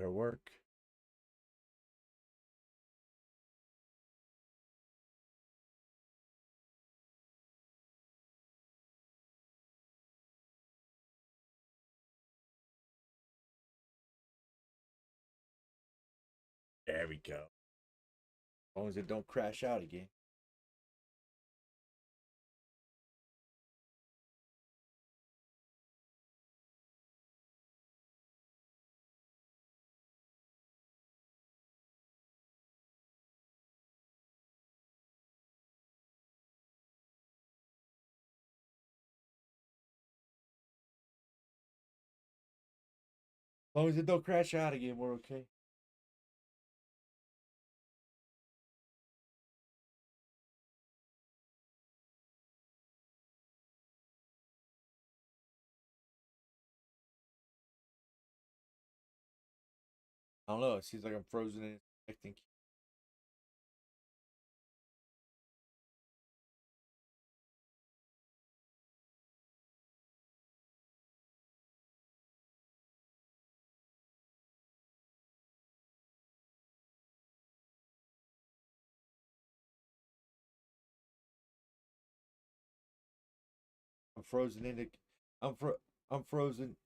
better work. There we go. As long as it don't crash out again. As long as it don't crash out again, we're okay. I don't know. It seems like I'm frozen in connecting. I'm frozen in the. I'm fro. I'm frozen.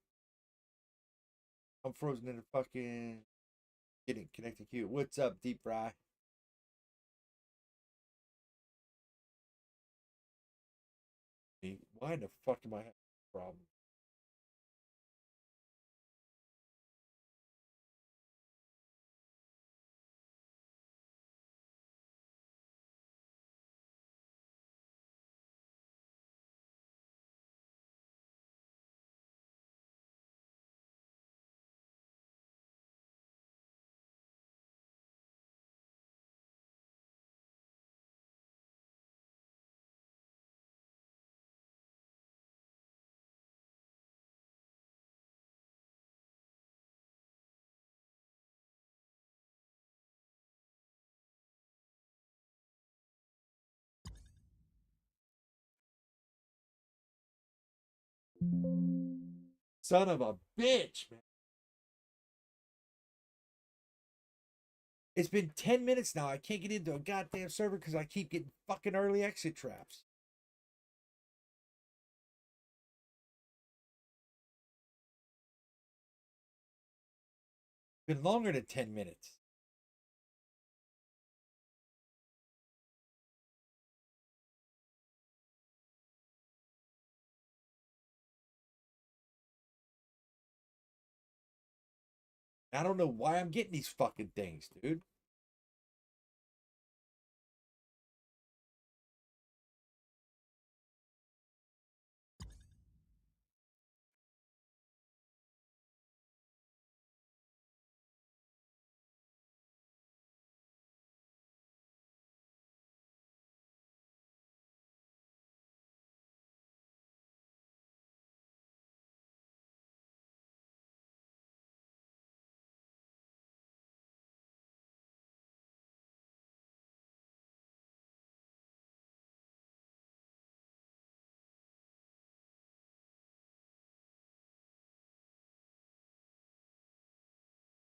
I'm frozen in the fucking getting connecting queue. What's up, Deep Fry? Why the fuck am I having a problem? Son of a bitch, man. It's been 10 minutes now. I can't get into a goddamn server because I keep getting fucking early exit traps. Been longer than 10 minutes. I don't know why I'm getting these fucking things, dude.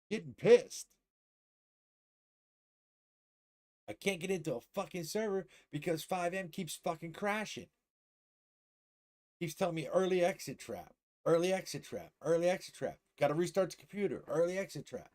Getting pissed. I can't get into a fucking server because 5M keeps fucking crashing. Keeps telling me early exit trap, early exit trap, early exit trap. Got to restart the computer, early exit trap.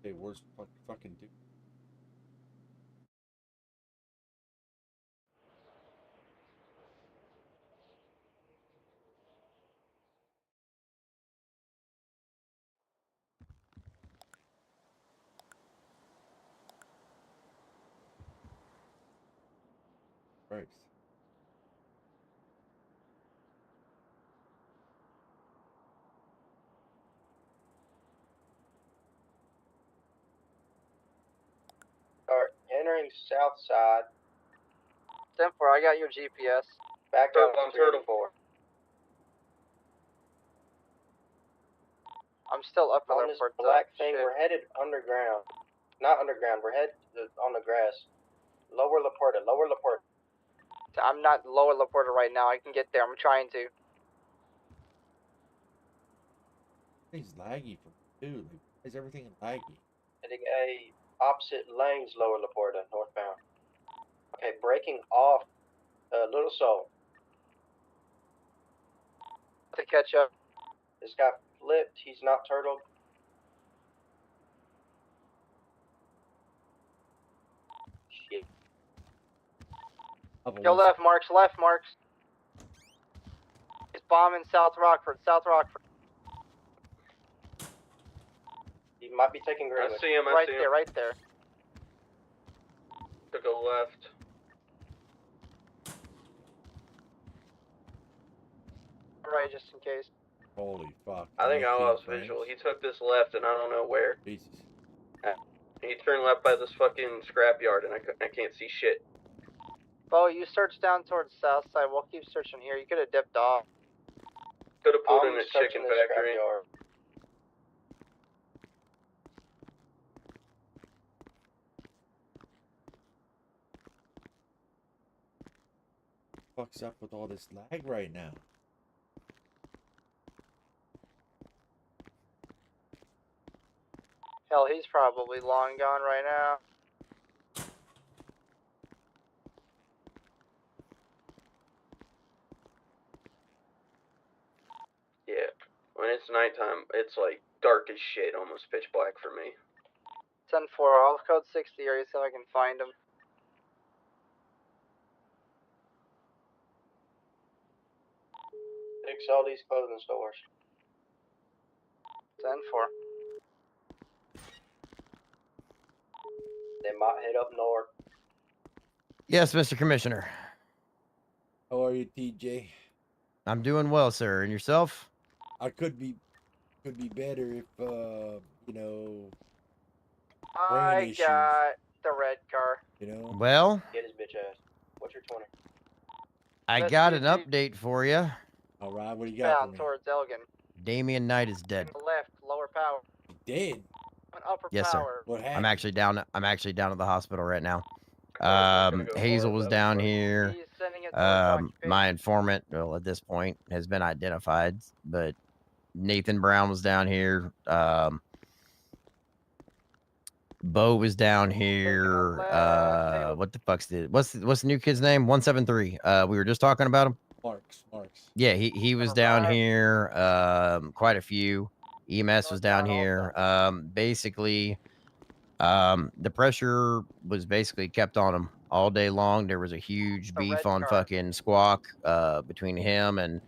Hey, where's fucking dude? Right. Alright, entering south side. 10-4, I got your GPS. Back out on 34. I'm still up On this black thing, we're headed underground. Not underground, we're headed on the grass. Lower Laporta, lower Laporta. I'm not lower Laporta right now. I can get there. I'm trying to. Things laggy from dude. Like, why is everything laggy? Heading a opposite lanes, lower Laporta, northbound. Okay, breaking off Little Soul. To catch up. This guy flipped, he's not turtled. Shit. Go left, Marks, left, Marks. He's bombing South Rockford, South Rockford. He might be taking Greenwood. I see him, Right there, right there. Took a left. Right, just in case. Holy fuck. I think I 18 lost frames. visual. He took this left and I don't know where. Jesus. He turned left by this fucking scrapyard and I can't see shit. Bo, you search down towards south side. We'll keep searching here. You could have dipped off. Could have pulled in I'm a searching chicken this factory. scrapyard. Fuck's up with all this lag right now? Hell, he's probably long gone right now. Yeah. When it's nighttime, it's like dark as shit, almost pitch black for me. 10-4, I'll code 60 area so I can find him. Fix all these clothing stores. 10-4. They might head up north. Yes, Mr. Commissioner. How are you, TJ? I'm doing well, sir. And yourself? I could be better if you know, I issues. got the red car. You know? Well, Get his bitch ass. What's your 20? I Let's got do an the- update for you. All right, what do you got for Bound me? towards Elgin. Damian Knight is dead. Left, lower power. Dead? Upper Yes, sir. power. What happened? I'm actually down at the hospital right now. Gonna go Hazel far, was that down was here. He's sending it towards My informant, well, at this point, has been identified, but Nathan Brown was down here. Bo was down here. What the fuck's what's the new kid's name? 173. We were just talking about him. Marks. Yeah, he was down here. Quite a few. EMS was down here. Basically, the pressure was basically kept on him all day long. There was a huge beef on fucking Squawk between him and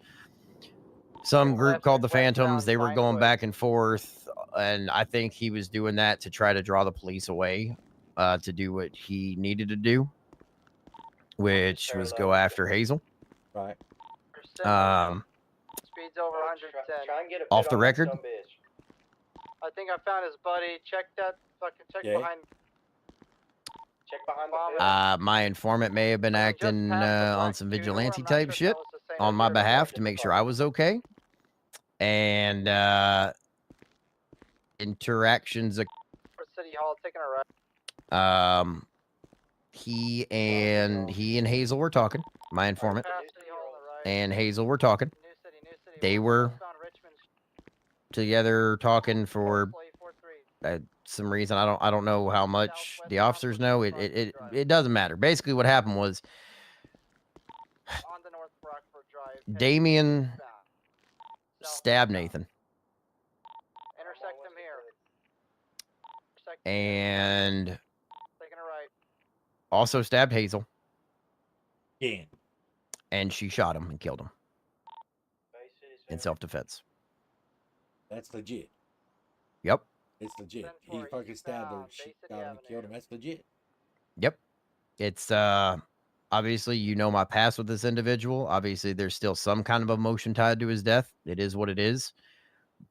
some group called the Phantoms. They were going back and forth, and I think he was doing that to try to draw the police away, to do what he needed to do, which was go after Hazel. Right. Speed's over 110. Try and get a Off bit the on that record? sumbitch. I think I found his buddy. Check that fucking behind. Check behind the My informant may have been acting on some vigilante type shit on my behalf to make sure I was okay. And interactions. City Hall taking a ride. He and Hazel were talking. My informant and Hazel were talking. They were together talking for some reason. I don't know how much the officers know. It doesn't matter. Basically, what happened was Damien stabbed Nathan. Intersect him here. and Taking a right. also stabbed Hazel, Again. and she shot him and killed him Bay City, in sir. self-defense. That's legit. Yep. It's legit. 10-4 He fucking stabbed her, eastbound, she Bay City shot him and killed him. Avenue. That's legit. Yep. It's obviously you know my past with this individual. Obviously there's still some kind of emotion tied to his death. It is what it is.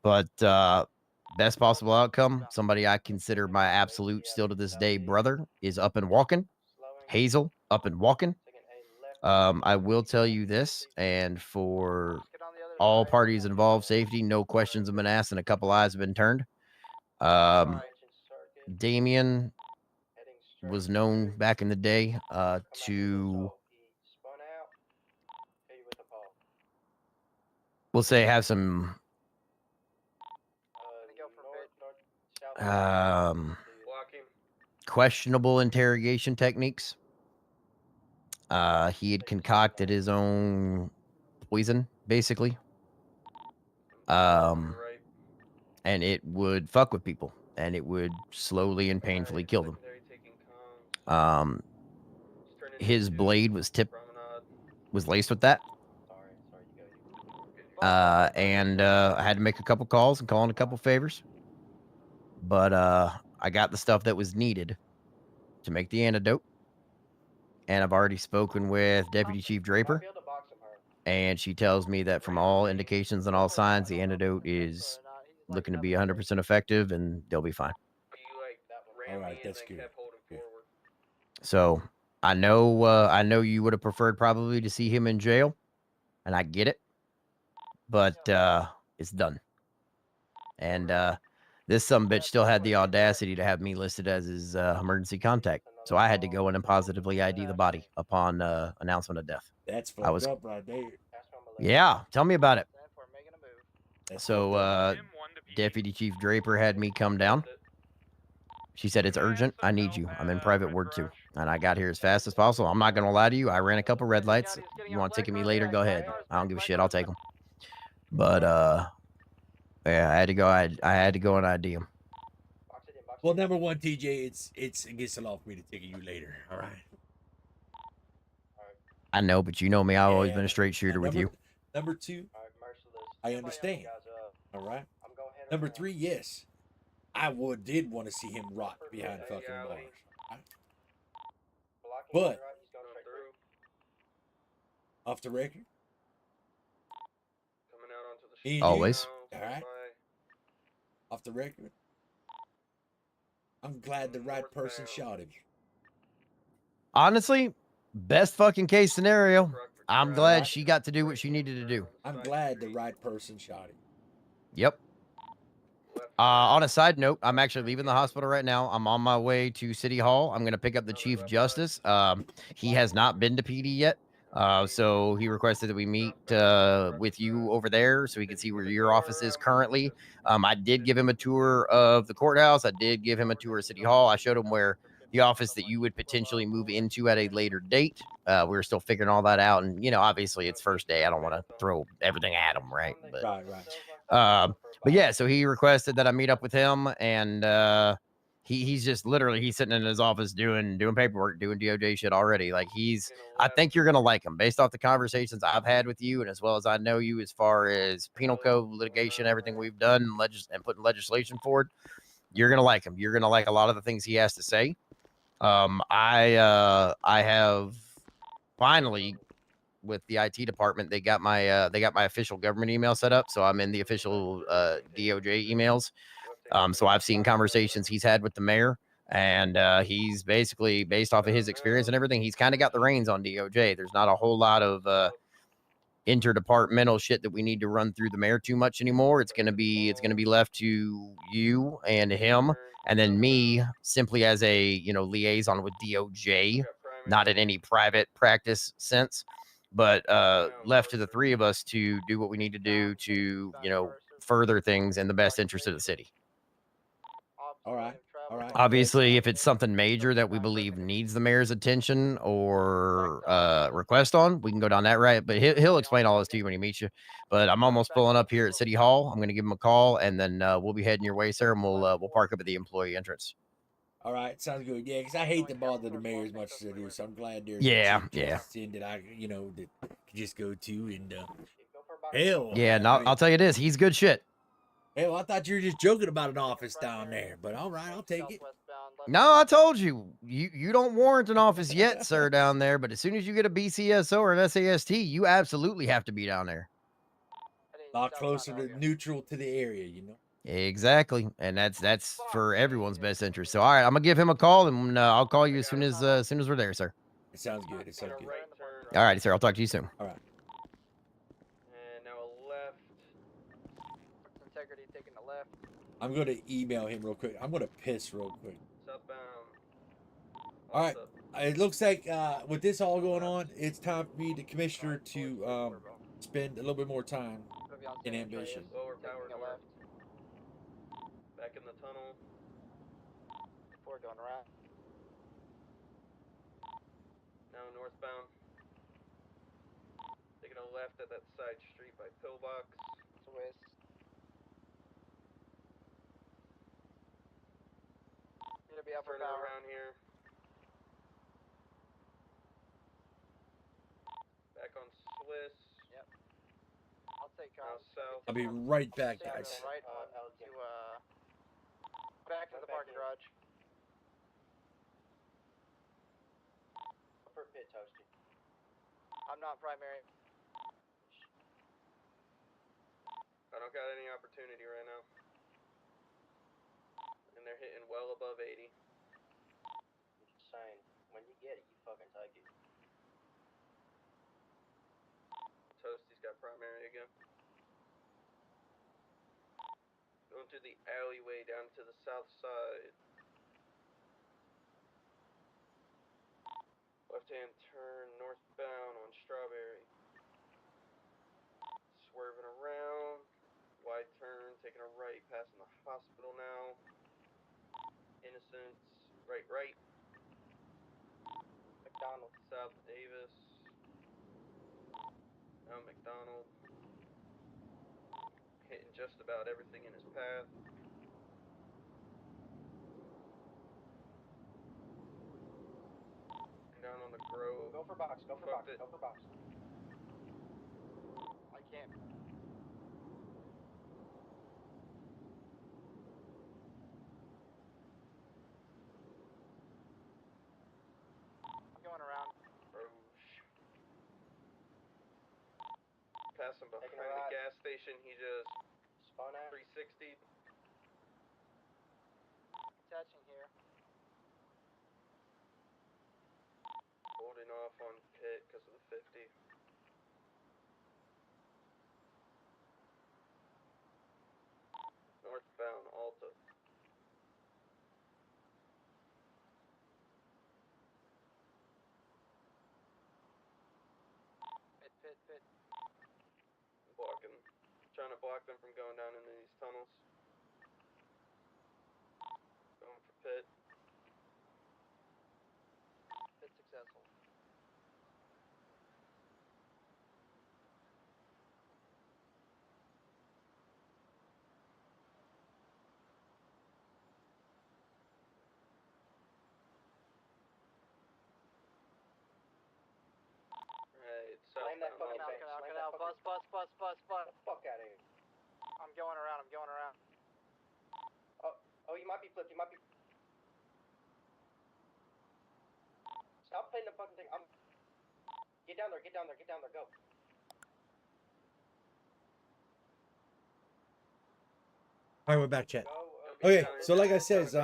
But best possible outcome, somebody I consider my absolute still to this day brother is up and walking. Slowing. Hazel up and walking. Taking a left. I will tell you this, and for Get on the other all side. parties involved, safety, no questions have been asked, and a couple eyes have been turned. Circuit. Damien Heading straight was to known Street. back in the day Come out to so he spun out. Hit you with a pole. we'll say have some Go for North, bit. south. Block him. questionable interrogation techniques. He had concocted his own poison, basically. Right. And it would fuck with people, and it would slowly and painfully kill them. Secondary taking comms. Just turn into His two. blade was Promenade. laced with that. Sorry, you go. And I had to make a couple calls and call in a couple favors. But I got the stuff that was needed to make the antidote. And I've already spoken with Deputy Chief Draper, Be able to box him, her. and she tells me that from all indications and all signs, the antidote is looking to be 100% effective, and they'll be fine. You like ran All me right, and that's then good. kept holding Good. forward. So I know you would have preferred probably to see him in jail, and I get it, but it's done. And this sumbitch still had the audacity to have me listed as his emergency contact, so I had to go in and positively ID the body upon announcement of death. That's I fucked was- up right there. Yeah, tell me about it. 10-4, making a move. That's So fucked up. Deputy Chief Draper had me come down. She said, "It's urgent. I need you. I'm in private word too." And I got here as fast as possible. I'm not going to lie to you. I ran a couple red lights. You want to ticket me later? Go ahead. I don't give a shit. I'll take them. But, yeah, I had to go. I had to go and ID him. Well, number one, TJ, it's against the law for me to ticket you later. All right. I know, but you know me. I've always Yeah. been a straight shooter with you. Number two, I understand. All right. Number three, yes, I did want to see him rot behind fucking bars. All right? But off the record, Coming out onto the E&G, Always. all right. Off the record, I'm glad the right person shot him. Honestly, best fucking case scenario. I'm glad Right. she got to do what she needed to do. I'm glad the right person shot him. Yep. On a side note, I'm actually leaving the hospital right now. I'm on my way to City Hall. I'm going to pick up the Chief Justice. He has not been to PD yet. So he requested that we meet with you over there so he can see where your office is currently. I did give him a tour of the courthouse. I did give him a tour of City Hall. I showed him where the office that you would potentially move into at a later date. We're still figuring all that out. And, you know, obviously it's first day. I don't want to throw everything at him, right? But, but yeah, so he requested that I meet up with him, and he's just literally he's sitting in his office doing paperwork, doing DOJ shit already. Like I think you're gonna like him based off the conversations I've had with you, and as well as I know you as far as penal code litigation, everything we've done, and putting legislation forward. You're gonna like him. You're gonna like a lot of the things he has to say. I have finally, with the IT department, they got my official government email set up, so I'm in the official DOJ emails. So I've seen conversations he's had with the mayor, and he's basically, based off of his experience and everything, he's kind of got the reins on DOJ. There's not a whole lot of interdepartmental shit that we need to run through the mayor too much anymore. It's gonna be left to you and him, and then me simply as a liaison with DOJ, not in any private practice sense, but left to the three of us to do what we need to do to further things in the best interest of the city. All right. All right. Obviously, if it's something major that we believe needs the mayor's attention or request on, we can go down that route. But he'll explain all this to you when he meets you. But I'm almost pulling up here at City Hall. I'm going to give him a call, and then we'll be heading your way, sir, and we'll park up at the employee entrance. All right, sounds good. Yeah, because I hate to bother the mayor as much as I do, so I'm glad there's Yeah, a yeah. in that I, that can just go to and Go for a box. hell. Yeah, man, no, I mean, I'll tell you this. He's good shit. hell, I thought you were just joking about an office down there, but all right, I'll take it. No, I told you. You don't warrant an office yet, sir, down there. But as soon as you get a BCSO or an SAST, you absolutely have to be down there. A lot closer to neutral to the area, you know. Exactly, and that's for everyone's best interest. So, all right, I'm gonna give him a call, and I'll call you as soon as we're there, sir. It sounds good. It sounds Taking a good. right turn. All right, sir. I'll talk to you soon. All right. And now a left. Integrity taking the left. I'm gonna email him real quick. I'm gonna piss real quick. Southbound. All right. It looks like with this all going on, it's time for me, the commissioner, to spend a little bit more time in Ambition. Lower power Taking a north. left. Back in the tunnel. Before going around. Now northbound. Taking a left at that side street by Pillbox. It's a waste. Need to be upper Turning power. around here. Back on Swiss. Yep. I'll take Now south. I'll be right back, Stay on guys. the right one to back to the parking garage. For pit toasty. I'm not primary. I don't got any opportunity right now. And they're hitting well above 80. I'm just saying, when you get it, you fucking take it. Toasty's got primary again. Going through the alleyway down to the south side. Left-hand turn northbound on Strawberry. Swerving around. Wide turn, taking a right, passing the hospital now. Innocence. Right. McDonald. South Davis. Now McDonald. Hitting just about everything in his path. Down on the Grove. Go for box. Go for box. Go for box. I can't. I'm going around. Rouge. Passing behind Taking a the right. gas station, he just Spun out. 360. Attaching here. Holding off on pit because of the 50. Northbound Alta. Pit. Blocking. Trying to block them from going down into these tunnels. Going for pit. Pit successful. Right, Blame that southbound fucking Alta. Canal. Bus. Get the fuck out of here. I'm going around. Oh, you might be flipped. Stop playing the fucking thing. Get down there. Go. All right, we're back, chat. Go. Okay, so like I said, Keep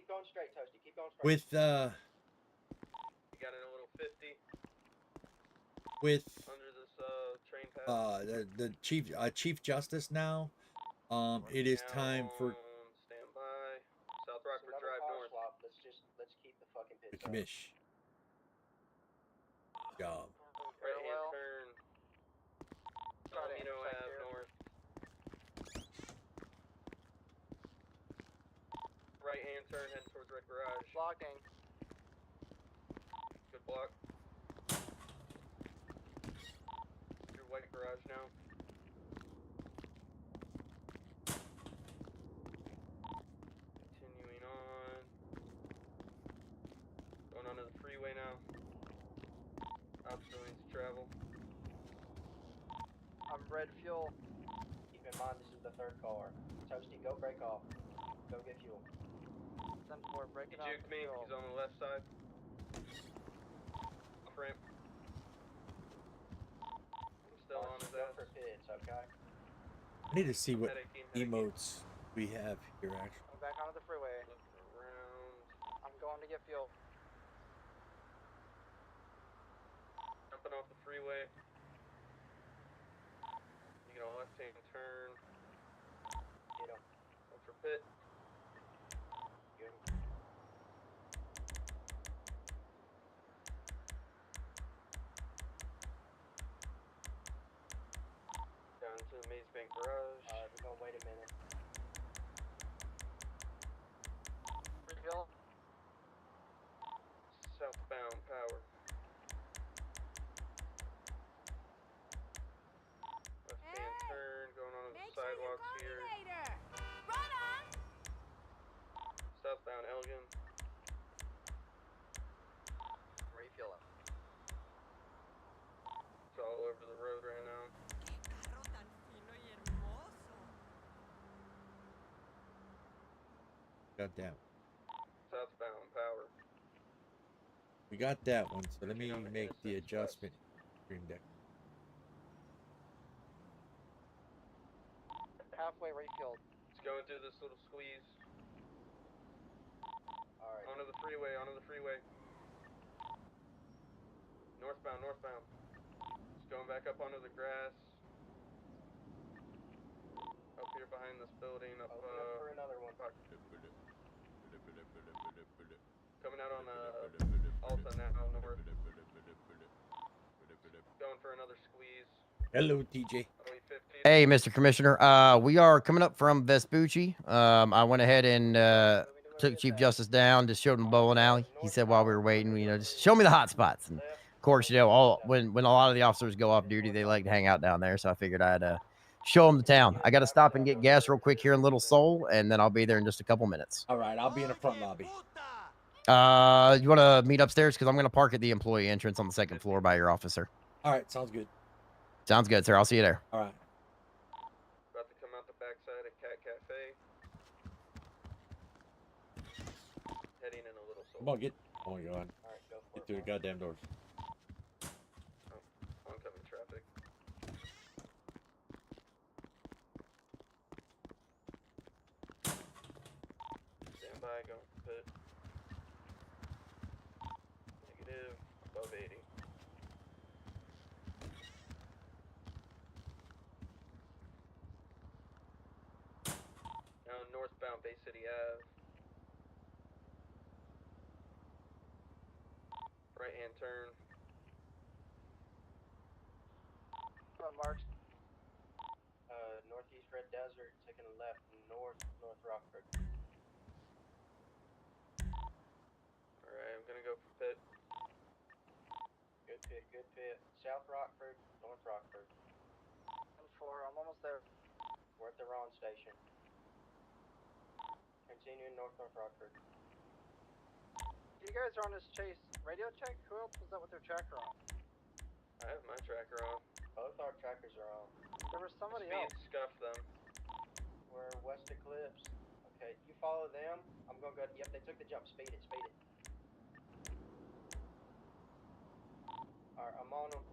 going straight, Toasty. Keep going straight. with You got in a little 50 under this train path. the chief justice now, it is time for Stand by. South Rockford Another Drive car north. swap. Let's keep the fucking the pits. commish. Job. Right hand Parallel. turn. Try to Palomino intersect Ave here. north. Right hand turn heading towards Red Garage. Blocking. Good block. Through White Garage now. Continuing on. I'm red fuel. Keep in mind this is the third car. Toasty, go break off. Go get fuel. 10-4, He breaking out juked the me. fuel. He's on the left side. Off ramp. I'm still on his Go ass. for pits, okay? I need to see what Heading. emotes we have here, actually. I'm back onto the freeway. Looking around. I'm going to get fuel. Jumping off the freeway. Taking a left-hand turn. Get him. Going for pit. Get him. Down to the Maze Bank Garage. Alright, we're gonna wait a minute. Refuel. Southbound power. Left-hand turn. Going onto the sidewalks here. Southbound Elgin. Refueling. It's all over the road right now. Got that. Southbound power. We got that one. So let me On the make the Innocence adjustment. Stream Deck. Halfway refueled. It's going through this little squeeze. Alright. Onto the freeway. Onto the freeway. Northbound. Northbound. It's going back up onto the grass. Up here behind this building. Up. Open up for another one. Coming out on Alta now, north. Going for another squeeze. Hello, TJ. Hey, Mr. Commissioner. We are coming up from Vespucci. I went ahead and took Chief Justice down, just showed him a bowling alley. He said while we were waiting, just show me the hot spots. And of course, when a lot of the officers go off duty, they like to hang out down there. So I figured I'd show them the town. I got to stop and get gas real quick here in Little Seoul, and then I'll be there in just a couple minutes. All right, I'll be in the front lobby. You want to meet upstairs? Because I'm going to park at the employee entrance on the second floor by your officer. All right, sounds good. Sounds good, sir. I'll see you there. All right. About to come out the backside of Cat Cafe. Heading in a little soul. Come on, get. Oh my God. Alright, go for Get it. through the goddamn doors. Oncoming traffic. Stand by, going for pit. Negative, above 80. Now northbound Bay City Ave. Right hand turn. Marks. Northeast Red Desert, taking a left north Rockford. Alright, I'm gonna go for pit. Good pit, good pit. South Rockford, North Rockford. 10-4, I'm almost there. We're at the Ron station. Continuing North Rockford. You guys are on this chase radio check? Who else was that with their tracker on? I have my tracker on. Both our trackers are on. There was somebody Speed else. scuff them. We're west Eclipse. Okay, you follow them. I'm gonna go. Yep, they took the jump. Speed it, speed it. Alright, I'm on them.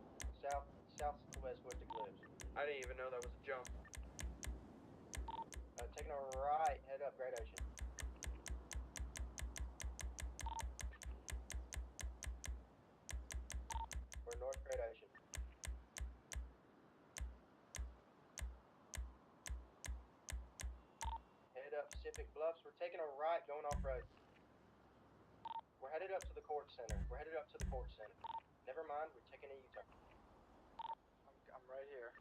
Southwest west Eclipse. I didn't even know that was a jump. Taking a right, head up Great Ocean. We're North Great Ocean. Head up Pacific Bluffs. We're taking a right, going off road. We're headed up to the court center. Never mind, we're taking a U-turn. I'm right here.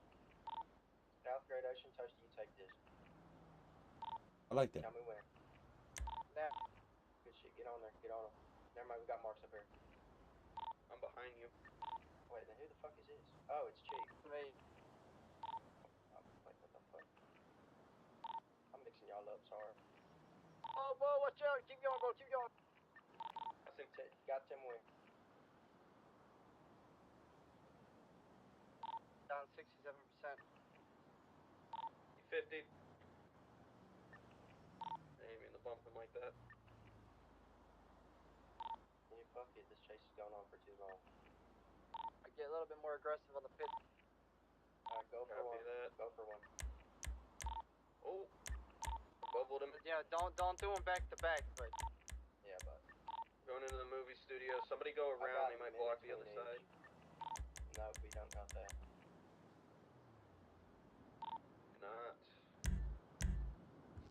South Great Ocean, Toasty, you take this. I like that. Tell me when. Now. Good shit, get on there, get on them. Never mind, we got marks up here. I'm behind you. Wait, then who the fuck is this? Oh, it's Chief. Me. Oh, wait, what the fuck? I'm mixing y'all up, sorry. Oh, whoa, watch out. Keep going, bro. Keep going. Got Tim Wing. Down 67%. 50. I didn't mean to bump him like that. Yeah, fuck it. This chase is going on for too long. I get a little bit more aggressive on the pit. Alright, go for Copy one. that. Go for one. Oh, bubbled him. Yeah, don't do them back to back, but Yeah, but Going into the movie studio. Somebody go I around. got They him might in block the other between side. each. No, we don't got that. Not.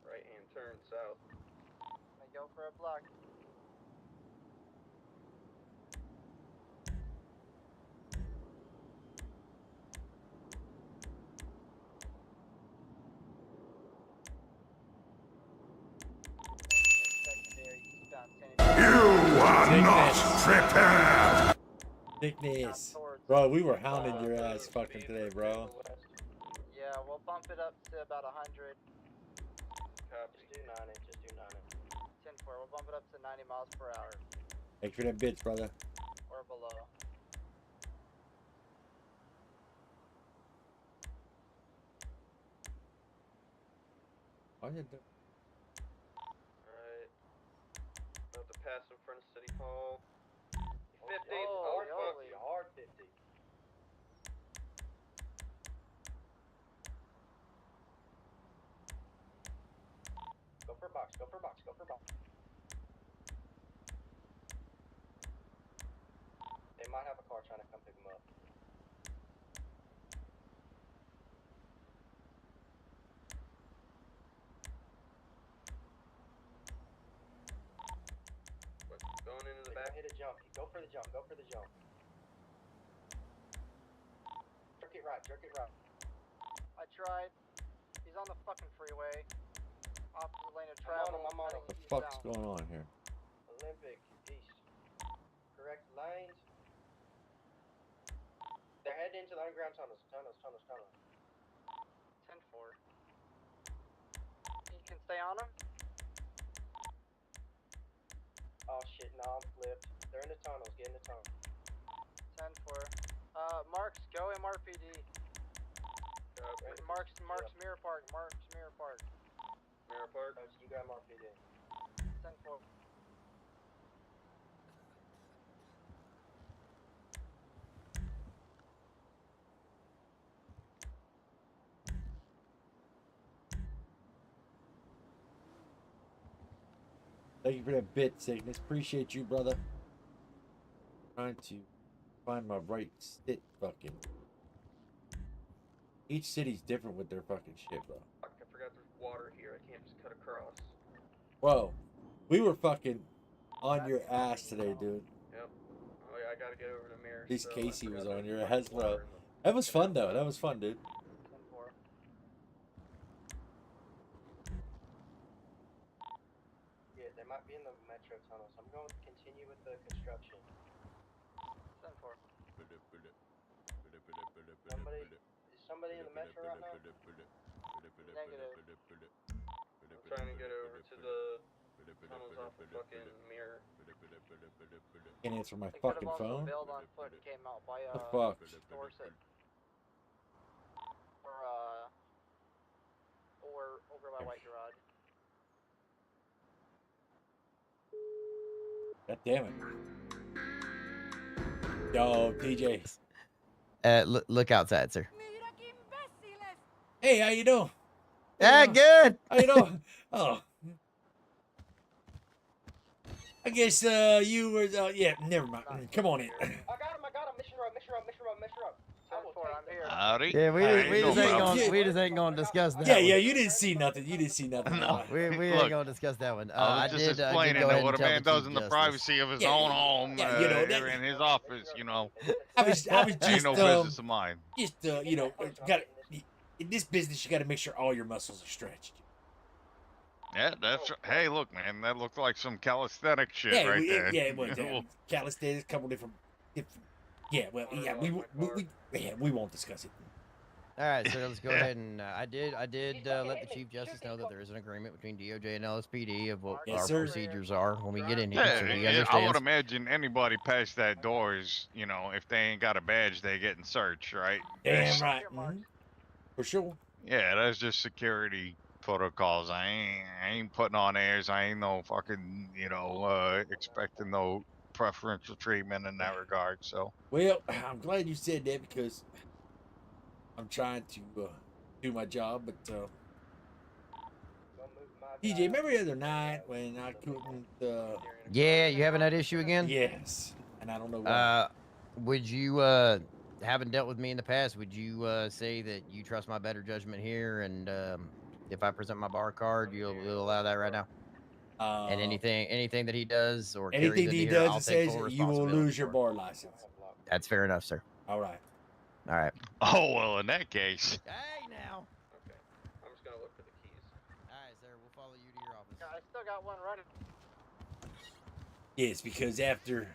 Right hand turn south. I go for a block. Secondary, eastbound San Sickness. towards. Bro, we were hounding your ass fucking today, bro. Yeah, we'll bump it up to about 100. Copy. Just do 90. Just do 90. 10-4. We'll bump it up to 90 miles per hour Thanks for them bits, brother. or below. All you do- Alright. About to pass in front of City Hall. 50. Oh, Oh, fuck. holy. Hard 50. Go for a box. Go for a box. Go for a box. They might have a car trying to come pick them up. What, going into the They're back? gonna hit a jump. Go for the jump. Go for the jump. Jerk it right. Jerk it right. I tried. He's on the fucking freeway. Opposite lane of I'm on travel. him, I'm on him. What the heading fuck's eastbound. going on here? Olympic east. Correct lanes. They're heading into the underground tunnels. Tunnels. 10-4. You can stay on him. Oh shit, no, I'm flipped. They're in the tunnels. Get in the tunnel. 10-4. Marks, go MRPD. Copy. Marks Mirror Park. Marks Mirror Park. Mirror Park. Coach, you got MRPD. 10-4. Thank you for that bit, Sickness. Appreciate you, brother. Trying to find my right sit fucking. Each city's different with their fucking shit, bro. Fuck, I forgot there's water here. I can't just cut across. Whoa. We were fucking on your ass today, dude. Yep. Oh yeah, I gotta get over to Mirror. At least so I Casey forgot was there's on your fucking ass, bro. water in the That was fun, fucking though. outside. That was fun, dude. 10-4. Yeah, they might be in the metro tunnels. I'm going to continue with the construction. 10-4. Is somebody in the metro right now? Negative. I'm trying to get over to the tunnels off the fucking Mirror. Can't answer my They could have fucking also phone. bailed on foot and came out by The fuck? Dorset. Or over by White Garage. God damn it. Yo, DJ. Look outside, sir. Hey, how you doing? Yeah, good. How you doing? Oh. I guess you were yeah, never mind. Come on in. I got him. Mission road. 10-4, I'm here. Howdy. Yeah, we How just you ain't doing, gonna we just ain't gonna discuss that. Yeah, one. yeah, you didn't see nothing. You didn't see nothing. No. We Look, ain't gonna discuss that one. I was just did explaining go that ahead what a and tell man the does Chief in the Justice. privacy of his Yeah, own home, yeah, you know, that- in his office, you know. I was Ain't just no business of mine. you know, got in this business you got to make sure all your muscles are stretched. Yeah, that's. Hey, look, man, that looked like some calisthenic shit Yeah, right we, there. yeah, it was Well, calisthenics, a couple different. Yeah, well, yeah, we won't discuss it. All right, so let's go Yeah. ahead and I did let the Chief Justice know that there is an agreement between DOJ and LSPD of what Yes, our sir. procedures are when we get in here, Yeah, so he yeah, I would understands. imagine anybody past that door is, you know, if they ain't got a badge, they getting searched, right? Damn That's- right. For sure. Yeah, that's just security protocols. I ain't putting on airs. I ain't no fucking, you know, expecting no preferential treatment in that regard. So Well, I'm glad you said that because I'm trying to do my job, but Gonna move my TJ, guy remember the other up night to when I couldn't? Yeah, you having that issue again? Yes, and I don't know why. Would you having dealt with me in the past, would you say that you trust my better judgment here, and if I present my bar card, you'll allow that right now? And Uh, anything that he does or carries anything that into he here, does I'll that take says full you will responsibility lose your for. bar license. That's fair enough, sir. All right. All right. oh well, in that case, Hey now. Okay. I'm just gonna look for the keys. All right, sir. We'll follow you to your office. Yeah, I still got one running. Yes, because after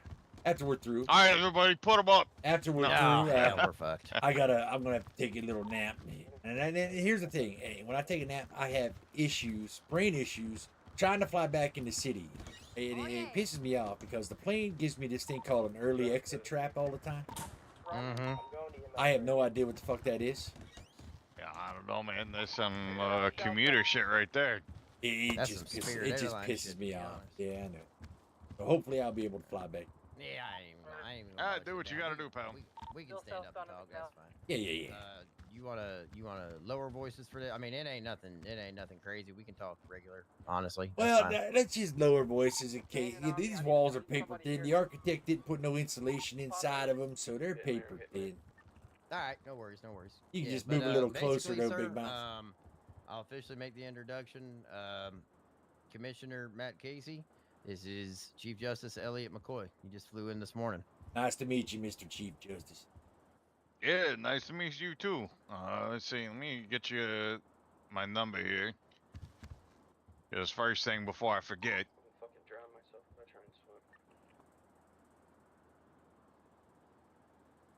we're through, all right, everybody, put them up. after we're No. Oh, through, hell, we're fucked. I'm gonna have to take a little nap. And here's the thing: when I take a nap, I have brain issues, trying to fly back in the city. It pisses me off because the plane gives me this thing called an early exit trap all the time. Mm-hmm. I have no idea what the fuck that is. Yeah, I don't know, man. There's some commuter shit right there. That's some Spirit It just Airlines pisses shit, to me be off. honest. Yeah, I know. So hopefully I'll be able to fly back. Yeah, I ain't even Ah, gonna do what you gotta do, pal. We can Still stand up and self-stunning talk. now. That's fine. Yeah, yeah, yeah. You wanna lower voices for that? I mean, it ain't nothing crazy. We can talk regular, honestly. That's Well, fine. let's just lower voices in case you know, these I need walls are somebody paper here thin. The to- architect didn't put no insulation inside of them, so they're paper thin. All right, no worries. You can Yeah, just but move a little closer basically, to sir, Big Mouth. I'll officially make the introduction. Commissioner Matt Casey. This is Chief Justice Elliot McCoy. He just flew in this morning. Nice to meet you, Mr. Chief Justice. Yeah, nice to meet you too. Let's see. Let me get you my number here. Just first thing before I forget. I'm fucking drown myself if I try and swim.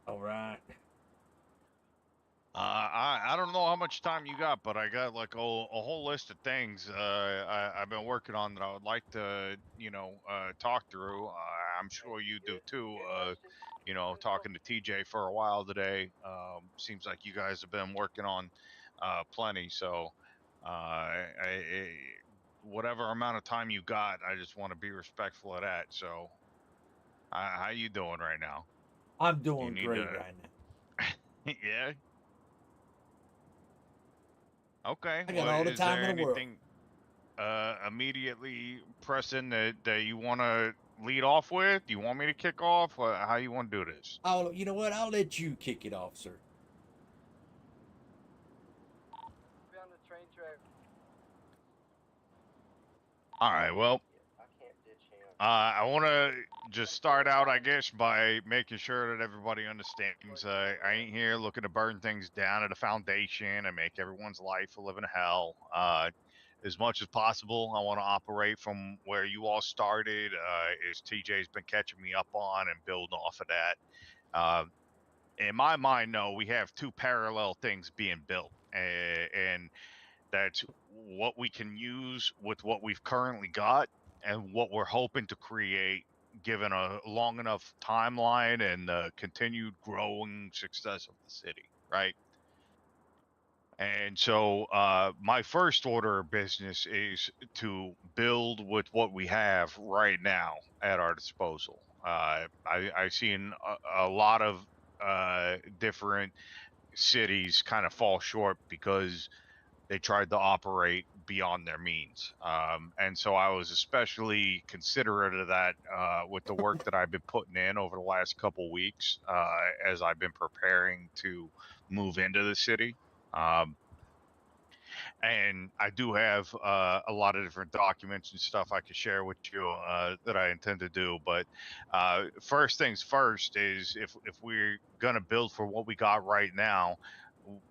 All right. I don't know how much time you got, but I got like a whole list of things I've been working on that I would like to, you know, talk through. I'm sure you do too. You know, talking to TJ for a while today. Seems like you guys have been working on plenty. So, whatever amount of time you got, I just want to be respectful of that. So, how you doing right now? I'm You doing need great to, right now. yeah. Okay. I got Well, all the is time there in the world. anything immediately pressing that you want to lead off with? Do you want me to kick off? How you want to do this? You know what? I'll let you kick it off, sir. Be on the train track. All right. Well, I can't ditch him. I want to just start out, I guess, by making sure that everybody understands. I ain't here looking to burn things down at a foundation and make everyone's life a living hell. As much as possible, I want to operate from where you all started, as TJ's been catching me up on and building off of that. In my mind, no, we have two parallel things being built, and that's what we can use with what we've currently got and what we're hoping to create given a long enough timeline and the continued growing success of the city, right? And so my first order of business is to build with what we have right now at our disposal. I've seen a lot of different cities kind of fall short because they tried to operate beyond their means. And so I was especially considerate of that with the work that I've been putting in over the last couple weeks as I've been preparing to move into the city. Um, and I do have a lot of different documents and stuff I could share with you that I intend to do. But first things first is if we're gonna build for what we got right now,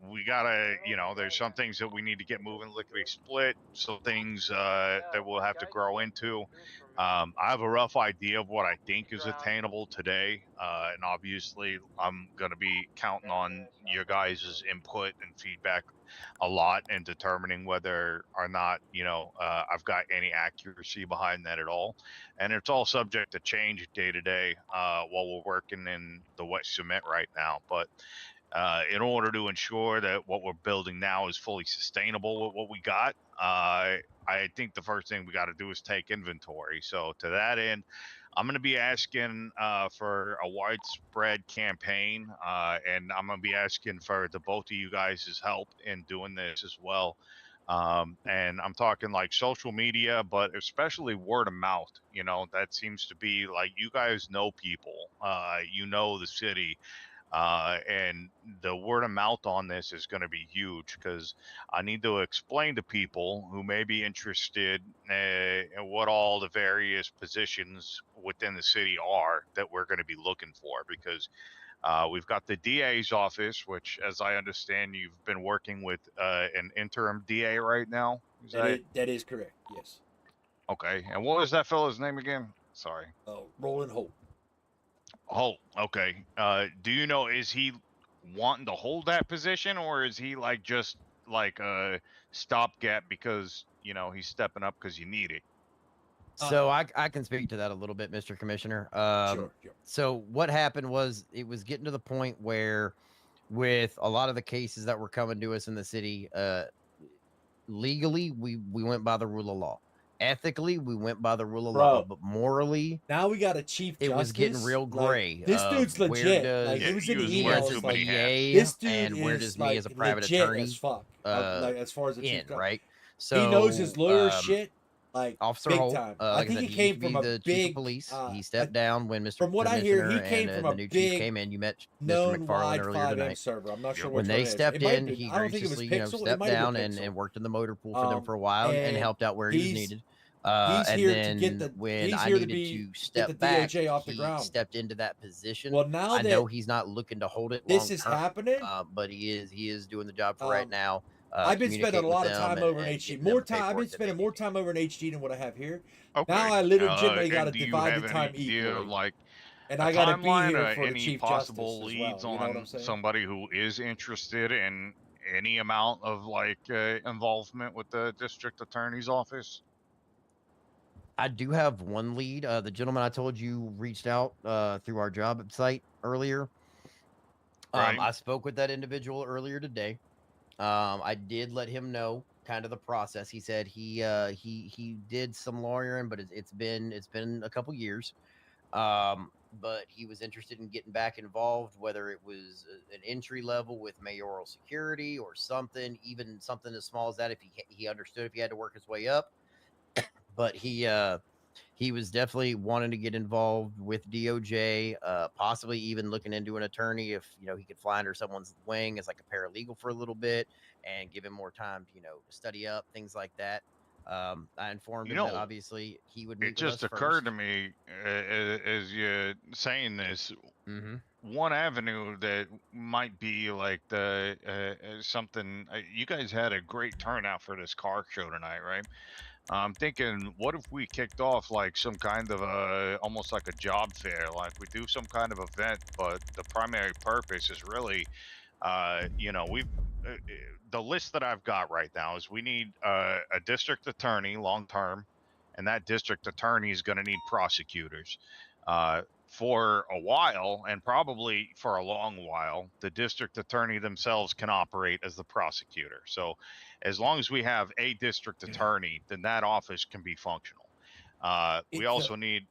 we gotta, there's some things that we need to get moving lickety split, some things that we'll have to grow into. I have a rough idea of what I think is attainable today, and obviously I'm gonna be counting on your guys' input and feedback a lot in determining whether or not I've got any accuracy behind that at all, and it's all subject to change day to day while we're working in the wet cement right now. But in order to ensure that what we're building now is fully sustainable with what we got, I think the first thing we got to do is take inventory. So to that end, I'm going to be asking for a widespread campaign, and I'm going to be asking for the both of you guys' help in doing this as well. And I'm talking like social media, but especially word of mouth. That seems to be like, you guys know people, the city, and the word of mouth on this is going to be huge, because I need to explain to people who may be interested in what all the various positions within the city are that we're going to be looking for, because we've got the DA's office, which, as I understand, you've been working with an interim DA right now. Is that That is correct. Yes. okay? And what was that fellow's name again? Sorry. Roland Holt. Oh, okay. Do you know, is he wanting to hold that position, or is he like just like a stopgap because he's stepping up because you need it? So I can speak to that a little bit, Mr. Commissioner. Sure. So what happened was, it was getting to the point where, with a lot of the cases that were coming to us in the city, legally we went by the rule of law. Ethically, we went by the rule of law, but morally, now we got a chief justice. It was getting real gray. Like, this dude's legit. Like, it was in the emails. Like, this dude and where does me as a private legit attorney as fuck. Like, as far as the chief, right? So he knows his lawyer shit. Like, Officer big Holt, time. like I think said, he came used to from be a the big chief of police. He stepped down when Mr. From what I hear, he Commissioner came and from the a new big chief came in. You met Mr. known McFarland wide earlier 5M tonight. server. I'm not sure When which they one it is. stepped It might in, have been, he I don't think it was graciously, Pixel. It stepped might have down been and Pixel. worked in the motor pool for them for a while and helped out where he was needed. He's and here then to get the. when He's I here to needed to get step the back, DOJ off the he ground. stepped into that position. Well, now I that know he's not looking to hold it. this is happening, but he is doing the job for right now. I've been spending a lot of time over in HG. More time. I've been spending more time over in HG than what I have here. Okay. Now I legitimately got to and do you divide have the any time idea of equally, like and a I got to be timeline, here or for the any chief possible justice as leads well. You know what I'm on saying? somebody who is interested in any amount of like involvement with the district attorney's office? I do have one lead. The gentleman I told you reached out through our job site earlier. Right. I spoke with that individual earlier today. I did let him know kind of the process. He said he did some lawyering, but it's been a couple years. But he was interested in getting back involved, whether it was an entry level with mayoral security or something, even something as small as that. If he understood if he had to work his way up, but he was definitely wanting to get involved with DOJ, possibly even looking into an attorney if he could fly under someone's wing as like a paralegal for a little bit and give him more time to study up, things like that. I informed him that obviously he would meet with us first. It just occurred to me as you're saying this. One avenue that might be like the something. You guys had a great turnout for this car show tonight, right? I'm thinking, what if we kicked off like some kind of almost like a job fair, like we do some kind of event, but the primary purpose is really, we've the list that I've got right now is we need a district attorney long term, and that district attorney is going to need prosecutors. For a while, and probably for a long while, the district attorney themselves can operate as the prosecutor. So as long as we have a district attorney, then that office can be functional. We also need...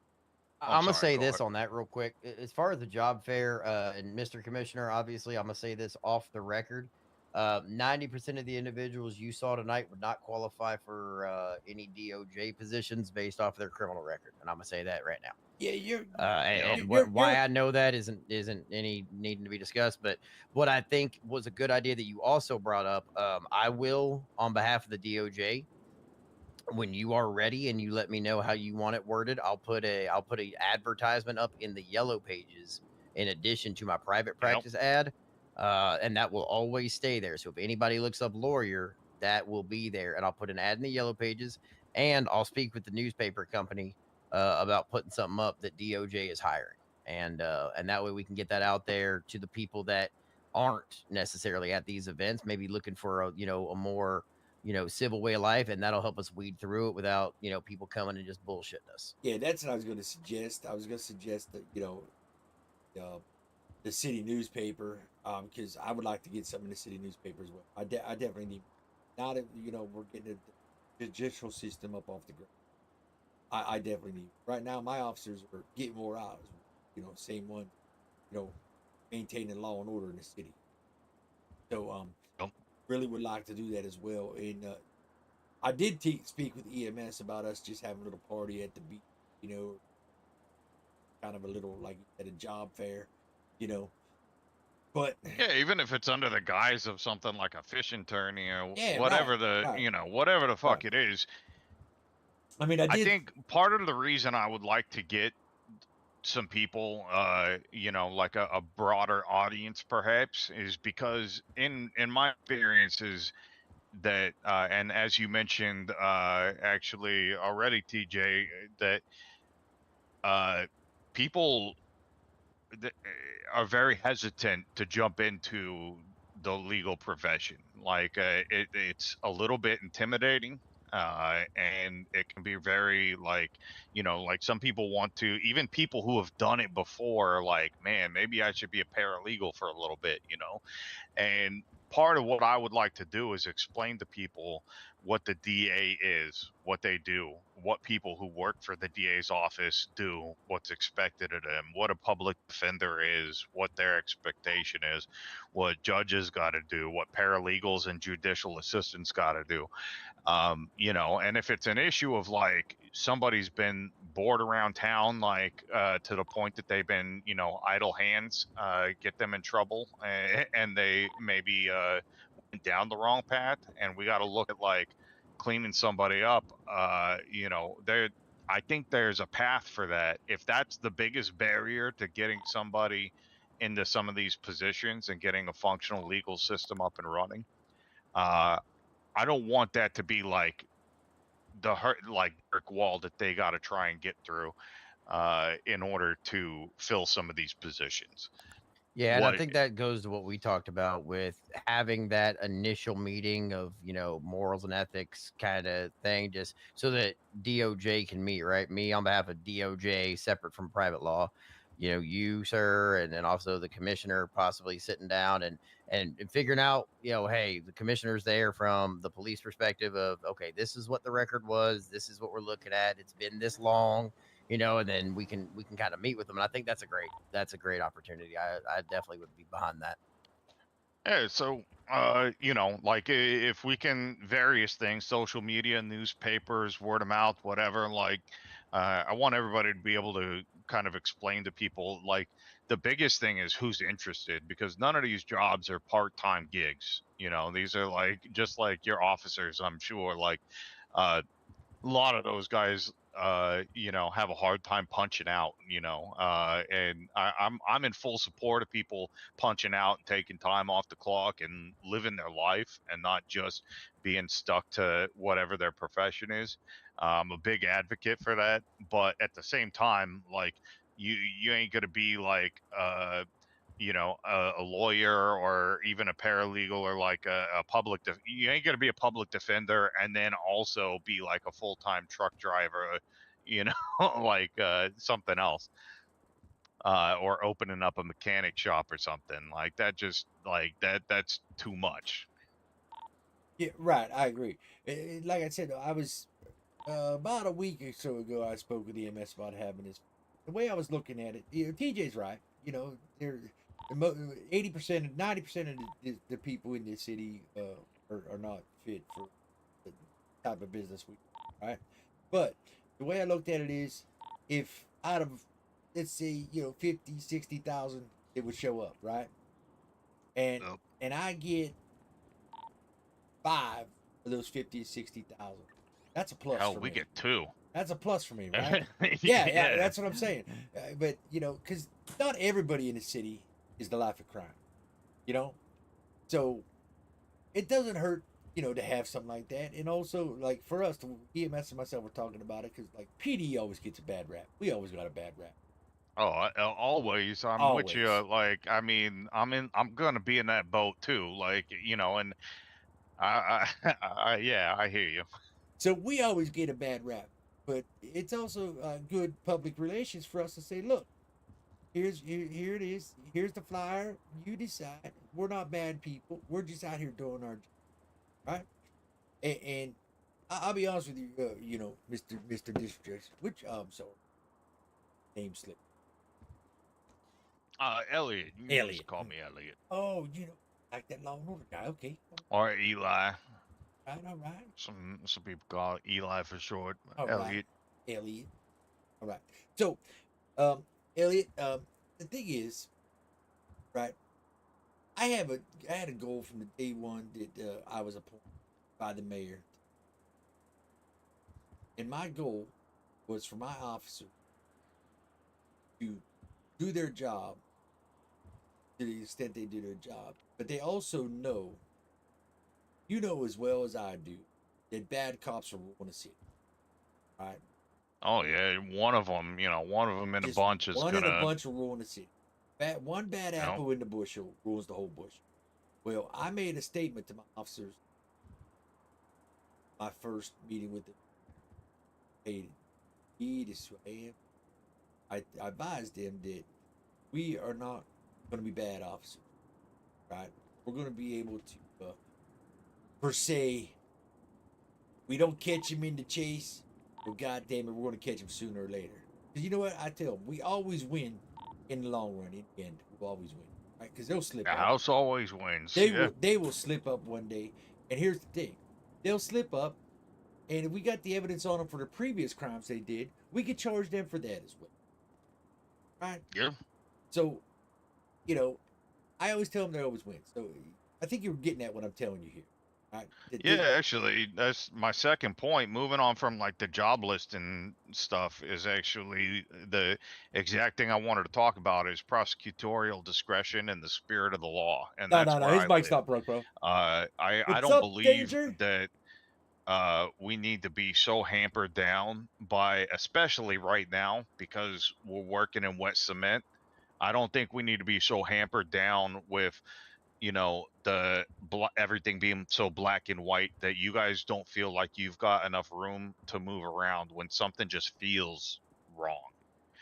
I'm going to say this on that real quick. As far as the job fair, and Mr. Commissioner, obviously, I'm going to say this off the record. 90% of the individuals you saw tonight would not qualify for any DOJ positions based off of their criminal record. And I'm going to say that right now. Yeah, why I know that isn't any needing to be discussed. But what I think was a good idea that you also brought up, I will, on behalf of the DOJ, when you are ready and you let me know how you want it worded, I'll put a advertisement up in the yellow pages in addition to my private practice ad. and that will always stay there. So if anybody looks up lawyer, that will be there, and I'll put an ad in the yellow pages, and I'll speak with the newspaper company about putting something up that DOJ is hiring, and that way we can get that out there to the people that aren't necessarily at these events, maybe looking for a more civil way of life, and that'll help us weed through it without people coming and just bullshitting us. Yeah, that's what I was going to suggest. I was going to suggest that uh, the city newspaper, because I would like to get some in the city newspaper as well. I definitely need. Now that we're getting the judicial system up off the ground, I definitely need. Right now, my officers are getting more hours. Same one, maintaining law and order in the city. So Yep. really would like to do that as well. And I did speak with EMS about us just having a little party at the beach, kind of a little, like at a job fair, but Yeah, even if it's under the guise of something like a fishing tourney or yeah, whatever right, whatever the fuck right. it is. I mean, I I did. think part of the reason I would like to get some people, like a broader audience perhaps, is because in my experiences that, and as you mentioned, actually already, TJ, that people are very hesitant to jump into the legal profession. Like it's a little bit intimidating, and it can be very like like some people want to, even people who have done it before, like, man, maybe I should be a paralegal for a little bit, and part of what I would like to do is explain to people what the DA is, what they do, what people who work for the DA's office do, what's expected of them, what a public defender is, what their expectation is, what judges got to do, what paralegals and judicial assistants got to do. And if it's an issue of like somebody's been bored around town, like to the point that they've been, idle hands, get them in trouble, and they maybe went down the wrong path, and we got to look at like cleaning somebody up. There, I think there's a path for that. If that's the biggest barrier to getting somebody into some of these positions and getting a functional legal system up and running, I don't want that to be like the like brick wall that they got to try and get through in order to fill some of these positions. Yeah, and I What? think that goes to what we talked about with having that initial meeting of, morals and ethics kind of thing, just so that DOJ can meet, right? Me on behalf of DOJ, separate from private law, you, sir, and then also the commissioner possibly sitting down and figuring out, hey, the commissioner's there from the police perspective of, okay, this is what the record was, this is what we're looking at, it's been this long, and then we can kind of meet with them. And I think that's a great opportunity. I definitely would be behind that. Yeah, so like if we can, various things, social media, newspapers, word of mouth, whatever, like I want everybody to be able to kind of explain to people, like, the biggest thing is who's interested, because none of these jobs are part-time gigs. These are like just like your officers, I'm sure, like a lot of those guys have a hard time punching out, and I'm in full support of people punching out and taking time off the clock and living their life and not just being stuck to whatever their profession is. I'm a big advocate for that, but at the same time, like, you ain't gonna be like a lawyer or even a paralegal or like a you ain't going to be a public defender and then also be like a full-time truck driver, like something else, or opening up a mechanic shop or something like that. Just like that's too much. Yeah, right. I agree. Like I said, I was about a week or so ago. I spoke with EMS about having this. The way I was looking at it, TJ's right. They're 80%, 90% of the people in this city are not fit for the type of business we do, right? But the way I looked at it is, if out of, let's say, 50, 60,000, it would show up, right? And Yep. and I get 5 of those 50 to 60,000. That's a plus Hell, for we me. get two. That's a plus for me, right? Yeah, Yeah. that's what I'm saying. But because not everybody in the city is the life of crime. You know, so it doesn't hurt, to have something like that. And also, like for us, EMS and myself were talking about it because like PD always gets a bad rap. We always got a bad rap. Oh, always. I'm with you. Always. Like, I mean, I'm gonna be in that boat too. Like, and yeah, I hear you. So we always get a bad rap. But it's also good public relations for us to say, look, here it is. Here's the flyer. You decide. We're not bad people. We're just out here doing our job, right? And I'll be honest with you, Mr. District, which sorry, name slip. Elliot, you can just Elliot. call me Elliot Oh, like that Law and Order guy. Okay. or Eli. All right. Some people call it Eli for short. All right. Elliot. Elliot. All right. So, um, Elliot, the thing is, right, I had a goal from the day one that I was appointed by the mayor. And my goal was for my officers to do their job to the extent they do their job. But they also know, as well as I do, that bad cops are ruling the city. Right? Oh yeah, one of them. One of them in a Just bunch is one in a gonna. bunch will ruin the city. One bad apple in the bushel ruins the whole bushel. Well, I made a statement to my officers my first meeting with them. Hey, I advised them that we are not going to be bad officers, right? We're going to be able to, per se, we don't catch him in the chase. Well, goddamn it, we're going to catch him sooner or later. Because you know what? I tell them, we always win in the long run. In the end, we'll always win, right? Because they'll slip The up. house always wins. They Yeah. will slip up one day. And here's the thing: they'll slip up, and if we got the evidence on them for the previous crimes they did, we could charge them for that as well, right? Yeah. So, I always tell them they always win. So I think you're getting at what I'm telling you here, right? Yeah, actually, that's my second point. Moving on from like the job list and stuff is actually the exact thing I wanted to talk about is prosecutorial discretion and the spirit of the law, and No, that's no, no. where His I mic's live. not broke, bro. I What's don't up, believe Danger? that we need to be so hampered down by, especially right now, because we're working in wet cement. I don't think we need to be so hampered down with everything being so black and white that you guys don't feel like you've got enough room to move around when something just feels wrong.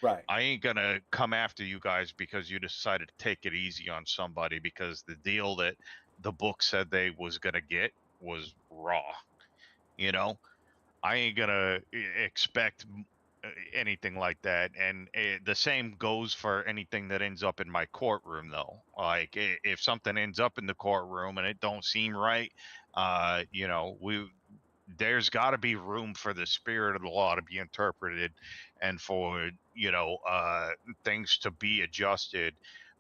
Right. I ain't gonna come after you guys because you decided to take it easy on somebody because the deal that the book said they was gonna get was raw. You know, I ain't gonna expect anything like that. And the same goes for anything that ends up in my courtroom, though. Like if something ends up in the courtroom and it don't seem right, we there's got to be room for the spirit of the law to be interpreted, and for things to be adjusted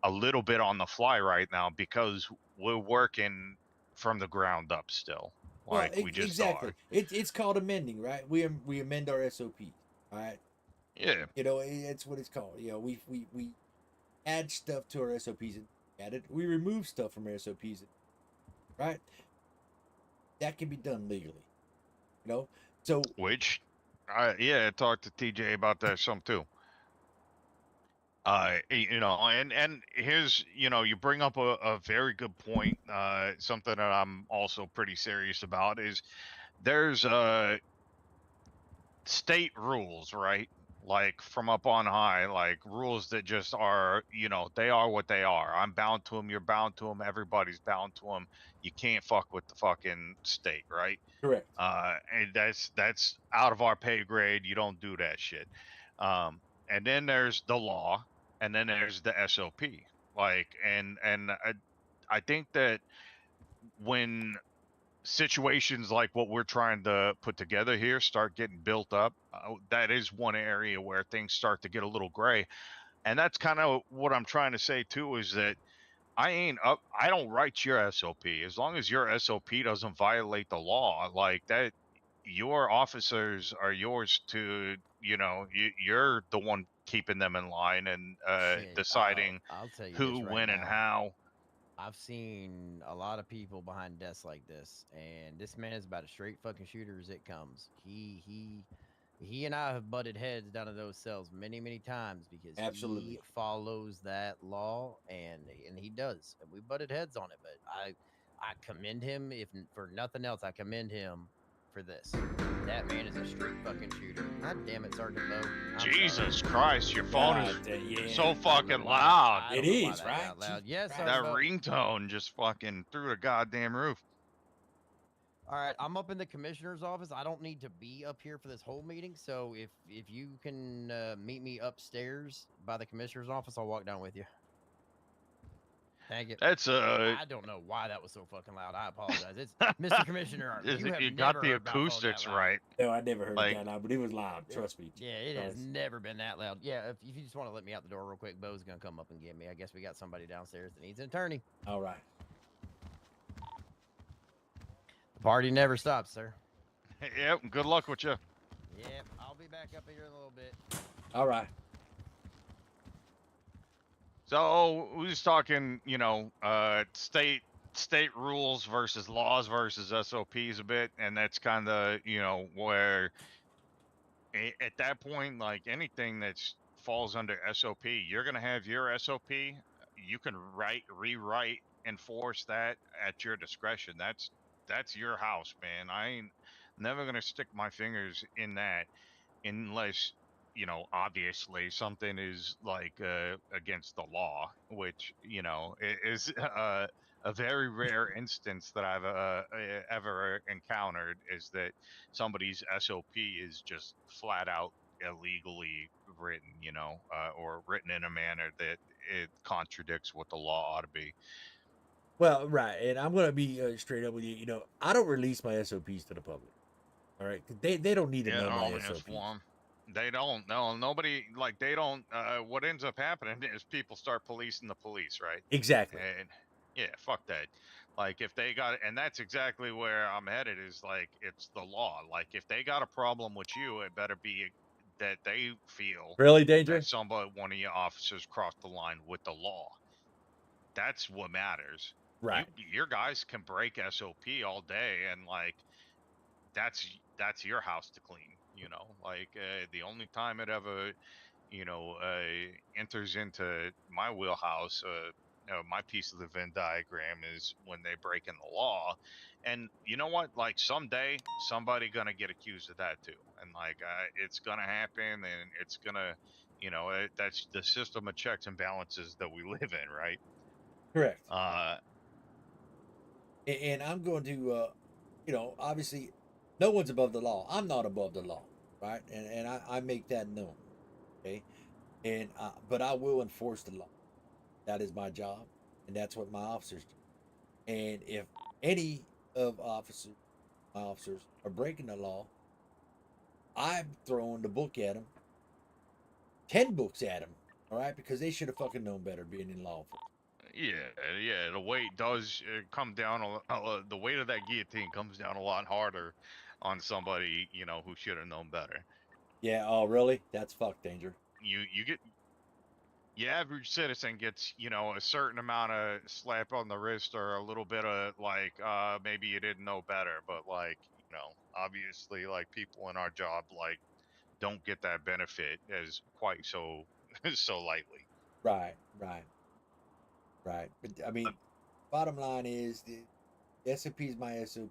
a little bit on the fly right now because we're working from the ground up still. Well, Like we just exactly. are. It's called amending, right? We amend our SOPs, right? Yeah. It's what it's called. We add stuff to our SOPs and we remove stuff from our SOPs, right? That can be done legally, you know. So Which, I talked to TJ about that some too. And here's, you bring up a very good point. Something that I'm also pretty serious about is there's state rules, right? Like from up on high, like rules that just are, they are what they are. I'm bound to them. You're bound to them. Everybody's bound to them. You can't fuck with the fucking state, right? correct. And that's out of our pay grade. You don't do that shit. And then there's the law, and then there's the SOP. Like, and I think that when situations like what we're trying to put together here start getting built up, that is one area where things start to get a little gray. And that's kind of what I'm trying to say too, is that I don't write your SOP. As long as your SOP doesn't violate the law, like that, your officers are yours to, you're the one keeping them in line and Shit, deciding I'll tell you who, this right when, and now. how. I've seen a lot of people behind desks like this, and this man is about as straight fucking shooter as it comes. He and I have butted heads down in those cells many, many times because Absolutely. he follows that law, and he does, and we butted heads on it. But I commend him, if for nothing else, I commend him for this. That man is a straight fucking shooter. God damn it, Sergeant Bo. I'm Jesus sorry. Christ, your phone is yeah. so I don't know fucking why loud. I It don't know why is, that right? got loud. Jesus Yes, Christ. Sergeant That Bo. ringtone just fucking through the goddamn roof. All right, I'm up in the commissioner's office. I don't need to be up here for this whole meeting, so if you can meet me upstairs by the commissioner's office, I'll walk down with you. Thank you. That's I don't know why that was so fucking loud. I apologize. It's Mr. Commissioner. You have you got never the heard my phone that acoustics loud. right. No, I never heard Like, it that loud, but it was loud. Trust me. Yeah, it has Trust. never been that loud. Yeah, if you just want to let me out the door real quick, Bo's gonna come up and get me. I guess we got somebody downstairs that needs an attorney. All right. The party never stops, sir. yep. Good luck with you. Yep, I'll be back up here in a little bit. All right. So we was talking, state rules versus laws versus SOPs a bit, and that's kind of where at that point, like anything that falls under SOP, you're gonna have your SOP. You can rewrite, enforce that at your discretion. That's your house, man. I ain't never gonna stick my fingers in that unless obviously something is like against the law, which is a very rare instance that I've ever encountered, is that somebody's SOP is just flat out illegally written, or written in a manner that it contradicts what the law ought to be. Well, right, and I'm gonna be straight up with you. You know, I don't release my SOPs to the public. All right, 'cause they don't need to Yeah, know my only as SOPs. one. They don't. No, nobody. Like they don't. What ends up happening is people start policing the police, right? Exactly. And yeah, fuck that. Like if they got, and that's exactly where I'm headed. Is like it's the law. Like if they got a problem with you, it better be that they feel Really, that Danger? one of your officers crossed the line with the law. That's what matters. Right. Your guys can break SOP all day, and like that's your house to clean. Like the only time it ever enters into my wheelhouse, my piece of the Venn diagram, is when they break in the law. And you know what, like someday somebody gonna get accused of that too, and like it's gonna happen, and it's gonna that's the system of checks and balances that we live in, right? Correct. uh And I'm going to, obviously, no one's above the law. I'm not above the law, right? And I make that known. Okay. And but I will enforce the law. That is my job, and that's what my officers do. And if any of my officers are breaking the law, I'm throwing the book at them, 10 books at them, all right, because they should have fucking known better being in law enforcement. yeah, the weight does come down the weight of that guillotine comes down a lot harder on somebody who should have known better. Yeah. Oh, really? That's fuck Danger. You get your average citizen gets a certain amount of slap on the wrist, or a little bit of like maybe you didn't know better, but like obviously like people in our job like don't get that benefit as quite so so lightly. Right. Right. Right. But I mean, bottom line is the SOP is my SOP.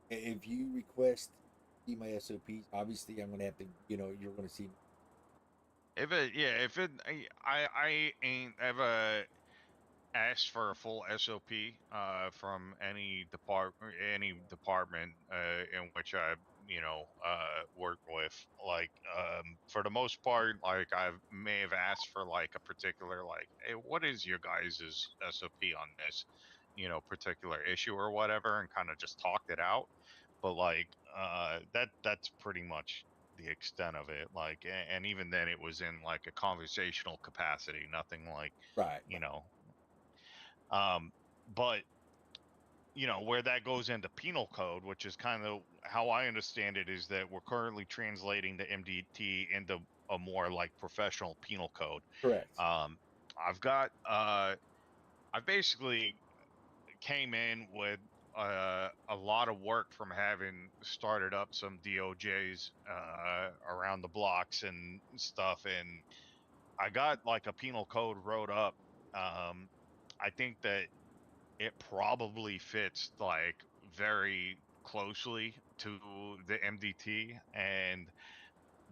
If you request see my SOPs, obviously I'm gonna have to. You're gonna see. If it I ain't ever asked for a full SOP from any department in which I work with. Like for the most part, like I may have asked for like a particular like, hey, what is your guys' SOP on this particular issue or whatever, and kind of just talked it out. But like that's pretty much the extent of it. Like and even then it was in like a conversational capacity, nothing like Right. you know um, but where that goes into penal code, which is kind of how I understand it, is that we're currently translating the MDT into a more like professional penal code. Correct. Um, I've got I've basically came in with a lot of work from having started up some DOJs around the blocks and stuff, and I got like a penal code wrote up. I think that it probably fits like very closely to the MDT, and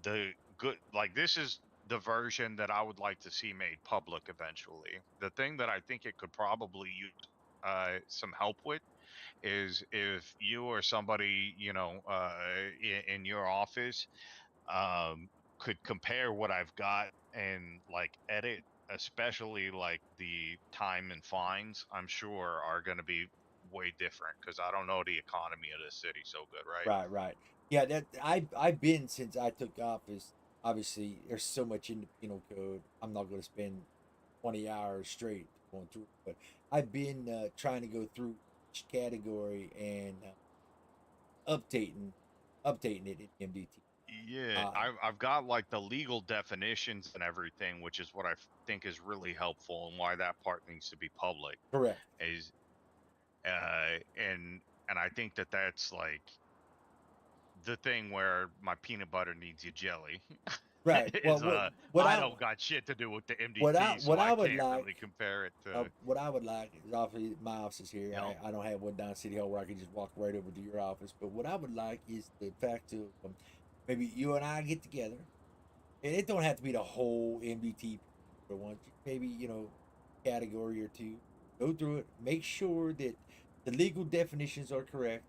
the good, like, this is the version that I would like to see made public eventually. The thing that I think it could probably use some help with is if you or somebody, in your office, could compare what I've got and like edit, especially like the time and fines, I'm sure are going to be way different because I don't know the economy of this city so good, right? Right, right. Yeah, that I've been since I took office. Obviously, there's so much in the penal code. I'm not going to spend 20 hours straight going through, but I've been trying to go through each category and updating it in MDT. Yeah, Uh, I've got like the legal definitions and everything, which is what I think is really helpful and why that part needs to be public. Correct. Is and I think that that's like the thing where my peanut butter needs your jelly. Right. Well, Is what I don't got shit to do with the what I MDT, so what I I would can't like really compare it to. what I would like is obviously my office is here. You know, I don't have one down City Hall where I can just walk right over to your office. But what I would like is the fact of maybe you and I get together, and it don't have to be the whole MDT for once. Maybe category or two. Go through it. Make sure that the legal definitions are correct,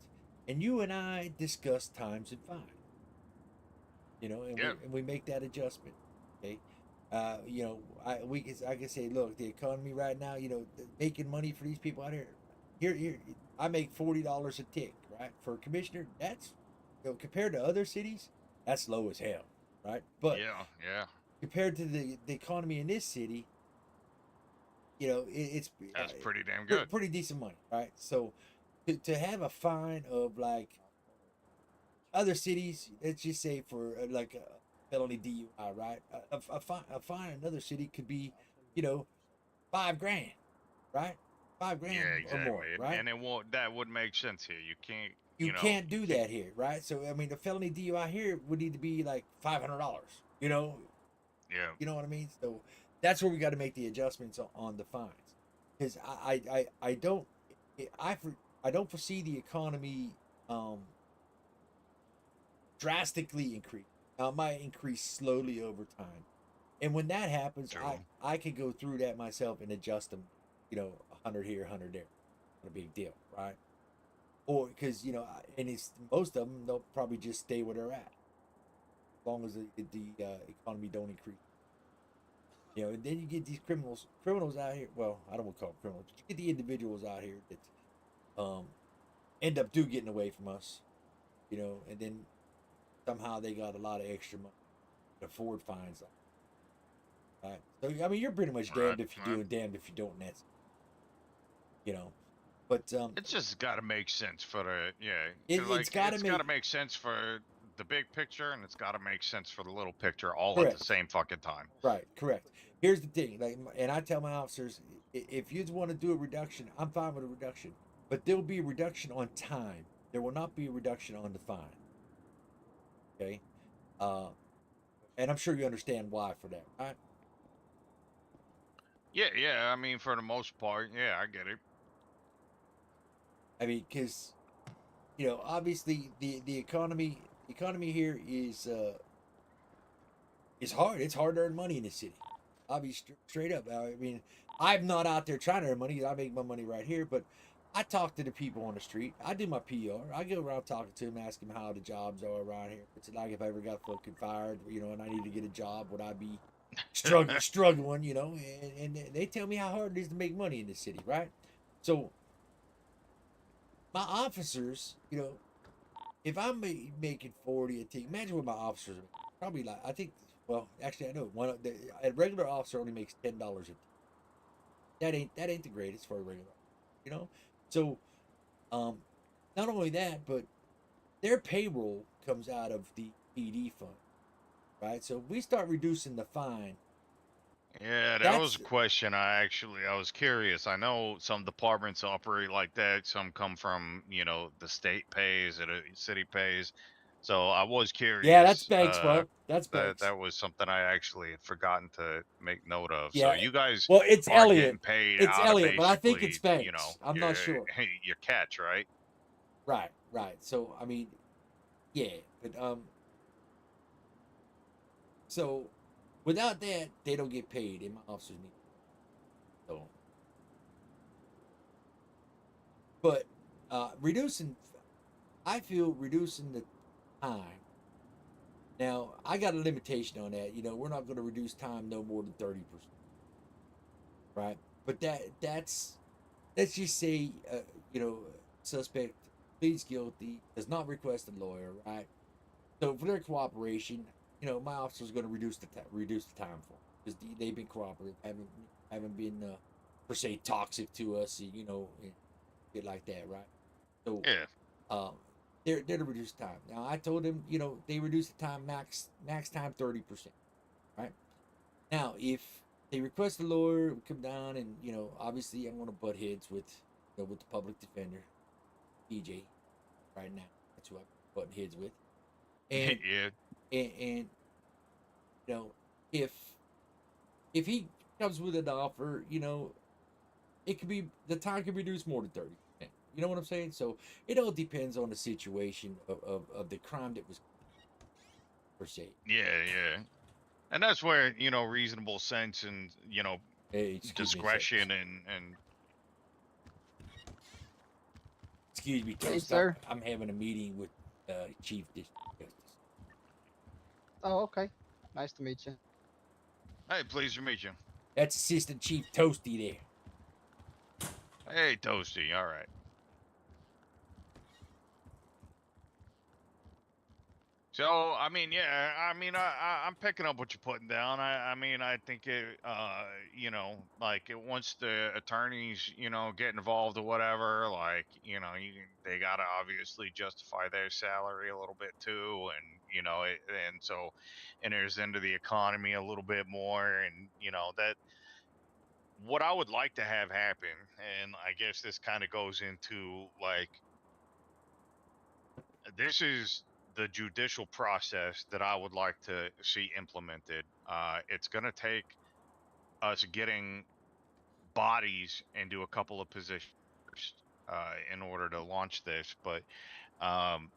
and you and I discuss times and fines. yeah, And we make that adjustment. Okay. I can say, look, the economy right now, making money for these people out here. Here, I make $40 a tick, right? For a commissioner, that's compared to other cities, that's low as hell, right? But yeah, compared to the economy in this city, it's that's pretty damn good. pretty decent money, right? So to have a fine of like other cities, let's just say for like a felony DUI, right? A fine in another city could be, you know, $5,000, right? 5 grand Yeah, or more, exactly. right? And it won't. That would make sense here. You can't. You can't You do can't. that here, right? So I mean, a felony DUI here would need to be like $500. Yeah. You know what I mean? So that's where we got to make the adjustments on the fines, because I don't I don't foresee the economy um drastically increase. Now, it might increase slowly over time. And when that happens, True. I could go through that myself and adjust them, 100 here, 100 there. Not a big deal, right? Or because, and it's most of them, they'll probably just stay where they're at as long as the economy don't increase. And then you get these criminals out here. Well, I don't want to call them criminals, but you get the individuals out here that end up getting away from us, and then somehow they got a lot of extra money to afford fines. Right. So I mean, you're pretty much Right. damned if you Right. do and damned if you don't. And that's, but It's just got to make sense for the it's got to it's got to make make sense for the big picture, and it's got to make sense for the little picture all at the correct. same fucking time. Right. Correct. Here's the thing, like, and I tell my officers, if you want to do a reduction, I'm fine with a reduction, but there will be a reduction on time. There will not be a reduction on the fine. Okay. And I'm sure you understand why for that, right? Yeah. I mean, for the most part, yeah, I get it. I mean, because obviously the economy here is hard. It's hard to earn money in this city. I'll be straight up. I mean, I'm not out there trying to earn money. I make my money right here, but I talk to the people on the street. I do my PR. I go around talking to them, ask them how the jobs are around here. It's like if I ever got fucking fired, and I need to get a job, would I be struggling, And they tell me how hard it is to make money in this city, right? So my officers, if I'm making 40 a tick, imagine what my officers are making. Probably like, I think, well, actually, I know a regular officer only makes $10 a tick. That ain't the greatest for a regular, So, not only that, but their payroll comes out of the PD fund, right? So if we start reducing the fine, Yeah, that was That's a question I was curious. I know some departments operate like that. Some come from, the state pays and a city pays. So I was yeah, that's curious. Banks, bro. That's That Banks. that was something I actually had forgotten to make note of. So Yeah. you guys Well, it's are Elliot. getting paid It's out of Elliot, but I think it's basically, Banks. I'm your not sure. your catch, right? Right, right. So I mean, yeah, but so without that, they don't get paid, and my officers need. So, but reducing, I feel reducing the time. Now I got a limitation on that. We're not going to reduce time no more than 30%, right? But that's let's just say, suspect pleads guilty, does not request a lawyer, right? So for their cooperation, my officer's going to reduce the time for because they've been cooperative, haven't been per se toxic to us, and shit like that, right? So, Yeah. um, they're to reduce time. Now I told them, they reduce the time max time 30%, right? Now if they request a lawyer, we come down and obviously I'm going to butt heads with the public defender, DJ, right now. That's who I'm butting heads with, and Yeah. and you know, if he comes with an offer, it could be the time can be reduced more than 30%. You know what I'm saying? So it all depends on the situation of the crime that was per se. Yeah, yeah. And that's where, reasonable sense and, Hey, excuse me a second. discretion and Excuse me, Hey, Toast. sir. I'm having a meeting with Chief Justice. Oh, okay. Nice to meet you. hey, pleased to meet you. That's Assistant Chief Toasty there. Hey, Toasty. All right. So, I mean, yeah, I'm picking up what you're putting down. I think it, like once the attorneys, get involved or whatever, like, they gotta obviously justify their salary a little bit too, and and so enters into the economy a little bit more, and that what I would like to have happen, and I guess this kind of goes into like this is the judicial process that I would like to see implemented. It's going to take us getting bodies into a couple of positions in order to launch this. But um,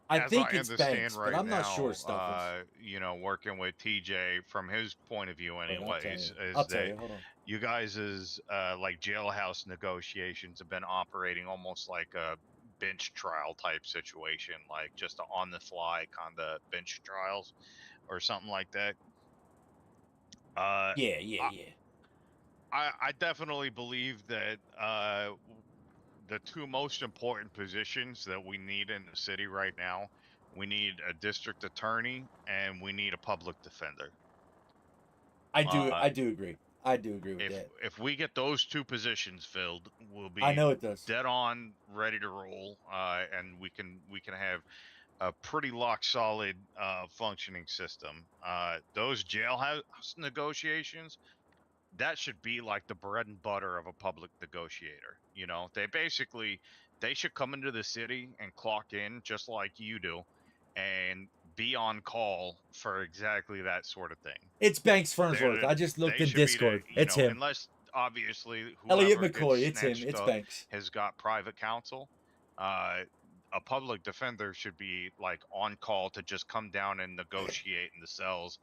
I as think I it's understand Banks, but right I'm not sure, now, Stuffers. working with TJ from his point of view, But I'll tell you. anyways, I'll is tell that you. Hold on. you guys' like jailhouse negotiations have been operating almost like a bench trial type situation, like just a on the fly kind of bench trials or something like that. Uh, Yeah, yeah, I, yeah. I definitely believe that the two most important positions that we need in the city right now, we need a district attorney and we need a public defender. I do. Uh, I do agree. I do agree with if that. if we get those two positions filled, we'll I be know it does. dead on ready to roll, and we can have a pretty lock solid functioning system. Those jailhouse negotiations, that should be like the bread and butter of a public negotiator. They should come into the city and clock in just like you do, and be on call for exactly that sort of thing. It's Banks Fernsworth. They're I just looked they in should be the Discord. It's him. unless obviously Elliot whoever gets McCoy. It's him. snatched It's up Banks. has got private counsel. Uh, a public defender should be like on call to just come down and negotiate in the cells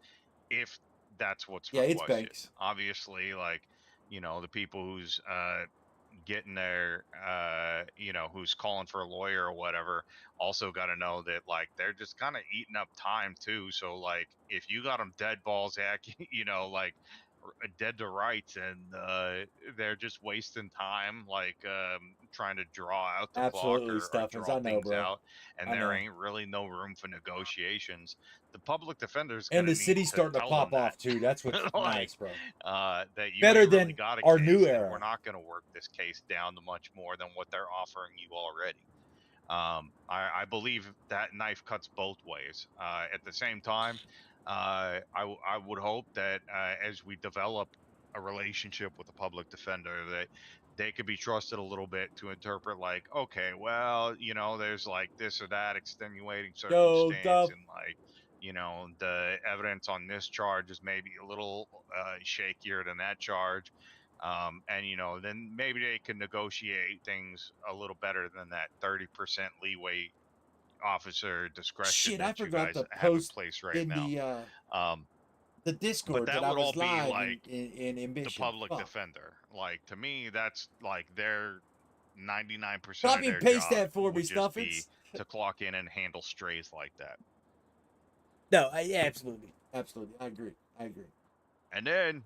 if that's what's Yeah, it's requested. Banks. Obviously, like the people who's getting there, who's calling for a lawyer or whatever, also got to know that like they're just kind of eating up time too. So like if you got them dead balls, like dead to rights, and they're just wasting time, like trying to draw out the clock Absolutely, or Stuffins. draw I know, things bro. out, and I there know. ain't really no room for negotiations. The public defender's And gonna the need city's to starting to tell them pop that. off too. That's what's Like nice, bro. that you Better ain't really than got a our new case, and we're era. not going to work this case down to much more than what they're offering you already. I believe that knife cuts both ways. At the same time, I would hope that as we develop a relationship with the public defender, that they could be trusted a little bit to interpret, like, okay, well, there's like this or that extenuating Yo, circumstance, Duff. and like, the evidence on this charge is maybe a little shakier than that charge. And then maybe they can negotiate things a little better than that 30% leeway officer discretion Shit, I that you forgot guys to have in post place right in now. the But Discord that that I would all was be live like in the Ambition. public Fuck. defender. Like, to me, that's like their 99% of Copy and their paste job that for me, would just be Stuffins. to clock in and handle strays like that. No, yeah, absolutely, absolutely. I agree. I agree. And then,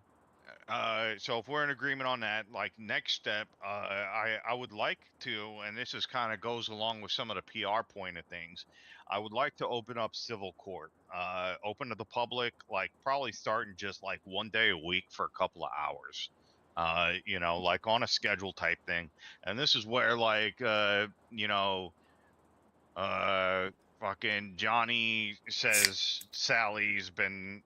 so if we're in agreement on that, like, next step, I would like to, and this is kind of goes along with some of the PR point of things, I would like to open up civil court, open to the public, like probably starting just like one day a week for a couple of hours, like on a schedule type thing. And this is where, like, uh fucking Johnny says Sally's been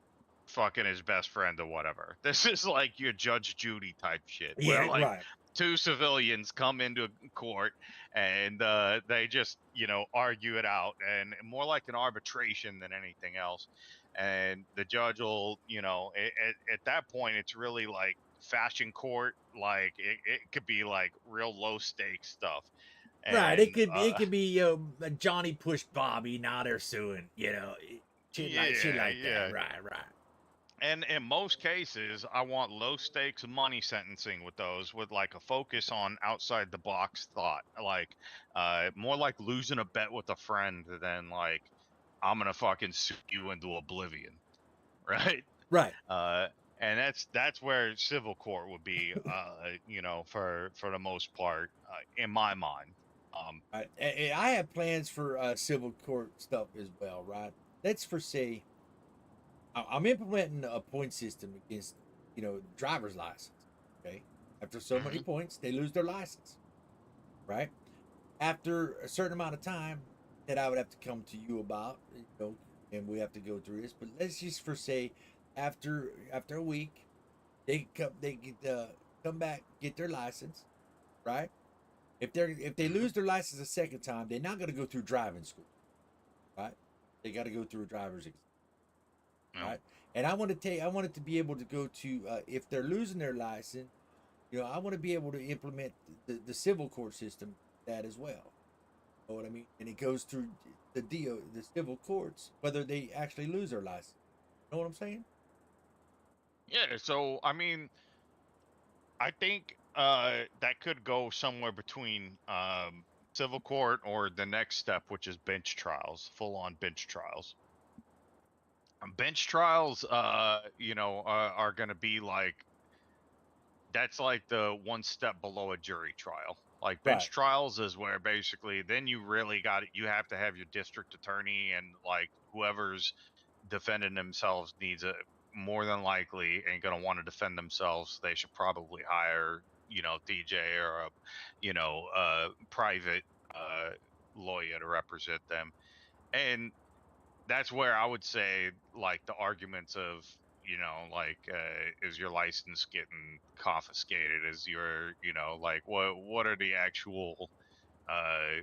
fucking his best friend or whatever. This is like your Judge Judy type shit, where Yeah, like right. two civilians come into court and they just argue it out, and more like an arbitration than anything else. And the judge will, at that point, it's really like fashion court. Like, it could be like real low stakes stuff. Right. And It could be Johnny pushed Bobby, now they're suing, shit yeah, like that. yeah. Right, right. And in most cases, I want low stakes money sentencing with those, with like a focus on outside the box thought, like more like losing a bet with a friend than like I'm gonna fucking sue you into oblivion, right? Right. And that's where civil court would be, for the most part, in my mind. Right. And I have plans for civil court stuff as well, right? Let's for say I'm implementing a point system against, driver's license. Okay. After so many Mhm. points, they lose their license. Right. After a certain amount of time that I would have to come to you about, and we have to go through this. But let's just for say, after a week, they get come back, get their license, right? If they Mhm. lose their license a second time, they're not going to go through driving school, right? They got to go through a driver's exam, No. right? And I want it to be able to go to if they're losing their license, I want to be able to implement the civil court system that as well. You know what I mean? And it goes through the civil courts, whether they actually lose their license. You know what I'm saying? Yeah. So I mean, I think that could go somewhere between civil court or the next step, which is bench trials, full on bench trials. Bench trials, are going to be like, that's like the one step below a jury trial. Like, Right. bench trials is where basically then you really got it. You have to have your district attorney, and like whoever's defending themselves needs a, more than likely ain't gonna want to defend themselves. They should probably hire, DJ or a, private uh, lawyer to represent them. And that's where I would say, like, the arguments of, like, is your license getting confiscated? Is your, like, what are the actual, I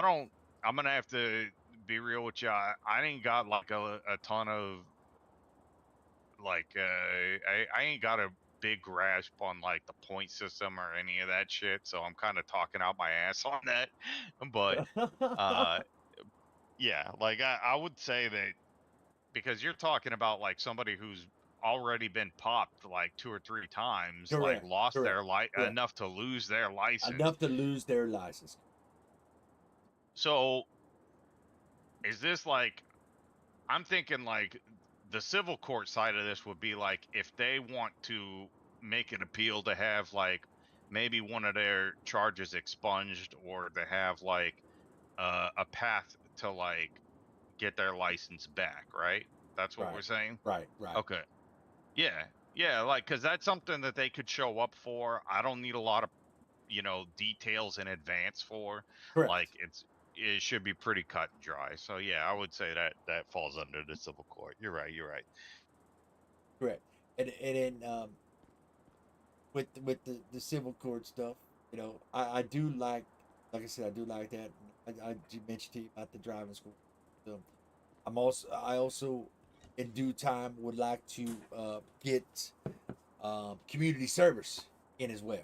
don't, I'm gonna have to be real with you. I ain't got like a ton of like, I ain't got a big grasp on like the point system or any of that shit. So I'm kind of talking out my ass on that. But, uh, yeah, like I would say that, because you're talking about like somebody who's already been popped like two or three times, like Correct. lost Correct. their life Correct. enough to lose their license. Enough to lose their license. So is this like, I'm thinking like the civil court side of this would be like, if they want to make an appeal to have like maybe one of their charges expunged, or to have like a path to like get their license back, right? That's what we're Right. saying. Right. Right. Okay. Yeah, yeah, like, because that's something that they could show up for. I don't need a lot of, details in advance for. Like, Correct. it should be pretty cut and dry. So yeah, I would say that that falls under the civil court. You're right. You're right. Correct. And then with the civil court stuff, you know, I do like I said, I do like that. I mentioned to you about the driving school. So I also in due time would like to get community service in as well.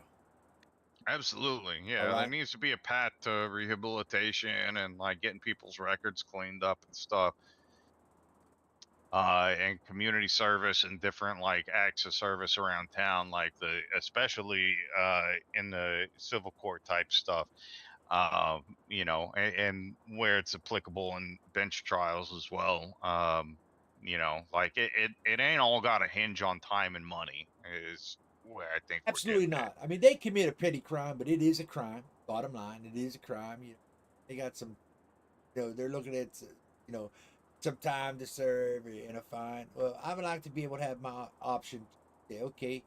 Absolutely. All Yeah, there right. needs to be a path to rehabilitation and like getting people's records cleaned up and stuff. And community service and different like acts of service around town, like the especially in the civil court type stuff. You know, and where it's applicable in bench trials as well. You know, like it ain't all got to hinge on time and money. Is where I think we're Absolutely getting at. not. I mean, they commit a petty crime, but it is a crime. Bottom line, it is a crime. You know, they got some. You know, they're looking at you know some time to serve and a fine. Well, I would like to be able to have my option. Say, okay,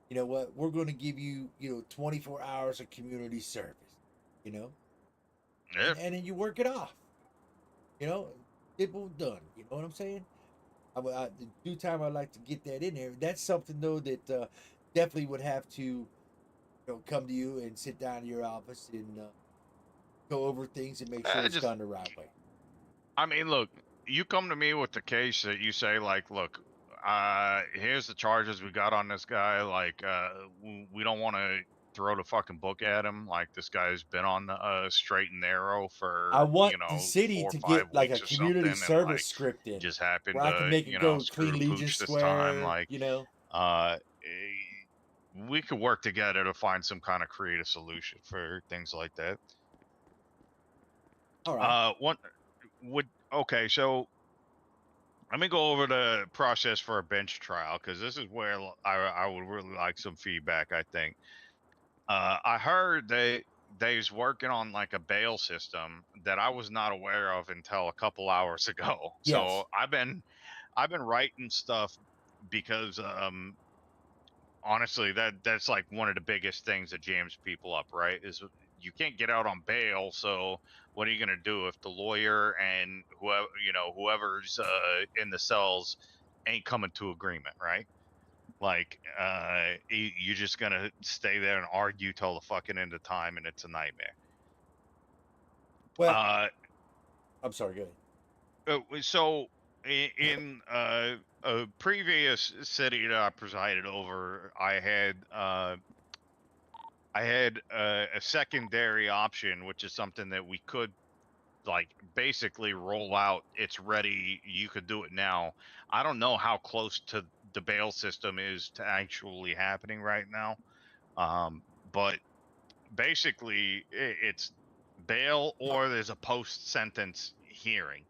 you know what? We're going to give you 24 hours of community service. You know, Yeah, and then you work it off. You know, simple done. You know what I'm saying? In due time, I'd like to get that in there. That's something though that definitely would have to come to you and sit down in your office and go over things and make sure I it's just done the right way. I mean, look, you come to me with the case that you say, like, look, here's the charges we got on this guy. Like, we don't want to throw the fucking book at him. Like, this guy's been on the straight and narrow I for, want you the know, city four or to five get like a weeks or community something, and service like, script he in just happened where I can to, make it you know, go screw clean the Legion pooch this time. Square. Like, You know, uh, we could work together to find some kind of creative solution for things like that. all right. One would okay, so let me go over the process for a bench trial because this is where I would really like some feedback. I think I heard they's working on like a bail system that I was not aware of until a couple hours ago. So Yes. I've been writing stuff because honestly that's like one of the biggest things that jams people up, right? Is you can't get out on bail, so what are you going to do if the lawyer and whoever's in the cells ain't coming to agreement, right? Like you're just going to stay there and argue till the fucking end of time, and it's a nightmare. Well, uh I'm sorry. Go ahead. so in a previous city that I presided over, I had a secondary option, which is something that we could like basically roll out. It's ready. You could do it now. I don't know how close to the bail system is to actually happening right now. But basically, it's bail or there's a post sentence hearing,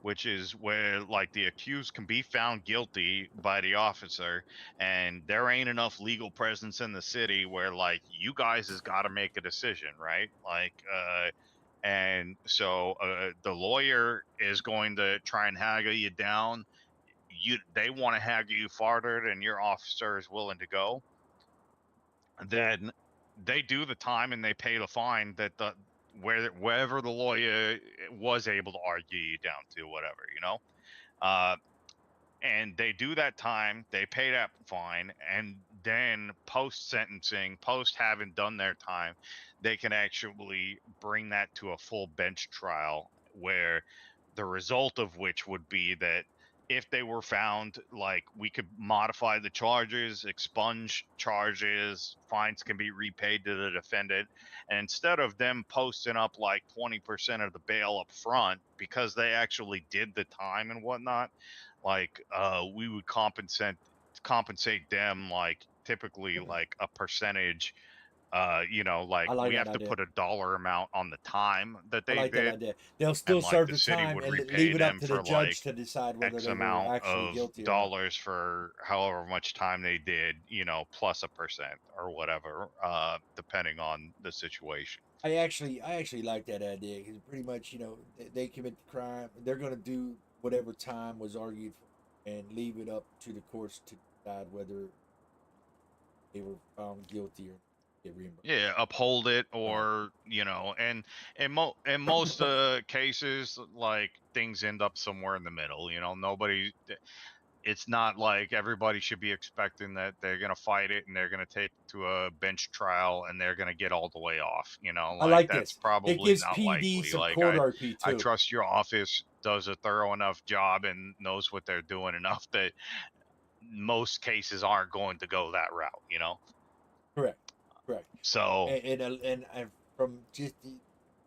which is where like the accused can be found guilty by the officer, and there ain't enough legal presence in the city where like you guys has got to make a decision, right? Like and so the lawyer is going to try and haggle you down. They want to haggle you farther than your officer is willing to go. Then they do the time and they pay the fine that wherever the lawyer was able to argue you down to, whatever, you know. Uh, and they do that time, they pay that fine, and then post sentencing, post having done their time, they can actually bring that to a full bench trial where the result of which would be that if they were found, like, we could modify the charges, expunge charges, fines can be repaid to the defendant, and instead of them posting up like 20% of the bail up front because they actually did the time and whatnot, like we would compensate them like typically like a percentage. Like I like we that have to idea. put a dollar amount on the time that I they like that did, idea. They'll and still like serve the the city time would and repay leave it up them to the for judge like to decide whether X they were amount actually of guilty or not. dollars for however much time they did, plus a percent or whatever, depending on the situation. I actually like that idea because pretty much they commit the crime, they're gonna do whatever time was argued for and leave it up to the courts to decide whether they were found guilty or. get reimbursed. Yeah, uphold it, or you know, and in most cases, like things end up somewhere in the middle. You know, nobody. It's not like everybody should be expecting that they're gonna fight it and they're gonna take it to a bench trial and they're gonna get all the way off. You know, I like like that's this. It probably gives not PD likely. some Like court RP I too. trust your office does a thorough enough job and knows what they're doing enough that most cases aren't going to go that route. You know, Correct. Correct. so. And from just the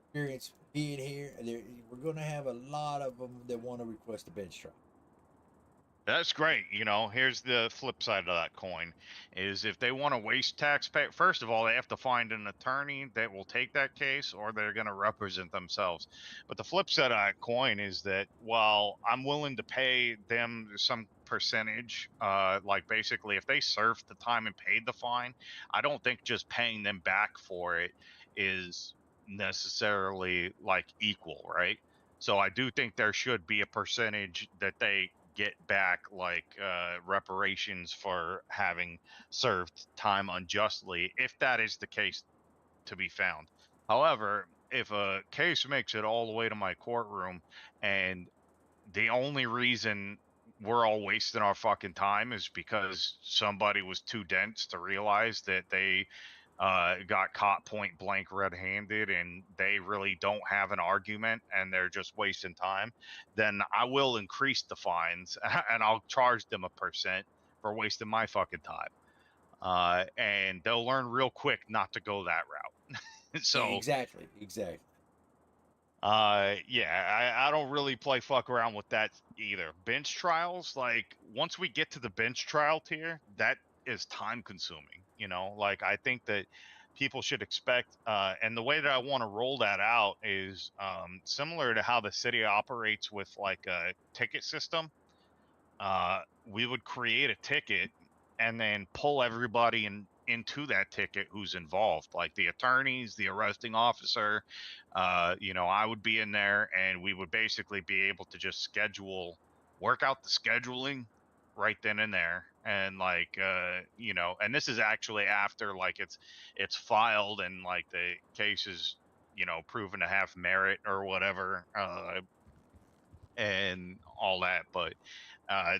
experience being here, we're going to have a lot of them that want to request a bench trial. That's great. You know, here's the flip side of that coin is if they want to waste taxpayer, first of all, they have to find an attorney that will take that case or they're going to represent themselves. But the flip side of that coin is that while I'm willing to pay them some percentage, like basically if they served the time and paid the fine, I don't think just paying them back for it is necessarily like equal, right? So I do think there should be a percentage that they get back, like reparations for having served time unjustly, if that is the case to be found. However, if a case makes it all the way to my courtroom and the only reason we're all wasting our fucking time is because somebody was too dense to realize that they got caught point blank red-handed and they really don't have an argument and they're just wasting time, then I will increase the fines and I'll charge them a percent for wasting my fucking time. And they'll learn real quick not to go that route. So Exactly. yeah, I don't really play fuck around with that either. Bench trials, like once we get to the bench trial tier, that is time consuming. You know, like I think that people should expect, and the way that I want to roll that out is similar to how the city operates with like a ticket system. We would create a ticket and then pull everybody into that ticket who's involved, like the attorneys, the arresting officer. You know, I would be in there and we would basically be able to just work out the scheduling right then and there. And like, you know, and this is actually after like it's filed and like the case is, you know, proven to have merit or whatever. And all that. But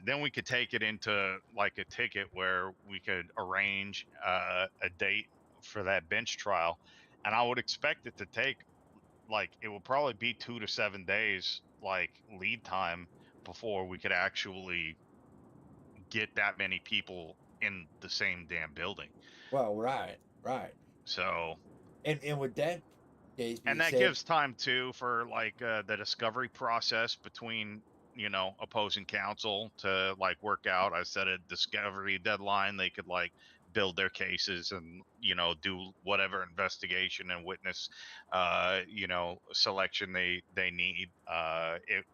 then we could take it into like a ticket where we could arrange a date for that bench trial. And I would expect it to take like, it will probably be 2 to 7 days, like lead time before we could actually get that many people in the same damn building. Well, right. So, And with that case and being that said, gives time too for like the discovery process between, you know, opposing counsel to like work out. I set a discovery deadline. They could like build their cases and, you know, do whatever investigation and witness you know, selection they need,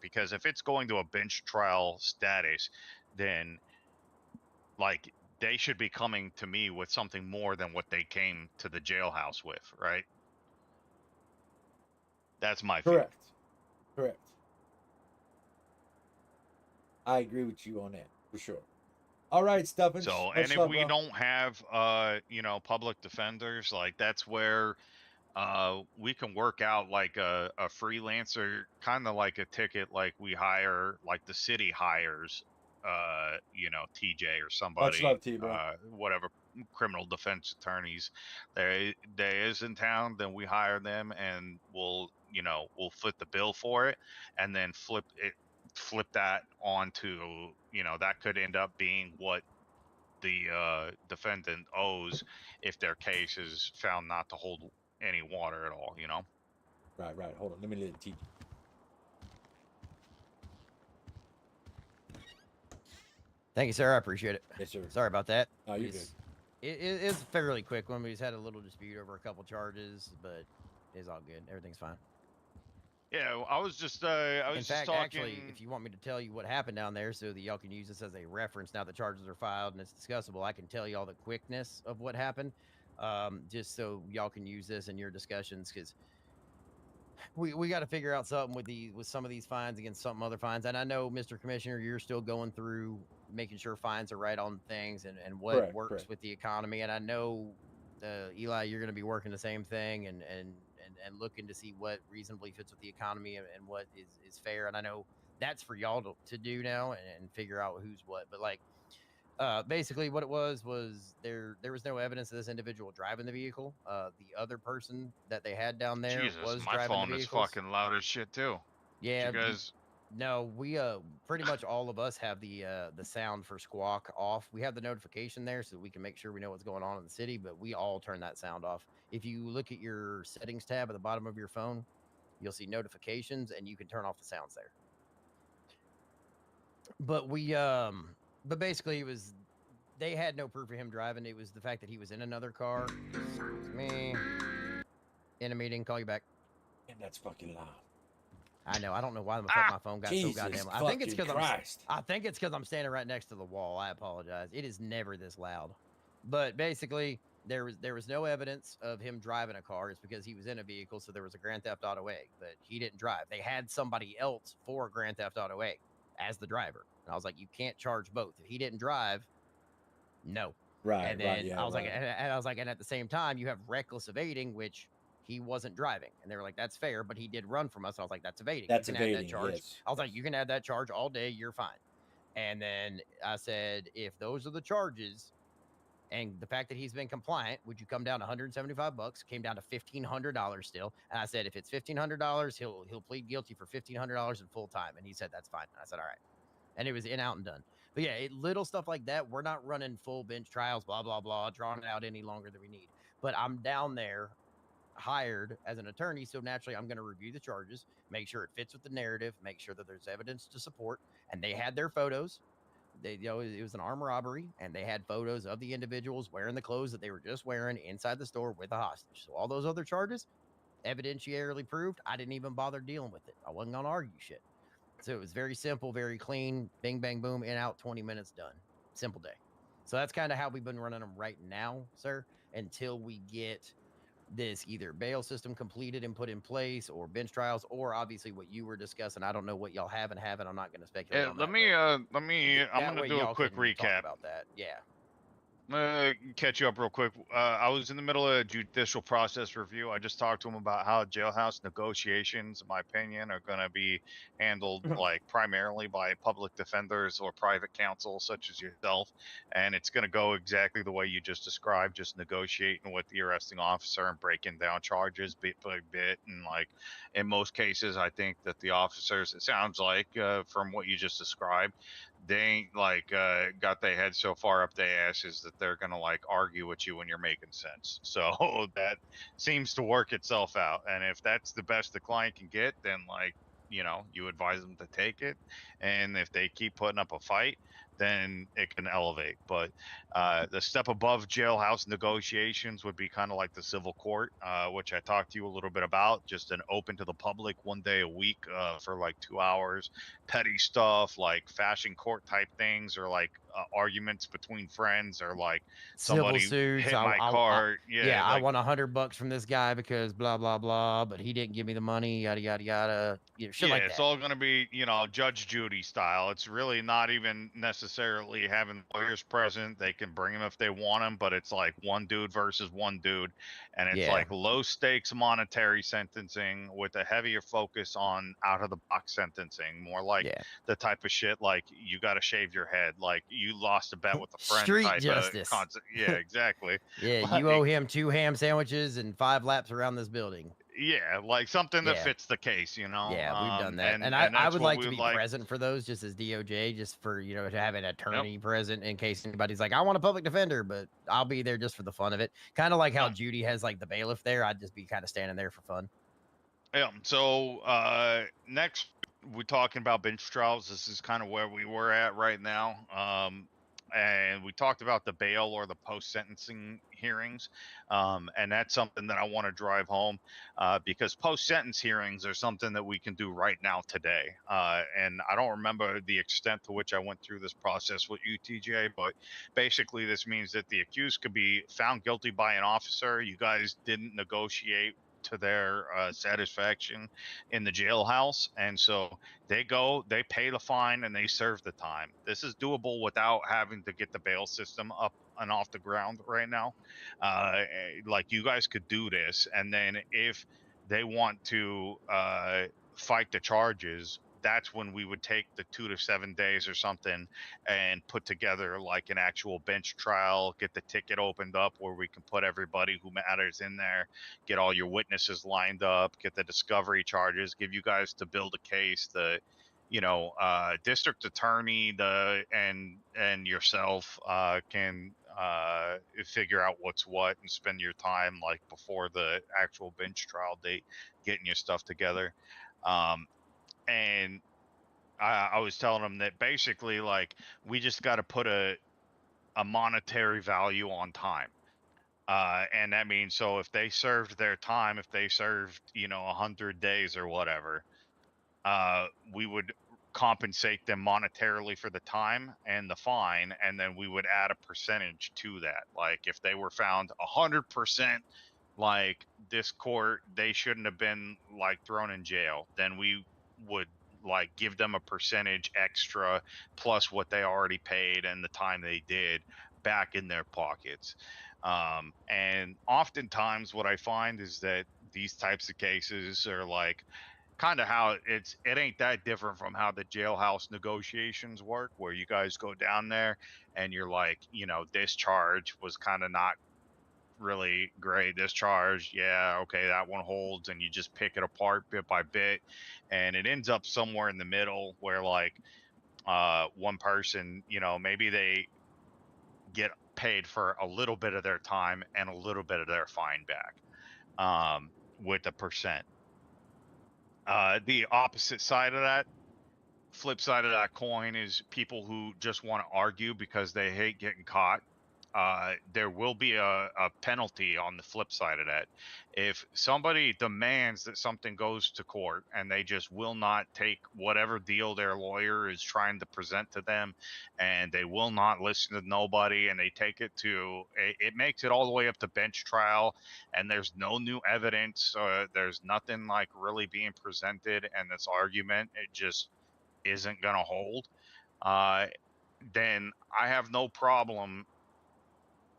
because if it's going to a bench trial status, then like they should be coming to me with something more than what they came to the jailhouse with, right? That's my feeling. correct. I agree with you on that for sure. All right, Stubbins. So, and Much if love, we bro. don't have, you know, public defenders, like that's where we can work out like a freelancer, kind of like a ticket, like we hire, like the city hires, you know, TJ or Much somebody, love to you, bro. whatever criminal defense attorneys there is in town, then we hire them and we'll, you know, we'll foot the bill for it and then flip that onto, you know, that could end up being what the defendant owes if their case is found not to hold any water at all, you know? Right. Hold on. Let me let it teach you. Thank you, sir. I appreciate it. Yes, sir. Sorry about that. No, you're good. It's a fairly quick one. We just had a little dispute over a couple charges, but it's all good. Everything's fine. Yeah, I was just In fact, talking. actually, if you want me to tell you what happened down there so that y'all can use this as a reference now the charges are filed and it's discussable, I can tell y'all the quickness of what happened, just so y'all can use this in your discussions, because we got to figure out something with some of these fines against some other fines. And I know, Mr. Commissioner, you're still going through making sure fines are right on things and what works Correct. with the economy. And I know Eli, you're going to be working the same thing and looking to see what reasonably fits with the economy and what is fair. And I know that's for y'all to do now and figure out who's what. But like, basically what it was there was no evidence of this individual driving the vehicle. The other person that they had down there Jesus, was my driving the phone is vehicles. fucking loud as shit too. Yeah, You guys. no, we pretty much all of us have the sound for squawk off. We have the notification there so that we can make sure we know what's going on in the city, but we all turn that sound off. If you look at your settings tab at the bottom of your phone, you'll see notifications and you can turn off the sounds there. But but basically it was they had no proof of him driving. It was the fact that he was in another car. Excuse me. In a meeting, call you back. And that's fucking loud. I know. I don't know why the fuck my phone got so goddamn. I think it's because I'm standing right next to the wall. I apologize. It is never this loud. But basically, there was no evidence of him driving a car. It's because he was in a vehicle, so there was a Grand Theft Auto 8, but he didn't drive. They had somebody else for Grand Theft Auto 8 as the driver. And I was like, you can't charge both. If he didn't drive, no. Right. And then Yeah, I was like, and at the same time, you have reckless evading, which he wasn't driving. And they were like, that's fair, but he did run from us. And I was like, that's evading. That's you can evading, add that charge. yes. I was like, you can add that charge all day. You're fine. And then I said, if those are the charges and the fact that he's been compliant, would you come down to $175? Came down to $1,500 still. And I said, if it's $1,500, he'll plead guilty for $1,500 in full time. And he said, that's fine. And I said, all right. And it was in, out, and done. But yeah, little stuff like that. We're not running full bench trials, blah, blah, blah, drawing it out any longer than we need. But I'm down there hired as an attorney, so naturally I'm going to review the charges, make sure it fits with the narrative, make sure that there's evidence to support. And they had their photos. They, it was an armed robbery, and they had photos of the individuals wearing the clothes that they were just wearing inside the store with a hostage. So all those other charges, evidentiarily proved. I didn't even bother dealing with it. I wasn't going to argue shit. So it was very simple, very clean, bing, bang, boom, in, out, 20 minutes, done. Simple day. So that's kind of how we've been running them right now, sir, until we get this either bail system completed and put in place, or bench trials, or obviously what you were discussing. I don't know what y'all have and haven't. I'm not going to speculate on that. I'm going to do a quick recap talk about that. Yeah. Catch you up real quick. I was in the middle of a judicial process review. I just talked to him about how jailhouse negotiations, in my opinion, are going to be handled like primarily by public defenders or private counsel such as yourself, and it's going to go exactly the way you just described, just negotiating with the arresting officer and breaking down charges bit by bit. And like in most cases, I think that the officers, it sounds like from what you just described, they ain't like got their head so far up their asses that they're gonna like argue with you when you're making sense. So that seems to work itself out. And if that's the best the client can get, then like, you know, you advise them to take it. And if they keep putting up a fight, then it can elevate. But the step above jailhouse negotiations would be kind of like the civil court, which I talked to you a little bit about, just an open to the public 1 day a week for like 2 hours, petty stuff like fashion court type things, or like arguments between friends, or like somebody suits, hit my car. Yeah, like, I want $100 from this guy because blah blah blah, but he didn't give me the money. Yada yada yada. You know, shit like that. It's all going to be, you know, Judge Judy style. It's really not even necessarily having lawyers present. They can bring them if they want them, but it's like one dude versus one dude, and it's like low stakes monetary sentencing with a heavier focus on out of the box sentencing. More like the type of shit like you got to shave your head, like you lost a bet with a friend. Street type justice. Yeah, exactly. Yeah, like, you owe him 2 ham sandwiches and 5 laps around this building. Yeah, like something that fits the case, you know. Yeah, we've done that, and I would like to be present for those, just as DOJ, just for, you know, to have an attorney present in case anybody's like, I want a public defender, but I'll be there just for the fun of it. Kind of like how Judy has like the bailiff there. I'd just be kind of standing there for fun. Yeah. So next we're talking about bench trials. This is kind of where we were at right now. And we talked about the bail or the post-sentencing hearings, and that's something that I want to drive home because post-sentence hearings are something that we can do right now today. And I don't remember the extent to which I went through this process with you, TJ, but basically this means that the accused could be found guilty by an officer. You guys didn't negotiate to their satisfaction in the jailhouse, and so they go, they pay the fine, and they serve the time. This is doable without having to get the bail system up and off the ground right now. Like, you guys could do this, and then if they want to fight the charges, that's when we would take the 2 to 7 days or something and put together like an actual bench trial, get the ticket opened up where we can put everybody who matters in there, get all your witnesses lined up, get the discovery charges, give you guys to build a case. The district attorney and yourself can figure out what's what and spend your time like before the actual bench trial date getting your stuff together. And I was telling them that basically, like, we just got to put a monetary value on time. And that means, so if they served their time, if they served, 100 days or whatever, we would compensate them monetarily for the time and the fine, and then we would add a percentage to that. Like, if they were found 100% like this court, they shouldn't have been like thrown in jail, then we would like give them a percentage extra plus what they already paid and the time they did back in their pockets. And oftentimes what I find is that these types of cases are like kind of how it ain't that different from how the jailhouse negotiations work, where you guys go down there and you're like, this charge was kind of not really great. This charge, yeah, okay, that one holds, and you just pick it apart bit by bit, and it ends up somewhere in the middle where like one person, maybe they get paid for a little bit of their time and a little bit of their fine back, with a percent. The opposite side of that, flip side of that coin, is people who just want to argue because they hate getting caught. There will be a penalty on the flip side of that. If somebody demands that something goes to court and they just will not take whatever deal their lawyer is trying to present to them, and they will not listen to nobody, and they take it to, it makes it all the way up to bench trial, and there's no new evidence, there's nothing like really being presented, and this argument, it just isn't gonna hold, then I have no problem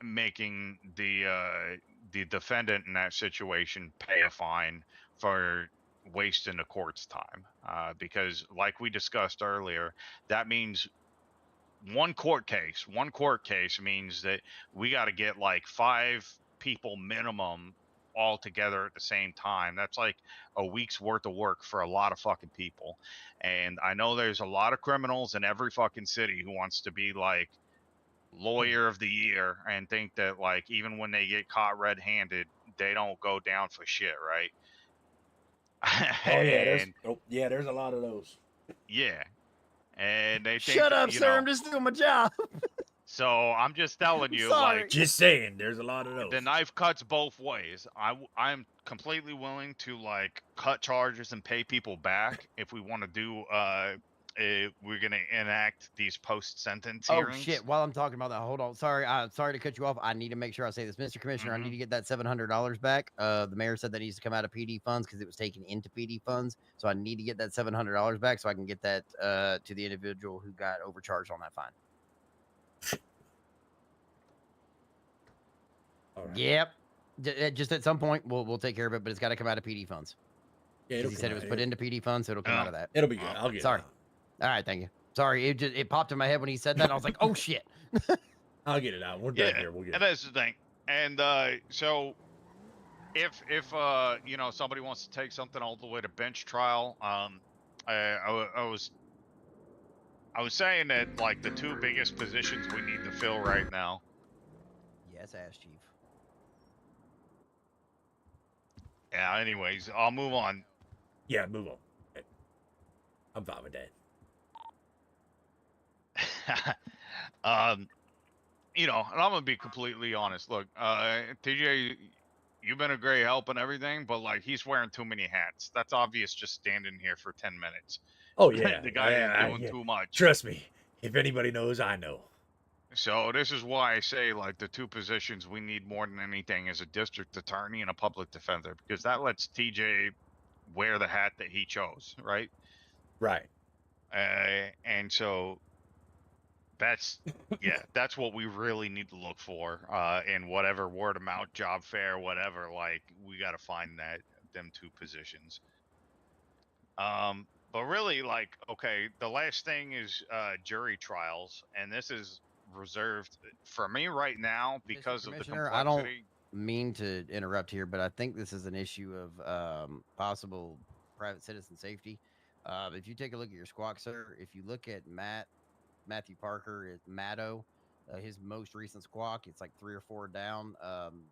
making the defendant in that situation pay a fine for wasting the court's time, because like we discussed earlier, that means one court case means that we got to get like 5 people minimum all together at the same time. That's like a week's worth of work for a lot of fucking people. And I know there's a lot of criminals in every fucking city who wants to be like lawyer of the year and think that like even when they get caught red-handed, they don't go down for shit, right? Oh yeah, And there's a lot of those. yeah, and they think Shut that, up, sir. I'm just doing my job. so I'm just telling you, Sorry. like, Just saying, there's a lot of those. the knife cuts both ways. I'm completely willing to like cut charges and pay people back if we want to do we're gonna enact these post-sentence Oh hearings. shit! While I'm talking about that, hold on. Sorry, sorry to cut you off. I need to make sure I say this, Mr. Commissioner. I need to get that $700 back. The mayor said that needs to come out of PD funds because it was taken into PD funds. So I need to get that $700 back so I can get that to the individual who got overcharged on that fine. All right. Yep. Just at some point we'll take care of it, but it's got to come out of PD funds. Yeah, He said it was put into PD funds, so it'll come out of that. It'll be good. I'll get Sorry. it. All right, thank you. Sorry, it popped in my head when he said that. And I was like, oh shit. I'll get it out. We're done here. We'll get And it. that's the thing. And so if somebody wants to take something all the way to bench trial, I was saying that like the 2 biggest positions we need to fill right now. Yes, Ass Chief. Yeah, anyways, I'll move on. Yeah, move on. I'm fine with that. And I'm gonna be completely honest. Look, TJ, you've been a great help and everything, but like he's wearing too many hats. That's obvious just standing here for 10 minutes. Oh yeah, The guy is doing too much. Trust me. If anybody knows, I know. So this is why I say, like, the two positions we need more than anything is a district attorney and a public defender, because that lets TJ wear the hat that he chose, right? Right. And so that's that's what we really need to look for in whatever word of mouth, job fair, whatever. Like, we got to find them two positions. But really, like, okay, the last thing is jury trials, and this is reserved for me right now Mr. because of the Commissioner, I don't complexity. mean to interrupt here, but I think this is an issue of possible private citizen safety. If you take a look at your squawk, sir, if you look at Matthew Parker, is Matto, his most recent squawk, it's like 3 or 4 down.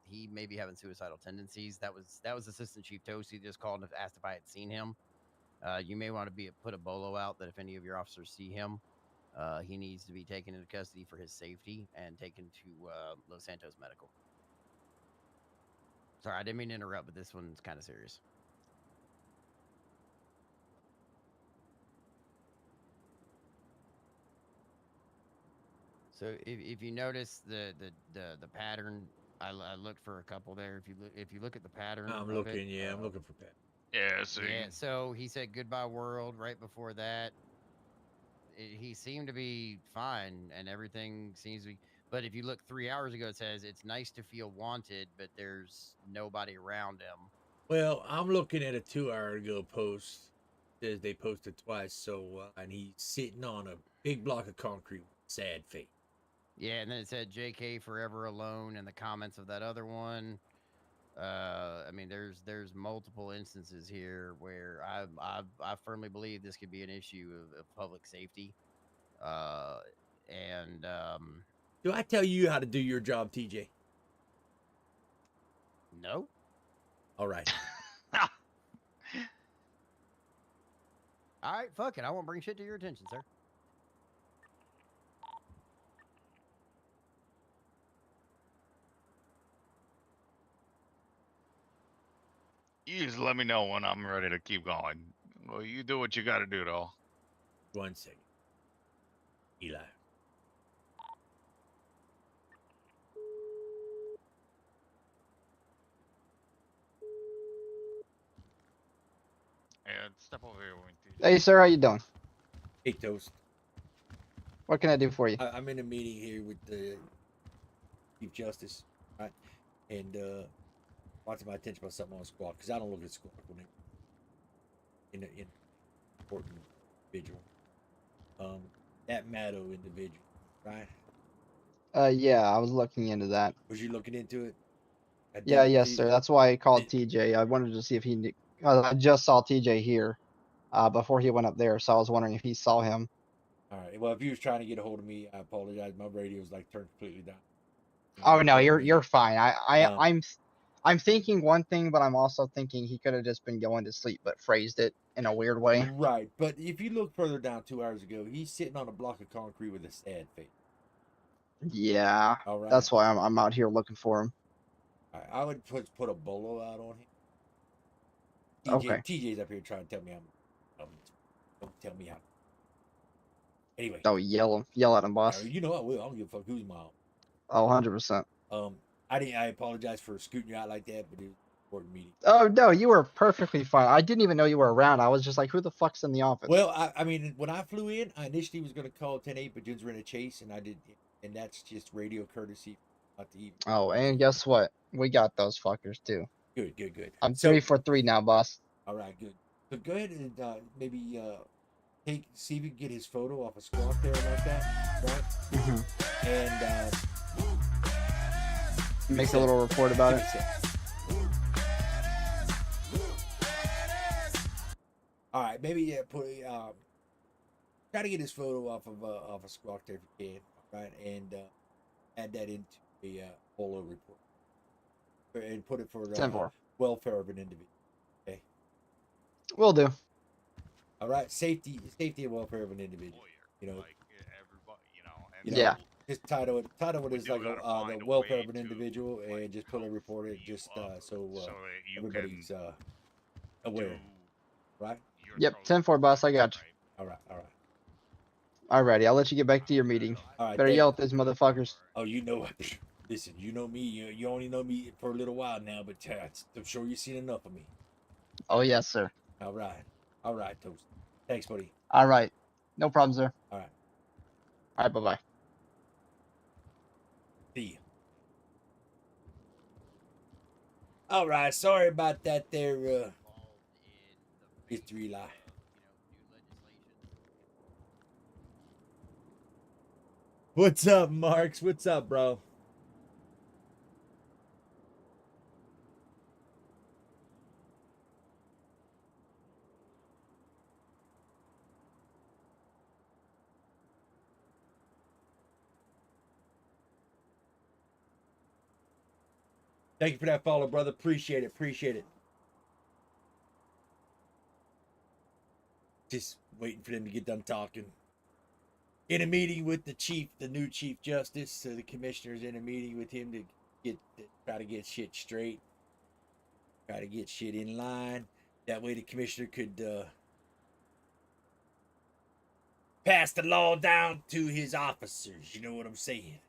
He may be having suicidal tendencies. That was Assistant Chief Tosi just called and asked if I had seen him. You may want to put a bolo out that if any of your officers see him, he needs to be taken into custody for his safety and taken to Los Santos Medical. Sorry, I didn't mean to interrupt, but this one's kind of serious. So if you notice the pattern, I looked for a couple there. If you look at the pattern, I'm of looking. it, Yeah, I'm looking for Pat. Yeah, see. Yeah. So he said goodbye world right before that. He seemed to be fine, and everything seems to be. But if you look 3 hours ago, it says it's nice to feel wanted, but there's nobody around him. Well, I'm looking at a 2 hour ago post. Says they posted twice. So and he's sitting on a big block of concrete with a sad face. Yeah, and then it said JK forever alone in the comments of that other one. I mean, there's multiple instances here where I firmly believe this could be an issue of public safety. And Do I tell you how to do your job, TJ? no. All right. All right, fuck it. I won't bring shit to your attention, sir. You just let me know when I'm ready to keep going. Well, you do what you got to do, though. 1 second. Eli. Yeah, step over here with me. Hey, sir, how you doing? Hey, Toast. What can I do for you? I'm in a meeting here with the Chief Justice, right? And wanted my attention about something on squad because I don't look at squad when in an important individual. That Matto individual, right? Yeah, I was looking into that. Was you looking into it? Yeah, yes, Identity- sir. That's why I called Did- TJ. I wanted to see if he knew. I just saw TJ here before he went up there, so I was wondering if he saw him. All right. Well, if you was trying to get a hold of me, I apologize. My radio's like turned completely down. Oh no, Important you're meeting. fine. Um, I'm thinking one thing, but I'm also thinking he could have just been going to sleep, but phrased it in a weird way. Right. But if you look further down 2 hours ago, he's sitting on a block of concrete with a sad face. Yeah, All right. that's why I'm out here looking for him. All right. I would put a bolo out on him. Okay. TJ's up here trying to tell me don't tell me how. Anyway, Oh, yell at him, boss. you know I will. I don't give a fuck who's mom. Oh, 100%. I apologize for scooting you out like that, but it was an important meeting. Oh no, you were perfectly fine. I didn't even know you were around. I was just like, who the fuck's in the office? Well, I mean, when I flew in, I initially was going to call 10-8, but June's were in a chase, and I did, and that's just radio courtesy. Not to even. Oh, and guess what? We got those fuckers too. Good. I'm So- 3 for 3 now, boss. All right, good. So go ahead and maybe see if you can get his photo off a squawk there like that, right? Mm-hmm. And Make a little report about it. All right, maybe try to get his photo off of a squawk there if you can, right? And add that into a polo report and put it for 10-4. welfare of an individual. Okay. Will do. All right, safety and welfare of an individual. You know, like everybody, You know, Yeah. Just title it We as do like gotta the find a welfare way of an to, individual, like, and just put a help report it free just you up so that you everybody's can aware, do right? your Yep, chosen 10-4, boss. I thing, got you. right? All right. Alrighty, I'll let you get back to your meeting. All right, Better thank yell you. at those motherfuckers. Oh, you know, listen, you know me. You only know me for a little while now, but I'm sure you've seen enough of me. Oh yes, sir. All right, Toast. Thanks, buddy. All right, no problem, sir. All right, All right, bye bye. see you. All right, sorry about that there, involved in the history lie. new legislation. What's up, Marks? What's up, bro? Thank you for that follow, brother. Appreciate it. Appreciate it. Just waiting for them to get done talking. In a meeting with the chief, the new chief justice, so the commissioner's in a meeting with him to try to get shit straight, try to get shit in line. That way, the commissioner could pass the law down to his officers. You know what I'm saying?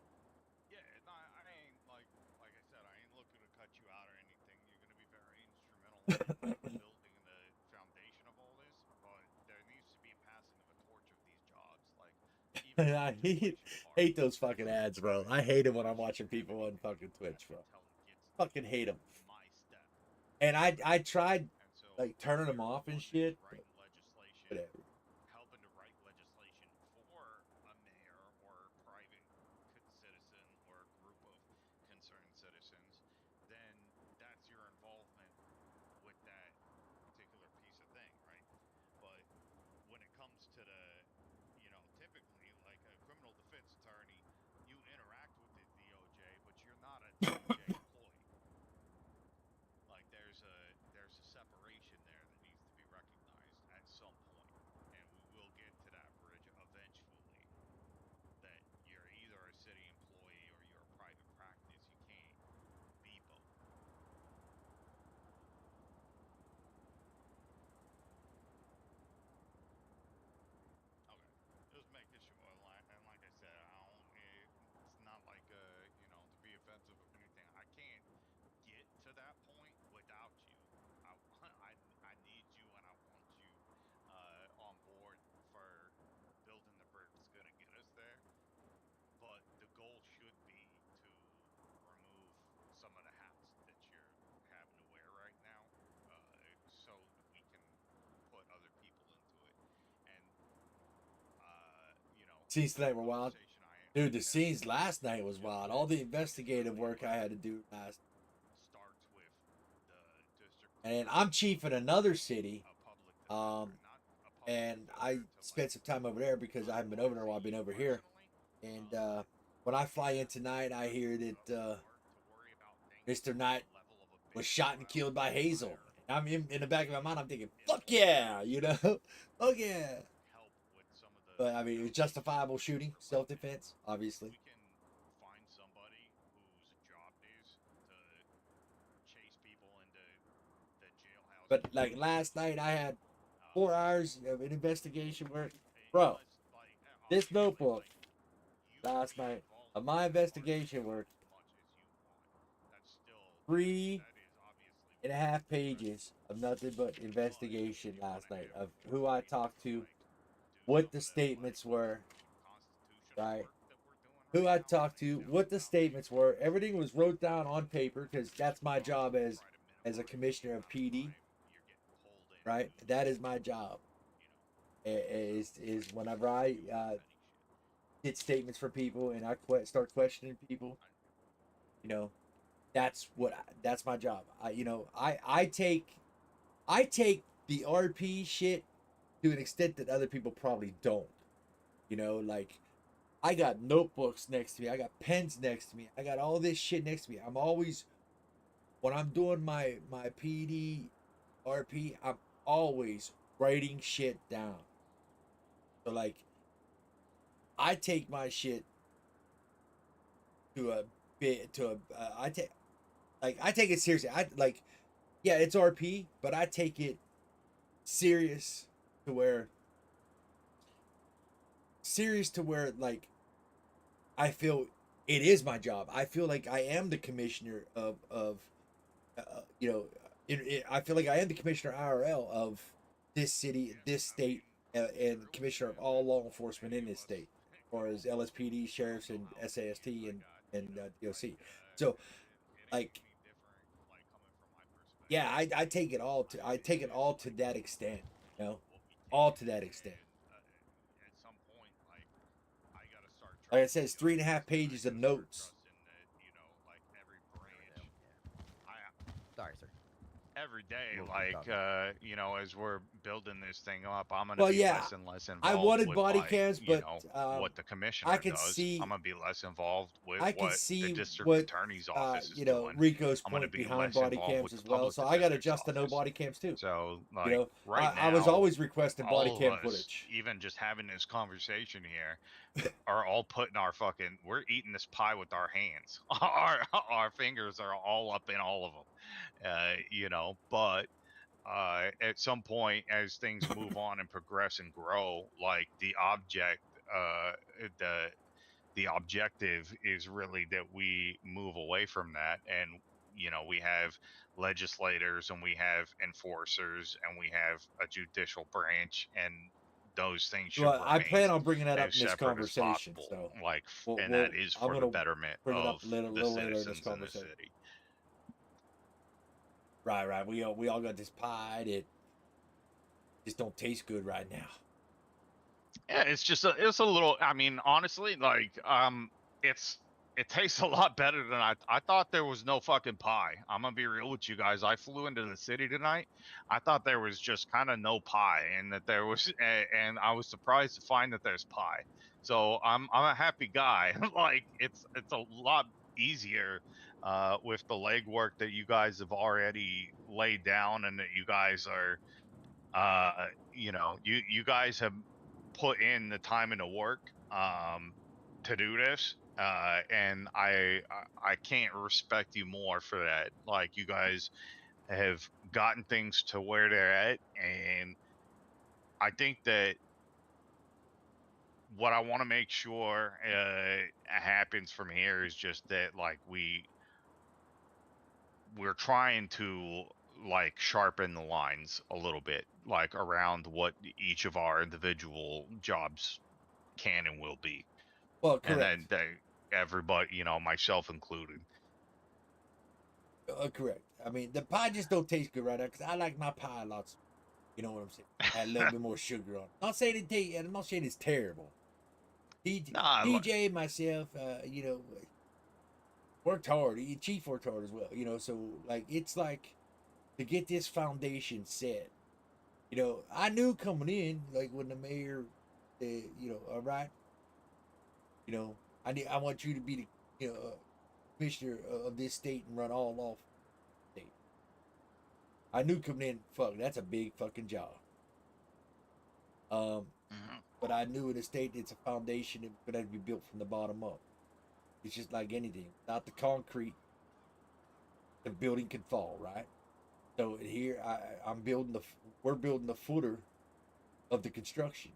Yeah, I ain't like I said, I ain't looking to cut you out or anything. You're gonna be very instrumental in building the foundation of all this, but there needs to be a passing of a torch of these jobs. Like even the I legislation part, hate those fucking so ads, bro. I hate it when I'm watching people on fucking Twitch, bro. until it gets Fucking hate them. my step. And I tried And so like turning them you're off and looking at shit. But writing legislation, whatever. helping to write legislation for a mayor or private citizen or group of concerned citizens, then that's your involvement with that particular piece of thing, right? But when it comes to the, typically like a criminal defense attorney, you interact with the DOJ, but you're not a DOJ employee. Like there's a separation there that needs to be recognized at some point, and we will get to that bridge eventually. That you're either a city employee or you're a private practice. You can't be both. Okay, just making sure. And like I said, I don't. It's not like to be offensive or anything. I can't get to that point without you. I I need you and I want you on board for building the bridge that's gonna get us there. But the goal should be to remove some of the hats that you're having to wear right now, so that we can put other people into it. And Scenes tonight were wild. conversation Dude, the had scenes with last night was wild. All the investigative work I had to do last. starts with the district And court I'm chief in another city. a public defender, not a public And I defender to spent some time over there because I haven't been over there while I've been over here. And when I fly in tonight, I hear that Mr. Knight was shot and killed by Hazel. And I'm in the back of my mind, I'm thinking, fuck yeah, you know? Fuck yeah. help with some of the. But I mean, it was justifiable shooting, self defense, obviously. We can find somebody whose job is to chase people into the jailhouse. But like last night, I had 4 hours of an investigation work. It Bro, was like, this honestly, notebook you last be night involved of in my that part investigation work, as much as you want. That's still three that is obviously and a half pages of nothing but investigation last night of who I talked to, what the statements were, right? Who I talked to, what the statements were. Everything was wrote down on paper because that's my job as a commissioner of PD, right? That is my job. Is whenever I get statements from people and I start questioning people, you know, that's my job. I take the RP shit to an extent that other people probably don't. Like I got notebooks next to me, I got pens next to me, I got all this shit next to me. I'm always when I'm doing my PD RP, I'm always writing shit down. So like I take my shit to a bit to a I take it seriously. I like yeah, it's RP, but I take it serious to where serious to where like I feel it is my job. I feel like I am the commissioner of you know, I feel like I am the commissioner IRL of this city, this state, and commissioner of all law enforcement in this state, as far as LSPD, sheriffs, and SAST and DOC. So, like, yeah, I take it all to that extent, you know, all to that extent. At some point, like I gotta start Like I trusting said, it's the 3.5 officers, and I pages of gotta start notes. trusting that, you know, like every There we branch. go. Yeah. I Sorry, sir. every day, We'll keep like talking. you know, as we're building this thing up, I'm gonna Well, be yeah, less and less I involved wanted with body like, cams, you but know, um, what the I commissioner could does. I'm see gonna be less involved with I could what the see district what attorney's office is you know doing. Rico's I'm gonna point be behind less body involved cams with the as well. public So I got to defender's adjust to no office. body cams too. So, You like know, right I was now, always requesting body all of cam us, footage. even just having this conversation here, are all putting our fucking. We're eating this pie with our hands. Our fingers are all up in all of them. You know, but at some point, as things move on and progress and grow, like uh the the objective is really that we move away from that, and you know, we have legislators and we have enforcers and we have a judicial branch, and those things should Well, I remain plan on bringing that up as in this separate as conversation. possible, So like and we'll that is I'm for the gonna betterment bring it up of a the little later in this citizens in the conversation. city. Right, right. We all got this pie that just don't taste good right now. Yeah, it's a little. I mean, honestly, like it tastes a lot better than I thought. There was no fucking pie. I'm gonna be real with you guys. I flew into the city tonight. I thought there was just kind of no pie, and that there was, and I was surprised to find that there's pie. So I'm a happy guy. Like it's a lot easier with the legwork that you guys have already laid down, and that you guys are you know, you guys have put in the time and the work to do this, and I can't respect you more for that. Like, you guys have gotten things to where they're at, and I think that what I want to make sure happens from here is just that, like, we're trying to like sharpen the lines a little bit, like around what each of our individual jobs can and will be, Well, and correct. then everybody, you know, myself included. Correct. I mean, the pie just don't taste good right now because I like my pie lots. You know what I'm saying? Add a little bit more sugar on it. Not saying I'm not saying it's terrible. Nah, DJ myself, you know, worked hard. Chief worked hard as well. You know, so like it's like to get this foundation set. You know, I knew coming in, like when the mayor, you know, all right, you know, I want you to be the, you know, commissioner of this state and run all law state. I knew coming in, fuck, that's a big fucking job. mhm. But I knew in a state it's a foundation that's gonna have to be built from the bottom up. It's just like anything. Without the concrete, the building could fall, right? So here I'm building we're building the footer of the construction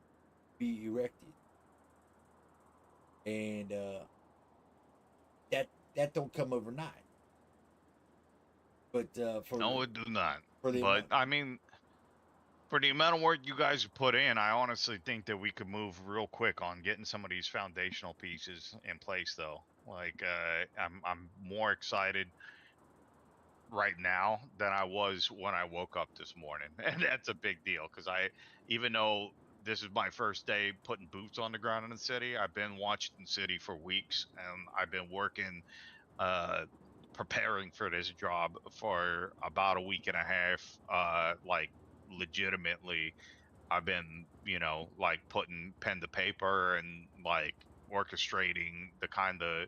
be erected, and that don't come overnight. But No, it do not. for the But amount, I mean, for the amount of work you guys have put in, I honestly think that we could move real quick on getting some of these foundational pieces in place, though. Like, I'm more excited right now than I was when I woke up this morning. And that's a big deal, because even though this is my first day putting boots on the ground in the city, I've been watching the city for weeks, and I've been working, uh, preparing for this job for about a week and a half. Like, legitimately, I've been, you know, like putting pen to paper and like orchestrating the kind of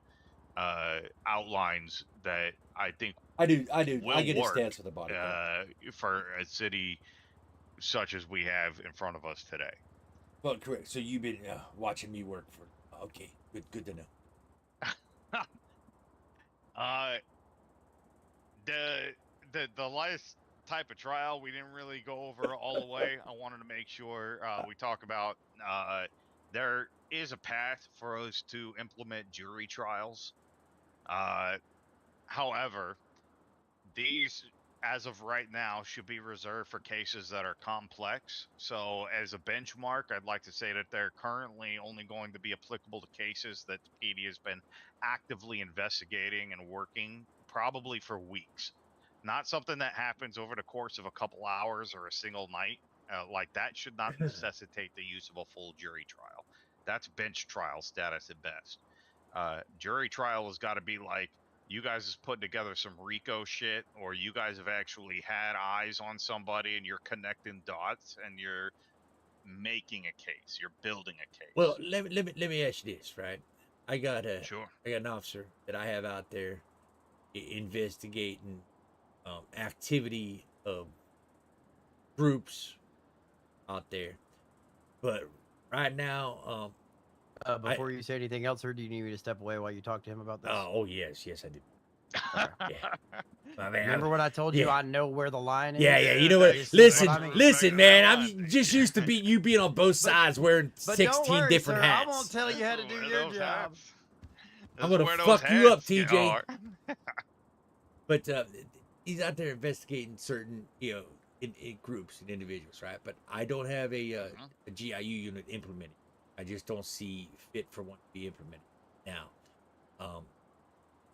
outlines that I think I will get a work stance with the body cam. for a city such as we have in front of us today. Well, correct. So you've been watching me work for. Okay, good to know. uh, the the last type of trial we didn't really go over all the way. I wanted to make sure we talk about there is a path for us to implement jury trials. However, these, as of right now, should be reserved for cases that are complex. So, as a benchmark, I'd like to say that they're currently only going to be applicable to cases that the PD has been actively investigating and working probably for weeks. Not something that happens over the course of a couple hours or a single night. Like that should not necessitate the use of a full jury trial. That's bench trial status at best. Jury trial has got to be like, you guys is putting together some Rico shit, or you guys have actually had eyes on somebody and you're connecting dots and you're making a case, you're building a Well, case. let me ask you this, right? I got Sure. an officer that I have out there investigating activity of groups out there, but right now, I Before you say anything else, or do you need me to step away while you talk to him about this? oh yes, yes I do. Okay. Yeah, my man. Remember when I told you yeah. I know where the line is? Yeah, you know Yeah, what? This is Listen, what I mean. listen, Right, man. right I'm on. just used to you being on both sides, wearing But 16 don't worry, different sir. I hats. won't tell you how to This is do where your those job. hats- I'm This is gonna where those fuck you up, hats get TJ. hard. But he's out there investigating certain, in groups and individuals, right? But I don't have a GIU unit implemented. I just don't see fit for one to be implemented now.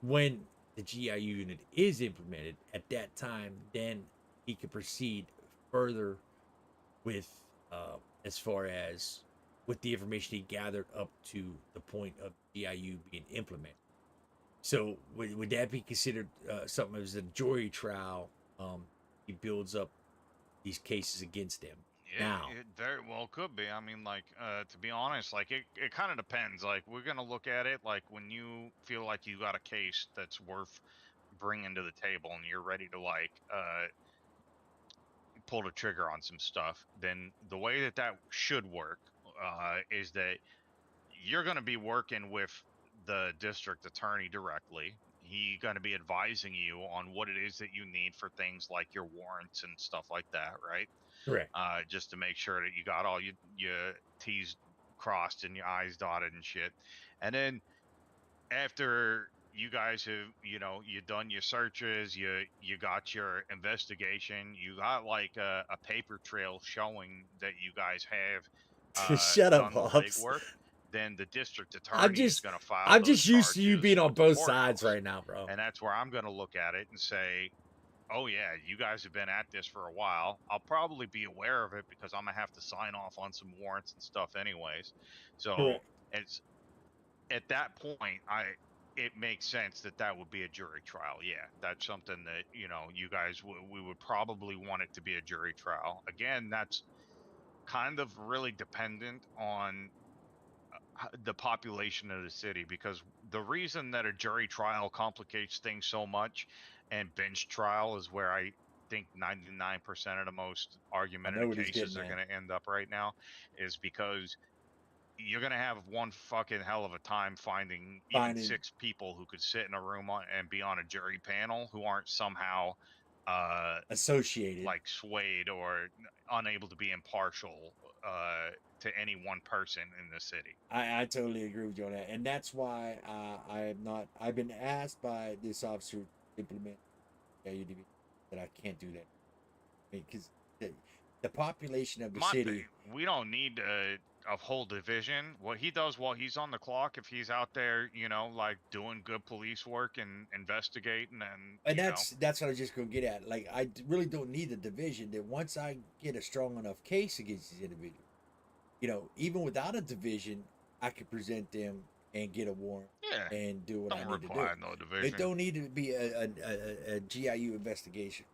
When the GIU unit is implemented, at that time, then he can proceed further with, as far as with the information he gathered up to the point of GIU being implemented. So would that be considered something as a jury trial? He builds up these cases against them. Now, It very well could be. I mean, like, to be honest, like, it kind of depends. Like, we're going to look at it like when you feel like you got a case that's worth bringing to the table and you're ready to, like, pull the trigger on some stuff, then the way that that should work is that you're going to be working with the district attorney directly. He going to be advising you on what it is that you need for things like your warrants and stuff like that, right? correct. Just to make sure that you got all your T's crossed and your I's dotted and shit. And then after you guys have, you done your searches, you got your investigation, you got like a paper trail showing that you guys have Shut up, done the Hobbs. legwork, then the district I'm attorney is just, going to file I'm those just used to you charges being on with the both sides courthouse. right now, bro. And that's where I'm going to look at it and say, oh yeah, you guys have been at this for a while. I'll probably be aware of it because I'm gonna have to sign off on some warrants and stuff anyways. So Correct. it's at that point, it makes sense that that would be a jury trial. Yeah, that's something that you guys we would probably want it to be a jury trial. Again, that's kind of really dependent on the population of the city, because the reason that a jury trial complicates things so much and bench trial is where I think 99% of the most I know argumentative what he's cases getting are at. going to end up right now is because you're going to have one fucking hell of a time finding even Finding 6 people who could sit in a room and be on a jury panel who aren't somehow associated. like swayed or unable to be impartial to any one person in the city. I totally agree with you on that, and that's why I am not. I've been asked by this officer to implement AUDB that I can't do that because the population of the My city. thing, we don't need a whole division. What he does while he's on the clock, if he's out there, like doing good police work and investigating, And that's what I was just gonna get at. Like, I really don't need a division. That once I get a strong enough case against these individuals, even without a division, I could present them and get a warrant yeah, and do what I don't need to do. require no division. It don't need to be a GIU investigative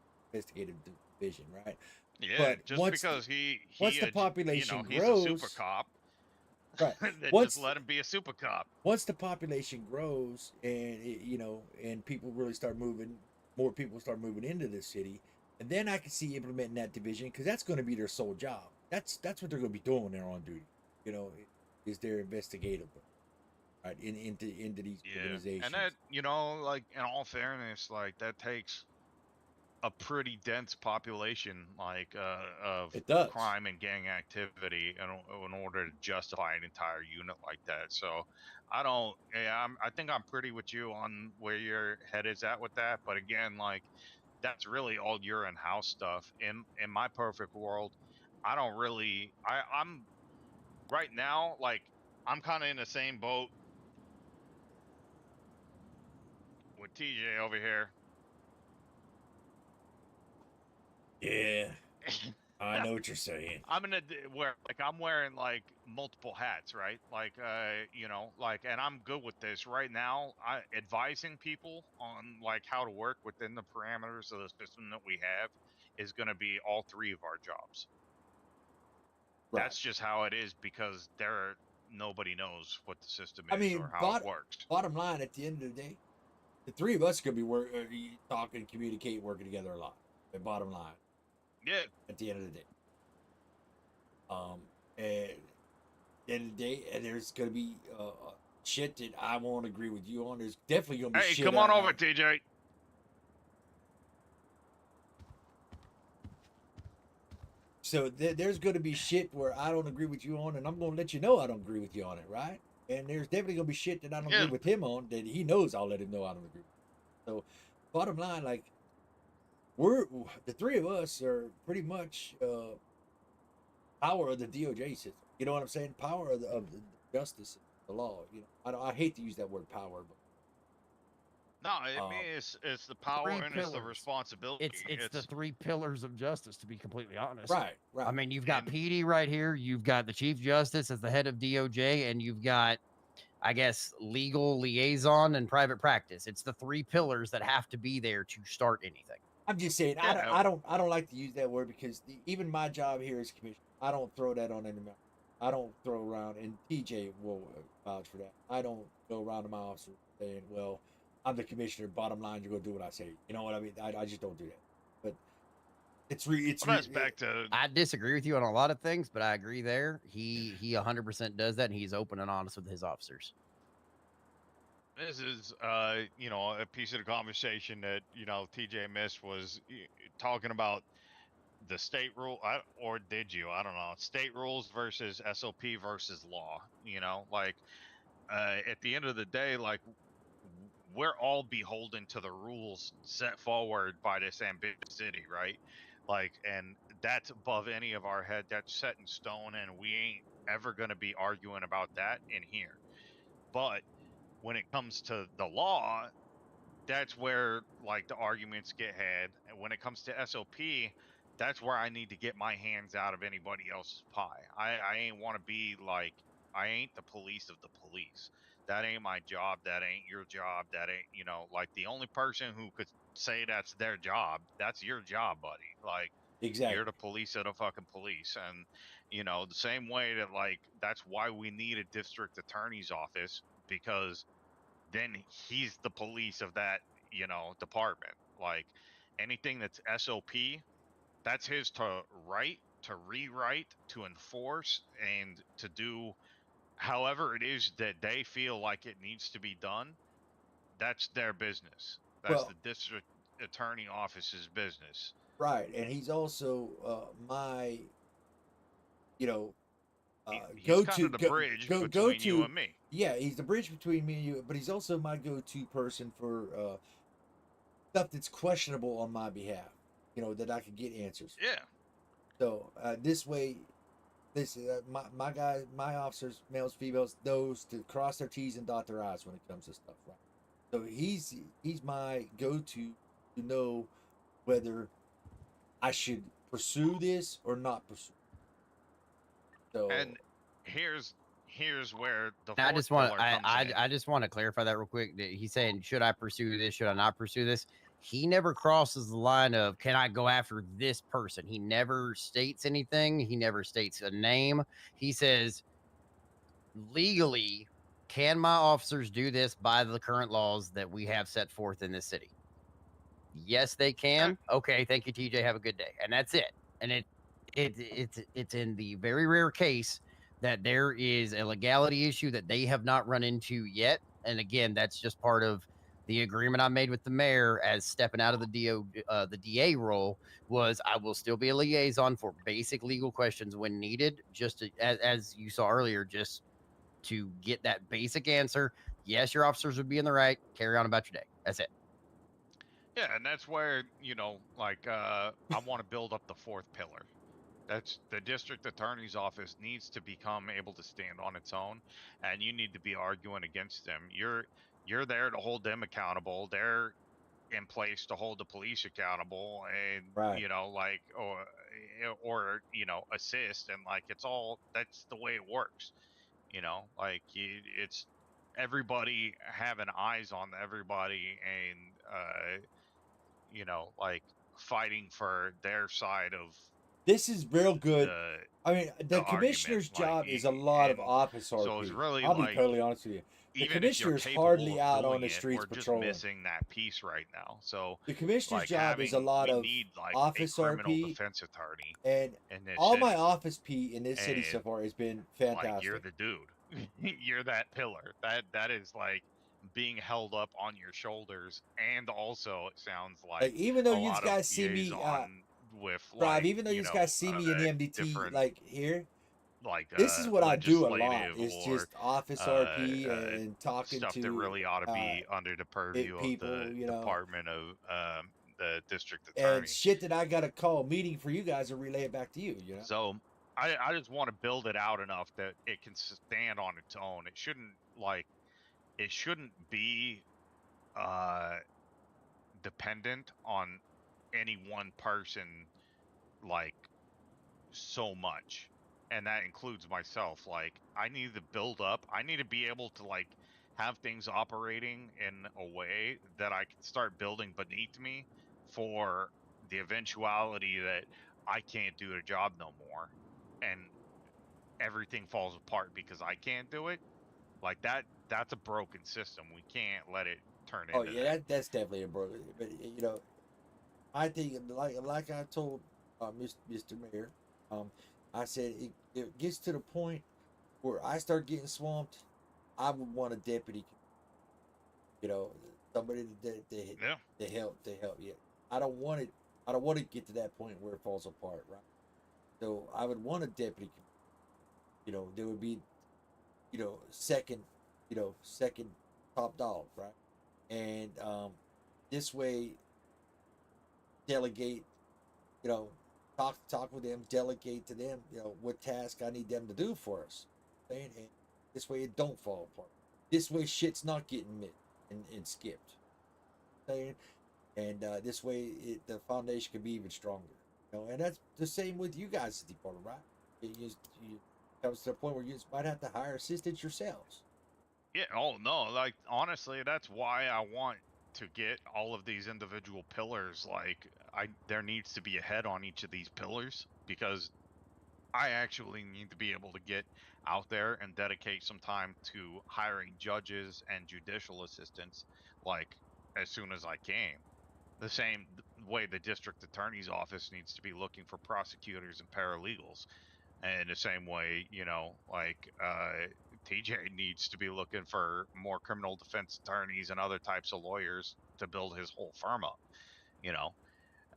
division, right? Yeah, But just because once the population he's grows, a super cop, right? then Once just let him be a super cop. once the population grows and and people really start moving, more people start moving into this city, and then I can see implementing that division because that's going to be their sole job. That's what they're going to be doing when they're on duty. Is their investigative, right? Into these Yeah, organizations. and that like in all fairness, like that takes a pretty dense population, like of It does. crime and gang activity, in order to justify an entire unit like that. So, I don't. Yeah, I think I'm pretty with you on where your head is at with that. But again, like that's really all your in-house stuff. In my perfect world, I don't really. I'm right now like I'm kind of in the same boat with TJ over here. Yeah, I know what you're saying. I'm gonna where like I'm wearing like multiple hats, right? Like you know, like, and I'm good with this right now. I advising people on like how to work within the parameters of the system that we have is gonna be all three of our jobs. Right. That's just how it is because nobody knows what the system I is mean, or how it works. bottom line, at the end of the day, the three of us could be talking, communicating, working together a lot. The bottom line, Yeah. at the end of the day, and at the end of the day, and there's gonna be shit that I won't agree with you on. There's definitely gonna be Hey, shit. come on over, TJ. So there's going to be shit where I don't agree with you on, and I'm going to let you know I don't agree with you on it, right? And there's definitely going to be shit that I don't Yeah. agree with him on that he knows I'll let him know I don't agree. So, bottom line, like we're the three of us are pretty much power of the DOJ system. You know what I'm saying? Power of the justice, the law. You know, I hate to use that word power, but No, I mean it's the power and it's the pillars. responsibility. It's the three pillars of justice, to be completely honest. right. I mean, you've got And- PD right here. You've got the Chief Justice as the head of DOJ, and you've got, I guess, legal liaison and private practice. It's the three pillars that have to be there to start anything. I'm just saying Yeah. I don't like to use that word because even my job here as commissioner, I don't throw that on anybody. I don't throw around, and TJ will vouch for that. I don't go around to my officer saying, "Well, I'm the commissioner. Bottom line, you're gonna do what I say." You know what I mean? I just don't do that. But that's back to I disagree with you on a lot of things, but I agree there. He 100% does that, and he's open and honest with his officers. this is you know, a piece of the conversation that, you know, TJ missed was talking about the state rule, or did you? I don't know. State rules versus SOP versus law. You know, like at the end of the day, like we're all beholden to the rules set forward by this ambitious city, right? Like, and that's above any of our head. That's set in stone, and we ain't ever going to be arguing about that in here. But when it comes to the law, that's where like the arguments get had. And when it comes to SOP, that's where I need to get my hands out of anybody else's pie. I ain't want to be like, I ain't the police of the police. That ain't my job. That ain't your job. That ain't, you know, like the only person who could say that's their job, that's your job, buddy. Like, exactly. you're the police of the fucking police. And, you know, the same way that, like, that's why we need a district attorney's office, because then he's the police of that, you know, department. Like anything that's SOP, that's his to write, to rewrite, to enforce, and to do however it is that they feel like it needs to be done. That's their business. That's Well, the district attorney office's business. right, and he's also my, you know, He's kind of the bridge between you and me. Yeah, he's the bridge between me and you, but he's also my go-to person for stuff that's questionable on my behalf. You know, that I can get answers. Yeah. So this way, my guys, my officers, males, females, those to cross their T's and dot their I's when it comes to stuff, right? So he's my go-to to know whether I should pursue this or not pursue. So And here's where the I fourth just want pillar comes in. I just want to clarify that real quick. That he's saying, should I pursue this? Should I not pursue this? He never crosses the line of, can I go after this person? He never states anything. He never states a name. He says, legally, can my officers do this by the current laws that we have set forth in this city? Yes, they can. Okay, thank you, TJ. Have a good day. And that's it. And it's in the very rare case that there is a legality issue that they have not run into yet. And again, that's just part of The agreement I made with the mayor as stepping out of the DA role was I will still be a liaison for basic legal questions when needed, just to, as you saw earlier, just to get that basic answer. Yes, your officers would be in the right. Carry on about your day. That's it. Yeah, and that's where, you know, like I want to build up the fourth pillar. That's the district attorney's office needs to become able to stand on its own, and you need to be arguing against them. You're there to hold them accountable. They're in place to hold the police accountable, and Right. you know, like or you know, assist, and like it's all that's the way it works. You know, like it's everybody having eyes on everybody, and you know, like fighting for their side of This is real good. the I mean, the argument, commissioner's like job is a lot of and office so it's RP. really I'll be like totally honest with you. The even if you're commissioner's capable hardly of out on doing the it, streets we're just patrolling. missing that piece right now. So The commissioner's like job is a having lot we of need like a office criminal RP, defense attorney and in this all my city, office P in this city so and far has been like you're fantastic. the dude. You're that pillar that is like being held up on your shoulders, and also it sounds like Like, even though a you lot of guys see me liaison with drive, like even though you you know guys see me in the MDT, different like here, like this is what I do a lot. legislative It's or just office uh, RP uh, and talking stuff that to really ought to be under the purview of people, the you know, department of the district and attorney. shit that I got to call a meeting for you guys and relay it back to you, you know? So I just want to build it out enough that it can stand on its own. It shouldn't be uh dependent on any one person like so much, and that includes myself. Like I need to build up, I need to be able to like have things operating in a way that I can start building beneath me for the eventuality that I can't do the job no more and everything falls apart because I can't do it. Like that's a broken system. We can't let it turn Oh into yeah, that. that's definitely a brother. But you know, I think like I told Mr. Mayor, um, I said it gets to the point where I start getting swamped. I would want a deputy, you know, somebody Yeah. to help you. I don't want it. I don't want to get to that point where it falls apart, right? So I would want a deputy. You know, there would be, you know, second top dog, right? And this way, delegate, you know, talk with them, delegate to them, you know, what task I need them to do for us. And this way it don't fall apart. This way shit's not getting missed and skipped. Saying, and this way the foundation can be even stronger. You know, and that's the same with you guys at the department, right? You comes to the point where you just might have to hire assistants yourselves. Yeah, oh no, like honestly, that's why I want to get all of these individual pillars. Like there needs to be a head on each of these pillars because I actually need to be able to get out there and dedicate some time to hiring judges and judicial assistants like as soon as I can. The same way the district attorney's office needs to be looking for prosecutors and paralegals. And the same way, you know, like TJ needs to be looking for more criminal defense attorneys and other types of lawyers to build his whole firm up, you know.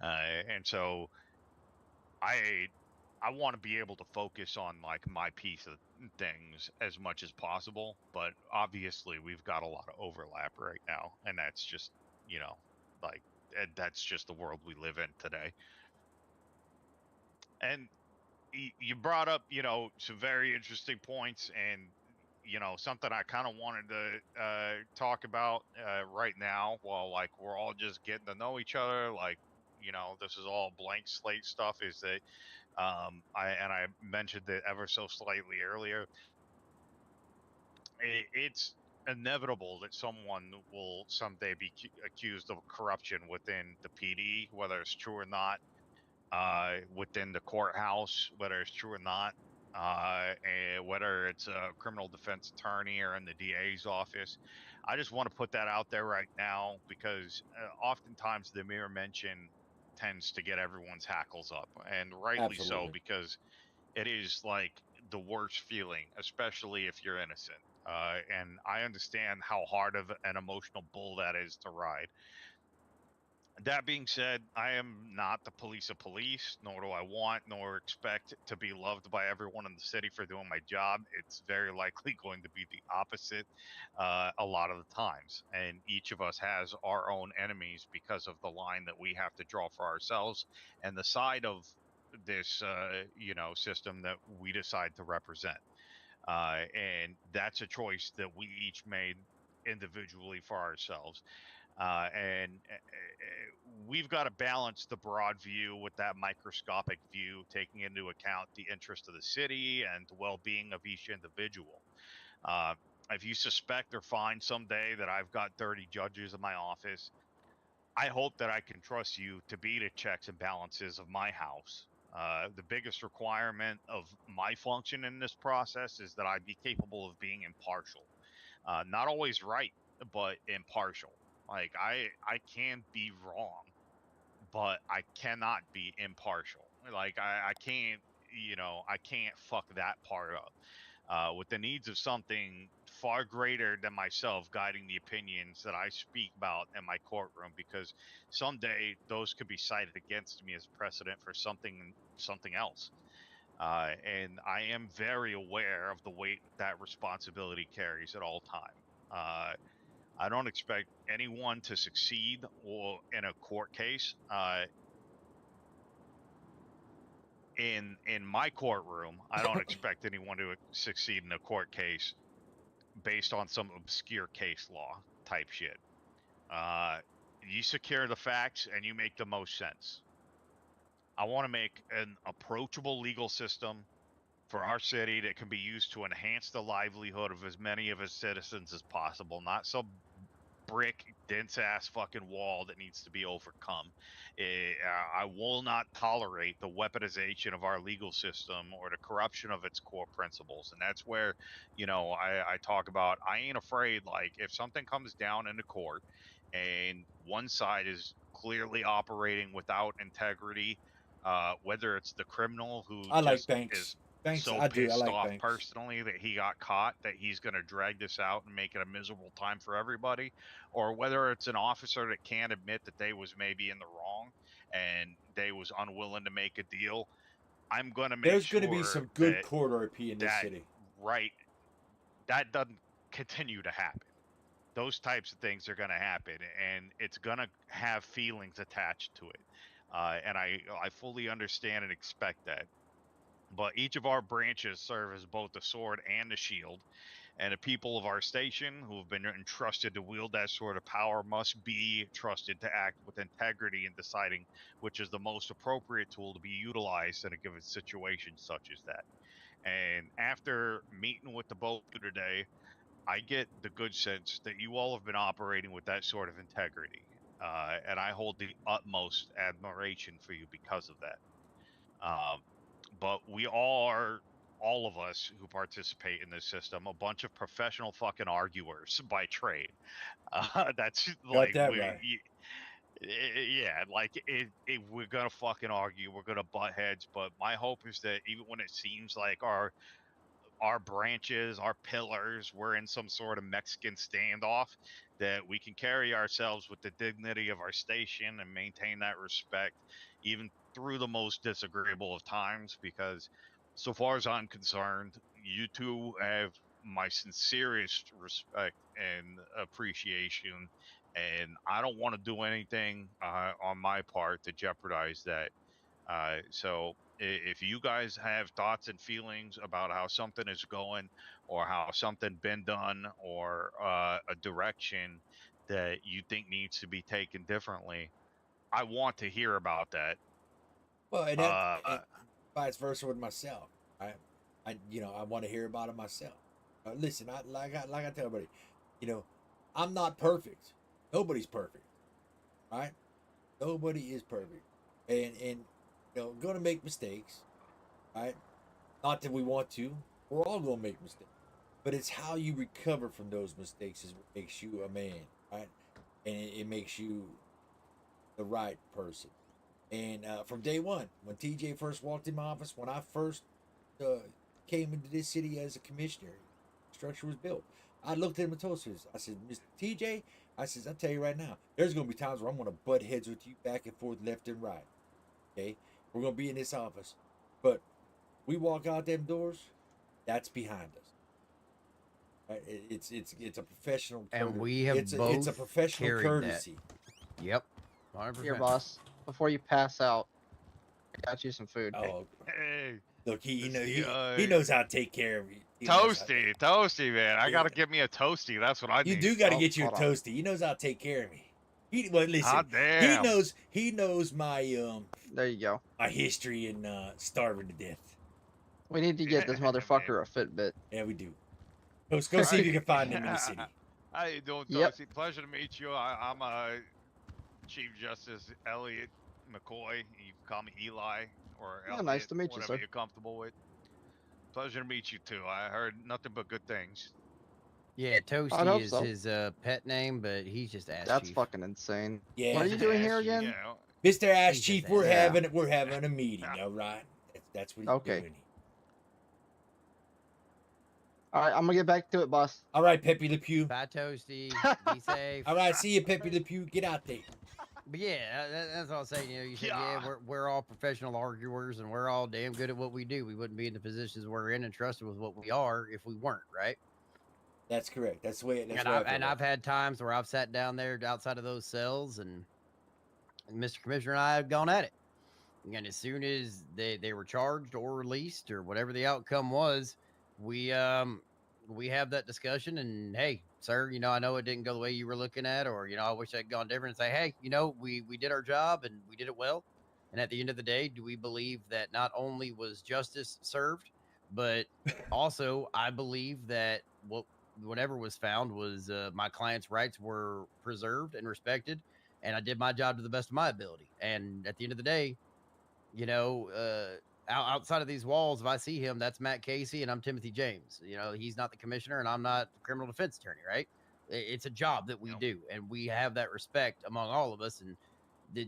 And so I I want to be able to focus on like my piece of things as much as possible, but obviously we've got a lot of overlap right now, and that's just, you know, like that's just the world we live in today. And you brought up, you know, some very interesting points, and you know, something I kind of wanted to talk about right now, while like we're all just getting to know each other. Like, you know, this is all blank slate stuff. Is that I mentioned it ever so slightly earlier. It's inevitable that someone will someday be accused of corruption within the PD, whether it's true or not, within the courthouse, whether it's true or not, and whether it's a criminal defense attorney or in the DA's office. I just want to put that out there right now because oftentimes the mere mention tends to get everyone's hackles up, and rightly so, Absolutely. because it is like the worst feeling, especially if you're innocent. And I understand how hard of an emotional bull that is to ride. That being said, I am not the police of police, nor do I want nor expect to be loved by everyone in the city for doing my job. It's very likely going to be the opposite a lot of the times. And each of us has our own enemies because of the line that we have to draw for ourselves and the side of this, system that we decide to represent. And that's a choice that we each made individually for ourselves. And we've got to balance the broad view with that microscopic view, taking into account the interest of the city and the well-being of each individual. Uh, if you suspect or find someday that I've got dirty judges in my office, I hope that I can trust you to be the checks and balances of my house. The biggest requirement of my function in this process is that I be capable of being impartial. Not always right, but impartial. Like I can be wrong, but I cannot be impartial. Like I can't, I can't fuck that part up. With the needs of something far greater than myself guiding the opinions that I speak about in my courtroom, because someday those could be cited against me as precedent for something else. And I am very aware of the weight that responsibility carries at all time. I don't expect anyone to succeed or in a court case. In my courtroom, I don't expect anyone to succeed in a court case based on some obscure case law type shit. You secure the facts and you make the most sense. I want to make an approachable legal system for our city that can be used to enhance the livelihood of as many of its citizens as possible, not some brick dense ass fucking wall that needs to be overcome. I will not tolerate the weaponization of our legal system or the corruption of its core principles. And that's where, I talk about, I ain't afraid, like, if something comes down into court and one side is clearly operating without integrity, whether it's the criminal who I like just is Banks. Banks, so I do. I pissed like off Banks. personally that he got caught that he's going to drag this out and make it a miserable time for everybody, or whether it's an officer that can't admit that they was maybe in the wrong and they was unwilling to make a deal. I'm going to make There's going to be sure some good that court RP in this that city. right that doesn't continue to happen. Those types of things are going to happen, and it's going to have feelings attached to it. And I fully understand and expect that. But each of our branches serve as both the sword and the shield, and the people of our station who have been entrusted to wield that sort of power must be trusted to act with integrity in deciding which is the most appropriate tool to be utilized in a given situation such as that. And after meeting with the both of you today, I get the good sense that you all have been operating with that sort of integrity. And I hold the utmost admiration for you because of that. Um, but we are, all of us who participate in this system, a bunch of professional fucking arguers by trade. That's Got like that right. yeah, like we're gonna fucking argue, we're gonna butt heads, but my hope is that even when it seems like our branches, our pillars, we're in some sort of Mexican standoff, that we can carry ourselves with the dignity of our station and maintain that respect even through the most disagreeable of times. Because so far as I'm concerned, you two have my sincerest respect and appreciation, and I don't want to do anything on my part to jeopardize that. So if you guys have thoughts and feelings about how something is going, or how something been done, or a direction that you think needs to be taken differently, I want to hear about that. Well, and that Uh, and vice versa with myself. I want to hear about it myself. Listen, like I tell everybody, you know, I'm not perfect. Nobody's perfect, right? Nobody is perfect, and gonna make mistakes, right? Not that we want to. We're all gonna make mistakes, but it's how you recover from those mistakes is what makes you a man, right? And it makes you the right person. And from day one, when TJ first walked in my office, when I first came into this city as a commissioner, infrastructure was built. I looked at him and told him, I said, Mr. TJ, I says, I'll tell you right now, there's gonna be times where I'm gonna butt heads with you back and forth, left and right. Okay, we're gonna be in this office, but we walk out them doors, that's behind us. Right? It's a professional And courtesy. we have it's a both professional carried that. courtesy. Yep. 100%. Here, boss. Before you pass out, I got you some food. Oh, Hey, look, he Is know the, he knows how to take care of you. He knows how to- toasty, man. I Yeah. gotta get me a toasty. That's what I You need. do got to Oh, get you a hold on. toasty. He knows how to take care of me. Well, listen, Hot damn. he knows my There you go. my history in starving to death. We need to get this Man. motherfucker a Fitbit. Yeah, we do. Go see if you can find him in the city. How you doing, Yep. Toasty? Pleasure to meet you. I'm Chief Justice Elliot McCoy. You can call me Eli or Yeah, Elliot, nice to meet you, whatever sir. you're comfortable with. Pleasure to meet you too. I heard nothing but good things. Yeah, Toasty hope is so. his pet name, but he's just Ass That's Chief. fucking insane. Yeah, What are you doing here Ask you, again? you know. Mr. Ass He's Chief, just we're asking. having a meeting. All right, that's what he's Okay. doing. All right, I'm gonna get back to it, boss. All right, Pepe Le Pew. Bye, Toasty. Be safe. All right, see you, Pepe Le Pew. Get out there. But yeah, that's what I was saying. You know, you said, Yeah. we're all professional arguers and we're all damn good at what we do. We wouldn't be in the positions we're in and trusted with what we are if we weren't, right? That's correct. That's the way. That's And the way I feel I've about it. had times where I've sat down there outside of those cells and Mr. Commissioner and I have gone at it. And as soon as they were charged or released or whatever the outcome was, we have that discussion and hey, sir, you know, I know it didn't go the way you were looking at, or you know, I wish I'd gone different, and say, hey, you know, we did our job and we did it well. And at the end of the day, do we believe that not only was justice served, but also I believe that whatever was found was my client's rights were preserved and respected, and I did my job to the best of my ability. And at the end of the day, you know, outside of these walls, if I see him, that's Matt Casey and I'm Timothy James. You know, he's not the commissioner and I'm not the criminal defense attorney, right? It's a job that we Yep. do, and we have that respect among all of us. And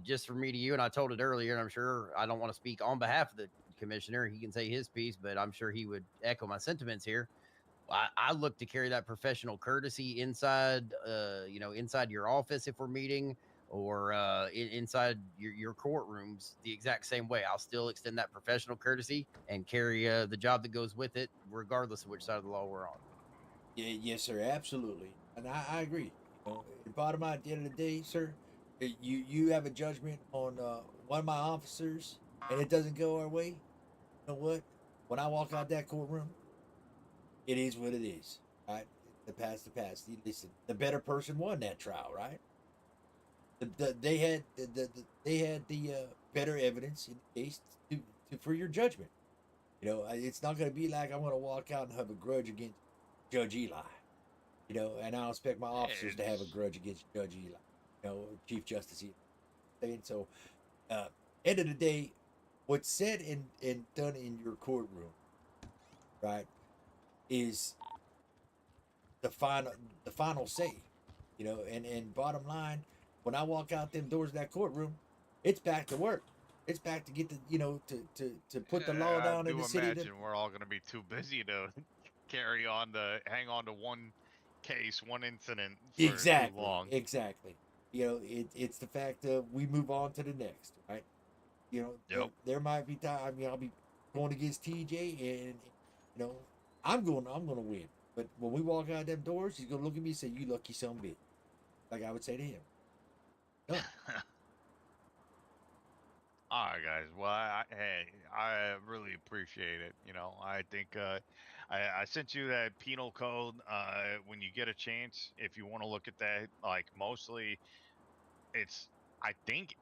just from me to you, and I told it earlier, and I'm sure I don't want to speak on behalf of the commissioner. He can say his piece, but I'm sure he would echo my sentiments here. I look to carry that professional courtesy inside, you know, inside your office if we're meeting, or inside your courtrooms the exact same way. I'll still extend that professional courtesy and carry the job that goes with it, regardless of which side of the law we're on. Yeah, yes, sir, absolutely, and I agree. You know, the bottom line, at the end of the day, sir, you have a judgment on one of my officers, and it doesn't go our way. You know what? When I walk out that courtroom, it is what it is. Right? The past, the past. Listen, the better person won that trial, right? They had the better evidence in the case for your judgment. You know, it's not going to be like I'm going to walk out and have a grudge against Judge Eli. You know, and I don't expect my officers to have a grudge against Judge Eli. You know, Chief Justice Eli. And so, end of the day, what's said and done in your courtroom, right, is the final say. You know, and bottom line, when I walk out them doors of that courtroom, it's back to work. It's back to get the, you know, to put the law down in the city. I do imagine we're all going to be too busy to hang on to one case, one incident for too long. Exactly. You know, it's the fact that we move on to the next, right? You know, Yep. there might be time. I mean, I'll be going against TJ, and you know, I'm going to win. But when we walk out them doors, he's gonna look at me and say, "You lucky son of a bitch," like I would say to him. No. All right, guys. Well, hey, I really appreciate it. You know, I think I sent you that penal code. When you get a chance, if you want to look at that, like mostly, I think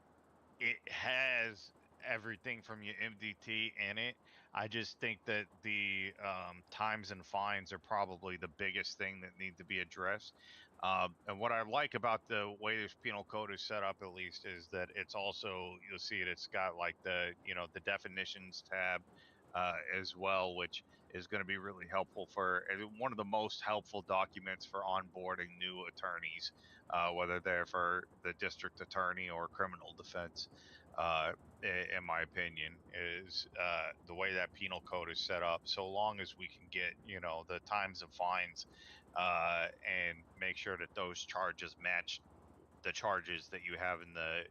it has everything from your MDT in it. I just think that the times and fines are probably the biggest thing that need to be addressed. And what I like about the way this penal code is set up, at least, is that it's also, you'll see it. It's got like the definitions tab as well, which is going to be really helpful for one of the most helpful documents for onboarding new attorneys, whether they're for the district attorney or criminal defense. in my opinion, is the way that penal code is set up. So long as we can get, the times and fines, and make sure that those charges match the charges that you have in the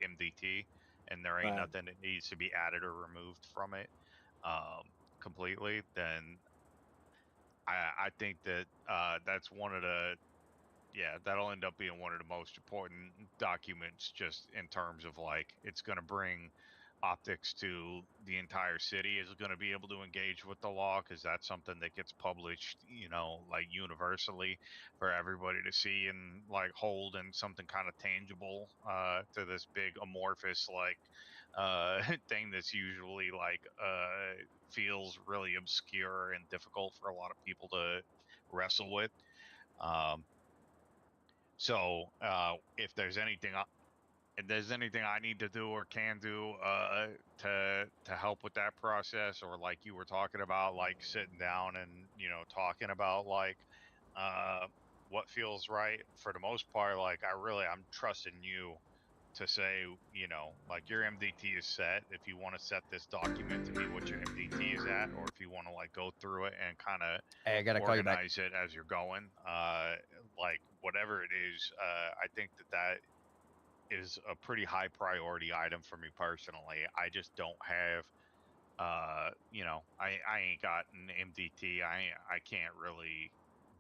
MDT, and there ain't Right. nothing that needs to be added or removed from it completely, then I think that that's one of the that'll end up being one of the most important documents, just in terms of like it's going to bring optics to the entire city, is going to be able to engage with the law, because that's something that gets published, like universally for everybody to see and like hold in something kind of tangible to this big amorphous like thing that's usually like feels really obscure and difficult for a lot of people to wrestle with. um, so if there's anything I need to do or can do to help with that process, or like you were talking about, like sitting down and talking about like uh, what feels right, for the most part, like I'm trusting you to say, like your MDT is set. If you want to set this document to be what your MDT is at, or if you want to like go through it and kind of Hey, I gotta call you back. organize it as you're going, like whatever it is, I think that is a pretty high priority item for me personally. I just don't have I ain't got an MDT. I can't really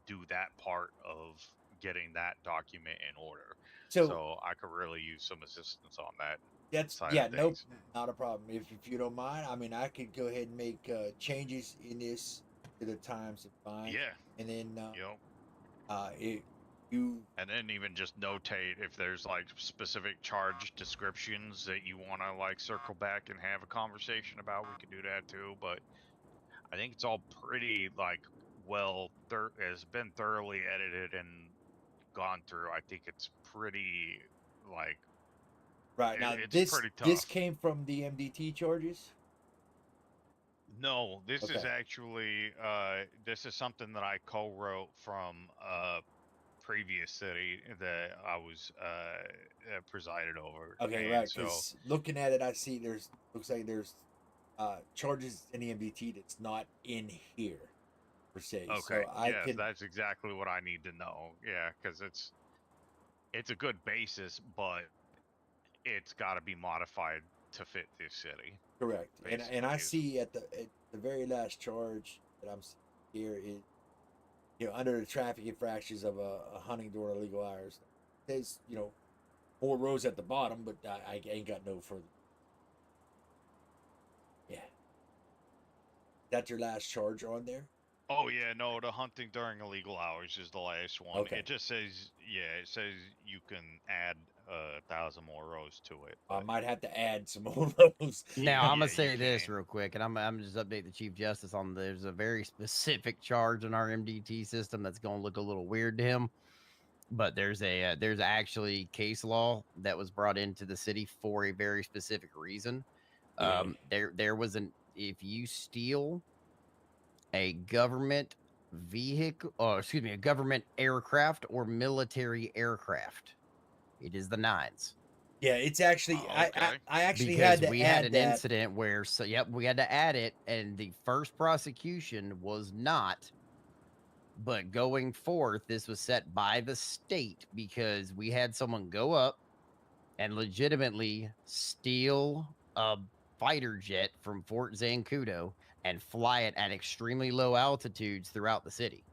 do that part of getting that document in order. So So I could really use some assistance on that that's, side of yeah, nope, things. not a problem. If you don't mind, I mean, I could go ahead and make changes in this to the times and fine, Yeah, and then you know, it you and then even just notate if there's like specific charge descriptions that you want to like circle back and have a conversation about, we could do that too. But I think it's all pretty like has been thoroughly edited and gone through. I think it's pretty like right now it's this pretty this tough. came from the MDT charges. No, this is Okay. actually this is something that I co-wrote from a previous city that I was presided over, Okay, and right. so Because looking at it, I see looks like there's charges in the MDT that's not in here per se. okay, So I yes, can that's exactly what I need to know. Yeah, because it's a good basis, but it's got to be modified to fit this city, correct, and basically. I Is see at the very last charge that I'm seeing here is, under the traffic infractions of a hunting during illegal hours. There's, more rows at the bottom, but I ain't got no further. Yeah, that's your last charge on there. Oh yeah, no, the hunting during illegal hours is the last one. Okay, It just says, it says you can add 1,000 more rows to it, I but might have to add some more rows. Now I'm yeah, gonna you say this can. real quick, and I'm just update the Chief Justice on there's a very specific charge in our MDT system that's gonna look a little weird to him. But there's actually case law that was brought into the city for a very specific reason. Okay. There was an if you steal a government vehicle, or excuse me, a government aircraft or military aircraft, it is the nines. Yeah, it's actually Okay. I actually had Because to we had add an that. incident where, so yep, we had to add it, and the first prosecution was not. But going forth, this was set by the state because we had someone go up and legitimately steal a fighter jet from Fort Zancudo and fly it at extremely low altitudes throughout the city.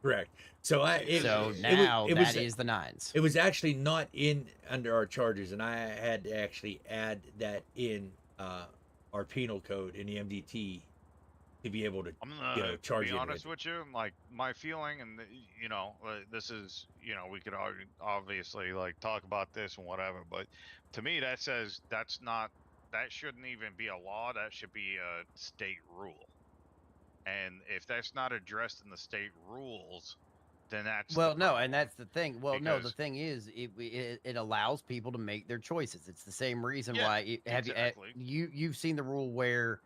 Correct. So So Jesus. now that is the nines. it was actually not in under our charges, and I had to actually add that in our penal code in the MDT to be able to, I'm gonna charge be in with honest it. with you. Like my feeling, and this is, we could obviously like talk about this and whatever, but to me that says that shouldn't even be a law. That should be a state rule. And if that's not addressed in the state rules, then that's the Well, no, and problem. that's the thing. Well, no, the Because thing is, it allows people to make their choices. It's the same reason yeah, why exactly. you've seen the rule where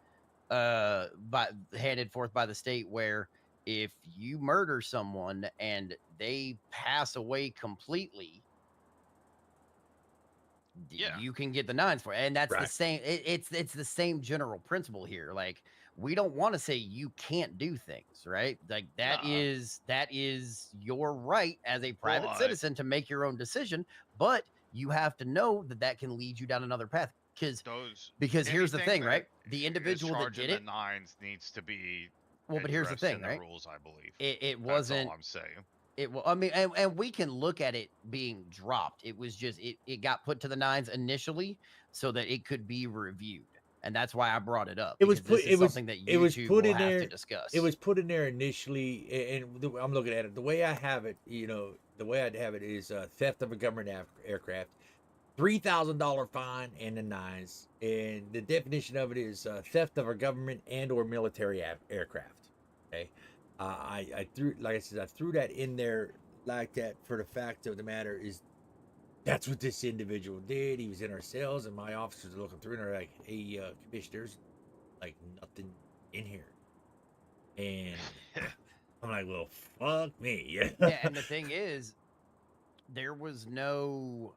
by handed forth by the state where if you murder someone and they pass away completely, Yeah. you can get the 9s for it. And that's the Right. same. It's the same general principle here. Like, we don't want to say you can't do things, right? Like that Nah. is your right as a private But citizen to make your own decision, but you have to know that that can lead you down another path. Because here's the anything thing, that right? The is individual that charging did the it, 9s needs to be well, but here's the addressed in thing, the right? rules, I believe. It That's all wasn't. I'm saying. It will. I mean, and we can look at it being dropped. It was just it got put to the 9s initially so that it could be reviewed, and that's why I brought it up, It was because put. this is something that It was YouTube put will in have to there. discuss. It was put in there initially, and I'm looking at it. The way I have it, the way I'd have it is theft of a government aircraft, $3,000 fine, and the 9s. And the definition of it is theft of a government and or military aircraft. Okay, I threw, like I said, I threw that in there like that for the fact of the matter is that's what this individual did. He was in our cells, and my officers are looking through, and they're like, "Hey, commissioners, like nothing in here." And I'm like, "Well, fuck me." Yeah, and the thing is, there was no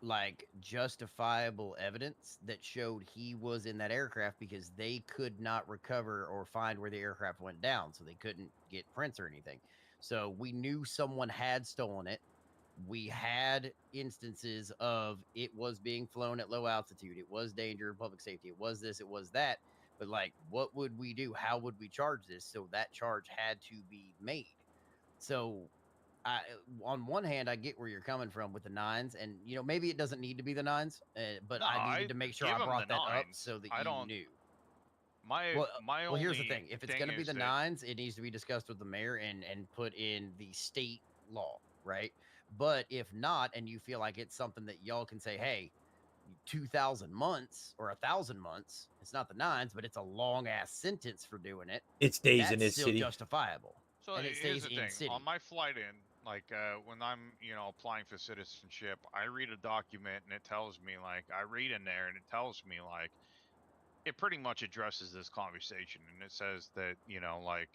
like justifiable evidence that showed he was in that aircraft, because they could not recover or find where the aircraft went down, so they couldn't get prints or anything. So we knew someone had stolen it. We had instances of it was being flown at low altitude. It was danger, public safety. It was this, it was that. But like, what would we do? How would we charge this? So that charge had to be made. So on one hand, I get where you're coming from with the 9s, and maybe it doesn't need to be the 9s, but No, I needed I to make sure give I them brought the that up 9s. so that I you don't. knew. My Well, here's the only thing: if it's going to be is the that 9s, it needs to be discussed with the mayor and put in the state law, right? But if not, and you feel like it's something that y'all can say, hey, 2,000 months or 1,000 months, it's not the 9s, but it's a long ass sentence for doing it. It stays in That's this still city. justifiable, so. and it Here's stays the in thing: city. on my flight in, like when I'm applying for citizenship, I read a document and it tells me, like, I read in there and it tells me, like, it pretty much addresses this conversation, and it says that like,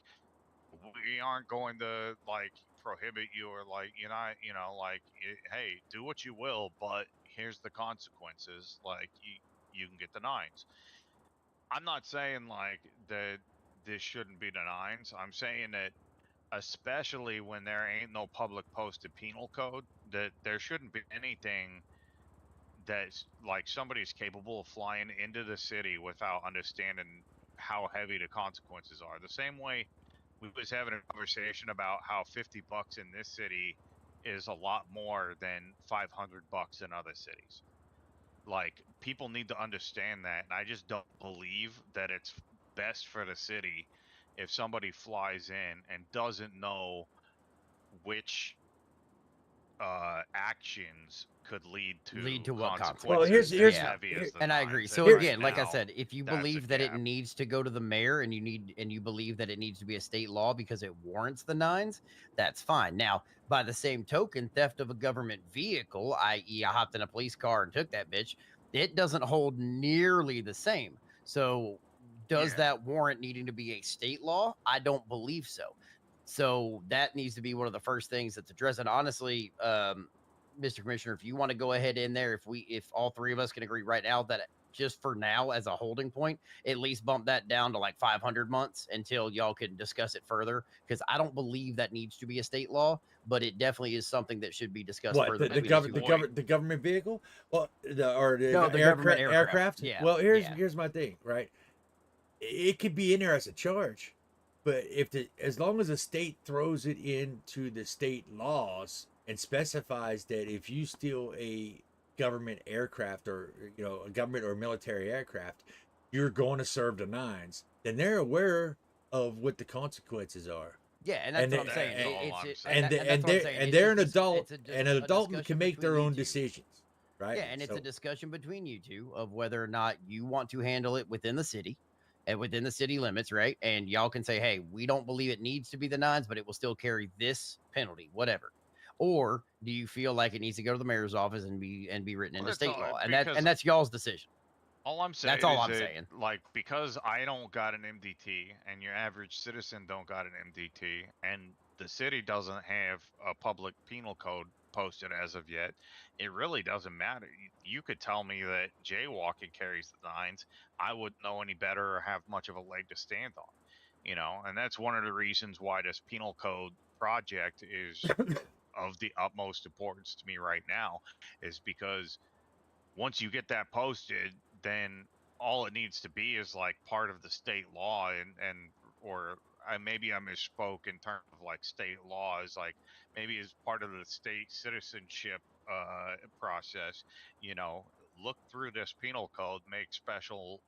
we aren't going to like prohibit you, or like like, hey, do what you will, but here's the consequences. Like, you can get the 9s. I'm not saying like that this shouldn't be the 9s. I'm saying that especially when there ain't no public posted penal code, that there shouldn't be anything that's like somebody's capable of flying into the city without understanding how heavy the consequences are. The same way we was having a conversation about how $50 in this city is a lot more than $500 in other cities. Like, people need to understand that, and I just don't believe that it's best for the city if somebody flies in and doesn't know which actions could lead to what consequences? Well, consequences as Yeah. heavy as the And I agree. 9s. So And right again, like I now, said, if you that's a believe that it gap. needs to go to the mayor, and you believe that it needs to be a state law because it warrants the 9s, that's fine. Now, by the same token, theft of a government vehicle, i.e., I hopped in a police car and took that bitch, it doesn't hold nearly the same. So does Yeah. that warrant needing to be a state law? I don't believe so. So that needs to be one of the first things that's addressed. And honestly, Mr. Commissioner, if you want to go ahead in there, if all three of us can agree right now that just for now as a holding point, at least bump that down to like 500 months until y'all can discuss it further, because I don't believe that needs to be a state law, but it definitely is something that should be discussed What further. the between the two government the government vehicle? Well, the the aircraft government aircraft. aircraft. Yeah, Well, yeah. here's my thing, right? It could be in there as a charge, but as long as the state throws it into the state laws and specifies that if you steal a government aircraft, or a government or military aircraft, you're going to serve the 9s, then they're aware of what the consequences are. Yeah, and that's And what I'm they- saying. That's all I'm It's saying. and they're an adult, and an adult can make their own decisions, right? Yeah, and it's a So- discussion between you two of whether or not you want to handle it within the city and within the city limits, right? And y'all can say, hey, we don't believe it needs to be the 9s, but it will still carry this penalty, whatever. Or do you feel like it needs to go to the mayor's office and be written into That's state all, law? And because that's y'all's decision. All I'm saying That's all is I'm that, saying. like, because I don't got an MDT and your average citizen don't got an MDT, and the city doesn't have a public penal code posted as of yet, it really doesn't matter. You could tell me that jaywalking carries the nines. I wouldn't know any better or have much of a leg to stand on, you know, and that's one of the reasons why this penal code project is of the utmost importance to me right now, is because once you get that posted, then all it needs to be is like part of the state law, and or maybe I misspoke in terms of like state law is like maybe as part of the state citizenship process. You know, look through this penal code, make special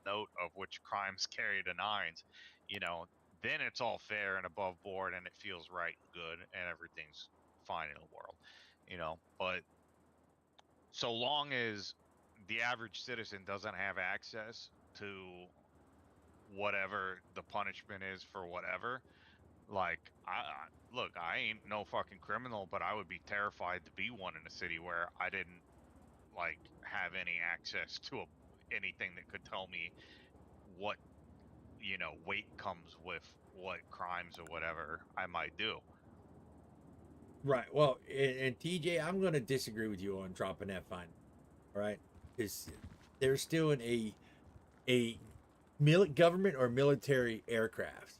note of which crimes carry the nines. You know, then it's all fair and above board, and it feels right and good, and everything's fine in the world. You know, but so long as the average citizen doesn't have access to whatever the punishment is for whatever, like look, I ain't no fucking criminal, but I would be terrified to be one in a city where I didn't like have any access to anything that could tell me what, you know, weight comes with what crimes or whatever I might do. Right. Well, and TJ, I'm going to disagree with you on dropping that fine. All right, because there's still a government or military aircraft.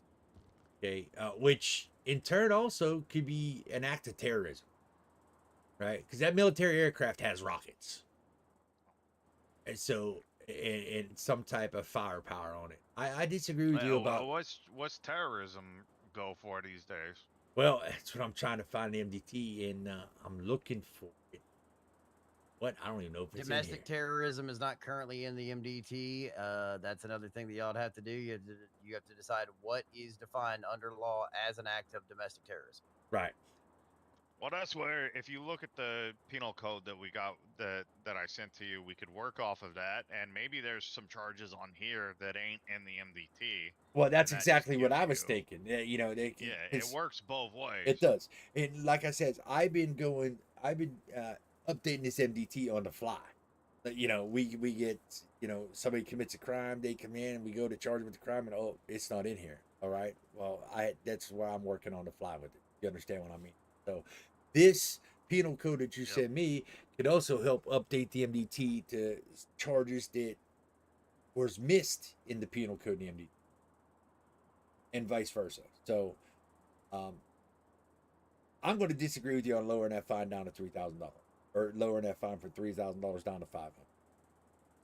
Okay, which in turn also could be an act of terrorism. Right, because that military aircraft has rockets, and so and some type of firepower on it. I disagree with you about. What's terrorism go for these days? Well, that's what I'm trying to find the MDT, and I'm looking for it. What? I don't even know if it's Domestic in here. terrorism is not currently in the MDT. That's another thing that y'all have to do. You have to decide what is defined under law as an act of domestic terrorism. Right. Well, that's where if you look at the penal code that we got that I sent to you, we could work off of that, and maybe there's some charges on here that ain't in the MDT. Well, that's And that just exactly what gives I was you- thinking. You know, Yeah, it works both ways. It does. And like I said, I've been updating this MDT on the fly. You know, we get, you know, somebody commits a crime, they come in, and we go to charge them with the crime, and oh, it's not in here. All right. Well, that's why I'm working on the fly with it. You understand what I mean? So this penal code that you Yep. sent me could also help update the MDT to charges that was missed in the penal code in the MDT, and vice versa. So I'm going to disagree with you on lowering that fine down to $3,000, or lowering that fine from $3,000 down to $500.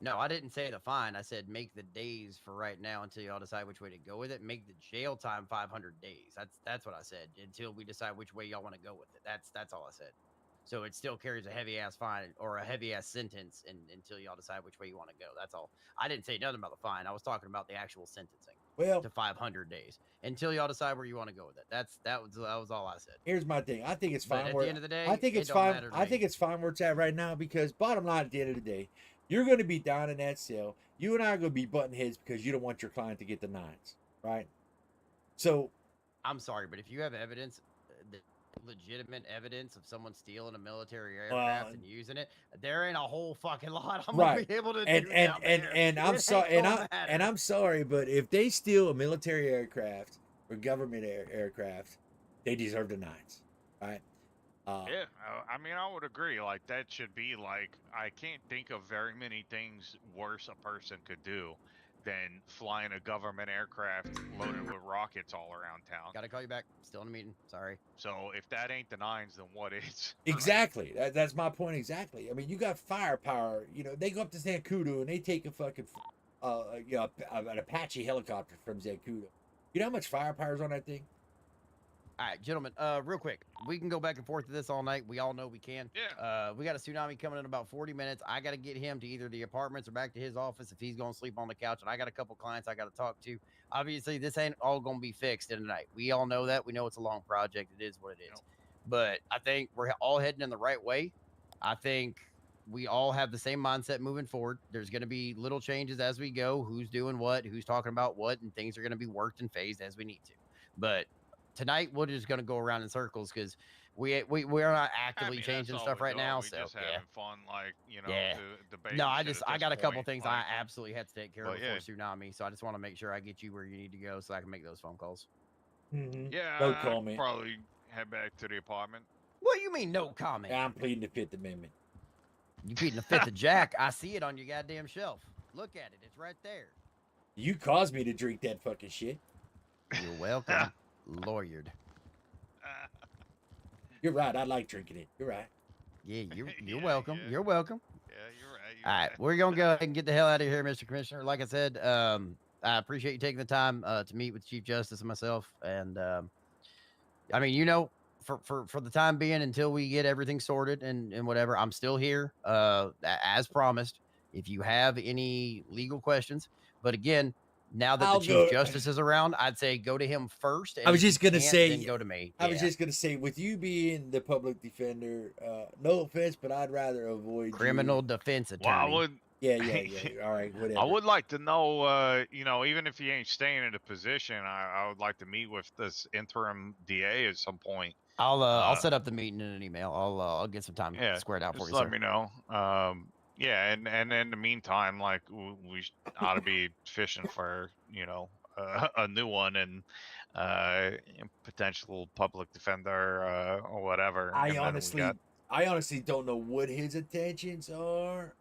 No, I didn't say the fine. I said make the days for right now until y'all decide which way to go with it. Make the jail time 500 days. That's what I said. Until we decide which way y'all want to go with it. That's all I said. So it still carries a heavy ass fine or a heavy ass sentence until y'all decide which way you want to go. That's all. I didn't say nothing about the fine. I was talking about the actual sentencing Well, to 500 days until y'all decide where you want to go with it. That was all I said. here's my thing. I think it's But fine. at Where the end of the day, I think it it's don't fine. matter to I think me. it's fine where it's at right now, because bottom line, at the end of the day, you're going to be down in that cell. You and I are going to be butting heads because you don't want your client to get the nines, right? So I'm sorry, but if you have evidence, legitimate evidence of someone stealing a military aircraft and using it, there ain't a whole fucking lot I'm gonna right, be able to and do and down and there. and I'm It sorry, ain't gonna matter. and I'm sorry, but if they steal a military aircraft or government aircraft, they deserve the nines, right? Yeah, I mean, I would agree. Like that should be like I can't think of very many things worse a person could do than flying a government aircraft loaded with rockets all around town. Gotta call you back. Still in a meeting. Sorry. So if that ain't the nines, then what is? Exactly. That's my point. Exactly. I mean, you got firepower. You know, they go up to Zancudo and they take a fucking, you know, an Apache helicopter from Zancudo. You know how much firepower is on that thing? All right, gentlemen. Real quick, we can go back and forth to this all night. We all know we can. Yeah. We got a tsunami coming in about 40 minutes. I got to get him to either the apartments or back to his office if he's going to sleep on the couch. And I got a couple clients I got to talk to. Obviously, this ain't all going to be fixed in a night. We all know that. We know it's a long project. It is what it is. Nope. But I think we're all heading in the right way. I think we all have the same mindset moving forward. There's going to be little changes as we go. Who's doing what, who's talking about what, and things are going to be worked and phased as we need to. But tonight we're just going to go around in circles because we're not I actively mean, that's changing all stuff we're right doing. now. We So just yeah. having fun, like, you know, Yeah. debating No, shit at I this got a couple point, things like, I absolutely had to take care of but before yeah. tsunami. So I just want to make sure I get you where you need to go so I can make those phone calls. Mm-hmm. Yeah, No I'd comment. probably head back to the apartment. What do you mean, no comment? I'm pleading the Fifth Amendment. You pleading the Fifth of Jack? I see it on your goddamn shelf. Look at it. It's right there. You caused me to drink that fucking shit. You're welcome, lawyered. You're right. I like drinking it. You're right. Yeah, you're Yeah, welcome. yeah. You're welcome. Yeah, you're right. All right, we're gonna go ahead and get the hell out of here, Mr. Commissioner. Like I said, I appreciate you taking the time to meet with Chief Justice and myself. And I mean, you know, for the time being, until we get everything sorted and whatever, I'm still here, as promised. If you have any legal questions, but again, now that I'll the Chief go- Justice is around, I'd say go to him first. And I was if you just gonna can't, say- then go to me. I was just gonna say, with you being the public defender, no offense, but I'd rather avoid criminal you. defense Well, I attorney. would. Yeah. All right, whatever. I would like to know, you know, even if he ain't staying in a position, I would like to meet with this interim DA at some point. I'll set up the meeting in an email. I'll get some time Yeah, squared out for just you, let sir. me know. Yeah, and in the meantime, like we ought to be fishing for, you know, a new one and potential public defender or whatever. I and then we got honestly don't know what his intentions are.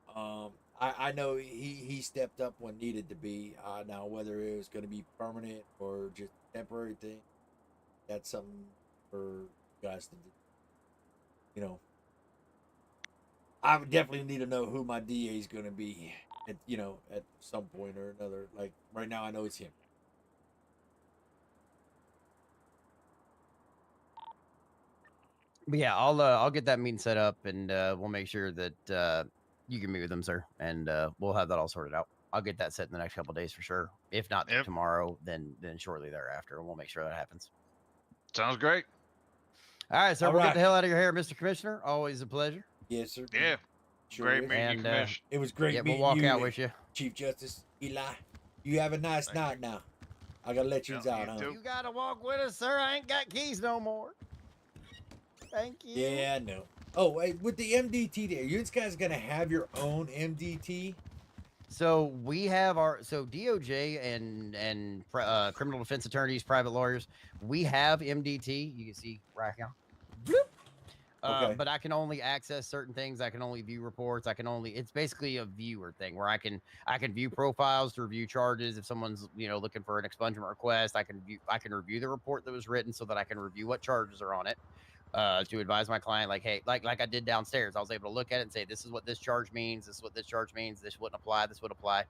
I know he stepped up when needed to be. Now whether it was going to be permanent or just temporary thing, that's something for you guys to do. You know, I would definitely need to know who my DA is going to be at at some point or another. Like right now, I know it's him. But yeah, I'll get that meeting set up, and we'll make sure that you can meet with them, sir, and we'll have that all sorted out. I'll get that set in the next couple of days for sure. If not Yep. tomorrow, then shortly thereafter, and we'll make sure that happens. sounds great. All right, sir. All We'll right. get the hell out of your hair, Mr. Commissioner. Always a pleasure. Yes, sir. Yeah, Sure great is. meeting you, And, Commish. It was great Yeah, we'll meeting walk you, out with you. Chief Justice Eli. You have a nice Thank night now. I gotta let you Yeah, out, you huh? too. You gotta walk with us, sir. I ain't got keys no more. Thank you. Yeah, I know. Oh, wait, with the MDT there, you guys gonna have your own MDT? So we have DOJ and criminal defense attorneys, private lawyers. We have MDT. You can see right now. Okay. But I can only access certain things. I can only view reports. It's basically a viewer thing where I can view profiles to review charges. If someone's looking for an expungement request, I can review the report that was written so that I can review what charges are on it. To advise my client, like, hey, like I did downstairs, I was able to look at it and say, this is what this charge means. This is what this charge means. This wouldn't apply. This would apply.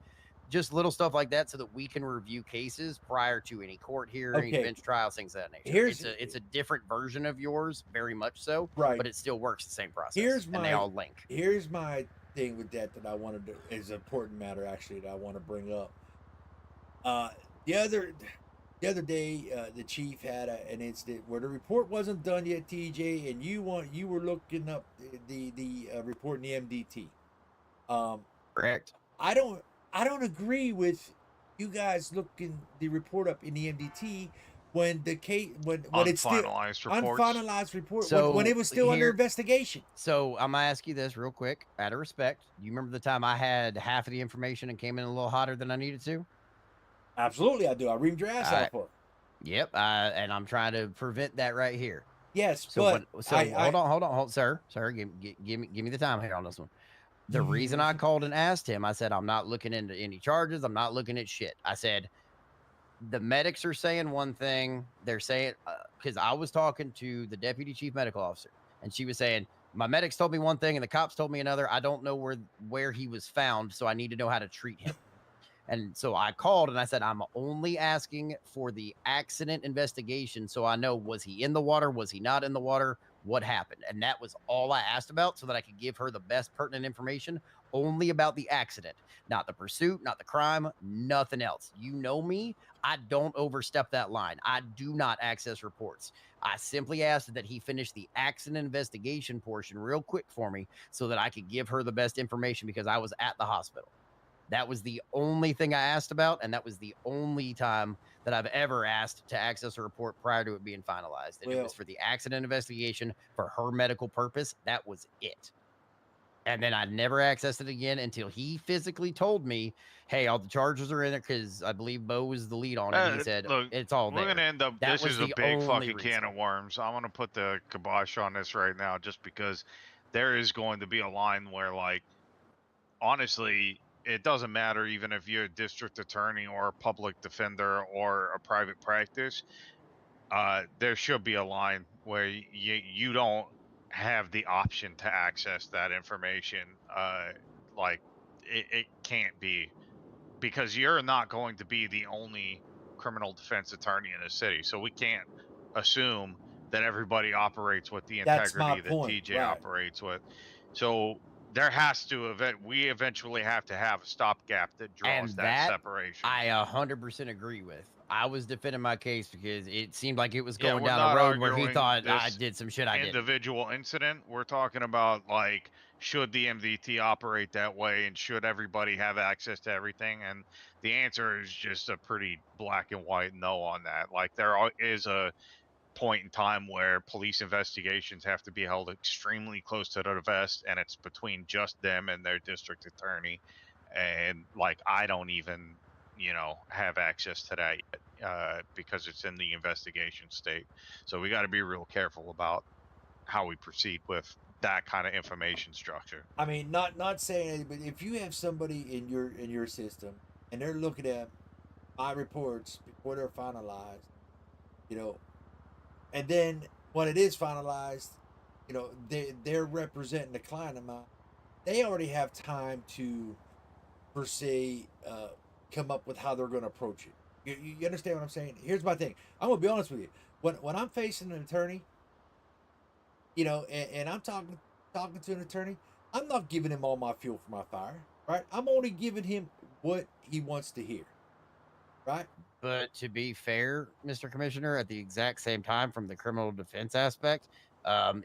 Just little stuff like that, so that we can review cases prior to any court hearing, Okay. bench trials, things of that nature. Here's- It's a different version of yours, very much so, Right. but it still works the same process. Here's and they my- all link. Here's my thing with that I wanted to is an important matter actually that I want to bring up. The other day, the chief had an incident where the report wasn't done yet, TJ, and you were looking up the report in the MDT. Correct. I don't agree with you guys looking the report up in the MDT when the case when it's still Unfinalized reports. unfinalized report So when it was still under here- investigation. So I'm gonna ask you this real quick, out of respect. You remember the time I had half of the information and came in a little hotter than I needed to? Absolutely, I do. I reamed your ass All off right. for it. Yep. And I'm trying to prevent that right here. Yes, So, but hold on, sir, give me the time here on this one. The reason I called and asked him, I said, I'm not looking into any charges. I'm not looking at shit. I said, the medics are saying one thing. They're saying, because I was talking to the deputy chief medical officer, and she was saying, my medics told me one thing and the cops told me another. I don't know where he was found, so I need to know how to treat him. And so I called and I said, I'm only asking for the accident investigation. So I know, was he in the water? Was he not in the water? What happened? And that was all I asked about, so that I could give her the best pertinent information only about the accident, not the pursuit, not the crime, nothing else. You know me. I don't overstep that line. I do not access reports. I simply asked that he finish the accident investigation portion real quick for me so that I could give her the best information because I was at the hospital. That was the only thing I asked about, and that was the only time that I've ever asked to access a report prior to it being finalized. And it was Well- for the accident investigation for her medical purpose. That was it. And then I never accessed it again until he physically told me, "Hey, all the charges are in there," because I believe Bo was the lead on it. He said, Look, "It's all we're there." gonna end up. That This was is a the big only fucking reason. can of worms. I'm gonna put the kibosh on this right now, just because there is going to be a line where, like, honestly, it doesn't matter even if you're a district attorney or a public defender or a private practice. There should be a line where you don't have the option to access that information. Like it can't be, because you're not going to be the only criminal defense attorney in the city. So we can't assume that everybody operates with the That's my integrity that point, TJ right. operates with. So there has to we eventually have to have a stopgap that draws And that that separation. I 100% agree with. I was defending my case because it seemed like it was Yeah, going we're down a not road where he arguing thought I this did some shit I didn't. individual incident. We're talking about, like, should the MDT operate that way, and should everybody have access to everything? And the answer is just a pretty black and white no on that. Like, is a point in time where police investigations have to be held extremely close to the vest, and it's between just them and their district attorney. And, like, I don't even have access to that yet, because it's in the investigation state. So we got to be real careful about how we proceed with that kind of information structure. I mean, not saying it, but if you have somebody in your system and they're looking at my reports before they're finalized, you know, and then when it is finalized, you know, they're representing the client of mine. They already have time to, per se, come up with how they're going to approach it. You understand what I'm saying? Here's my thing. I'm gonna be honest with you. When I'm facing an attorney, you know, and I'm talking to an attorney, I'm not giving him all my fuel for my fire, right? I'm only giving him what he wants to hear, right? But to be fair, Mr. Commissioner, at the exact same time, from the criminal defense aspect,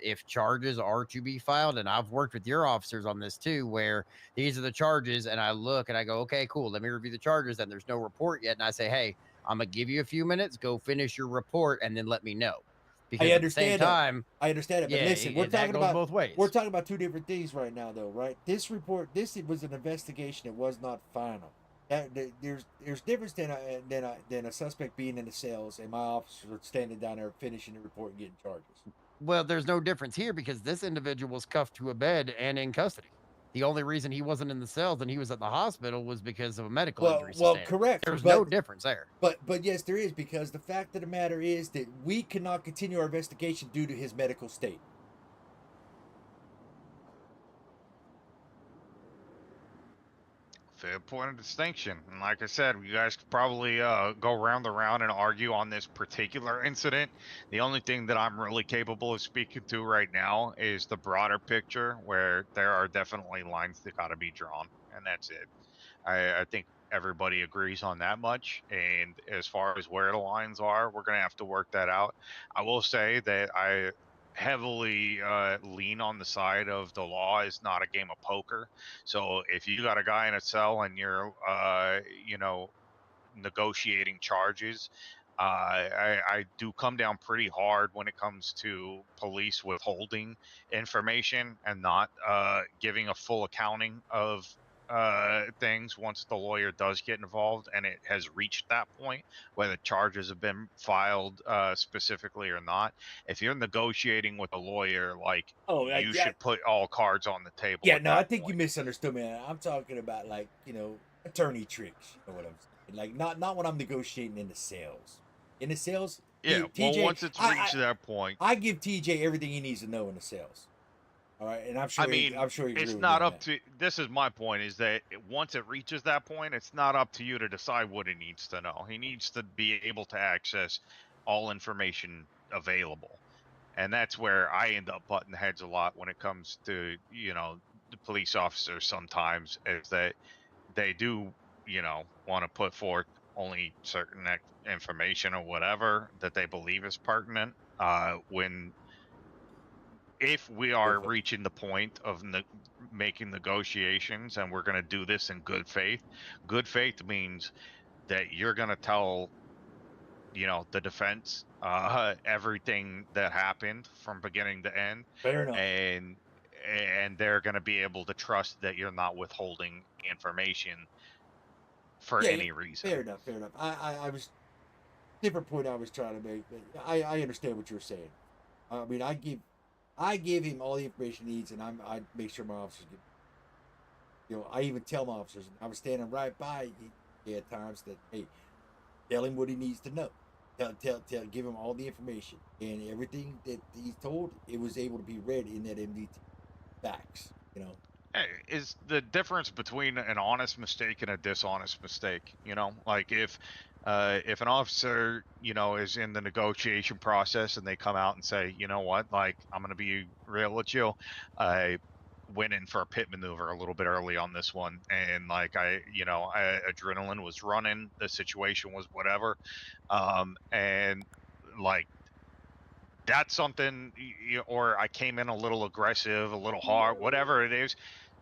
if charges are to be filed, and I've worked with your officers on this too, where these are the charges, and I look and I go, okay, cool, let me review the charges, and there's no report yet, and I say, hey, I'm gonna give you a few minutes, go finish your report, and then let me know. I Because at the same understand that. time, I understand it, but yeah, listen, that goes both ways. we're talking about two different things right now, though, right? This report, this was an investigation. It was not final. There's difference than a suspect being in the cells and my officer standing down there finishing the report and getting charges. Well, there's no difference here because this individual was cuffed to a bed and in custody. The only reason he wasn't in the cells and he was at the hospital was because of a medical injury sustained. Correct. There's but, no difference there. But yes, there is, because the fact of the matter is that we cannot continue our investigation due to his medical state. Fair point of distinction. And like I said, you guys could probably go round and round and argue on this particular incident. The only thing that I'm really capable of speaking to right now is the broader picture, where there are definitely lines that got to be drawn, and that's it. I think everybody agrees on that much. And as far as where the lines are, we're going to have to work that out. I will say that I heavily lean on the side of the law is not a game of poker. So if you got a guy in a cell and you're, negotiating charges, I do come down pretty hard when it comes to police withholding information and not giving a full accounting of things once the lawyer does get involved and it has reached that point, whether charges have been filed specifically or not. If you're negotiating with a lawyer, like, you should put all cards on the table. Yeah, at no, that I think you point. misunderstood me. I'm talking about, like, you know, attorney tricks. You know what I'm saying? Like, not when I'm negotiating in the sales. In the sales, Yeah, well, TJ, once it's reached that point, I give TJ everything he needs to know in the sales. All right, and I'm sure. I mean, I'm sure he agree it's with not me on up that. to. This is my point: is that once it reaches that point, it's not up to you to decide what he needs to know. He needs to be able to access all information available, and that's where I end up butting heads a lot when it comes to the police officers. Sometimes is that they do want to put forth only certain information or whatever that they believe is pertinent, when if we are Perfect. reaching the point of making negotiations and we're going to do this in good faith means that you're going to tell, the defense, everything that happened from beginning to end, Fair enough. and they're going to be able to trust that you're not withholding information for Yeah, any reason. fair enough. Fair enough. I was different point I was trying to make, but I understand what you're saying. I mean, I give him all the information he needs, and I make sure my officers get. I even tell my officers. I was standing right by. He at times that, hey, tell him what he needs to know. Give him all the information, and everything that he's told, it was able to be read in that MDT facts. Hey, is the difference between an honest mistake and a dishonest mistake. Like if an officer, is in the negotiation process and they come out and say, you know what, like, I'm gonna be real with you, I went in for a pit maneuver a little bit early on this one, and like adrenaline was running, the situation was whatever, and like that's something, or I came in a little aggressive, a little hard, whatever it is,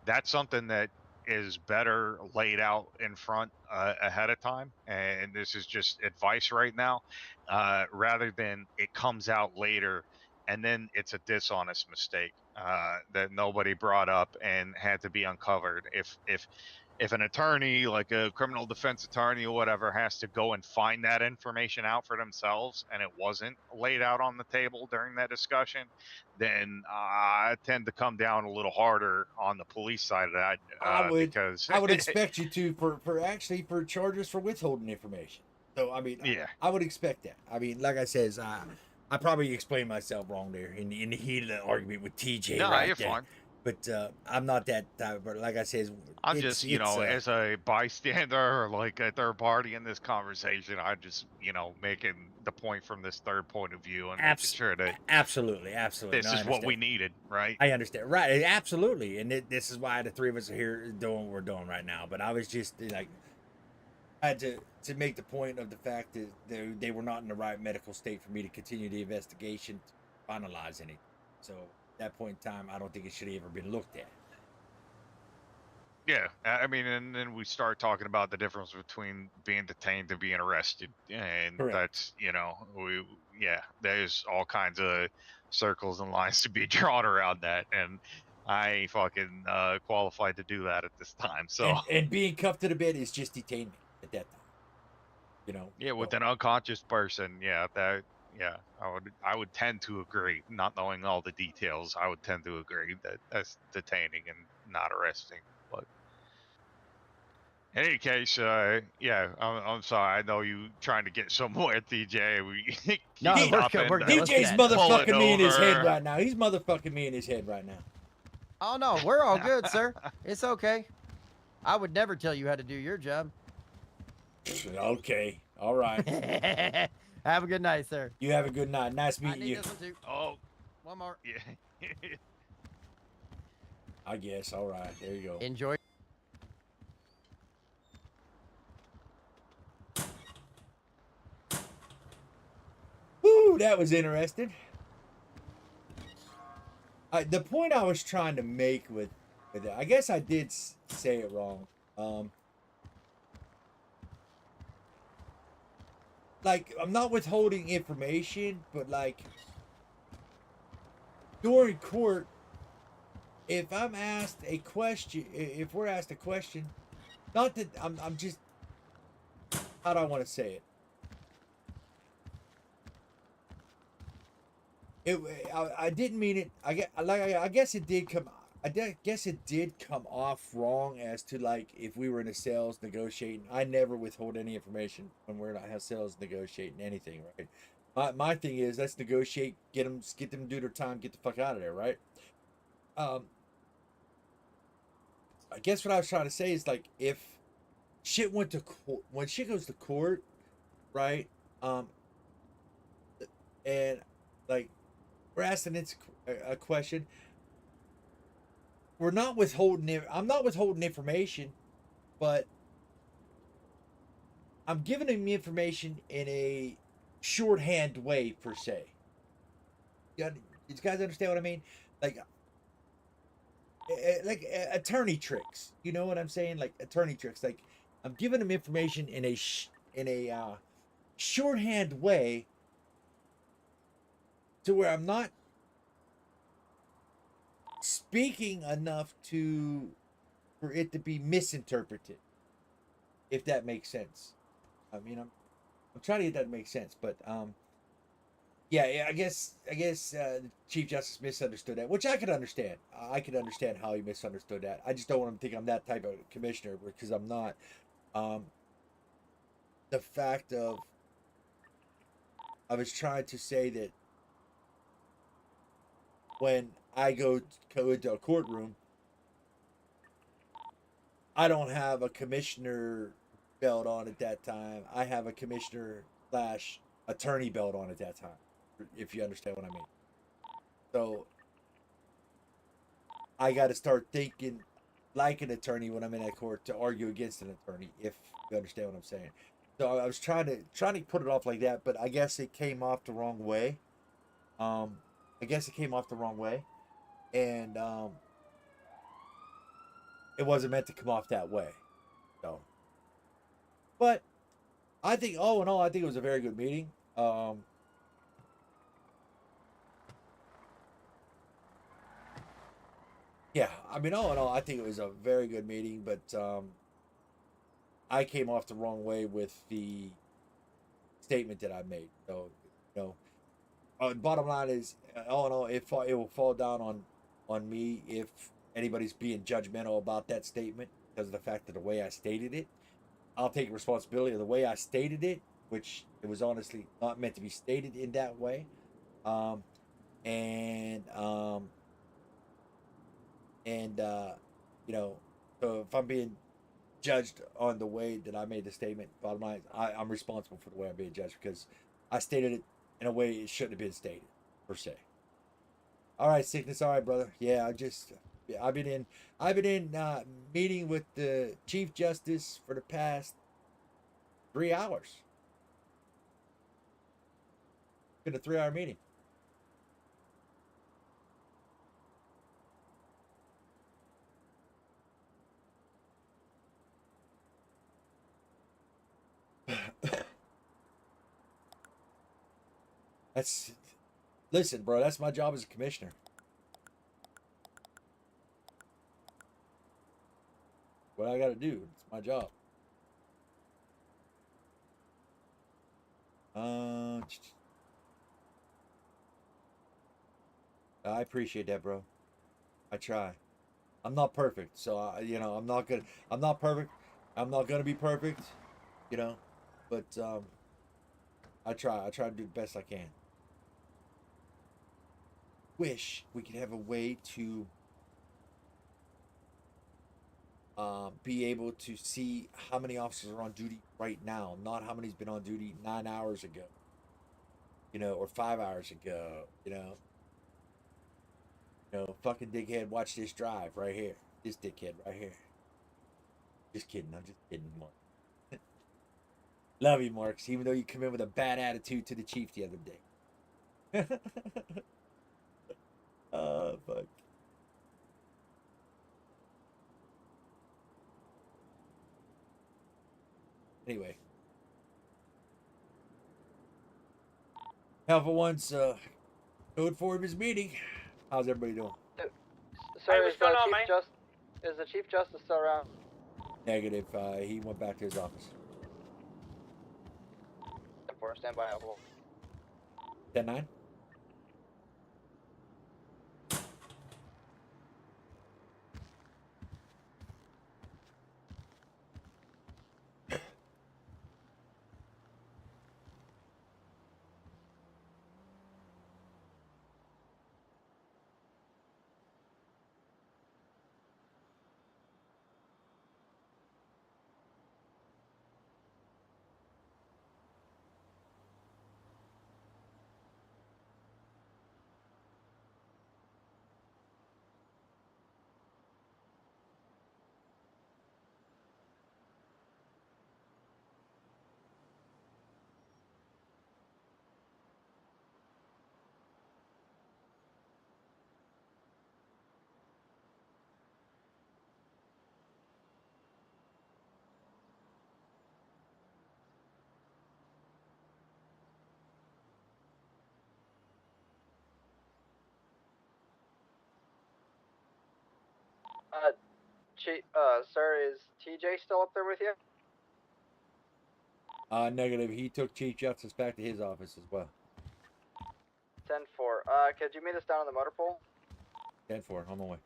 that's something that is better laid out in front ahead of time. And this is just advice right now, rather than it comes out later and then it's a dishonest mistake that nobody brought up and had to be uncovered. If an attorney, like a criminal defense attorney or whatever, has to go and find that information out for themselves and it wasn't laid out on the table during that discussion, then I tend to come down a little harder on the police side of that, because I would expect you to for charges for withholding information. So I mean, yeah. I would expect that. I mean, like I says, I probably explained myself wrong there in the heat of the argument with TJ. No, right you're there. fine. But I'm not that type. But like I says, I'm just, as a bystander or like a third party in this conversation, I'm just, making the point from this third point of view and making sure that absolutely. this No, I is what we understand. needed, right? I understand. Right, absolutely. And this is why the three of us are here doing what we're doing right now. But I was just like, I had to make the point of the fact that they were not in the right medical state for me to continue the investigation, to finalize anything. So at that point in time, I don't think it should have ever been looked at. Yeah, I mean, and then we start talking about the difference between being detained and being arrested, and Correct. that's, there's all kinds of circles and lines to be drawn around that, and I ain't fucking qualified to do that at this time. So And being cuffed to the bed is just detainment at that time. yeah, with So, an unconscious person, I would tend to agree. Not knowing all the details, I would tend to agree that that's detaining and not arresting. But in any case, I'm sorry. I know you trying to get somewhere, TJ. We keep No, we're good. We're good. Let's DJ's get motherfucking me in his head over. right now. He's motherfucking me in his head right now. Oh no, we're all good, sir. It's okay. I would never tell you how to do your job. Okay. All right. Have a good night, sir. You have a good night. Nice I meeting need you. this one too. Oh, One more. yeah. I guess. All right. There you go. Enjoy. Woo, that was interesting. The point I was trying to make with it, I guess I did say it wrong. Like, I'm not withholding information, but like during court, if I'm asked a question, if we're asked a question, not that I'm just, how do I want to say it? I didn't mean it. I guess it did come. Guess it did come off wrong as to like if we were in a sales negotiating. I never withhold any information when we're not sales negotiating anything, right? My thing is let's negotiate, get them to do their time, get the fuck out of there, right? I guess what I was trying to say is like if shit went to court, when shit goes to court, right? And like we're asking a question. We're not withholding it. I'm not withholding information, but I'm giving him information in a shorthand way per se. You guys understand what I mean? like attorney tricks. You know what I'm saying? Like attorney tricks. Like I'm giving them information in a shorthand way to where I'm not speaking enough to for it to be misinterpreted, if that makes sense. I mean, I'm trying to get that to make sense, but yeah, I guess the Chief Justice misunderstood that, which I could understand. I could understand how he misunderstood that. I just don't want him to think I'm that type of commissioner because I'm not. Um, the fact of I was trying to say that when I go into a courtroom, I don't have a commissioner belt on at that time. I have a commissioner slash attorney belt on at that time, if you understand what I mean. So I got to start thinking like an attorney when I'm in that court to argue against an attorney, if you understand what I'm saying. So I was trying to put it off like that, but I guess it came off the wrong way. I guess it came off the wrong way, and it wasn't meant to come off that way. So, but I think all in all, I think it was a very good meeting. Yeah, I mean, all in all, I think it was a very good meeting, but I came off the wrong way with the statement that I made. So, you know, bottom line is, all in all, it will fall down on me if anybody's being judgmental about that statement because of the fact that the way I stated it. I'll take responsibility of the way I stated it, which it was honestly not meant to be stated in that way. Um, and and you know, so if I'm being judged on the way that I made the statement, bottom line, I'm responsible for the way I'm being judged because I stated it in a way it shouldn't have been stated, per se. All right, sickness. All right, brother. Yeah, yeah, I've been in meeting with the Chief Justice for the past 3 hours. Been a 3 hour meeting. That's Listen, bro. That's my job as a commissioner. What I got to do. It's my job. Uh, I appreciate that, bro. I try. I'm not perfect, so I'm not perfect. I'm not gonna be perfect, you know. But I try. I try to do the best I can. Wish we could have a way to be able to see how many officers are on duty right now, not how many's been on duty 9 hours ago, or 5 hours ago, fucking dickhead, watch this drive right here. This dickhead right here. Just kidding. I'm just kidding, Mark. Love you, Marks, even though you come in with a bad attitude to the chief the other day. Oh, fuck. Anyway. Alpha One's going forward his meeting. How's everybody doing? Sir, what's going on, man? Is the Chief Justice still around? Negative. He went back to his office. For standby Apple. 10-9. Sir, is TJ still up there with you? Negative. He took Chief Justice back to his office as well. 10-4. Could you meet us down on the motor pool? 10-4. On my way.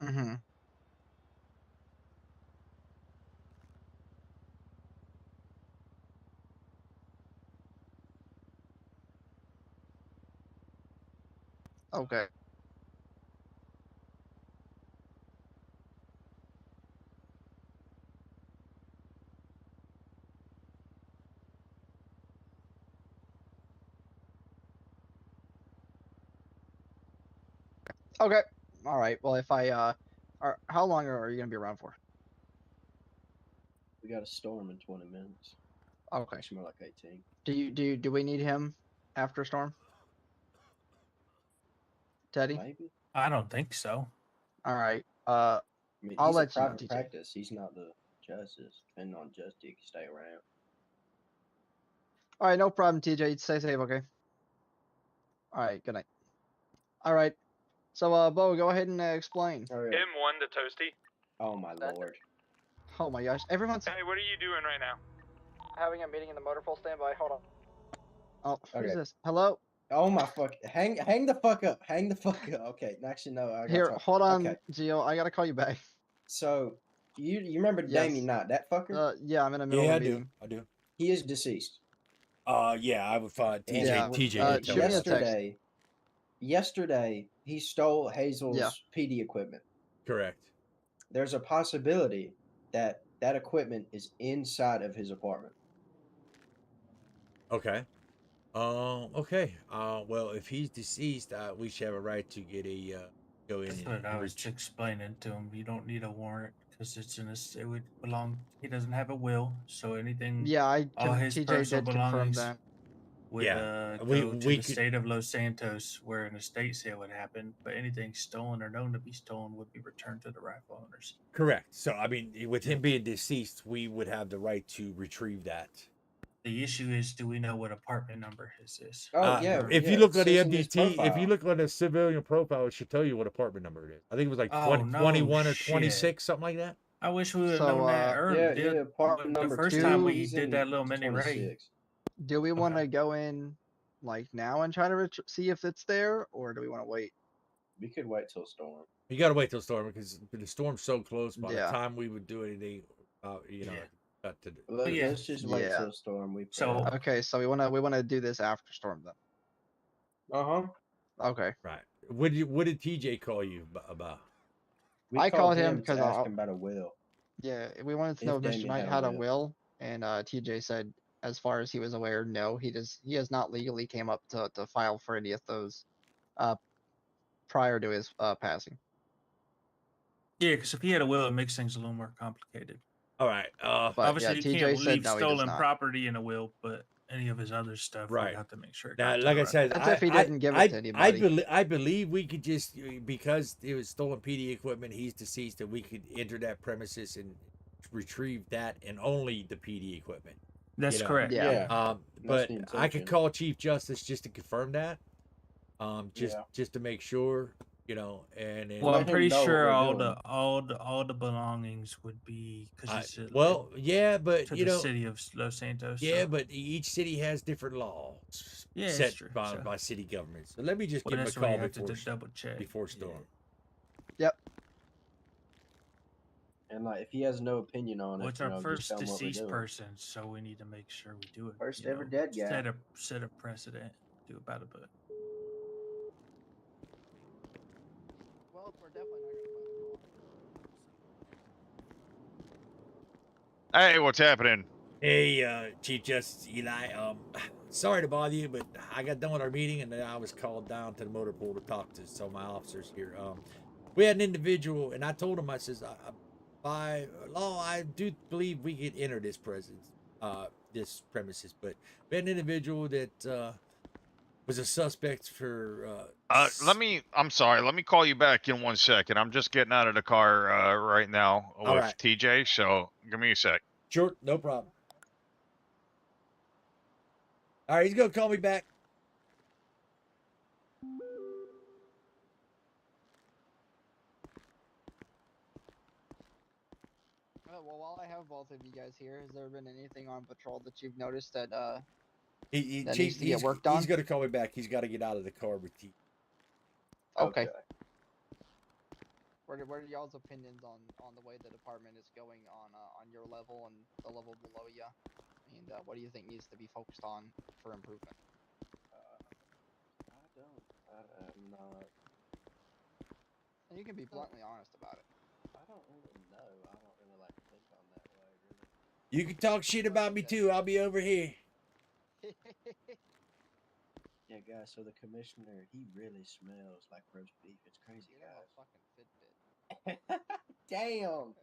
Mm-hmm. Okay. Okay. All right. Well, if how long are you gonna be around for? We got a storm in 20 minutes. Okay. Actually, more like 18. Do we need him after storm? Teddy? Maybe. I don't think so. All right. I mean, I'll he's a let you know, private TJ. practice. He's not the justice. Depending on justice, he can stay around. All right, no problem, TJ. Stay safe, okay? All right, good night. All right. So, Bo, go ahead and explain. Hurry up. M1 to Toasty. Oh my lord. Oh my gosh, everyone's Hey, what are you doing right now? having a meeting in the motor pool. Stand by. Hold on. Oh, who's Okay. this? Hello. Oh my fuck. Hang the fuck up. Hang the fuck up. Okay. Actually, no. I gotta Here, talk. hold on, Okay. Gio. I gotta call you back. So, you remember Yes. Damien Knight, that fucker? Yeah, I'm in the middle Yeah, of I a do. meeting. I do. He is deceased. Yeah, I would find TJ. Yeah, TJ shoot did tell me me a that. text. Yesterday, he stole Hazel's PD equipment. Correct. There's a possibility that that equipment is inside of his apartment. Okay. Okay. Well, if he's deceased, we should have a right to get a go in. That's and what I was explaining to him. You don't need a warrant because it would belong. He doesn't have a will, so anything. Yeah, all his TJ personal did confirm belongings that. would Yeah, go we to the could- state of Los Santos, where an estate sale would happen. But anything stolen or known to be stolen would be returned to the rightful owners. Correct. So, I mean, with him being deceased, we would have the right to retrieve that. The issue is, do we know what apartment number his is? Oh yeah. If yeah, you look it at the says in his MDT, if profile. you look at a civilian profile, it should tell you what apartment number it is. I think it was like Oh, 20, no 21 or shit. 26, something like that. I wish we would have So, known that yeah, earlier. yeah, apartment The number first 2, time we he's did in that little mini raid. 26. Do we want to Okay. go in like now and try to see if it's there, or do we want to wait? We could wait till storm. You got to wait till storm because the storm's so close. By Yeah. the time we would do anything, you know, Yeah. got to do. yeah. Let's just wait Yeah. till storm. We So- Okay, so we want to do this after storm then. Uh-huh. Okay. Right. What did TJ call you about? We I called him to because ask him about a will. Yeah, we wanted to If know if Mr. Damien Knight had a had a will, and TJ said, as far as he was aware, no, he has not legally came up to file for any of those, prior to his passing. Yeah, because if he had a will, it makes things a little more complicated. All right. But Obviously, yeah, you TJ can't said leave no, he does stolen not. property in a will, but any of his other stuff, Right. we have to make sure. it Now, goes to like the I right- said, That's if he didn't give it to anybody. I believe we could just, because it was stolen PD equipment, he's deceased, that we could enter that premises and retrieve that and only the PD equipment. That's you know. correct. Yeah. But the I could intention. call Chief Justice just to confirm that. Just to make sure. you know, and then Well, Let I'm him pretty know what sure we're all doing. the belongings would be because it's well, yeah, but to you the know, city of Los Santos. yeah, so. but each city has different laws Yeah, it's set true. by, So, by city government. So let me just well, give him a that's where you call have to before double check. before storm. Yep. And like, if he has no opinion on Well, it, it's our just first tell him what we're deceased doing. person, so we need to make sure we do it. First ever dead guy. Set a precedent. Do it by the book. Well, we're definitely not gonna find the Hey, what's happening? Hey, Chief Justice Eli. Sorry to bother you, but I got done with our meeting and then I was called down to the motor pool to talk to some of my officers here. We had an individual, and I told him, I says, by law, I do believe we could enter this this premises, but we had an individual that was a suspect for. I'm sorry. Let me call you back in 1 second. I'm just getting out of the car right now All with right. TJ. So give me a sec. Sure, no problem. All right, he's gonna call me back. Well, while I have both of you guys here, has there been anything on patrol that you've noticed that that Chief, needs to get worked on? He's gonna call me back. He's got to get out of the car with you. Okay. What are y'all's opinions on the way the department is going on your level and the level below you? And what do you think needs to be focused on for improvement? I'm not. And you can be bluntly honest about it. I don't really know. I don't really like to think on that way, really. You can talk shit about me too. I'll be over here. Yeah, guys. So the commissioner, he really smells like roast beef. It's crazy, You know, a guys. fucking Fitbit. Damn.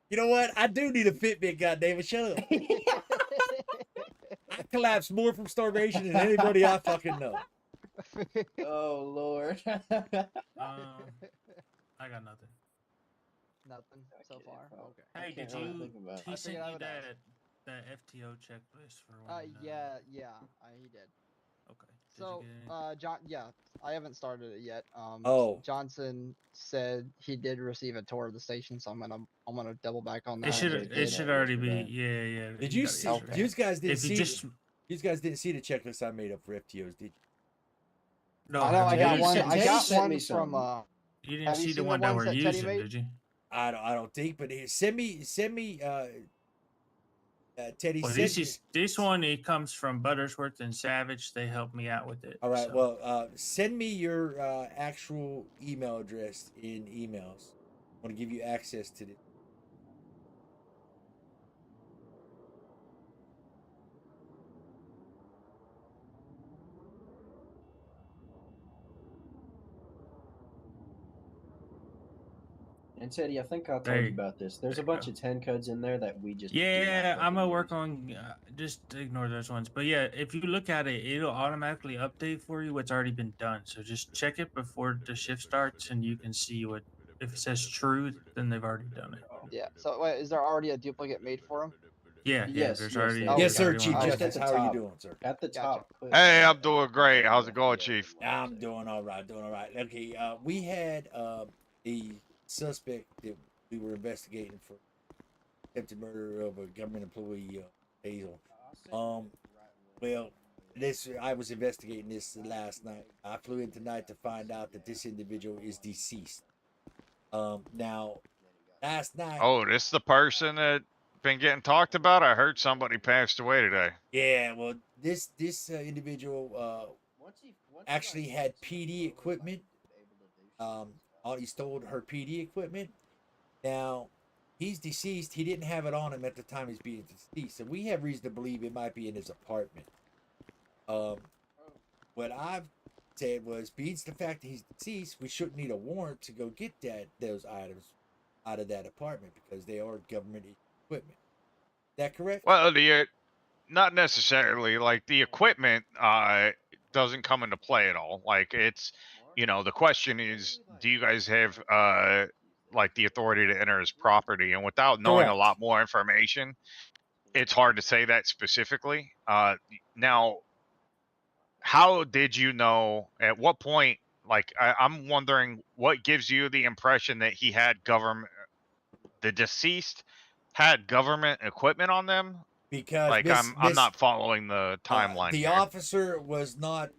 You know what? I do need a Fitbit, goddammit. Shut up. I collapse more from starvation than anybody I fucking know. Oh Lord. I got nothing. Nothing so far. Okay. Hey, did really you? think about it. He I sent figured I you would ask. that FTO checklist for when. Yeah, he did. Okay. Did So, you get it? John, yeah, I haven't started it yet. Oh. Johnson said he did receive a tour of the station, so I'm gonna double back on that. It should already be. Yeah. Did he you got it see? yesterday. You guys didn't If you see. just You guys didn't see the checklist I made up for FTOs, did you? no, I know I got Teddy one. sent- I Teddy got sent one me from. some. you didn't have you see the seen the one that ones we're that Teddy using, made? did you? I don't think, but send me. Teddy Well, sent me. this one. It comes from Buttersworth and Savage. They helped me out with it. All right. so. Well, send me your actual email address in emails. I want to give you access to this. And Teddy, I think I There told you you- about this. There's a there you bunch go. of 10 codes in there that we just do not Yeah, I'm gonna fucking work use. on just ignore those ones. But yeah, if you look at it, it'll automatically update for you what's already been done. So just check it before the shift starts, and you can see what if it says true, then they've already done it. Yeah. So, wait, is there already a duplicate made for him? Yeah, Yes, there's yes, already. there Oh, Yes, is. sir, already Chief one. Just Justice. at the How are you top. doing, sir? At the Gotcha. top. Put, Hey, I'm doing great. How's it going, Chief? I'm doing all right. Doing all right. Okay. We had a suspect that we were investigating for attempted murder of a government employee, Hazel. Well, I was investigating this last night. I flew in tonight to find out that this individual is deceased. Now, last night. Oh, this the person that been getting talked about? I heard somebody passed away today. Yeah, well, this individual actually had PD equipment. He stole her PD equipment. Now, he's deceased. He didn't have it on him at the time he's being deceased, so we have reason to believe it might be in his apartment. What I've said was, being the fact that he's deceased, we shouldn't need a warrant to go get those items out of that apartment because they are government equipment. Is that correct? Well, not necessarily. Like the equipment doesn't come into play at all. Like it's, the question is, do you guys have like the authority to enter his property? And without knowing a Correct. lot more information, it's hard to say that specifically. Now, how did you know? At what point like I'm wondering what gives you the impression that he had the deceased had government equipment on them. Because Like I'm not following the timeline the here. officer was not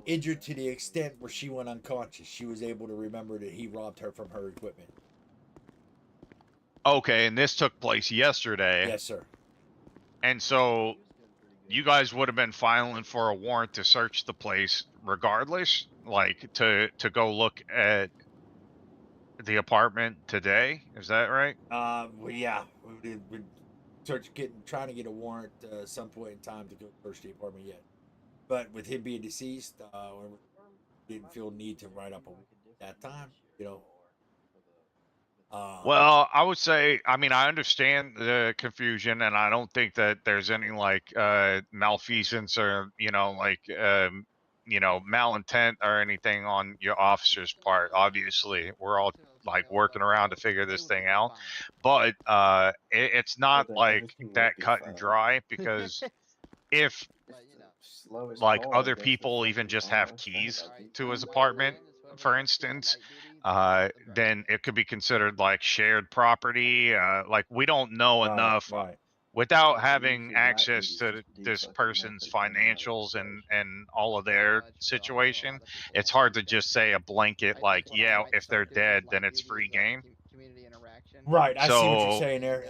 injured to the extent where she went unconscious. She was able to remember that he robbed her from her equipment. Okay, and this took place yesterday. Yes, sir. And so you guys would have been filing for a warrant to search the place regardless, like to go look at the apartment today. Is that right? Well, yeah, we trying to get a warrant some point in time to go search the apartment yet. But with him being deceased, we didn't feel need to write up a that time, you know. Well, I would say, I mean, I understand the confusion, and I don't think that there's any like malfeasance or like malintent or anything on your officer's part. Obviously, we're all like working around to figure this thing out, but it's not Then like everything would that be cut and fine. dry because if Slowest like car other against the people even fucking just car, have so keys that'd be to his fine. apartment, for instance, then it could be considered like shared property. Like we don't know enough Right. without Usually having light access duties to just do this fucking person's nothing in that financials situation. and all of their situation. It's hard to just say a blanket like, yeah, if they're dead, then it's free game. Right, I see what you're So saying there,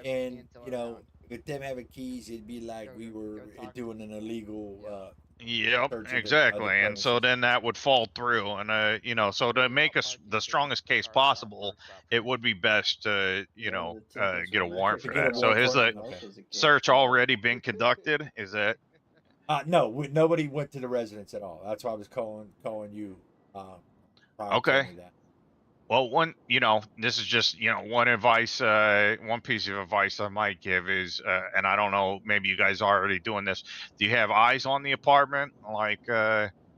and you know, with them having keys, it'd be like we were doing an illegal yep, search of exactly. the And so premises. then that would fall through. And so to make us the strongest case possible, it would be best to, Yeah, the temperature get a warrant metric for Get a that. So warrant has for it. the Okay. search already been conducted? Is that No, nobody went to the residence at all. That's why I was calling you prior to okay? any of that. Well, this is just, one one piece of advice I might give is, and I don't know, maybe you guys are already doing this. Do you have eyes on the apartment? Like,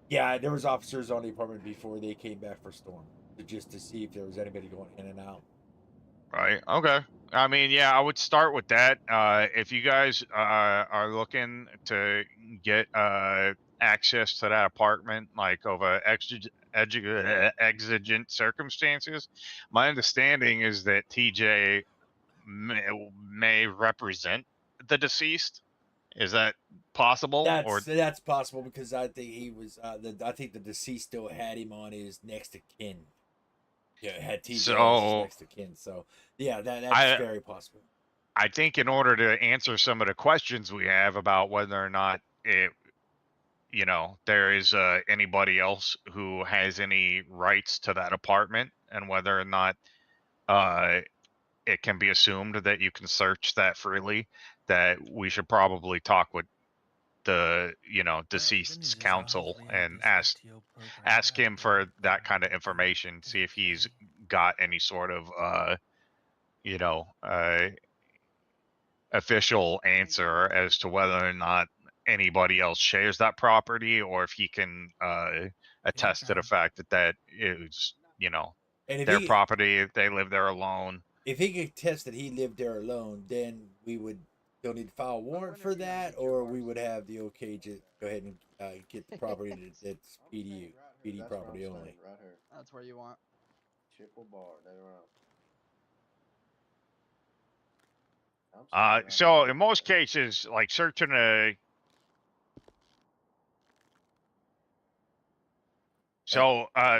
Yeah, there was officers on the apartment before they came back for storm, just to see if there was anybody going in and out. right. Okay. I mean, yeah, I would start with that. If you guys are looking to get access to that apartment, like over exigent circumstances, my understanding is that TJ may represent the deceased. Is that possible? Or That's possible because I think he was. I think the deceased still had him on his next to kin. Yeah, had TJ as his so next to kin. So yeah, that's I very possible. I think in order to answer some of the questions we have about whether or not there is anybody else who has any rights to that apartment and whether or not uh, it can be assumed that you can search that freely, that we should probably talk with the deceased's counsel and ask him for that kind of information, see if he's got any sort of you know uh official answer as to whether or not anybody else shares that property or if he can attest to the fact that that is And their property, if they live there alone. if he could test that he lived there alone, then we would still need to file a warrant for that, or we would have the okay to go ahead and get the property that's PD property only. Right here. That's where you want. Triple bar, they're around. So in most cases, like searching a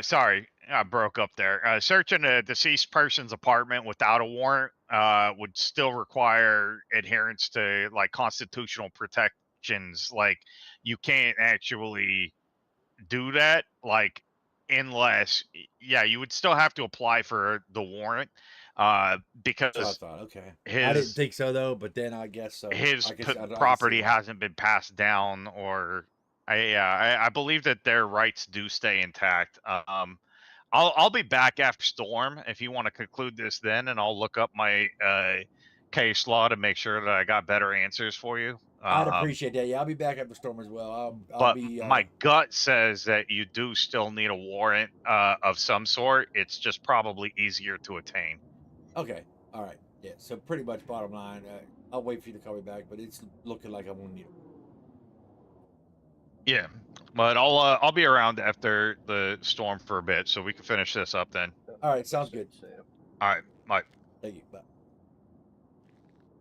sorry, I broke up there. Searching a deceased person's apartment without a warrant would still require adherence to like constitutional protections. Like you can't actually do that, like unless, yeah, you would still have to apply for the warrant That's what I because thought. Okay, I didn't his think so though, but then I guess so. I can see property that. hasn't been passed down, or I believe that their rights do stay intact. I'll be back after storm if you want to conclude this then, and I'll look up my case law to make sure that I got better answers for you. I'd appreciate that. Yeah, I'll be back after storm as well. I'll But be. my gut says that you do still need a warrant of some sort. It's just probably easier to attain. Okay. All right. Yeah. So pretty much bottom line, I'll wait for you to call me back, but it's looking like I won't need it. Yeah, but I'll be around after the storm for a bit, so we can finish this up then. All right, sounds good. All right, bye. Thank you. Bye.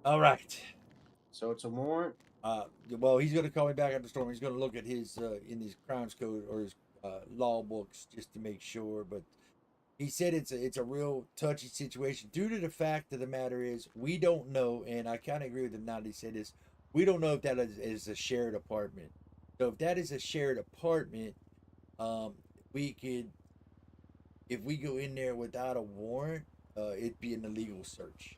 All right. So it's a warrant. Well, he's going to call me back after the storm. He's going to look at his in his crimes code or his law books just to make sure. But he said it's a real touchy situation due to the fact of the matter is we don't know, and I kind of agree with him now that he said this. We don't know if that is a shared apartment. So if that is a shared apartment, we could, if we go in there without a warrant, it'd be an illegal search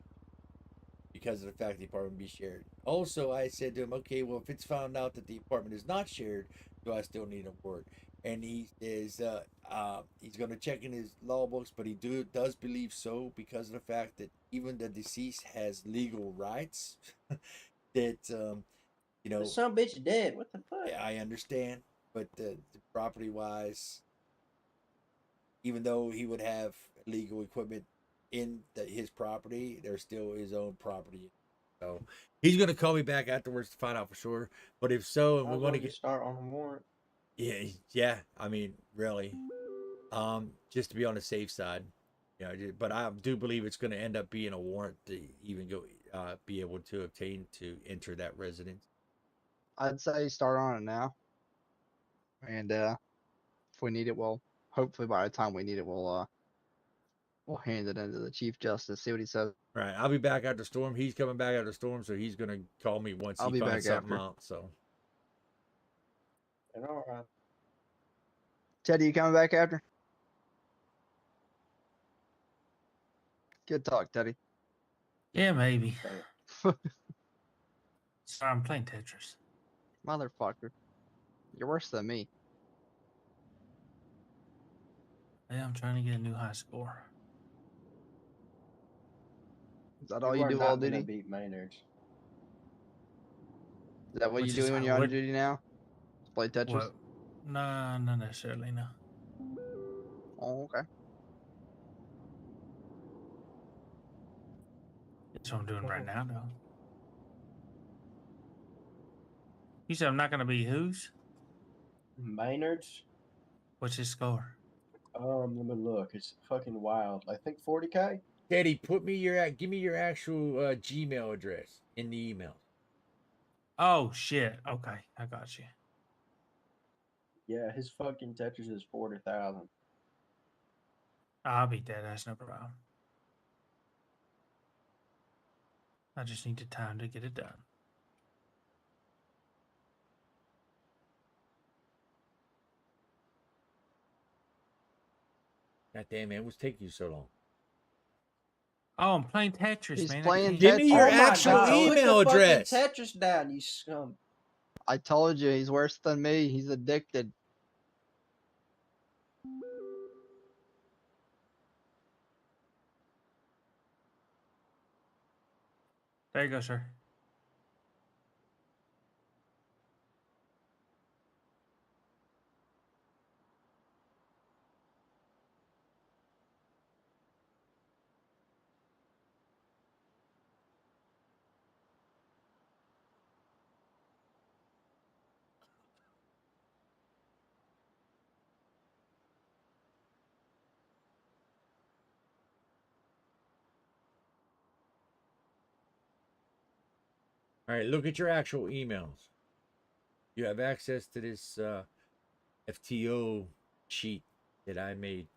because of the fact the apartment be shared. Also, I said to him, okay, well, if it's found out that the apartment is not shared, do I still need a warrant? And he says he's going to check in his law books, but he does believe so because of the fact that even the deceased has legal rights. That you know, Some bitch dead. What the fuck? I understand, but the property wise, even though he would have legal equipment in his property, there's still his own property. So he's gonna call me back afterwards to find out for sure. But if so, and we want to get start on a warrant. yeah. I mean, really, just to be on the safe side, you know. But I do believe it's going to end up being a warrant to even go be able to obtain to enter that residence. I'd say start on it now. And if we need it, well, hopefully by the time we need it, we'll hand it into the Chief Justice, see what he says. Right. I'll be back after storm. He's coming back after storm, so he's gonna call me once I'll he be finds back something after. out. So And all right. Teddy, you coming back after? Good talk, Teddy. Yeah, maybe. Sorry, I'm playing Tetris. Motherfucker. You're worse than me. Yeah, I'm trying to get a new high score. Is that all you do all duty? Beat Maynard's. Is that what Which you is do when how- you're on what- duty now? Play Tetris? What? No, not necessarily, no. Oh, okay. That's what I'm doing right now, though. You said I'm not going to be whose? Maynard's. What's his score? Let me look. It's fucking wild. I think 40K. Teddy, give me your actual Gmail address in the email. Oh, shit. Okay, I got you. Yeah, his fucking Tetris is 40,000. I'll beat that. That's no problem. I just need the time to get it done. God damn, man, what's taking you so long? Oh, I'm playing Tetris, He's man. playing I can't- Give me your Oh my actual God, put email the fucking address. Tetris down, you scum. I told you he's worse than me. He's addicted. There you go, sir. All right, look at your actual emails. You have access to this FTO sheet that I made.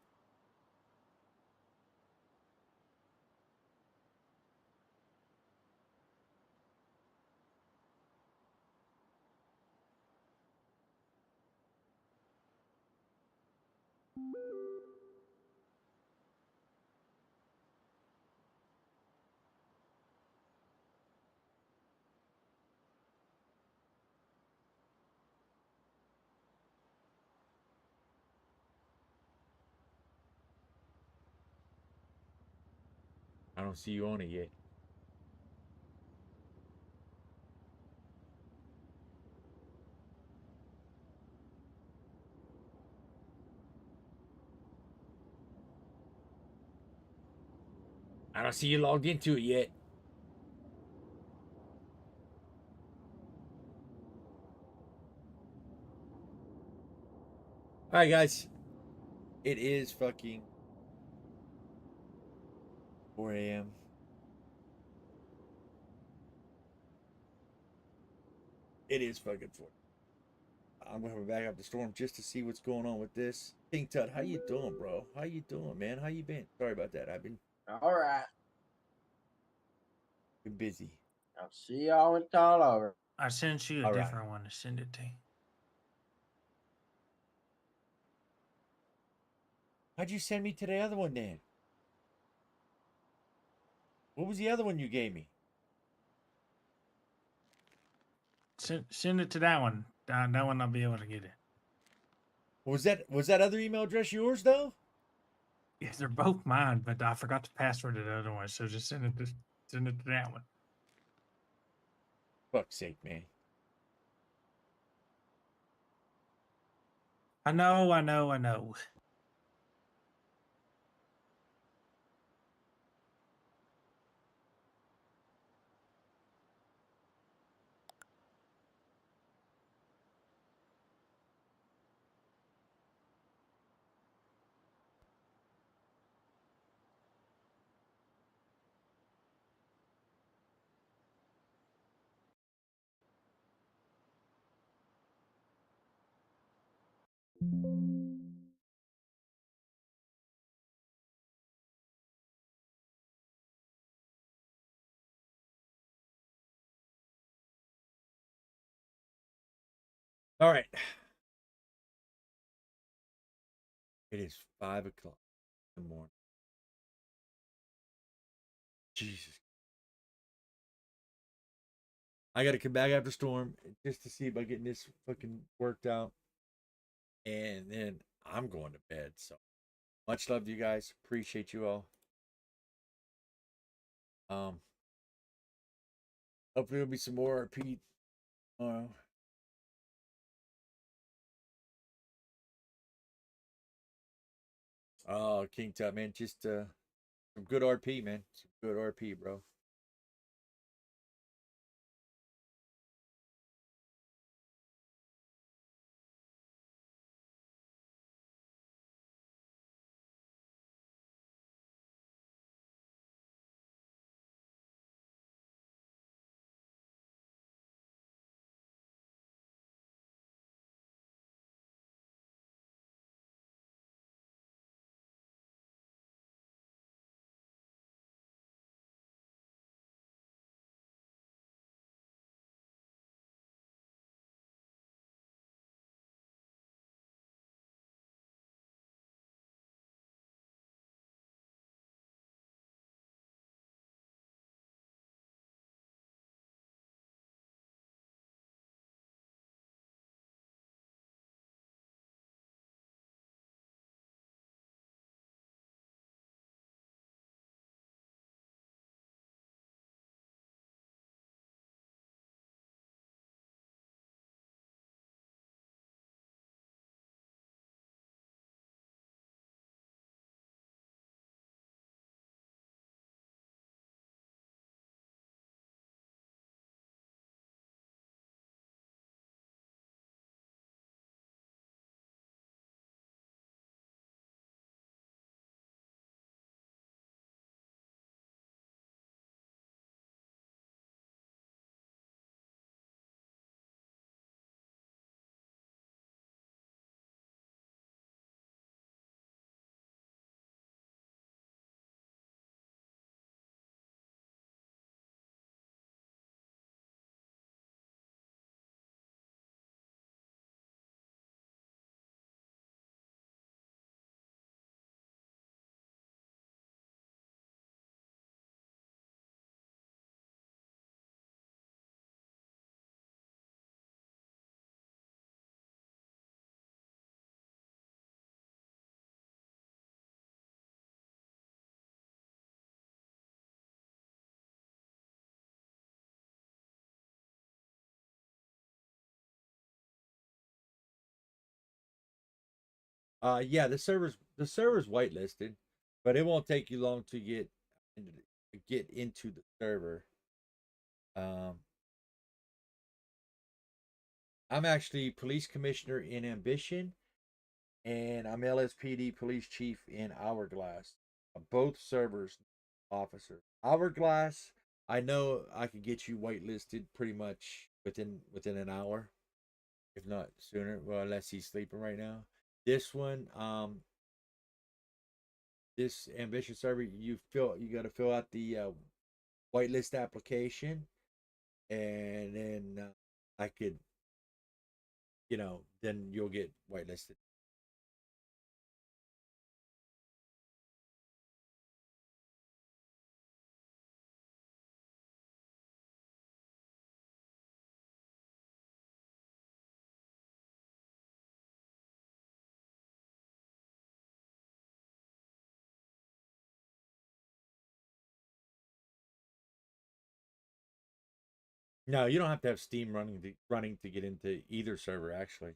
I don't see you on it yet. I don't see you logged into it yet. All right, guys. It is fucking 4 a.m. It is fucking 4. I'm gonna back up the storm just to see what's going on with this. King Tut, how you doing, bro? How you doing, man? How you been? Sorry about that. I've been All right. busy. I'll see y'all when it's all over. I sent you a All right. different one to send it to. How'd you send me to the other one then? What was the other one you gave me? Send it to that one. That one I'll be able to get it. Was that other email address yours though? Yeah, they're both mine, but I forgot the password to the other one, so just send it to that one. Fuck's sake, man. I know. All right. It is 5 o'clock in the morning. Jesus. I gotta come back after storm just to see about getting this fucking worked out. And then I'm going to bed. So much love to you guys. Appreciate you all. Hopefully there'll be some more RP tomorrow. Oh, King Tut, man, just some good RP, man. Some good RP, bro. Yeah, the server's whitelisted, but it won't take you long to get into the server. I'm actually police commissioner in Ambition, and I'm LSPD police chief in Hourglass. Both servers, officer. Hourglass, I know I could get you whitelisted pretty much within an hour, if not sooner. Well, unless he's sleeping right now. This one, this ambition server, you got to fill out the whitelist application, and then I could, then you'll get whitelisted. No, you don't have to have Steam running to get into either server. Actually,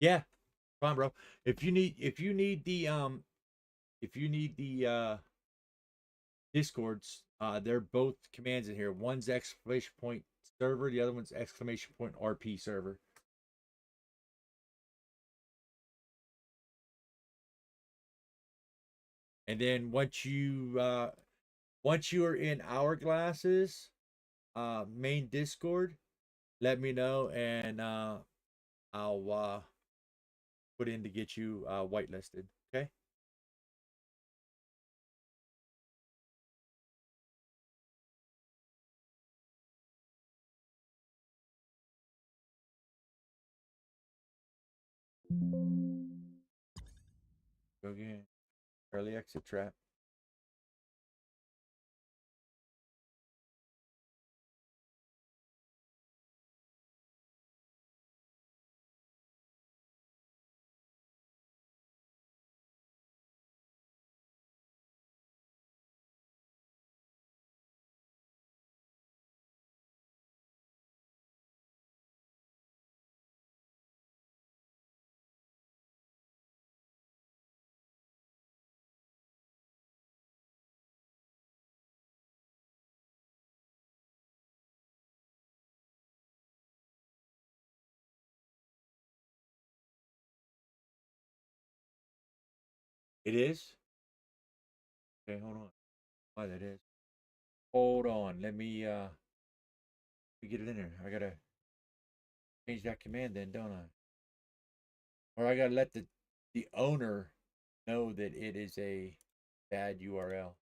yeah, fine, bro. If you need the discords, they're both commands in here. One's exclamation point server, the other one's exclamation point RP server. And then once you are in Hourglass's main Discord, let me know, and I'll put in to get you whitelisted. Okay. Go again. Early exit trap. It is? Okay, hold on. Why that is. Hold on. Let me get it in there. I gotta change that command then, don't I? Or I gotta let the owner know that it is a bad URL.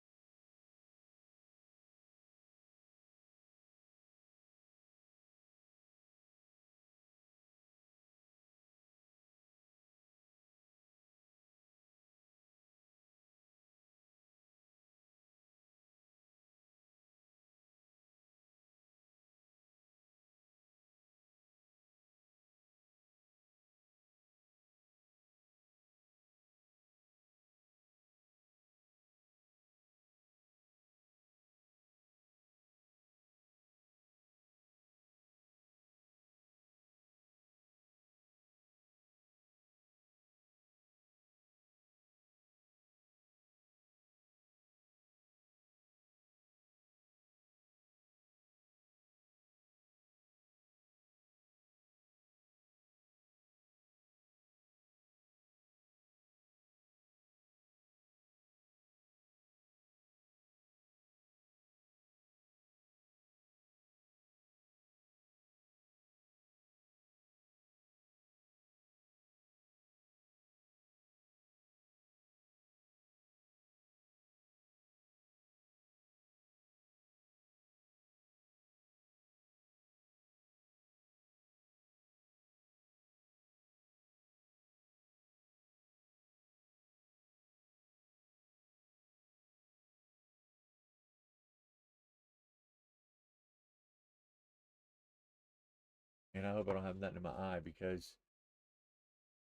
And I hope I don't have nothing in my eye because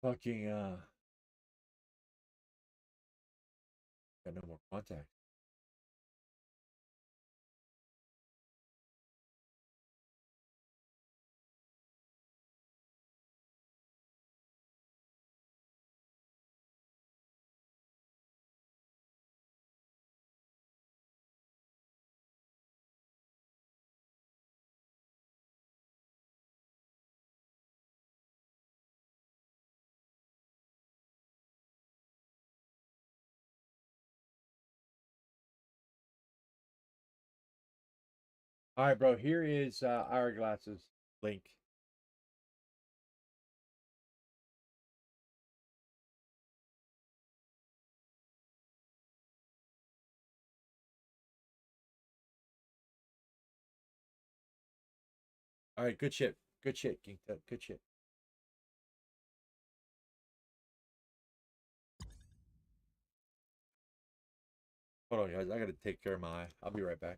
fucking got no more contact. All right, bro. Here is Hourglass's link. All right, good shit. Good shit, King Tut. Good shit. Hold on, guys. I gotta take care of my eye. I'll be right back.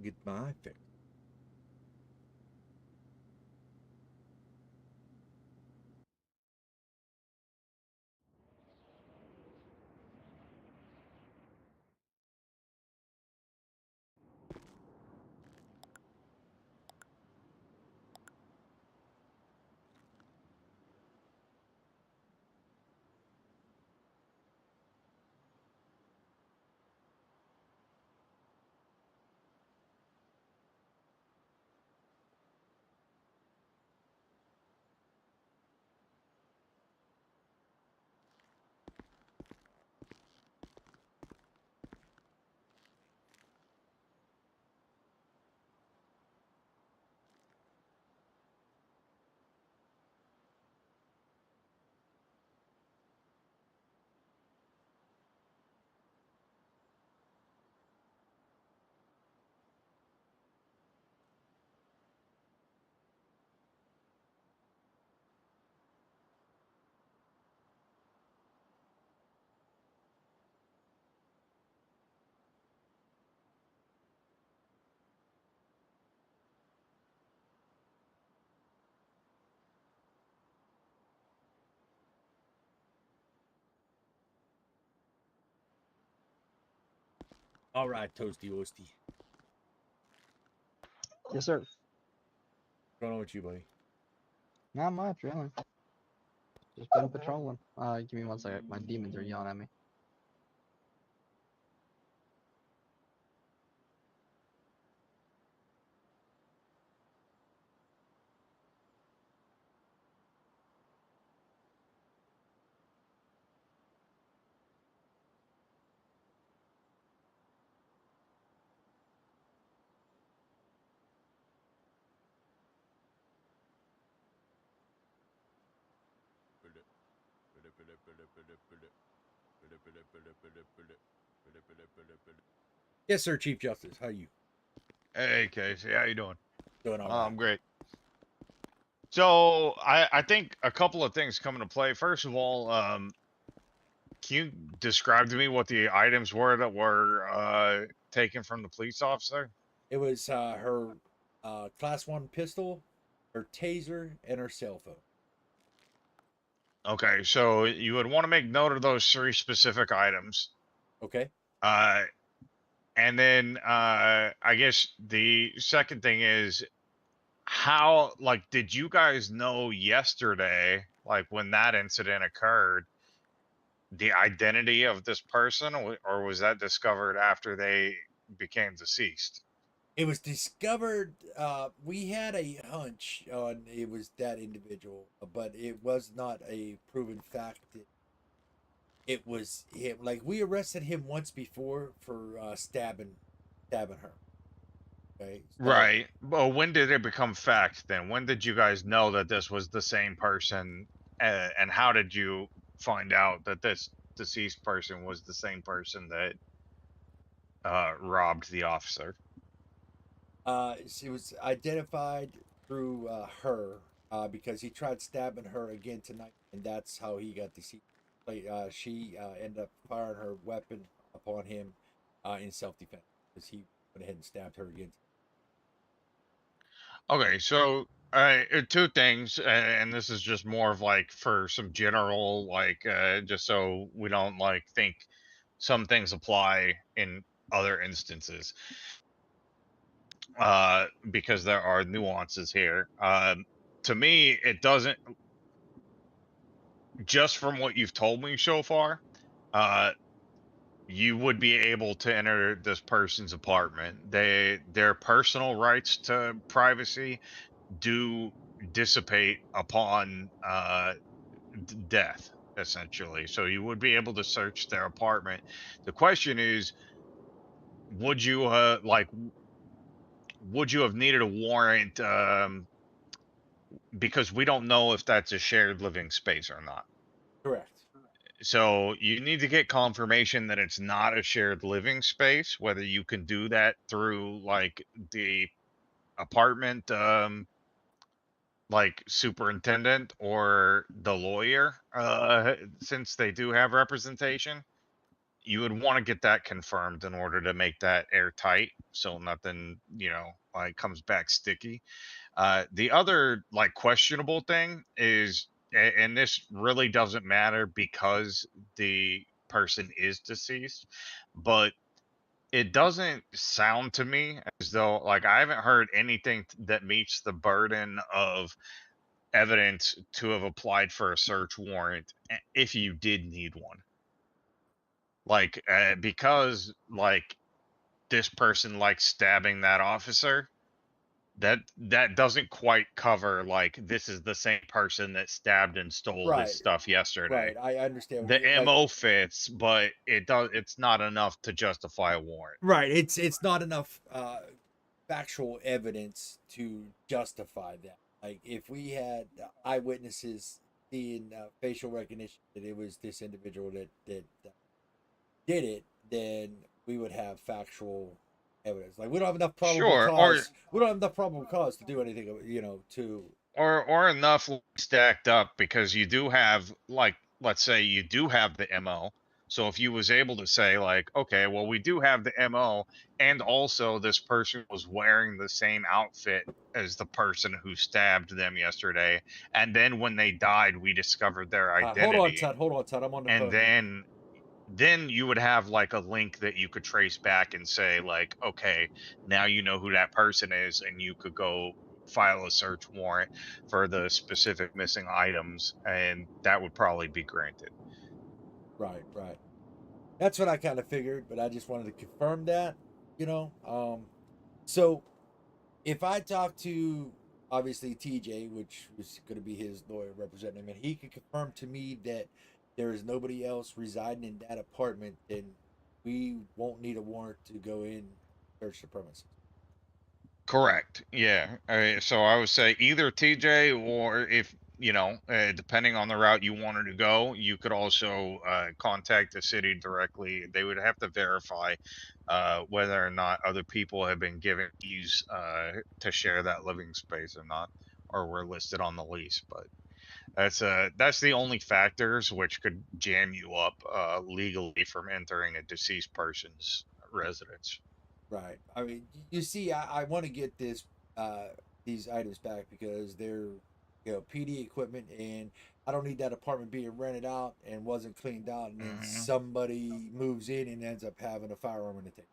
get my eye fixed. All right, Toasty Oasty. Yes, sir. What's going on with you, buddy? Not much, really. Just been patrolling. Give me 1 second. My demons are yelling at me. Yes, sir, Chief Justice. How you Hey, Casey, how you doing? doing? All right. Great. So I think a couple of things come into play. First of all, can you describe to me what the items were that were taken from the police officer? It was her class 1 pistol, her taser, and her cell phone. Okay, so you would want to make note of those three specific items. Okay. Uh, and then I guess the second thing is how, like, did you guys know yesterday, like when that incident occurred, the identity of this person, or was that discovered after they became deceased? It was discovered. We had a hunch on it was that individual, but it was not a proven fact. It was him. Like we arrested him once before for stabbing her. Okay, so Right. Well, when did it become fact then? When did you guys know that this was the same person? And how did you find out that this deceased person was the same person that robbed the officer? it was identified through her because he tried stabbing her again tonight, and that's how he got deceased. Like she ended up firing her weapon upon him in self-defense because he went ahead and stabbed her again. Okay, so two things, and this is just more of like for some general, like just so we don't like think some things apply in other instances, because there are nuances here. To me, it doesn't. Just from what you've told me so far, uh, you would be able to enter this person's apartment. Their personal rights to privacy do dissipate upon death, essentially. So you would be able to search their apartment. The question is, would you would you have needed a warrant? Because we don't know if that's a shared living space or not. Correct. So you need to get confirmation that it's not a shared living space, whether you can do that through like the apartment like superintendent or the lawyer, since they do have representation. you would want to get that confirmed in order to make that airtight, so nothing, like comes back sticky. The other like questionable thing is, and this really doesn't matter because the person is deceased, but it doesn't sound to me as though, like, I haven't heard anything that meets the burden of evidence to have applied for a search warrant if you did need one. Like, because like this person like stabbing that officer, that doesn't quite cover like this is the same person that stabbed and stole Right. his stuff yesterday. Right. I understand. The Like, MO fits, but it's not enough to justify a warrant. right. It's not enough factual evidence to justify that. Like if we had eyewitnesses seeing facial recognition that it was this individual that did it, then we would have factual evidence. Like we don't have enough probable Sure, cause. We don't have enough probable cause to do anything. To or enough stacked up, because you do have, like, let's say you do have the MO. So if you was able to say like, okay, well, we do have the MO, and also this person was wearing the same outfit as the person who stabbed them yesterday, and then when they died we discovered their identity. hold on, Todd. Hold on, Todd. I'm on the And phone. then you would have like a link that you could trace back and say like, okay, now you know who that person is, and you could go file a search warrant for the specific missing items, and that would probably be granted. Right. That's what I kind of figured, but I just wanted to confirm that. So if I talk to obviously TJ, which was going to be his lawyer representing him, and he could confirm to me that there is nobody else residing in that apartment, then we won't need a warrant to go in and search the premises. Correct. Yeah. So I would say either TJ, or if depending on the route you wanted to go, you could also contact the city directly. They would have to verify whether or not other people have been given keys to share that living space or not, or were listed on the lease. But that's the only factors which could jam you up legally from entering a deceased person's residence. Right. I mean, you see, I want to get these items back because they're PD equipment, and I don't need that apartment being rented out and wasn't cleaned out, and then somebody moves in and ends up having a firearm in the tank.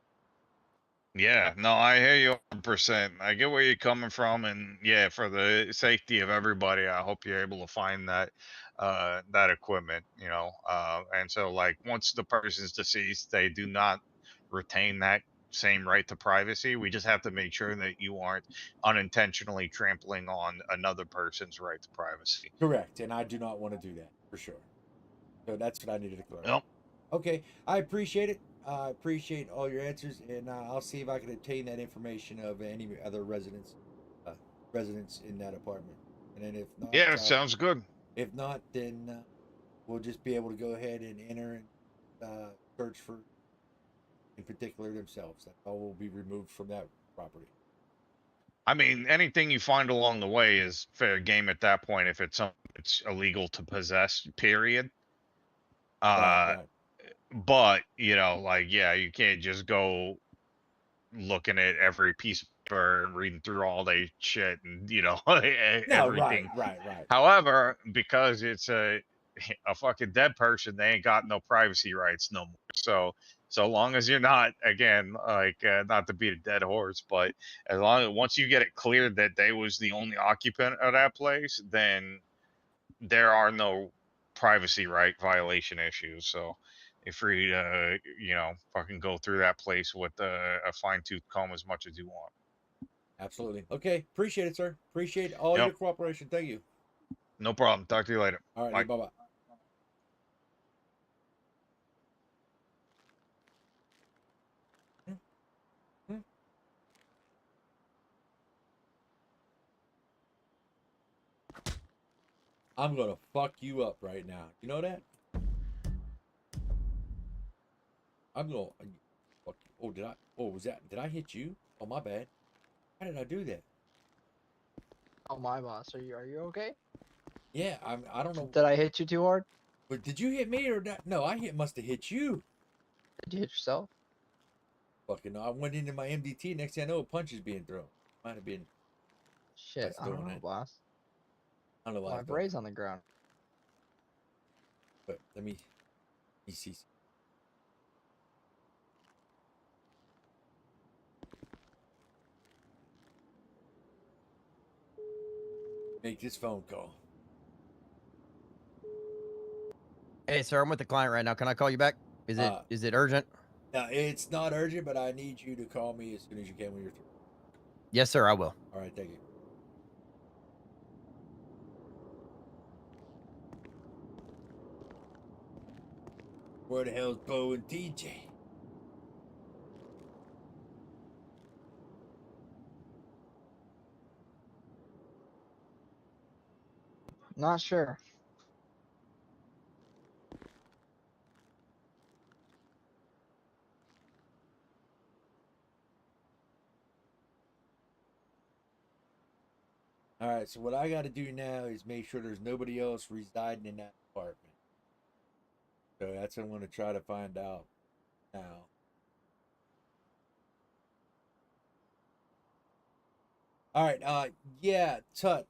Yeah, no, I hear you 100%. I get where you're coming from, and yeah, for the safety of everybody, I hope you're able to find that equipment, and so like once the person's deceased, they do not retain that same right to privacy. We just have to make sure that you aren't unintentionally trampling on another person's right to privacy. Correct, and I do not want to do that for sure. So that's what I needed to clarify. Yep. Okay, I appreciate it. I appreciate all your answers, and I'll see if I can obtain that information of any other residents in that apartment. And then if not, Yeah, sounds good. If not, then we'll just be able to go ahead and enter and search for, in particular, themselves. That all will be removed from that property. I mean, anything you find along the way is fair game at that point. If it's something that's illegal to possess, period. Right. But like, yeah, you can't just go looking at every piece of paper and reading through all the shit and everything. Right. However, because it's a fucking dead person, they ain't got no privacy rights no more. So long as you're not, again, like, not to beat a dead horse, but once you get it cleared that they was the only occupant of that place, then there are no privacy right violation issues. So you're free to fucking go through that place with a fine-tooth comb as much as you want. Absolutely. Okay, appreciate it, sir. Appreciate all your cooperation. Thank you. No problem. Talk to you later. All right, bye-bye. I'm gonna fuck you up right now. You know that? I'm gonna fuck you. Oh, did I? Oh, did I hit you? Oh, my bad. How did I do that? Oh my boss, are you okay? Yeah, I don't know. Did I hit you too hard? But did you hit me or not? No, must have hit you. Did you hit yourself? Fucking, I went into my MDT. Next thing I know, a punch is being thrown. Might have been. Shit, I don't throwing know, it. boss. I don't know why I My thought brain's that. on the ground. But let me see. Make this phone call. Hey, sir, I'm with the client right now. Can I call you back? Is it urgent? It's not urgent, but I need you to call me as soon as you can when you're through. Yes, sir, I will. All right, thank you. Where the hell's Bo and DJ? Not sure. All right, so what I got to do now is make sure there's nobody else residing in that apartment. So that's what I'm going to try to find out now. All right, yeah, Tut,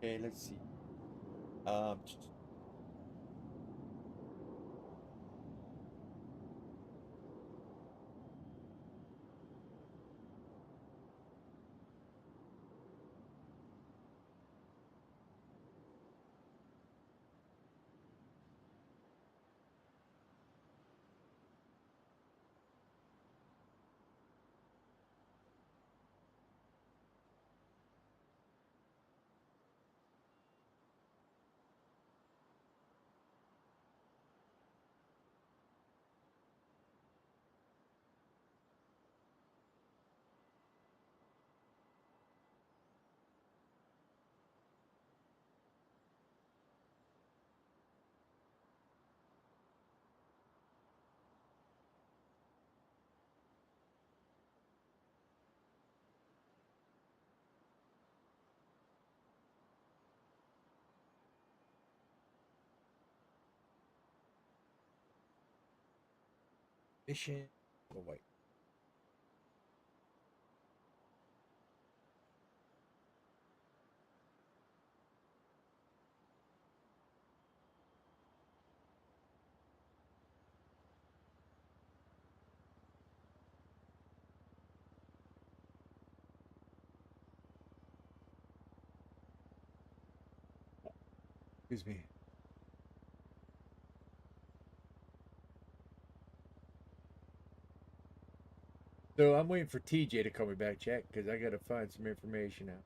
okay, let's see. Mission. Oh, wait. Excuse me. So I'm waiting for TJ to call me back, Jack, because I got to find some information out.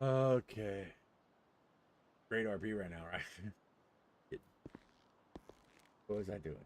Okay. Great RP right now, right? What was I doing?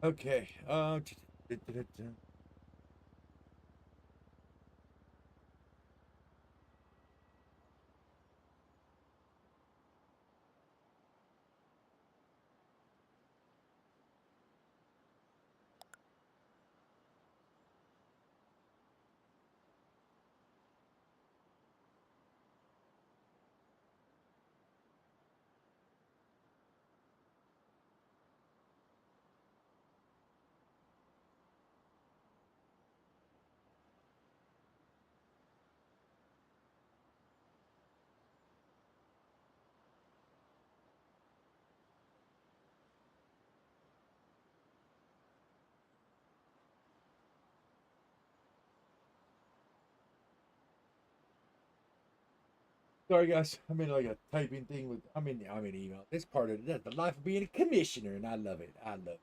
Okay. Sorry, guys. I'm in like a typing thing with. I'm in email. It's part of that's the life of being a commissioner, and I love it. I love it.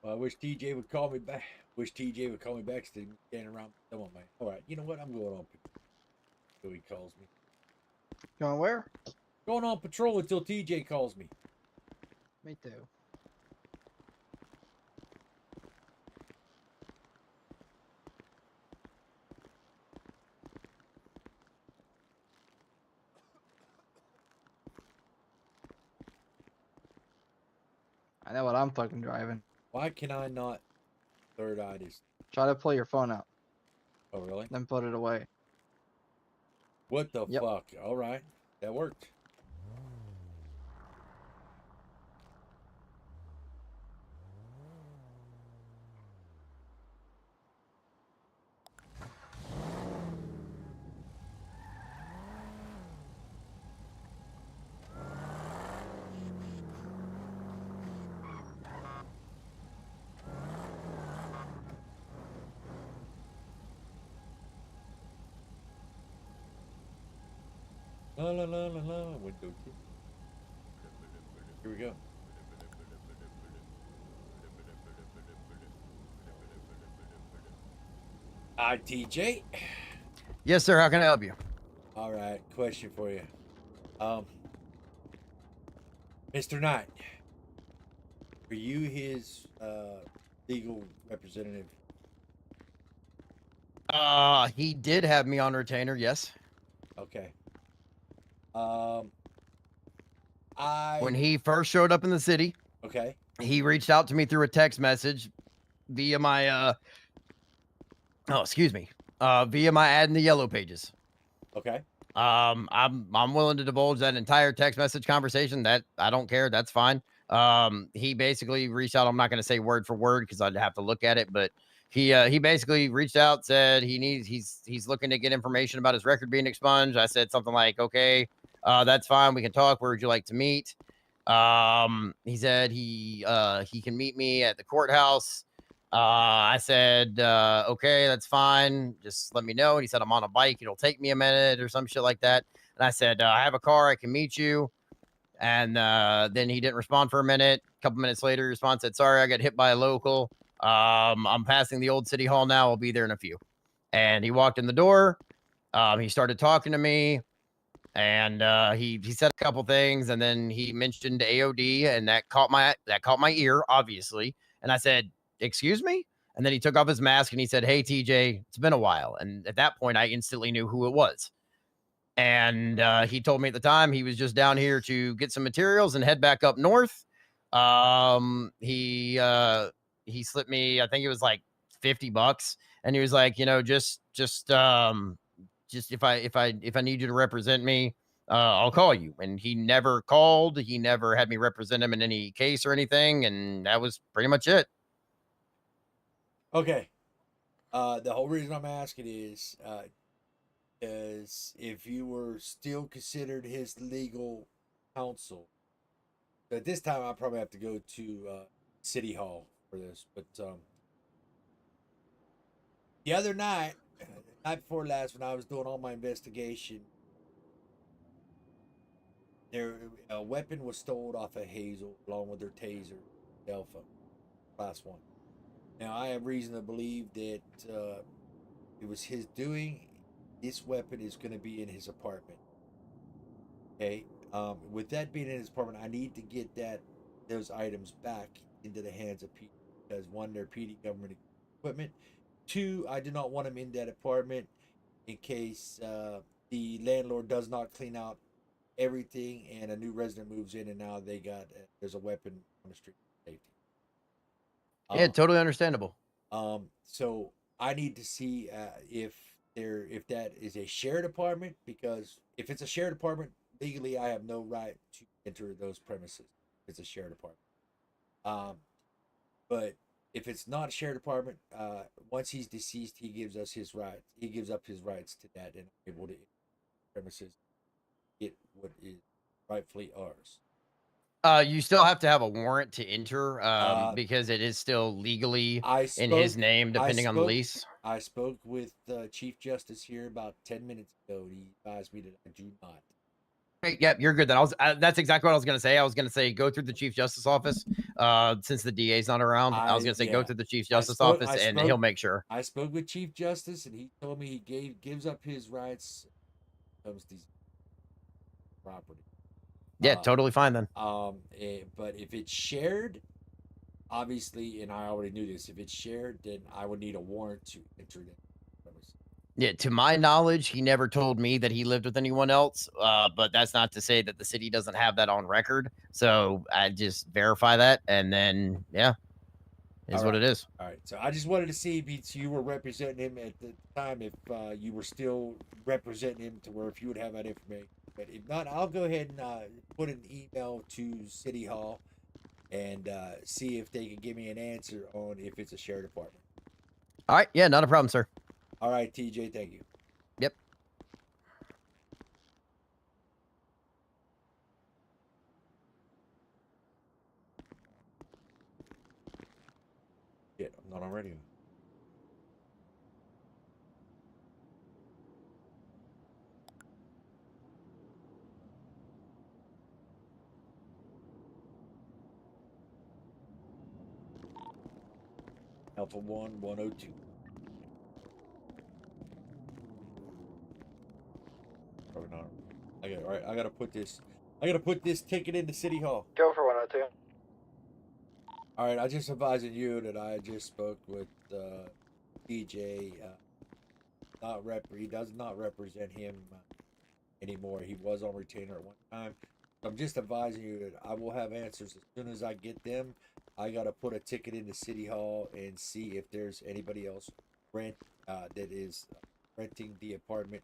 Well, I wish TJ would call me back. Wish TJ would call me back instead of standing around. Come on, man. All right, you know what? I'm going on until he calls me. Going where? Going on patrol until TJ calls me. Me too. I know what I'm fucking driving. Why can I not third eye this? Try to pull your phone out, Oh, really? then put it away. What the Yep. fuck? All right, that worked. La la la la la. Window 2. Here we go. TJ. Yes, sir. How can I help you? All right, question for you. Mr. Knight, are you his legal representative? He did have me on retainer. Yes. Okay. When I he first showed up in the city, okay. he reached out to me through a text message via my via my ad in the yellow pages. Okay. I'm willing to divulge that entire text message conversation. That I don't care. That's fine. He basically reached out. I'm not going to say word for word because I'd have to look at it, but he basically reached out, said he's looking to get information about his record being expunged. I said something like, okay, that's fine. We can talk. Where would you like to meet? He said he can meet me at the courthouse. I said, okay, that's fine. Just let me know. And he said, I'm on a bike. It'll take me a minute or some shit like that. And I said, I have a car. I can meet you. And then he didn't respond for a minute. A couple minutes later, he responded, said, sorry, I got hit by a local. I'm passing the old city hall now. I'll be there in a few. And he walked in the door. He started talking to me. And he said a couple things, and then he mentioned AOD, and that caught my ear, obviously. And I said, "Excuse me?" And then he took off his mask and he said, "Hey, TJ, it's been a while." And at that point, I instantly knew who it was. And he told me at the time he was just down here to get some materials and head back up north. He slipped me, I think it was like $50, and he was like, just if I need you to represent me, I'll call you. And he never called. He never had me represent him in any case or anything, and that was pretty much it. Okay. The whole reason I'm asking is if you were still considered his legal counsel. At this time, I probably have to go to City Hall for this. But the other night, the night before last, when I was doing all my investigation, a weapon was stolen off of Hazel along with her taser, Alpha, Class 1. Now, I have reason to believe that it was his doing. This weapon is going to be in his apartment. Okay. With that being in his apartment, I need to get those items back into the hands of PD because one, they're PD government equipment. Two, I do not want them in that apartment in case the landlord does not clean out everything and a new resident moves in and now there's a weapon on the street safety. Yeah, totally understandable. So I need to see if that is a shared apartment, because if it's a shared apartment, legally I have no right to enter those premises. If it's a shared apartment. But if it's not a shared apartment, once he's deceased, he gives us his rights. He gives up his rights to that and able to enter premises get what is rightfully ours. You still have to have a warrant to enter because it is still legally in his name, depending on the lease. I spoke with Chief Justice here about 10 minutes ago. He advised me that I do not. Hey, yep, you're good then. That's exactly what I was going to say. I was going to say go through the Chief Justice office since the DA's not around. I was going to say go through the Chief Justice office and he'll make sure. I spoke with Chief Justice and he told me he gives up his rights comes to property. Yeah, totally fine then. But if it's shared, obviously, and I already knew this, if it's shared, then I would need a warrant to enter it. Yeah, to my knowledge, he never told me that he lived with anyone else. But that's not to say that the city doesn't have that on record. So I just verify that, and then yeah, is what it is. All right. So I just wanted to see if you were representing him at the time, if you were still representing him to where if you would have that information. But if not, I'll go ahead and put an email to City Hall and see if they can give me an answer on if it's a shared apartment. All right. Yeah, not a problem, sir. All right, TJ. Thank you. Yep. Shit, I'm not on radio. Alpha 1 102. Probably not. All right. I gotta put this ticket into City Hall. Go for 102. All right. I just advising you that I just spoke with DJ. He does not represent him anymore. He was on retainer at one time. So I'm just advising you that I will have answers as soon as I get them. I gotta put a ticket into City Hall and see if there's anybody else that is renting the apartment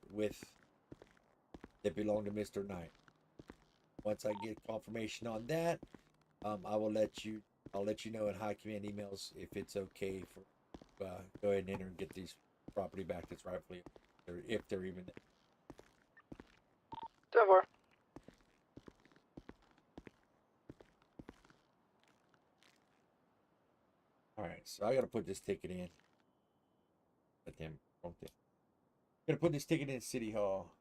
that belong to Mr. Knight. Once I get confirmation on that, I'll let you know in high command emails if it's okay for go ahead and enter and get these property back that's rightfully, or if they're even there. 10-4. All right, so I gotta put this ticket in. Let them prompt it. Gonna put this ticket in City Hall.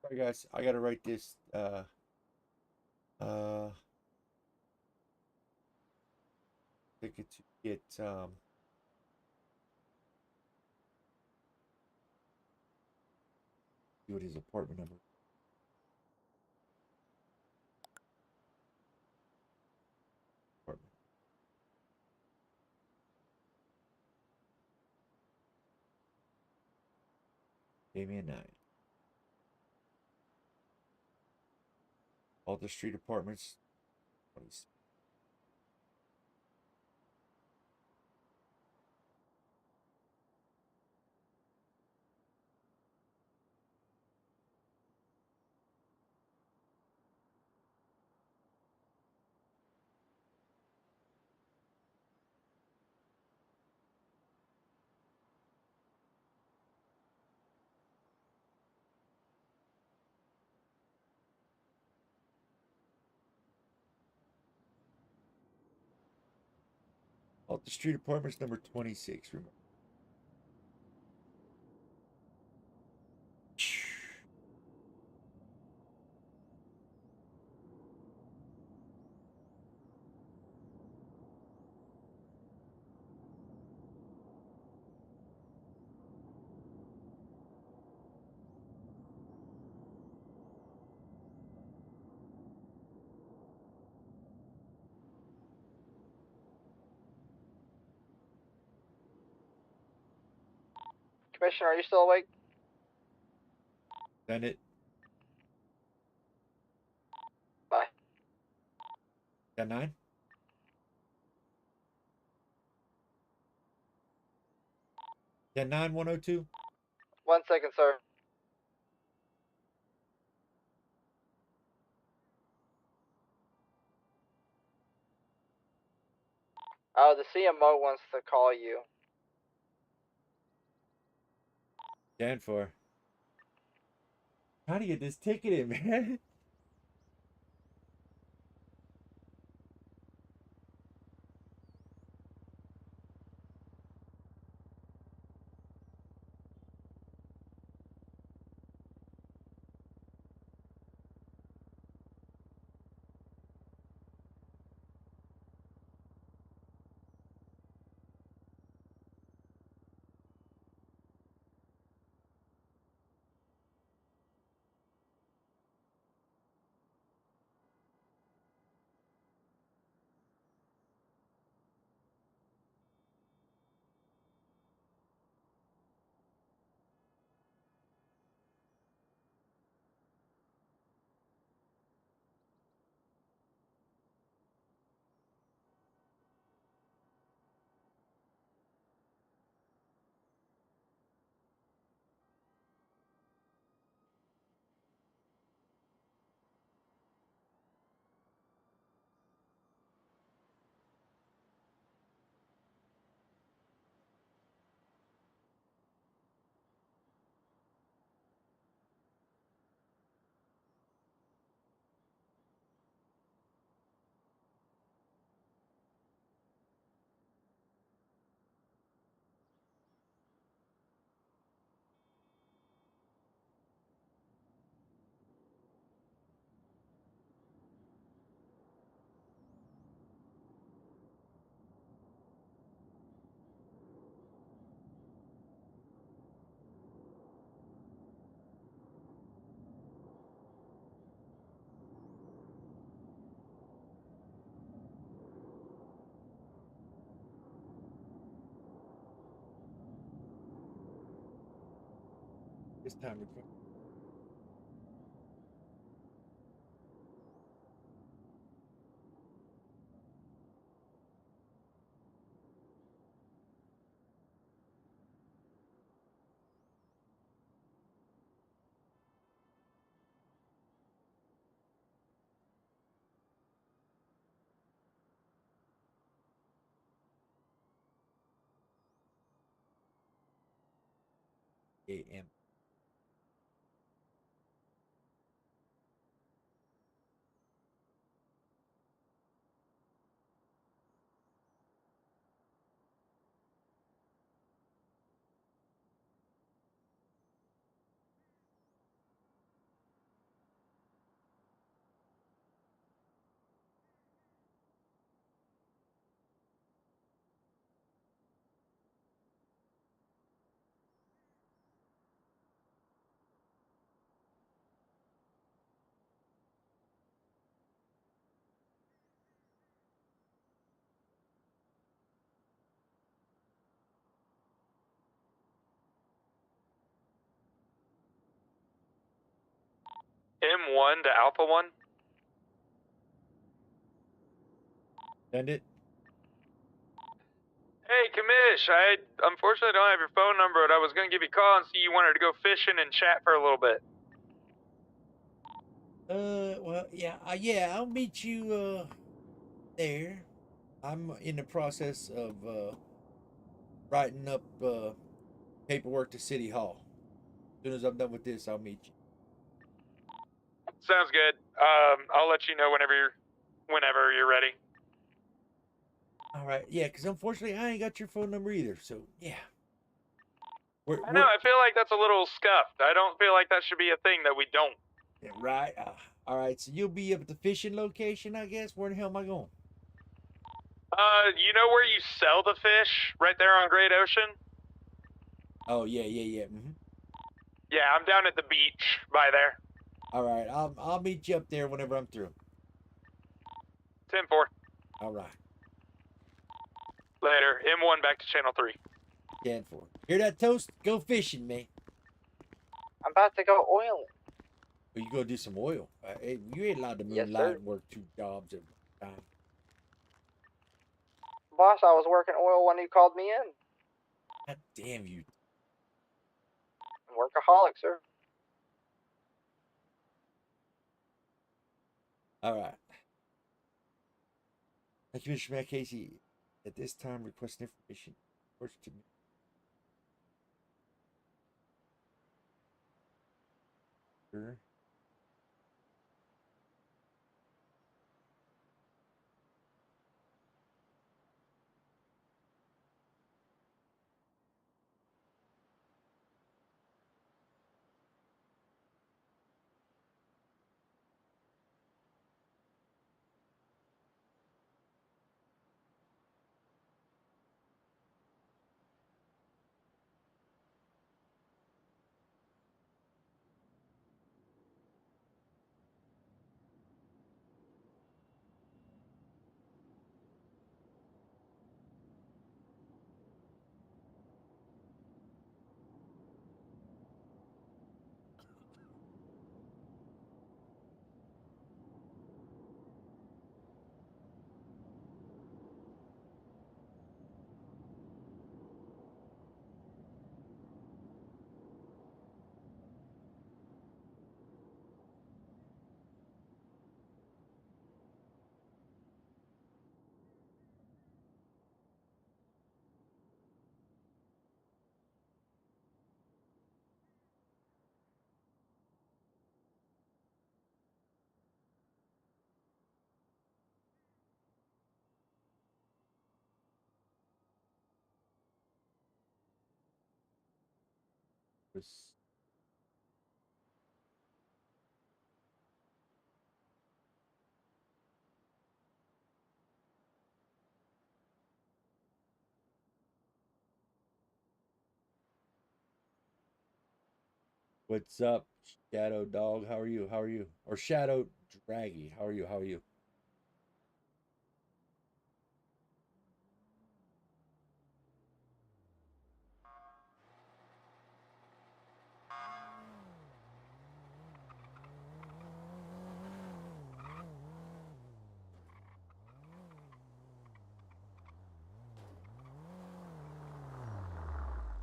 Sorry guys, I gotta write this ticket to get see what his apartment number. Apartment. Damien 9. All the street apartments. 26. All the street apartments number 26. Remember. Commissioner, are you still awake? Send it. 10-9. 10-9, 102. 1 second, sir. The CMO wants to call you. 10-4. Trying to get this ticket in, man. This time record. AM. M1 to Alpha 1. Send it. Hey, Kamish, I unfortunately don't have your phone number, but I was going to give you a call and see you wanted to go fishing and chat for a little bit. Well, yeah, I'll meet you, there. I'm in the process of, writing up, paperwork to City Hall. As soon as I'm done with this, I'll meet you. Sounds good. I'll let you know whenever you're ready. All right, yeah, because unfortunately I ain't got your phone number either. So yeah, I know. I feel like that's a little scuffed. I don't feel like that should be a thing that we don't. yeah, right. All right, so you'll be up at the fishing location, I guess. Where the hell am I going? You know where you sell the fish? Right there on Great Ocean? Oh yeah. Mm-hmm. Yeah, I'm down at the beach by there. All right, I'll meet you up there whenever I'm through. 10-4. All right. Later. M1 back to Channel 3. 10-4. Hear that, Toast? Go fishing, man. I'm about to go oiling. Well, you go do some oil. Hey, you ain't allowed to Yes, moonlight sir. and work 2 jobs at a time. Boss, I was working oil when you called me in. God damn you. Workaholic, sir. All right. Thank you, Mr. Matt Casey. At this time, request information. Works to me. Sure. Was What's up, Shadow Dog? How are you? How are you? Or Shadow Draggy? How are you? How are you?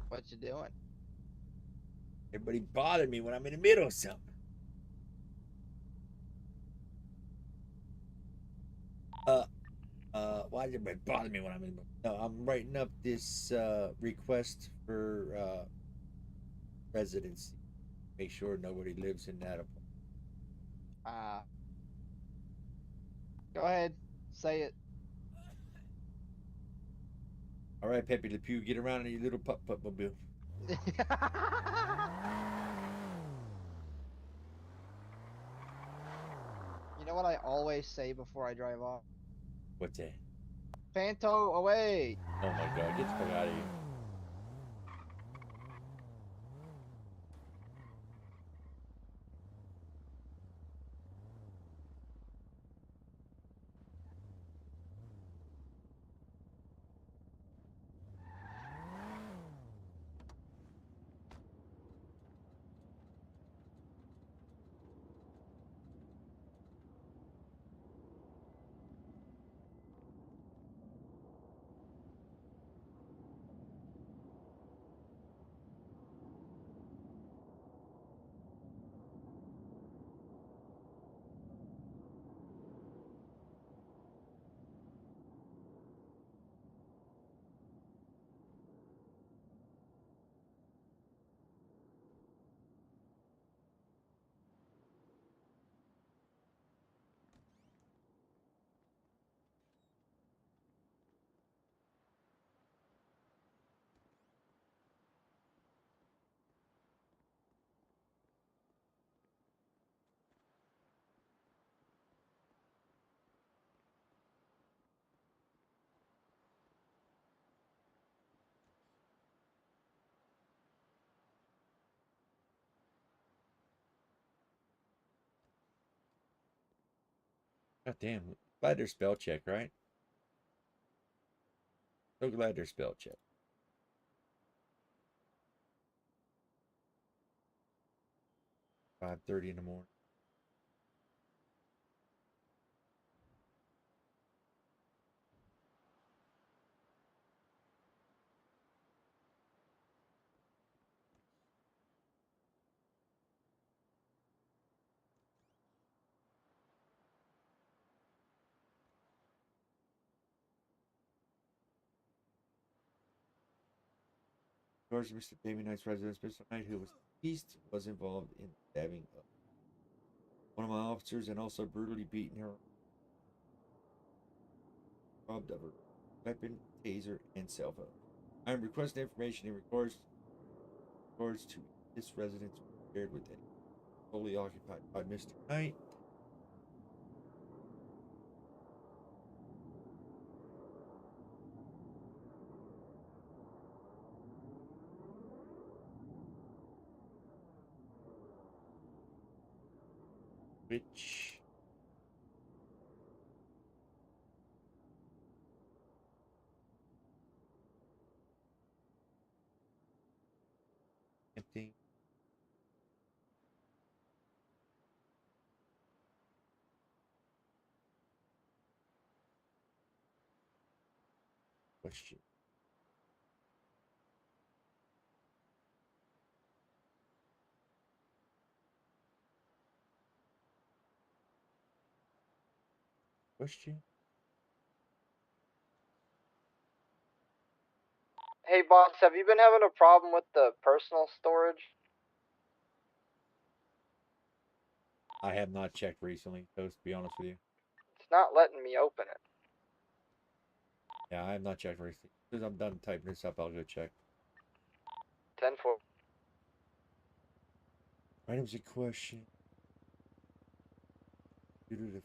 What you doing? Everybody bothered me when I'm in the middle of something. Why did everybody bother me when I'm in the middle? No, I'm writing up this request for residency. Make sure nobody lives in that apartment. Go ahead, say it. All right, Pepe Le Pew, get around in your little putt mobile. You know what I always say before I drive off? What's that? Panto away. Oh my God, get the fuck out of here. God damn. Glad there's spell check, right? So glad there's spell check. 5:30 in the morning. course, Mr. Damien Knight's residence, Mr. Knight, who was deceased, was involved in stabbing one of my officers and also brutally beaten her, robbed of her weapon, taser, and cell phone. I am requesting information in regards to this residence shared with it, fully occupied by Mr. Knight. Which empty question. Question. Hey, boss, have you been having a problem with the personal storage? I have not checked recently, Toast, to be honest with you. It's not letting me open it. Yeah, I have not checked recently. As soon as I'm done typing this up, I'll go check. 10-4. Items in question. Due to the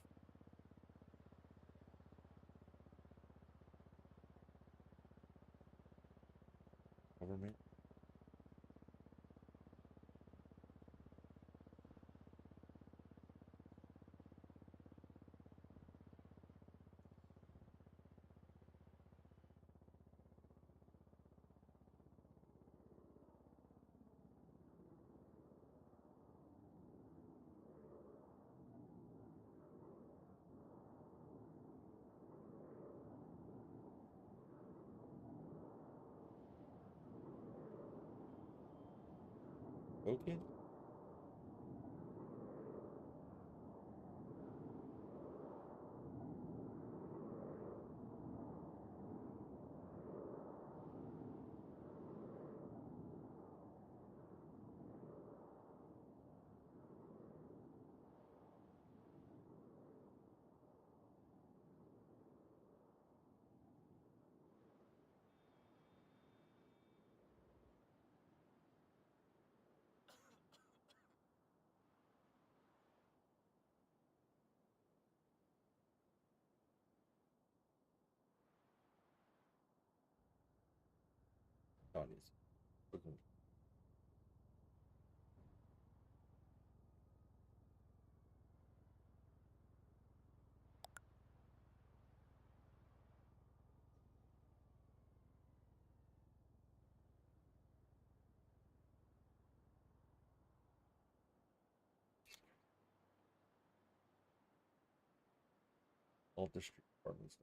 government. Okay. Audience. Okay. Multistream apartments.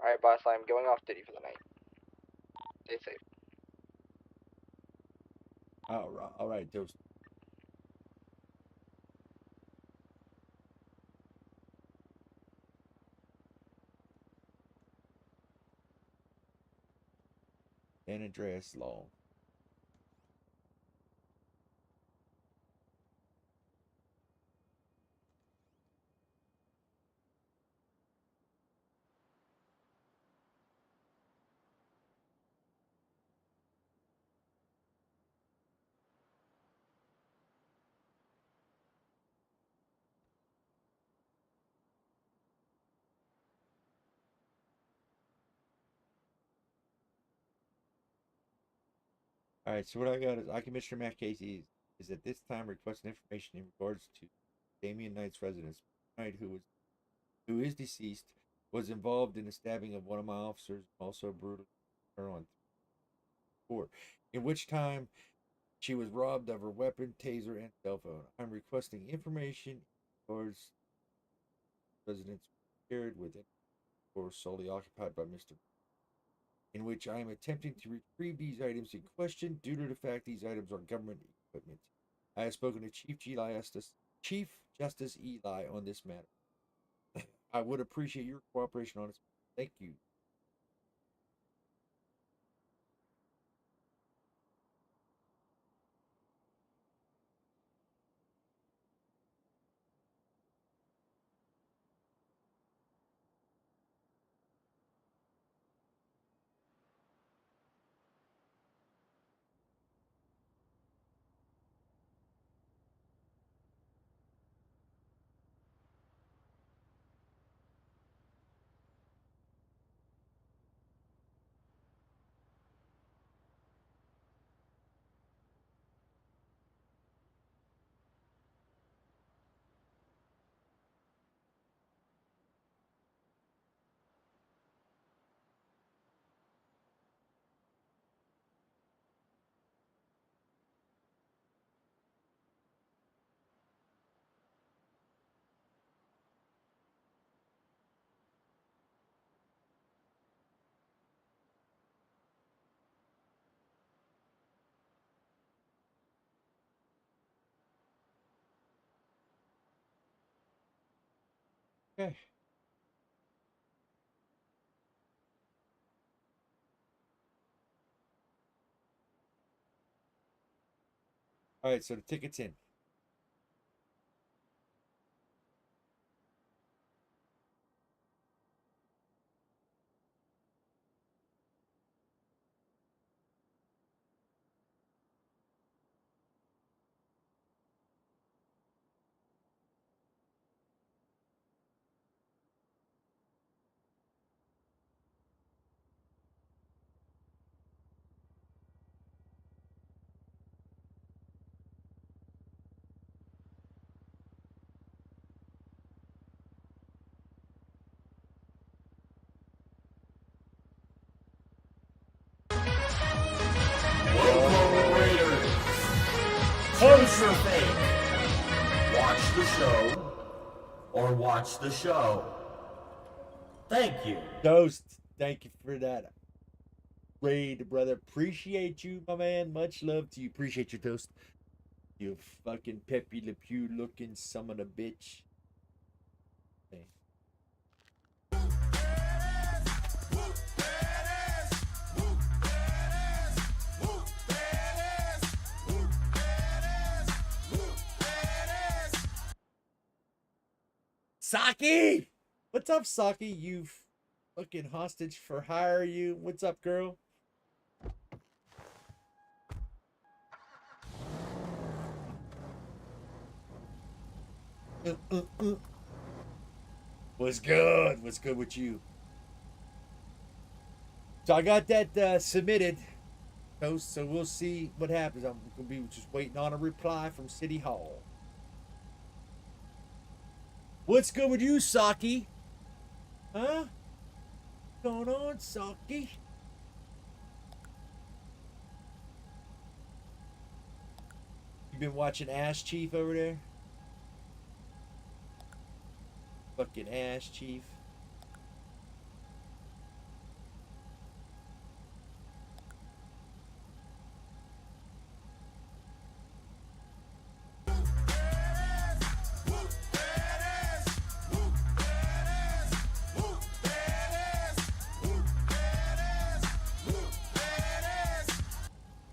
Alright, boss, I'm going off duty for the night. Stay safe. All right, Toast. San Andreas Law. All right, so what I got is I, Commissioner Matt Casey, is at this time requesting information in regards to Damian Knight's residence. Knight, who is deceased, was involved in the stabbing of one of my officers, also brutally on 4, in which time she was robbed of her weapon, taser, and cell phone. I'm requesting information towards residence shared with it or solely occupied by Mr. in which I am attempting to retrieve these items in question due to the fact these items are government equipment. I have spoken to Chief Justice Eli on this matter. I would appreciate your cooperation on this. Thank you. Okay. All right, so the ticket's in. Choose your fate. Watch the show or watch the show. Thank you. Toast, thank you for that raid, brother. Appreciate you, my man. Much love to you. Appreciate you, Toast. You fucking Pepe Le Pew looking son of a bitch. Okay. Saki! What's up, Saki? You fucking hostage for hire, you. What's up, girl? What's good? What's good with you? So I got that submitted, Toast, so we'll see what happens. I'm gonna be just waiting on a reply from City Hall. What's good with you, Saki? Huh? What's going on, Saki? You been watching Ash Chief over there? Fucking Ash Chief.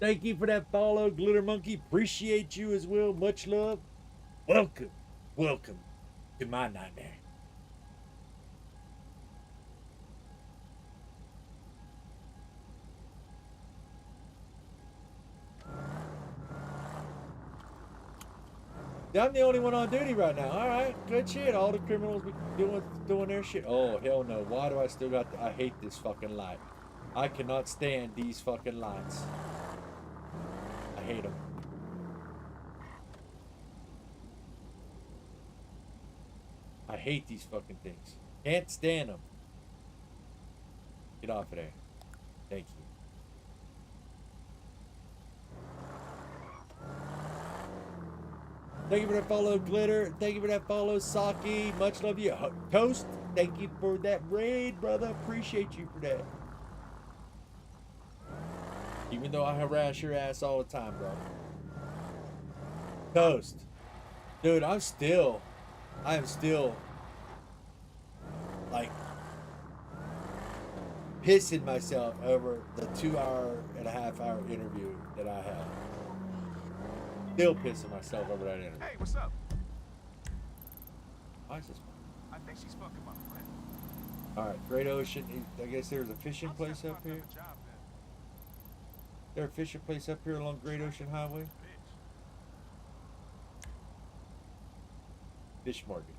Thank you for that follow, Glitter Monkey. Appreciate you as well. Much love. Welcome. Welcome to my nightmare. I'm the only one on duty right now. All right, good shit. All the criminals be doing their shit. Oh, hell no. Why do I still got I hate this fucking light. I cannot stand these fucking lights. I hate them. I hate these fucking things. Can't stand them. Get off of there. Thank you. Thank you for that follow, Glitter. Thank you for that follow, Saki. Much love you. Toast, thank you for that raid, brother. Appreciate you for that. Even though I harass your ass all the time, bro. Toast. Dude, I am still, like, pissing myself over the 2.5 hour interview that I had. Still pissing myself over that interview. Hey, what's up? Why is this? I think she's fucking my friend. All right, Great Ocean. I guess there's a fishing place up here. There a fishing place up here along Great Ocean Highway? Fish market.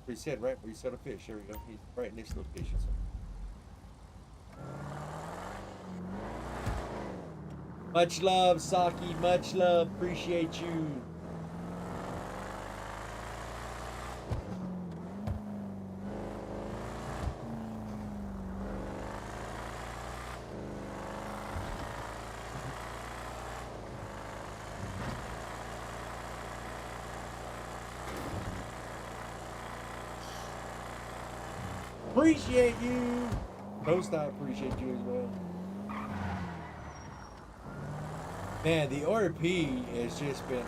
Where he said, right? Where you sell the fish. There we go. He's right in this location. Much love, Saki. Much love. Appreciate you. Appreciate you. Toast, I appreciate you as well. Man, the RP has just been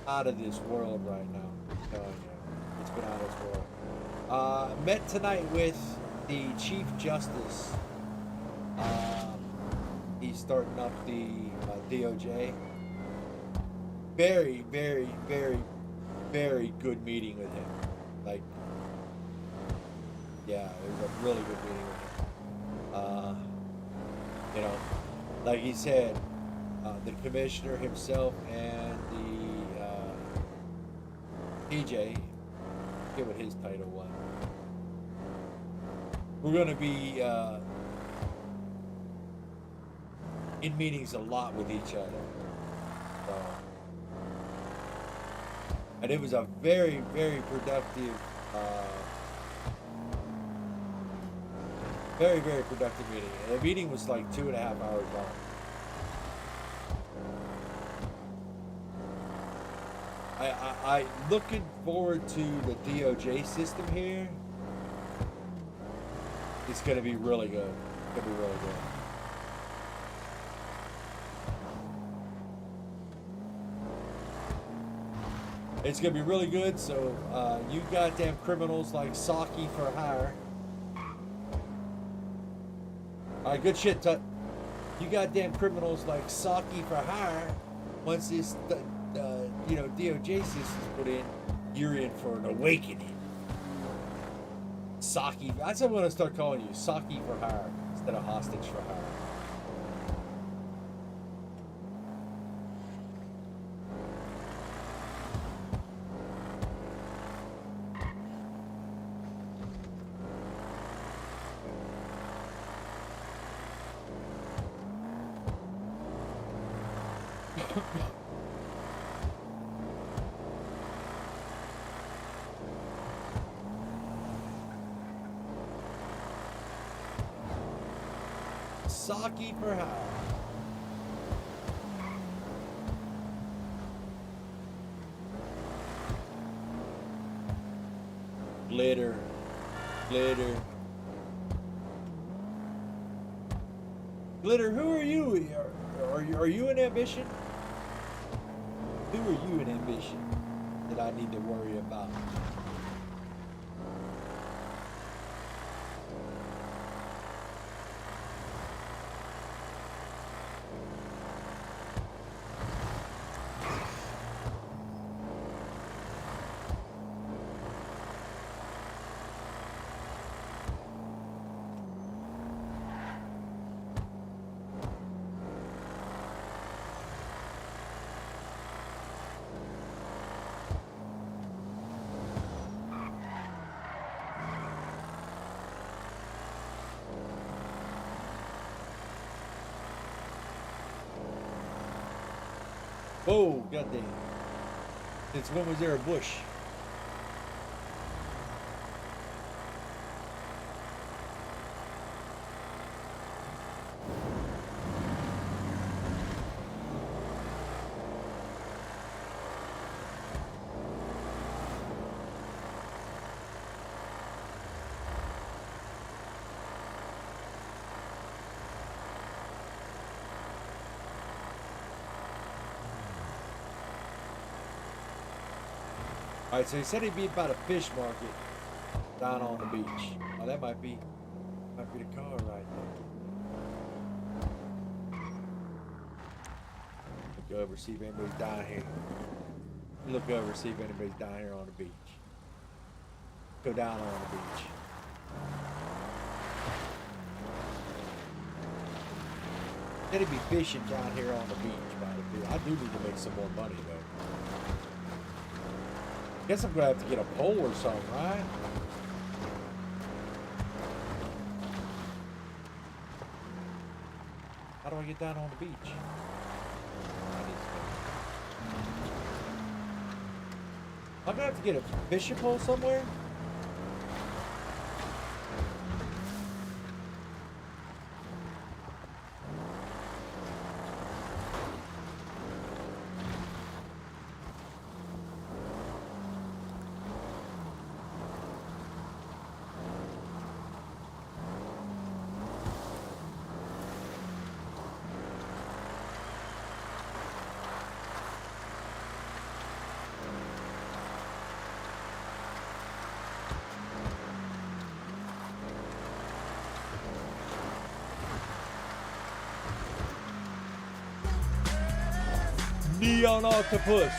out of this world right now. I'm telling you, it's been out of this world. Met tonight with the Chief Justice. He's starting up the DOJ. Very, very, very, very good meeting with him. Like, yeah, it was a really good meeting with him. You know, like he said, the commissioner himself and the PJ, I forget what his title was. We're going to be in meetings a lot with each other. So, and it was a very, very productive, very, very productive meeting. And the meeting was like 2.5 hours long. I looking forward to the DOJ system here. It's gonna be really good. It's gonna be really good. It's gonna be really good. So you goddamn criminals like Saki for hire. All right, good shit, Tut. You goddamn criminals like Saki for hire. Once this, you know, DOJ system's put in, you're in for an awakening. Saki, that's what I'm gonna start calling you. Saki for hire instead of hostage for hire. Saki for hire. Glitter. Glitter. Glitter, who are you? Are you an ambition? Who are you an ambition that I need to worry about? Whoa, goddamn. Since when was there a bush? All right, so he said he'd be about a fish market down on the beach. Oh, that might be the car right there. Look over, see if anybody's down here. Look over, see if anybody's down here on the beach. Go down on the beach. Said he'd be fishing down here on the beach by the beach. I do need to make some more money though. Guess I'm gonna have to get a pole or something, right? How do I get down on the beach? I'm gonna have to get a fishing pole somewhere. Neon octopus.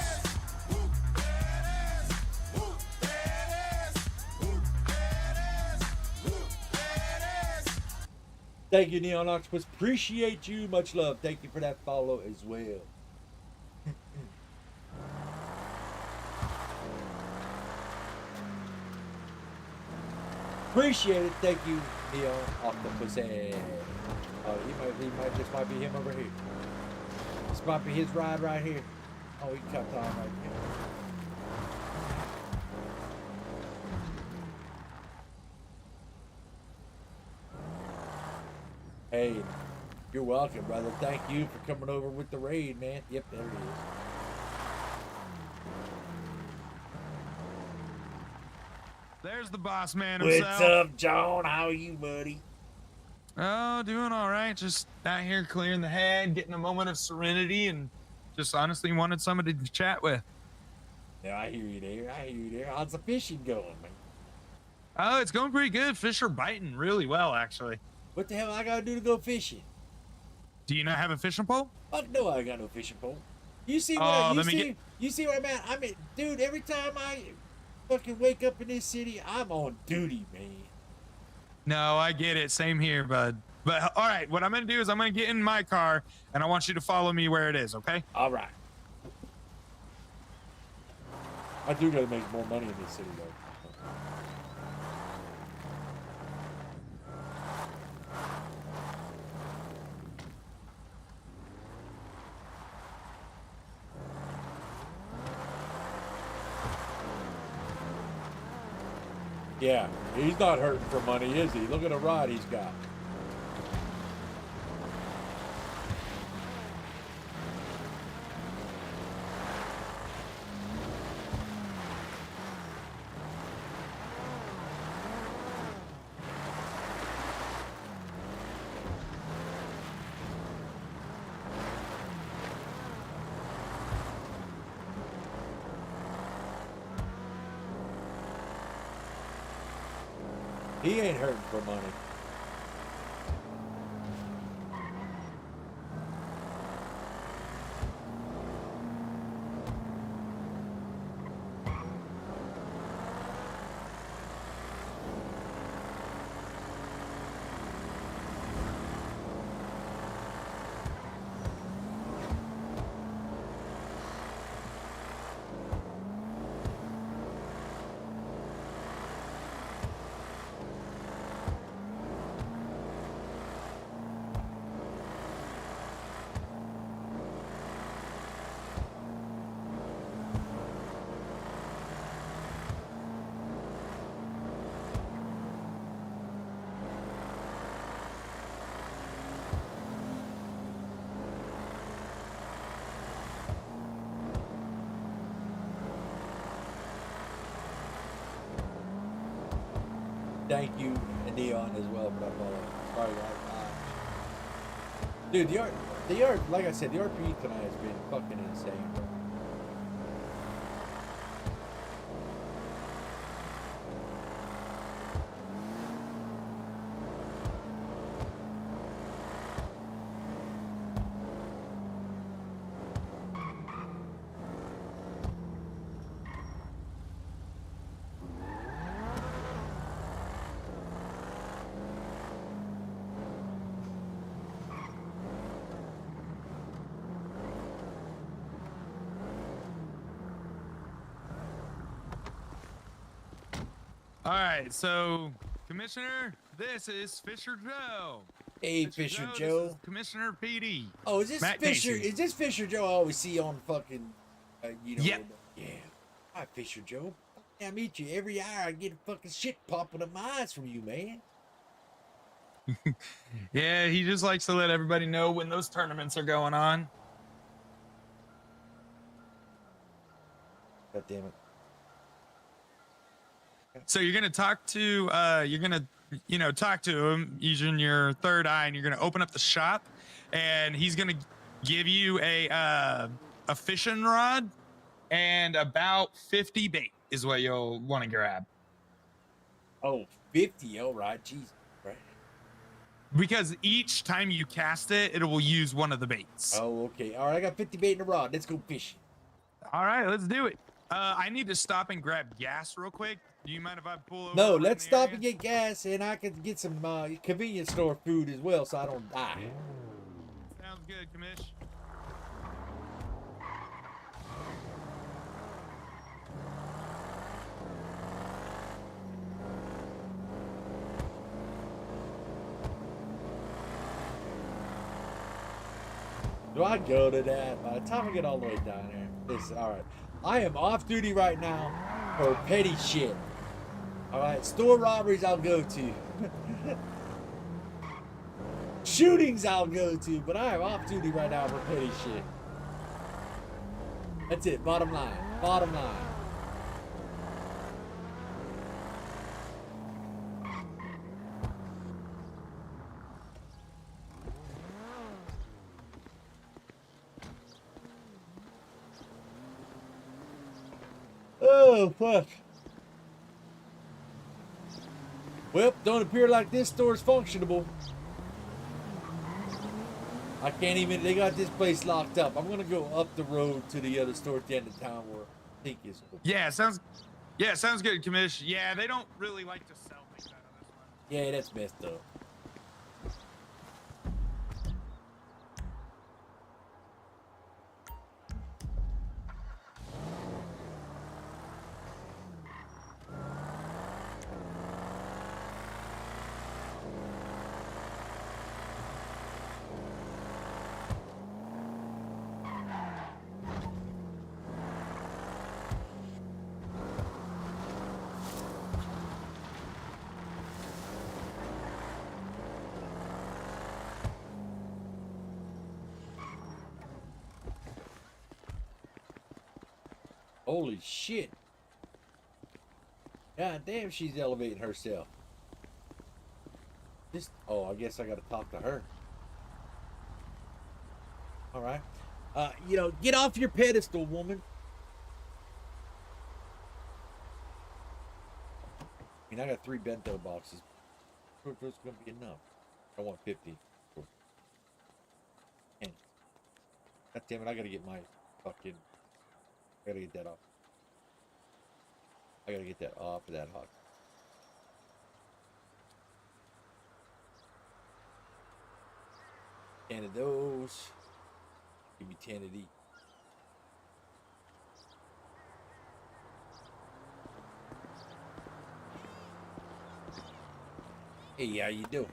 Thank you, Neon Octopus. Appreciate you. Much love. Thank you for that follow as well. Appreciate it. Thank you, Neon Octopus. Oh, this might be him over here. This might be his ride right here. Oh, he cut on right here. Hey, you're welcome, brother. Thank you for coming over with the raid, man. Yep, there he is. There's the boss man himself. What's up, John? How are you, buddy? Oh, doing all right. Just out here clearing the head, getting a moment of serenity, and just honestly wanted somebody to chat with. Yeah, I hear you there. I hear you there. How's the fishing going, man? Oh, it's going pretty good. Fish are biting really well, actually. What the hell I gotta do to go fishing? Do you not have a fishing pole? Fuck no, I ain't got no fishing pole. You see what you see where I'm at? I mean, dude, every time I fucking wake up in this city, I'm on duty, man. No, I get it. Same here, bud. But all right, what I'm gonna do is I'm gonna get in my car, and I want you to follow me where it is, okay? All right. I do gotta make more money in this city, though. Yeah, he's not hurting for money, is he? Look at the ride he's got. He ain't hurting for money. Thank you, and Neon as well for that follow. Sorry, guys. Dude, the art, like I said, the RP tonight has been fucking insane, bro. All right, so Commissioner, this is Fisher Joe. Hey, Fisher This Joe. is Commissioner PD. Oh, is this Matt Fisher? Casey. Is this Fisher Joe I always see on fucking, you know? Yep. Yeah. Hi, Fisher Joe. I meet you every hour. I get fucking shit popping in my eyes from you, man. Yeah, he just likes to let everybody know when those tournaments are going on. God damn it. So you're gonna talk to talk to him using your third eye, and you're gonna open up the shop, and he's gonna give you a fishing rod and about 50 bait is what you'll want to grab. Oh, 50. All right. Jesus. Right. Because each time you cast it, it will use one of the baits. Oh, okay. All right. I got 50 bait in a rod. Let's go fishing. All right, let's do it. I need to stop and grab gas real quick. Do you mind if I pull over? No, around let's the stop area? and get gas, and I can get some convenience store food as well, so I don't die. Sounds good, Commish. Do I go to that? By the time I get all the way down there, listen, all right. I am off duty right now for petty shit. All right, store robberies I'll go to. Shootings I'll go to, but I am off duty right now for petty shit. That's it, bottom line, bottom line. Oh, fuck. Well, don't appear like this store's functionable. I can't even, they got this place locked up. I'm gonna go up the road to the other store at the end of town where I think is. Yeah, sounds good, Commish. Yeah, they don't really like to sell things out of this one. Yeah, that's messed up. Holy shit. God damn, she's elevating herself. Oh, I guess I gotta talk to her. All right. Get off your pedestal, woman. I mean, I got 3 bento boxes. It's gonna be enough. I want 50. And God damn it, I gotta get my fucking. I gotta get that off. I gotta get that off of that hot. 10 of those. Give me 10 of these. Hey, how you doing?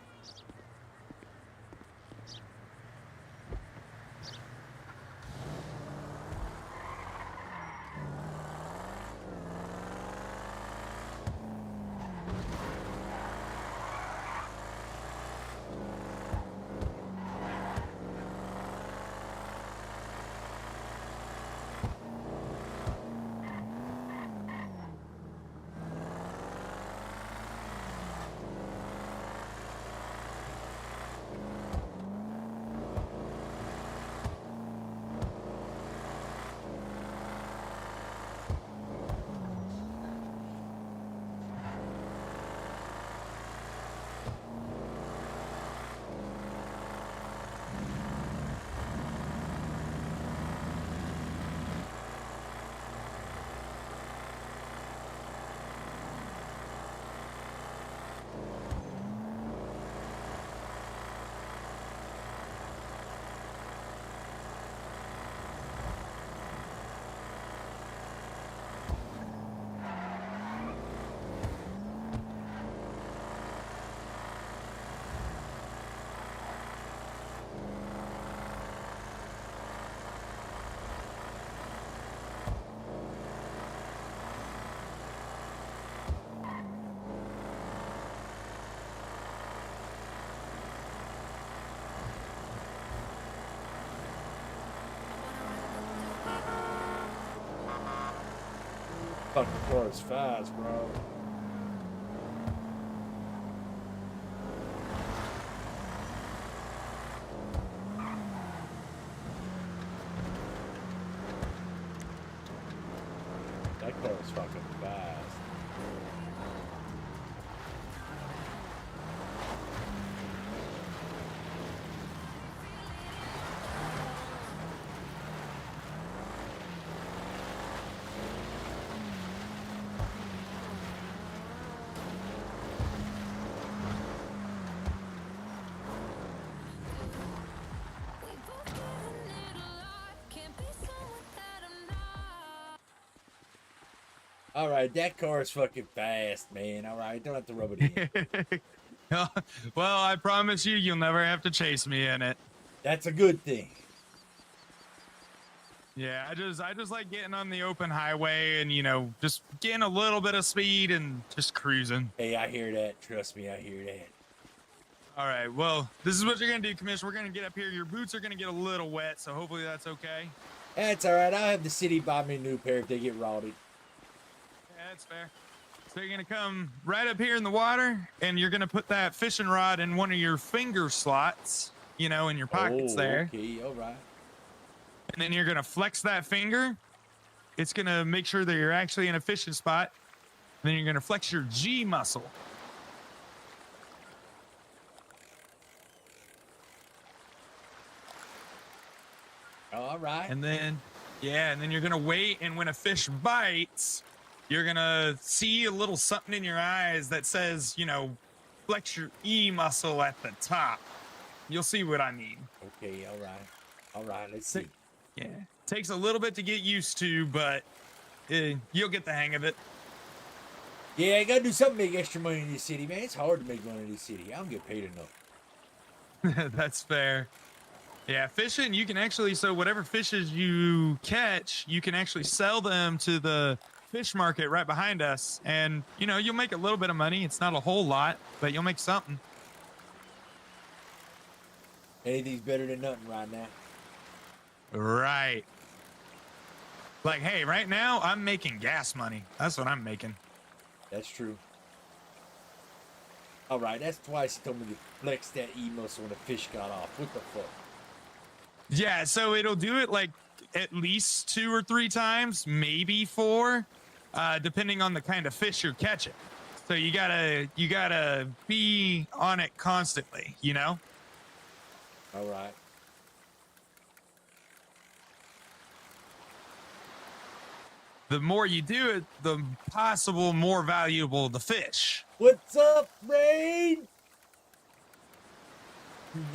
fucking car is fast, bro. That car is fucking fast. All right, that car is fucking fast, man. All right, don't have to rub it in. Well, I promise you, you'll never have to chase me in it. That's a good thing. Yeah, I just like getting on the open highway and, you know, just getting a little bit of speed and just cruising. Hey, I hear that. Trust me, I hear that. All right, well, this is what you're gonna do, Commissioner. We're gonna get up here. Your boots are gonna get a little wet, so hopefully that's okay. That's all right. I'll have the city buy me a new pair if they get rotted. Yeah, that's fair. So you're gonna come right up here in the water, and you're gonna put that fishing rod in one of your finger slots, you know, in your pockets there. Okay, all right. And then you're gonna flex that finger. It's gonna make sure that you're actually in a fishing spot. And then you're gonna flex your G muscle. All right. And then, yeah, and then you're gonna wait, and when a fish bites, you're gonna see a little something in your eyes that says, you know, flex your E muscle at the top. You'll see what I mean. Okay, all right. All right, let's see. Yeah, takes a little bit to get used to, but you'll get the hang of it. Yeah, I gotta do something to make extra money in this city, man. It's hard to make money in this city. I don't get paid enough. That's fair. Yeah, fishing, you can actually, so whatever fishes you catch, you can actually sell them to the fish market right behind us. And, you know, you'll make a little bit of money. It's not a whole lot, but you'll make something. Anything's better than nothing right now. Right. Like, hey, right now, I'm making gas money. That's what I'm making. That's true. All right, that's twice he told me to flex that E muscle when the fish got off. What the fuck? Yeah, so it'll do it like at least 2 or 3 times, maybe 4, depending on the kind of fish you're catching. So you gotta be on it constantly, you know? All right. The more you do it, the possible more valuable the fish. What's up, Rain?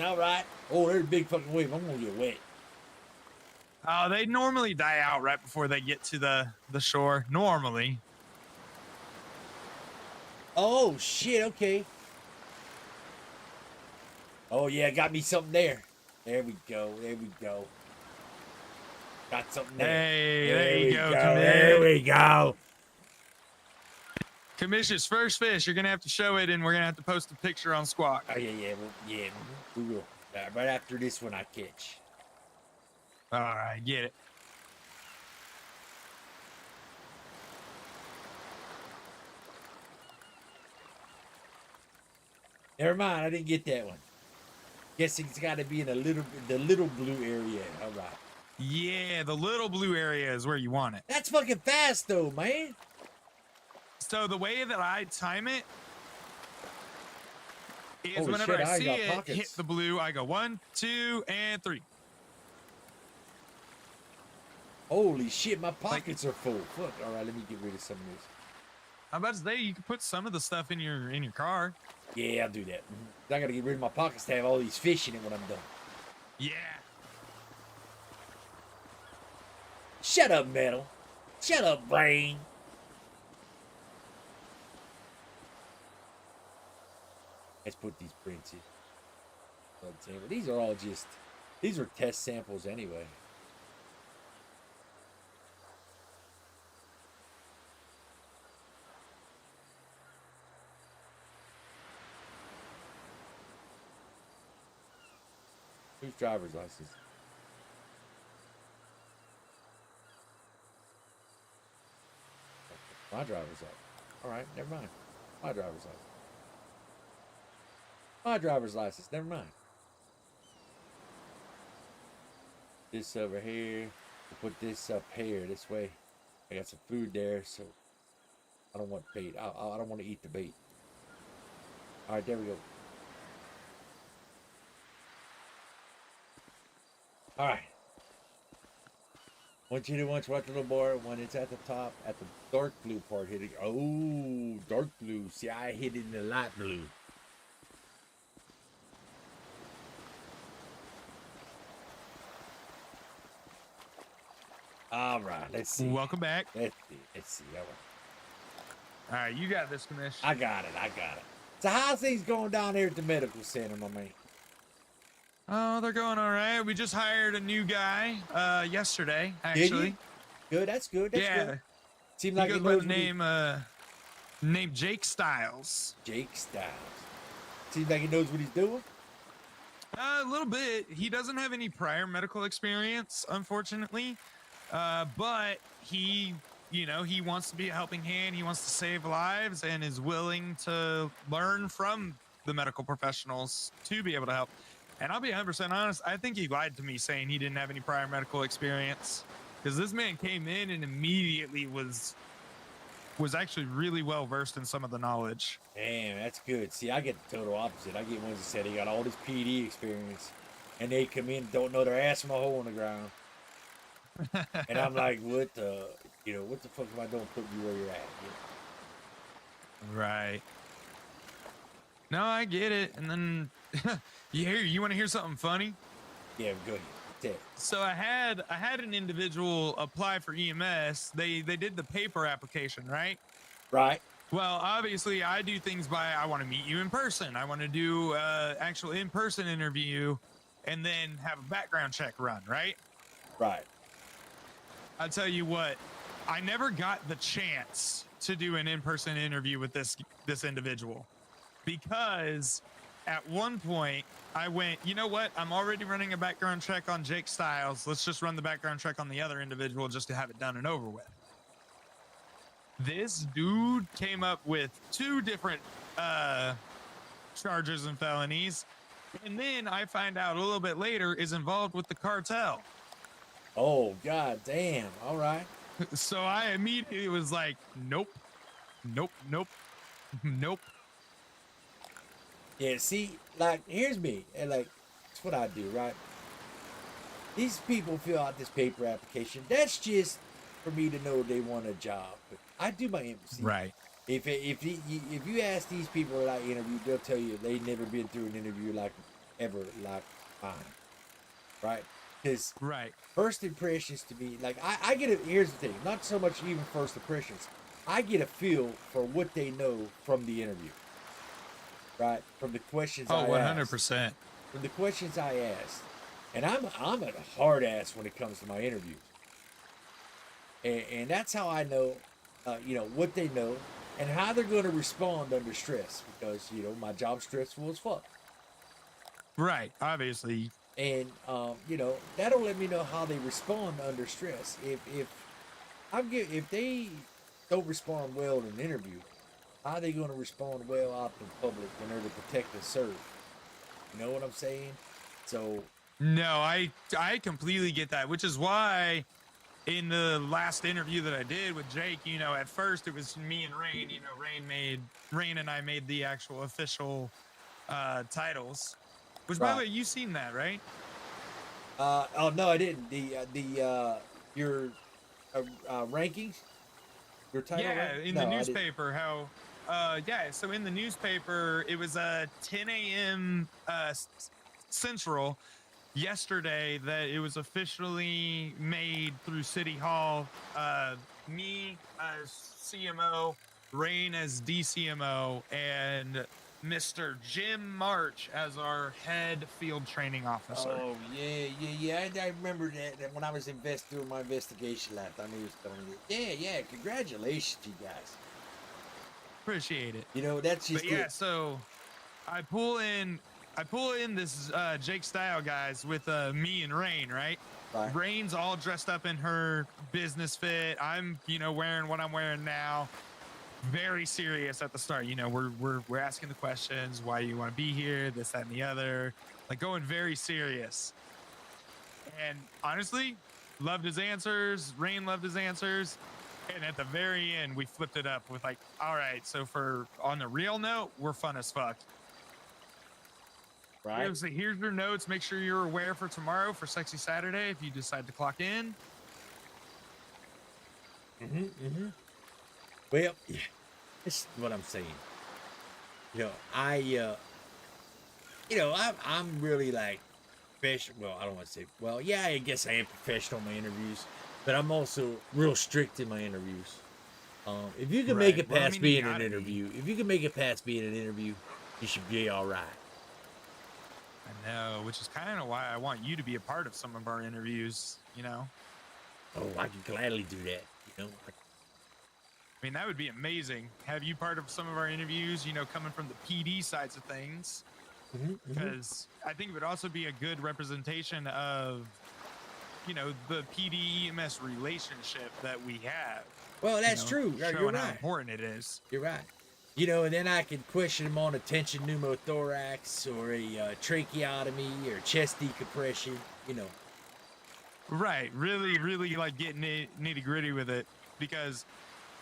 All right. Oh, there's a big fucking wave. I'm gonna get wet. They normally die out right before they get to the shore. Normally. Oh shit. Okay. Oh yeah, got me something there. There we go. There we go. Got something there. Hey, there you go, There we go. Commissioner's first fish. You're gonna have to show it, and we're gonna have to post a picture on Squawk. Oh yeah, we will. Right after this one I catch. All right, get it. Never mind, I didn't get that one. Guess it's got to be in the little blue area. All right. Yeah, the little blue area is where you want it. That's fucking fast though, man. So the way that I time it is Holy whenever shit, I see got it pockets. hit the blue, I go 1, 2, and 3. Holy shit, my pockets are full. Fuck. All right, let me get rid of some of this. I'm about to say you can put some of the stuff in your car. Yeah, I'll do that. I gotta get rid of my pockets to have all these fish in it when I'm done. Yeah. Shut up, Metal. Shut up, Brain. Let's put these prints in. These are all just, these are test samples anyway. Whose driver's license? My driver's up. All right, never mind. My driver's up. My driver's license, never mind. This over here. We'll put this up here, this way. I got some food there, so I don't want bait. I don't want to eat the bait. All right, there we go. All right. Want you to watch the little bar when it's at the top, at the dark blue part. Hit it. Oh, dark blue. See, I hit it in the light blue. All right, let's see. Welcome back. Let's see. All right. All right, you got this, Commissioner. I got it. So how's things going down here at the medical center, my man? Oh, they're going all right. We just hired a new guy yesterday, Did actually. you? Good, that's good. That's Yeah. good. Seems He like goes he by knows the what he- name Jake Styles. Jake Styles. Seems like he knows what he's doing. A little bit. He doesn't have any prior medical experience, unfortunately. But he, he wants to be a helping hand. He wants to save lives and is willing to learn from the medical professionals to be able to help. And I'll be 100% honest, I think he lied to me saying he didn't have any prior medical experience, because this man came in and immediately was actually really well versed in some of the knowledge. Damn, that's good. See, I get the total opposite. I get ones that said he got all this PD experience, and they come in and don't know their ass from a hole in the ground. And I'm like, what the fuck am I doing putting you where you're at? Right. No, I get it. And then you want to hear something funny? Yeah, good. So I had an individual apply for EMS. They did the paper application, right? Right. Well, obviously I do things by, I want to meet you in person. I want to do actual in-person interview and then have a background check run, right? Right. I'll tell you what, I never got the chance to do an in-person interview with this individual, because at one point I went, you know what? I'm already running a background check on Jake Styles. Let's just run the background check on the other individual just to have it done and over with. This dude came up with 2 different charges and felonies, and then I find out a little bit later is involved with the cartel. Oh, god damn. All right. So I immediately was like, nope. Yeah, see, like, here's me, and like, that's what I do, right? These people fill out this paper application. That's just for me to know they want a job. But I do my embassy. Right. If you ask these people that I interviewed, they'll tell you they never been through an interview like mine, right? Because first impressions to me, like I get it. Here's the thing, not so much even first impressions. I get a feel for what they know from the interview, right? From the questions I ask. 100%. From the questions I asked, and I'm a hard ass when it comes to my interviews, and that's how I know, what they know and how they're going to respond under stress, because my job's stressful as fuck. Right, obviously. And that'll let me know how they respond under stress. If they don't respond well in an interview, how are they going to respond well out in public when they're to protect and serve? You know what I'm saying? So no, I completely get that, which is why in the last interview that I did with Jake, at first it was me and Rain. Rain and I made the actual official titles. Which, by the way, you've seen that, right? Oh no, I didn't. Your rankings, your title. Yeah, in the newspaper. So in the newspaper, it was 10 a.m. Central yesterday that it was officially made through City Hall. Me as CMO, Rain as DCMO, and Mr. Jim March as our head field training officer. Oh yeah. I remember that when I was doing my investigation last time. He was telling me, yeah. Congratulations, you guys. Appreciate it. That's just. But yeah, so I pull in this Jake Style guys with me and Rain, right? Bye. Rain's all dressed up in her business fit. I'm, wearing what I'm wearing now. Very serious at the start. We're asking the questions, why you want to be here, this, that, and the other. Like going very serious. And honestly, loved his answers. Rain loved his answers. And at the very end, we flipped it up with like, all right, so on the real note, we're fun as fuck. Right. So here's your notes. Make sure you're aware for tomorrow for Sexy Saturday if you decide to clock in. Well, yeah, this is what I'm saying. I'm really like professional. Well, I don't want to say. Well, yeah, I guess I am professional in my interviews, but I'm also real strict in my interviews. If you can make it past being an interview, you should be all right. I know, which is kind of why I want you to be a part of some of our interviews. Oh, I can gladly do that. I mean, that would be amazing. Have you part of some of our interviews, coming from the PD sides of things. Because I think it would also be a good representation of, the PD EMS relationship that we have. Well, that's true. Showing You're how right. important it is. You're right. And then I can question them on a tension pneumothorax or a tracheotomy or chest decompression, Right. Really, really like getting nitty gritty with it. Because,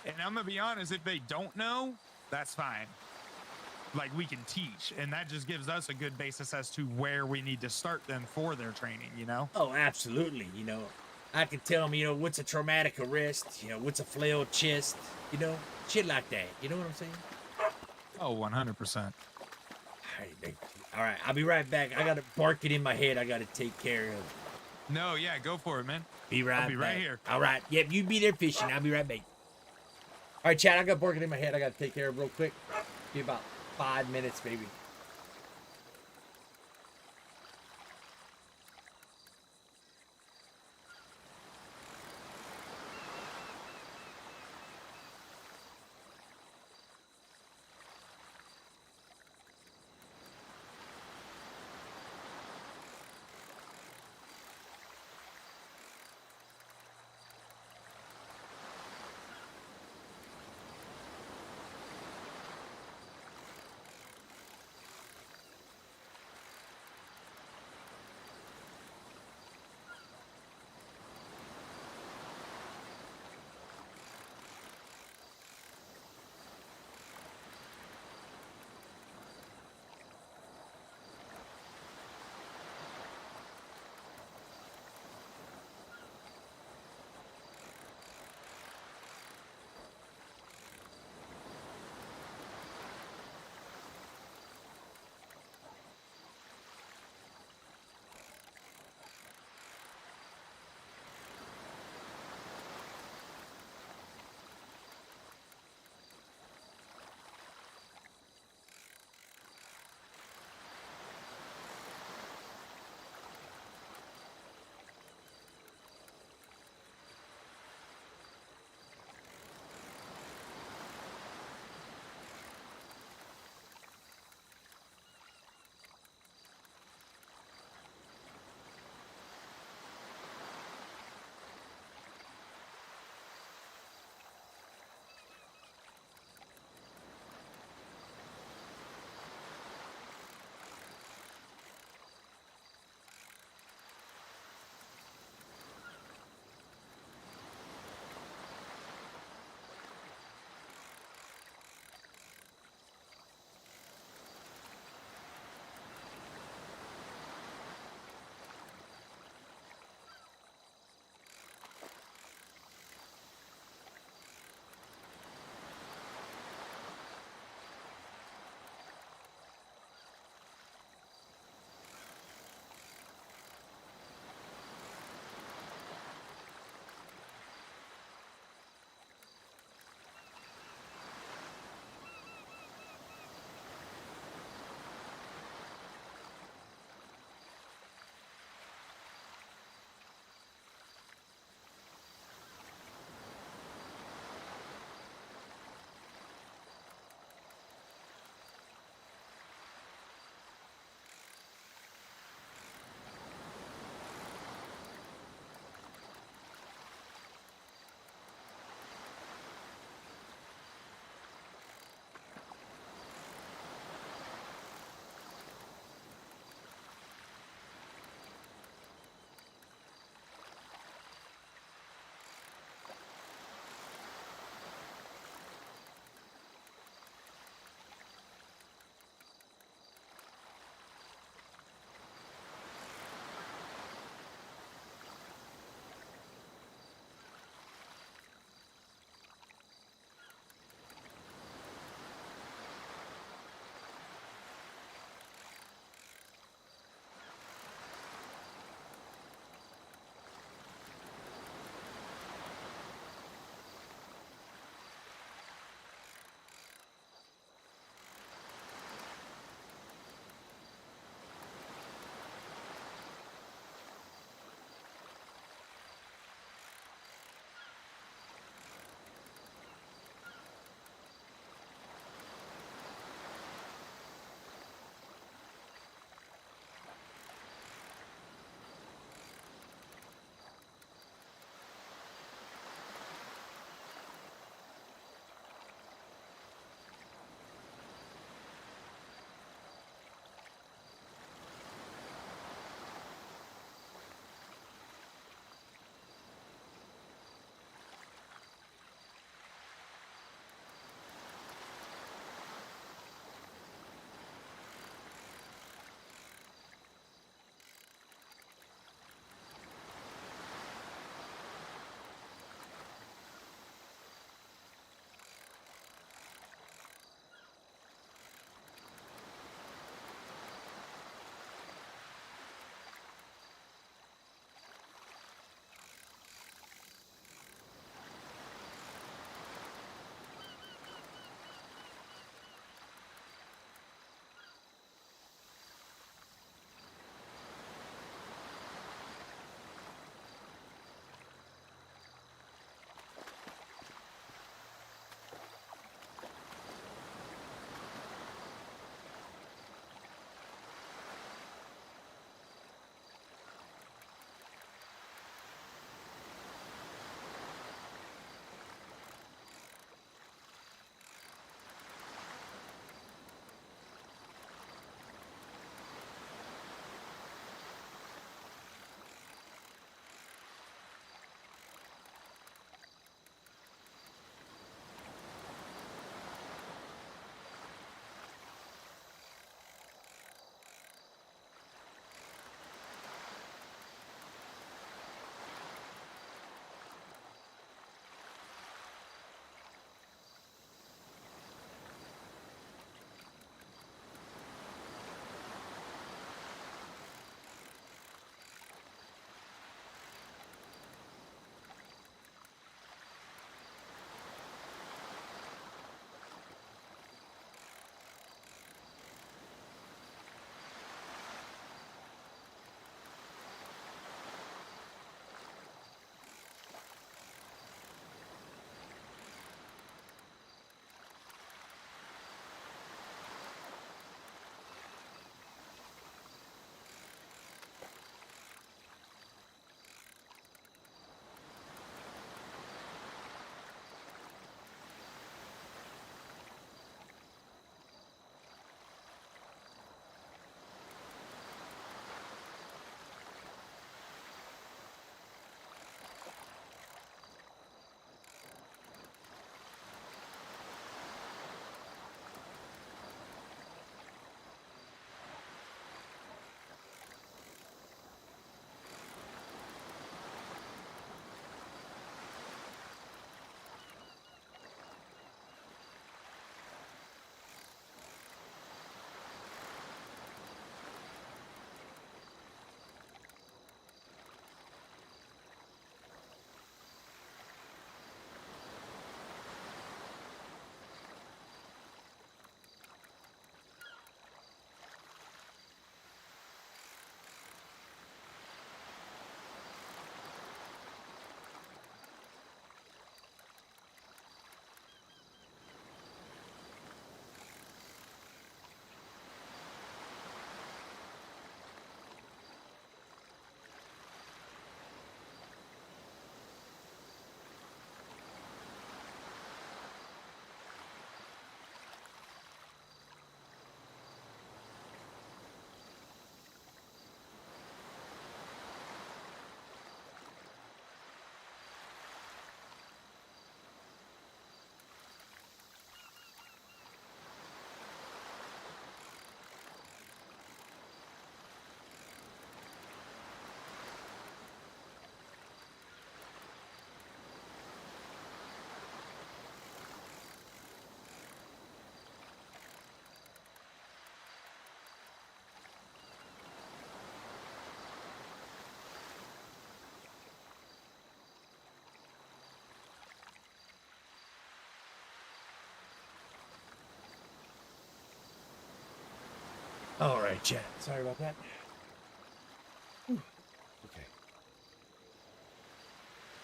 and I'm going to be honest, if they don't know, that's fine. Like we can teach, and that just gives us a good basis as to where we need to start them for their training, Oh, absolutely. I can tell them, what's a traumatic arrest, what's a flailed chest, shit like that. You know what I'm saying? Oh, 100%. All right, I'll be right back. I got to bark it in my head. I got to take care of it. No, yeah, go for it, man. I'll be back. right here. All right. Yep, you be there fishing. I'll be right back. All right, Chad, I got barking in my head. I got to take care of it real quick. Be about 5 minutes, maybe. All right, chat. Sorry about that. Whew. Okay.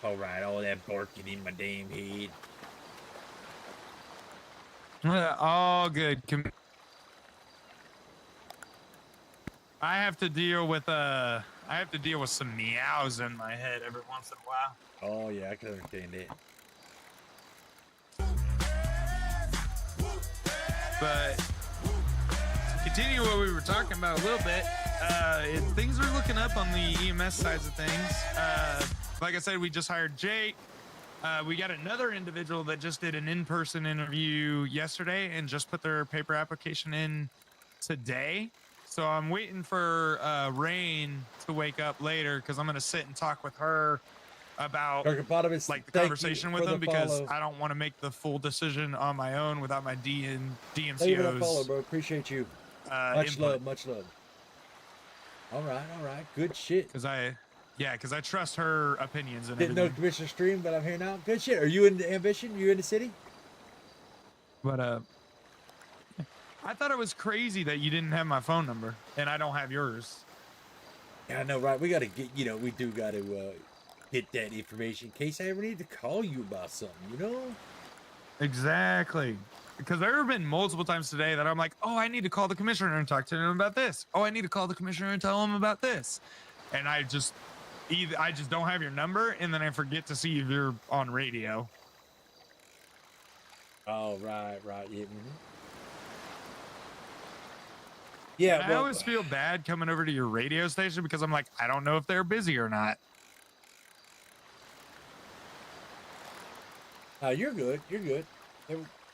All right, all that barking in my damn head. All good. I have to deal with some meows in my head every once in a while. Oh yeah, I can understand that. But to continue what we were talking about a little bit, things are looking up on the EMS sides of things. Like I said, we just hired Jake. We got another individual that just did an in-person interview yesterday and just put their paper application in today. So I'm waiting for Rain to wake up later because I'm going to sit and talk with her about like the conversation with them because I don't want to make the full decision on my own without my Thank you for the follow, DMCO's. bro. Appreciate you. Much love, much love. All right, good shit. Because I trust her opinions and Didn't know everything. Commissioner Stream, but I'm here now. Good shit. Are you in Ambition? You in the city? But I thought it was crazy that you didn't have my phone number and I don't have yours. Yeah, I know, right? We got to get, we do got to get that information in case I ever need to call you about something, you know? Exactly. Because there have been multiple times today that I'm like, oh, I need to call the commissioner and talk to him about this. Oh, I need to call the commissioner and tell him about this. And I just don't have your number and then I forget to see if you're on radio. Oh, right. Yeah. Yeah, I always feel bad coming over to your radio station because I'm like, I don't know if they're busy or not. You're good.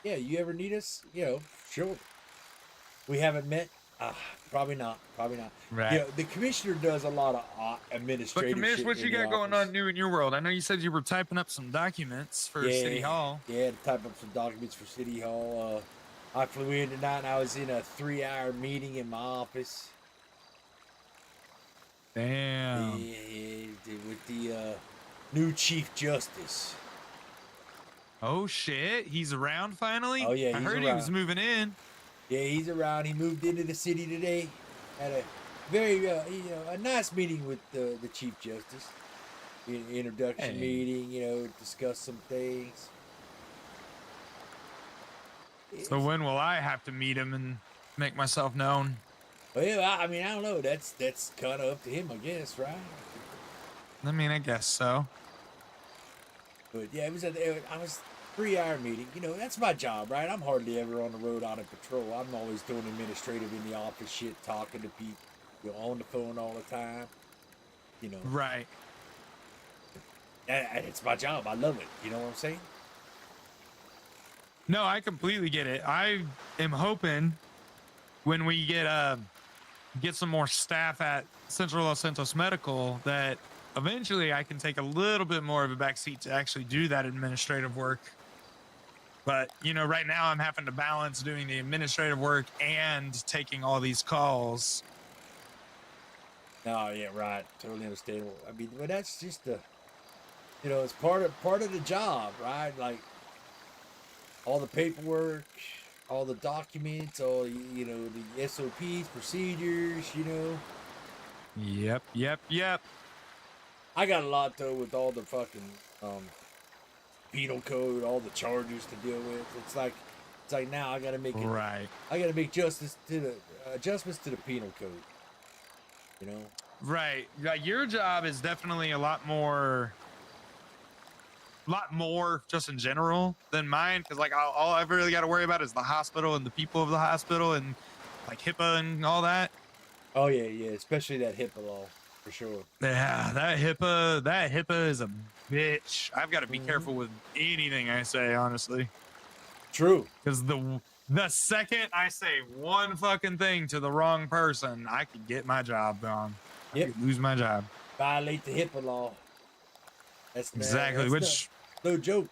Yeah, you ever need us? Sure. We haven't met? Probably not. Right. The commissioner does a lot of administrative But Commish, shit what in you the got going office. on new in your world? I know you said you were typing up some documents for City Hall. Yeah, to type up some documents for City Hall. I flew in tonight and I was in a 3-hour meeting in my office. Damn. Yeah, with the new Chief Justice. Oh shit, he's around finally? Oh yeah, I he's heard around. he was moving in. Yeah, he's around. He moved into the city today. Had a very, a nice meeting with the Chief Justice. Introduction meeting, discuss some things. So when will I have to meet him and make myself known? Well, I mean, I don't know. That's kind of up to him, I guess, right? I mean, I guess so. But yeah, it was 3-hour meeting. That's my job, right? I'm hardly ever on the road on a patrol. I'm always doing administrative in the office shit, talking to people, on the phone all the time. Right. It's my job. I love it. You know what I'm saying? No, I completely get it. I am hoping when we get some more staff at Central Los Santos Medical that eventually I can take a little bit more of a backseat to actually do that administrative work. But, right now I'm having to balance doing the administrative work and taking all these calls. No, yeah, right. Totally understandable. I mean, but that's just it's part of the job, right? Like all the paperwork, all the documents, all the SOPs, procedures, Yep. I got a lot though with all the fucking penal code, all the charges to deal with. It's like now I gotta make it right. I gotta make adjustments to the penal code. Right. Your job is definitely a lot more just in general than mine, because like all I've really got to worry about is the hospital and the people of the hospital and like HIPAA and all that. Oh yeah, especially that HIPAA law for sure. Yeah, that HIPAA is a bitch. I've got to be careful with anything I say, honestly. True. Because the second I say one fucking thing to the wrong person, I could get my job gone. I could lose my job. Violate the HIPAA law. That's exactly, that's no joke.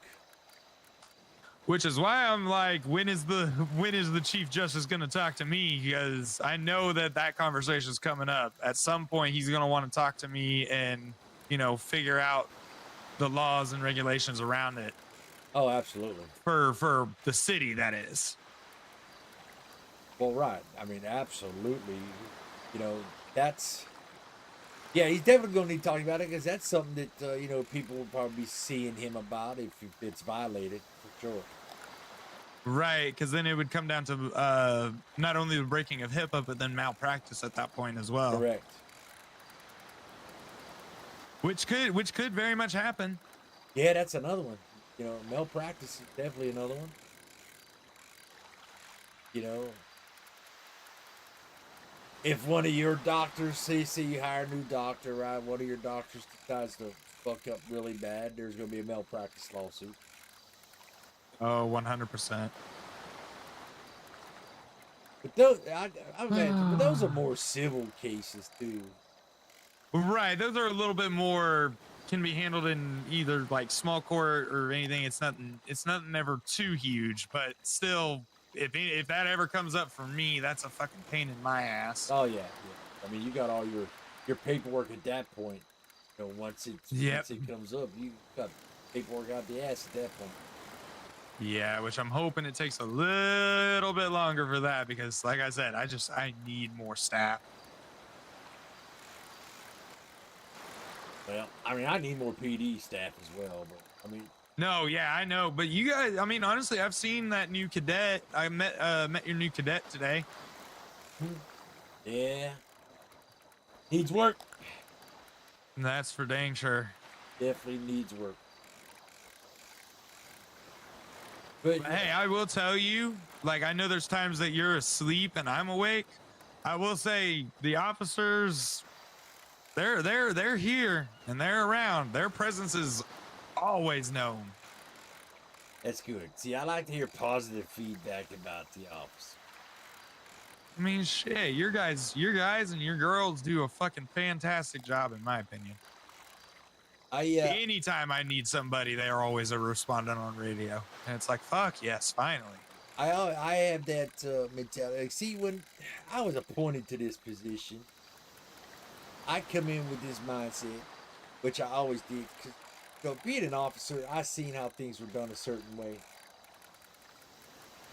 Which is why I'm like, when is the Chief Justice going to talk to me? Because I know that conversation is coming up. At some point, he's going to want to talk to me and, figure out the laws and regulations around it. Oh, absolutely. For the city, that is. Well, right. I mean, absolutely. You know, that's. Yeah, he's definitely going to need talking about it because that's something that, you know, people will probably be seeing him about if it's violated, for sure. Right, because then it would come down to not only the breaking of HIPAA, but then malpractice at that point as well. Correct. Which could very much happen. Yeah, that's another one. You know, malpractice is definitely another one. You know, if one of your doctors, say you hire a new doctor, right? One of your doctors decides to fuck up really bad, there's going to be a malpractice lawsuit. Oh, 100%. But those, I imagine, but those are more civil cases too. Right, those are a little bit more, can be handled in either like small court or anything. It's nothing ever too huge, but still, if that ever comes up for me, that's a fucking pain in my ass. Oh yeah, yeah. I mean, you got all your paperwork at that point. You know, once it comes up, you got paperwork out the ass at that point. Yeah, which I'm hoping it takes a little bit longer for that because, like I said, I need more staff. Well, I mean, I need more PD staff as well, but I mean. No, yeah, I know, but you guys, I mean, honestly, I've seen that new cadet. I met your new cadet today. Yeah. Needs work. That's for dang sure. Definitely needs work. But hey, I will tell you, like, I know there's times that you're asleep and I'm awake. I will say the officers, they're here and they're around. Their presence is always known. That's good. See, I like to hear positive feedback about the office. I mean, shit, your guys and your girls do a fucking fantastic job, in my opinion. Anytime I need somebody, they're always a respondent on radio, and it's like, fuck yes, finally. I have that mentality. See, when I was appointed to this position, I come in with this mindset, which I always did. Cause, you know, being an officer, I seen how things were done a certain way,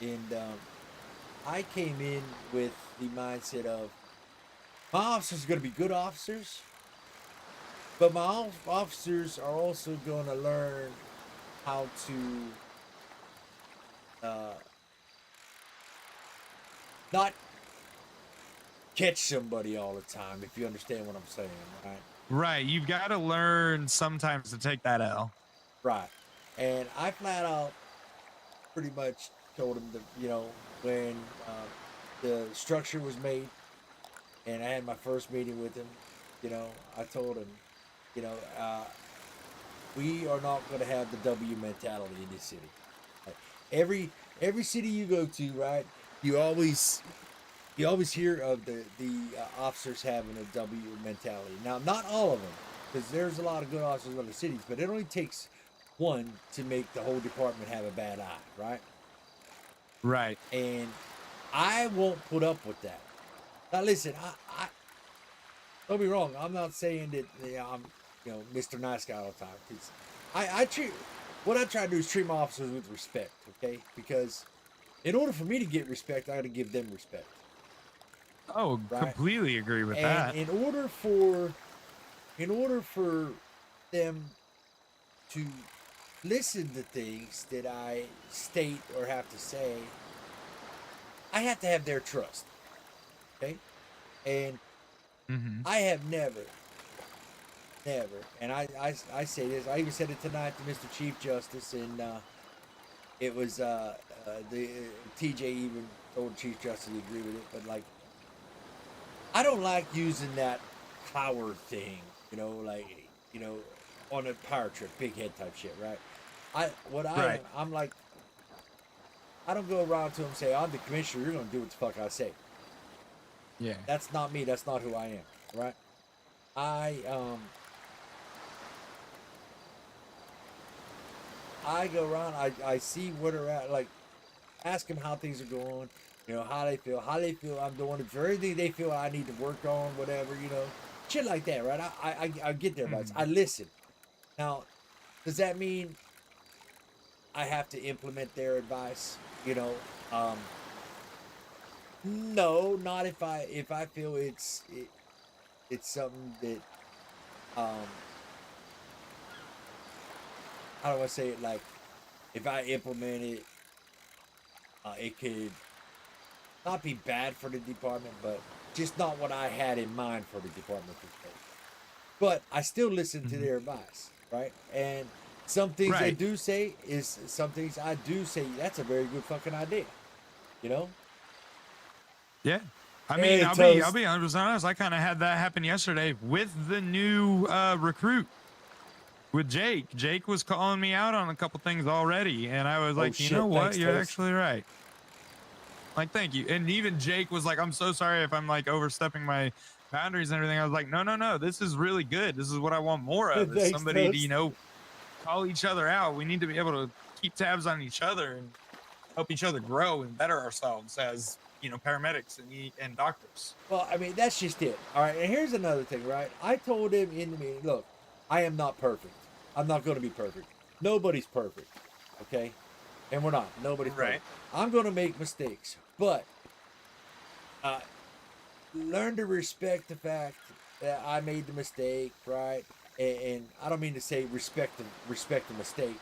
and I came in with the mindset of my officers are going to be good officers. But my officers are also going to learn how to not catch somebody all the time, if you understand what I'm saying, right? Right, you've got to learn sometimes to take that L. Right. And I flat out pretty much told him that, you know, when the structure was made and I had my first meeting with him, you know, I told him, you know, we are not going to have the W mentality in this city. Like, every city you go to, right? You always hear of the officers having a W mentality. Now, not all of them, because there's a lot of good officers in other cities, but it only takes one to make the whole department have a bad eye, right? Right. And I won't put up with that. Now, listen, I don't be wrong. I'm not saying that I'm, you know, Mr. Nice Guy all the time. Cause what I try to do is treat my officers with respect, okay? Because in order for me to get respect, I got to give them respect. Oh, right? Completely agree with and that. In order for them to listen to things that I state or have to say, I have to have their trust, okay? And I have never, and I say this, I even said it tonight to Mr. Chief Justice, and it was the TJ even told Chief Justice he agreed with it, but like, I don't like using that power thing, you know, like, you know, on a power trip, big head type shit, right? I'm like, I don't go around to him and say, I'm the commissioner, you're gonna do what the fuck I say. Yeah. That's not me, that's not who I am, right? I go around, I see where they're at, like, ask them how things are going, you know, how they feel I'm doing it for everything they feel I need to work on, whatever, you know, shit like that, right? I get their advice. I listen. Now, does that mean I have to implement their advice? You know, No, not if I feel it's something that how do I say it, like if I implement it, it could not be bad for the department, but just not what I had in mind for the department. But I still listen to their advice, right? And some things they do say is some things I do say that's a very good fucking idea, you know? Yeah. I Hey, mean, I'll Toast. be honest. I kind of had that happen yesterday with the new recruit with Jake. Jake was calling me out on a couple things already, and I was Oh, like, you shit, know what? thanks, You're Toast. actually right. Like, thank you. And even Jake was like, I'm so sorry if I'm like overstepping my boundaries and everything. I was like, no. This is really good. This is what I want more of. Is Thanks, somebody to, Toast. you know, call each other out. We need to be able to keep tabs on each other and help each other grow and better ourselves as, you know, paramedics and doctors. Well, I mean, that's just it. All right. And here's another thing, right? I told him in the meeting, look, I am not perfect. I'm not going to be perfect. Nobody's perfect. Okay? And we're not. Nobody's perfect. I'm going to make mistakes. But learn to respect the fact that I made the mistake, right? And I don't mean to say respect the mistake.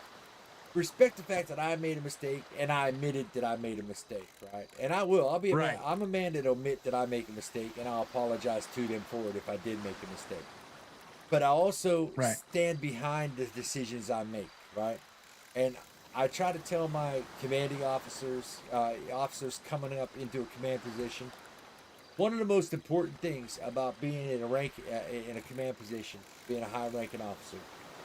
Respect the fact that I made a mistake and I admitted that I made a mistake, right? And I will. I'll be a man. I'm a man that'll admit that I make a mistake and I'll apologize to them for it if I did make a mistake. But I also stand behind the decisions I make, right? And I try to tell my commanding officers, officers coming up into a command position, one of the most important things about being in a rank in a command position, being a high-ranking officer,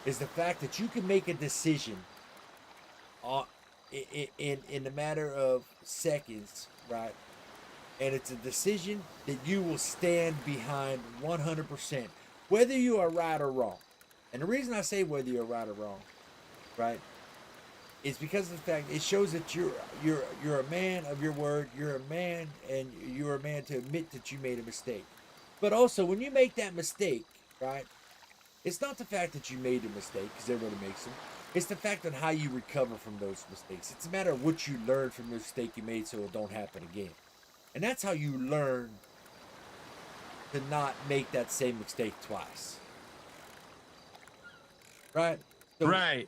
is the fact that you can make a decision in the matter of seconds, right? And it's a decision that you will stand behind 100%, whether you are right or wrong. And the reason I say whether you're right or wrong, right, is because of the fact it shows that you're a man of your word. You're a man, and you're a man to admit that you made a mistake. But also, when you make that mistake, right, it's not the fact that you made a mistake, because everybody makes them. It's the fact on how you recover from those mistakes. It's a matter of what you learned from the mistake you made so it don't happen again. And that's how you learn to not make that same mistake twice. Right? So, right.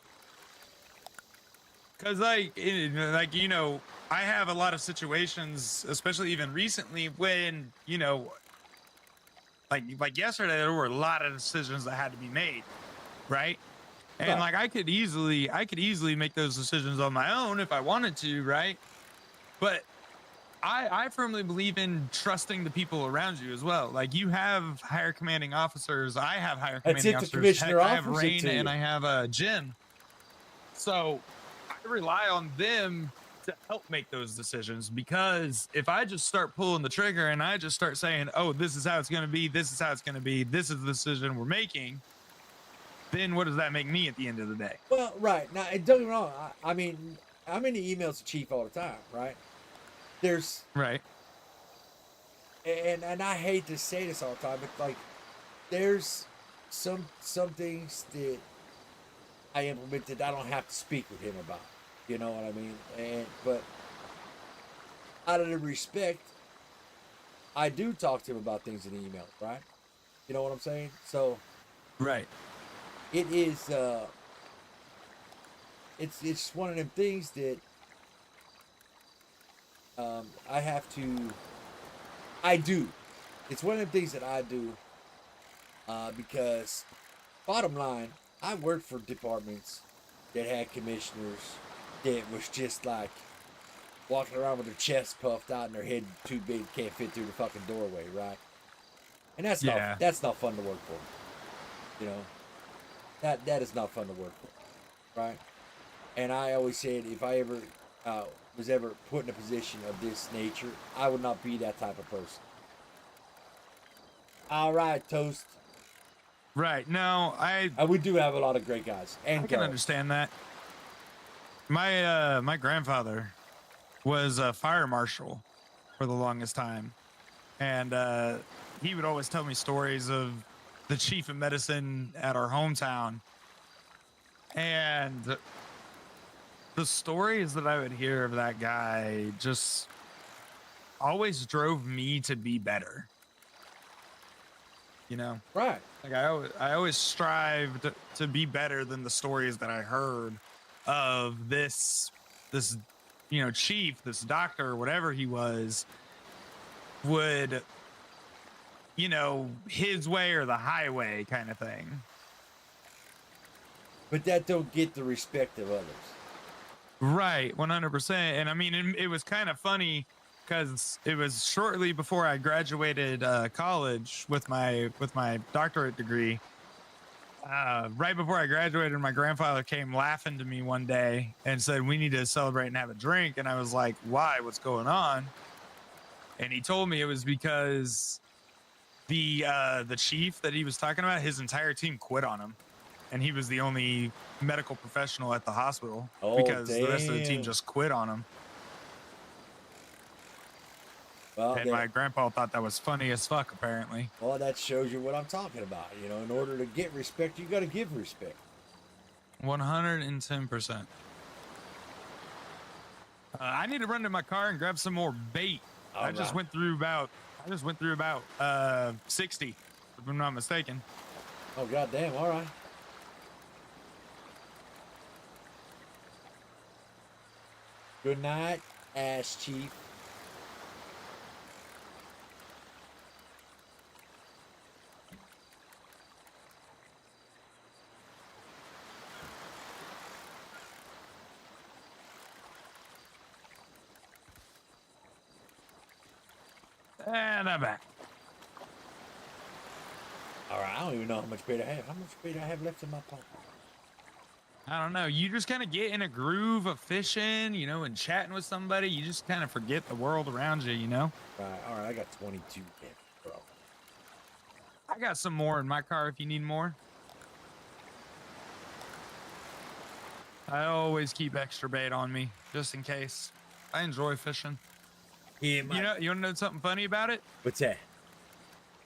Because, like, you know, I have a lot of situations, especially even recently, when, you know, like yesterday, there were a lot of decisions that had to be made, right? And like I could easily make those decisions on my own if I wanted to, right? But I firmly believe in trusting the people around you as well. Like you have higher commanding officers. I have higher commanding officers. Commissioner Heck, I have offers it Rain to and you. I have Jim. So I rely on them to help make those decisions, because if I just start pulling the trigger and I just start saying, oh, this is how it's going to be, this is how it's going to be, this is the decision we're making, then what does that make me at the end of the day? Well, right. Now, don't get me wrong. I mean, I'm in the emails to Chief all the time, right? There's... Right. And I hate to say this all the time, but, like, there's some things that I implemented I don't have to speak with him about. You know what I mean? But out of the respect, I do talk to him about things in the email, right? You know what I'm saying? So... Right. It is, it's one of them things that I do. It's one of them things that I do because, bottom line, I worked for departments that had commissioners that was just like walking around with their chest puffed out and their head too big, can't fit through the fucking doorway, right? And that's not fun to work for, you know? That is not fun to work for, right? And I always said if I ever was ever put in a position of this nature, I would not be that type of person. All right, Toast. Right. No, we do have a lot of great guys. And I can understand that. My grandfather was a fire marshal for the longest time, and he would always tell me stories of the chief of medicine at our hometown, and the stories that I would hear of that guy just always drove me to be better. You know, Right. like I always strived to be better than the stories that I heard of this, you know, chief, this doctor, whatever he was, would, you know, his way or the highway kind of thing. But that don't get the respect of others. Right, 100%. And I mean, it was kind of funny because it was shortly before I graduated college with my doctorate degree. Right before I graduated, my grandfather came laughing to me one day and said, "We need to celebrate and have a drink." And I was like, "Why? What's going on?" And he told me it was because the chief that he was talking about, his entire team quit on him, and he was the only medical professional at the hospital because the rest of the team just quit on him. Well, and my grandpa thought that was funny as fuck, apparently. Well, that shows you what I'm talking about. You know, in order to get respect, you got to give respect. 110%. I need to run to my car and grab some more bait. I just went through about 60, if I'm not mistaken. Oh, goddamn. All right. Good night, ass chief. And I'm back. All right, I don't even know how much bait I have. How much bait I have left in my pocket? I don't know. You just kind of get in a groove of fishing, you know, and chatting with somebody. You just kind of forget the world around you, you know? Right. All right, I got 22 left, bro. I got some more in my car if you need more. I always keep extra bait on me, just in case. I enjoy fishing. Yeah, you want to know something funny about it? What's that?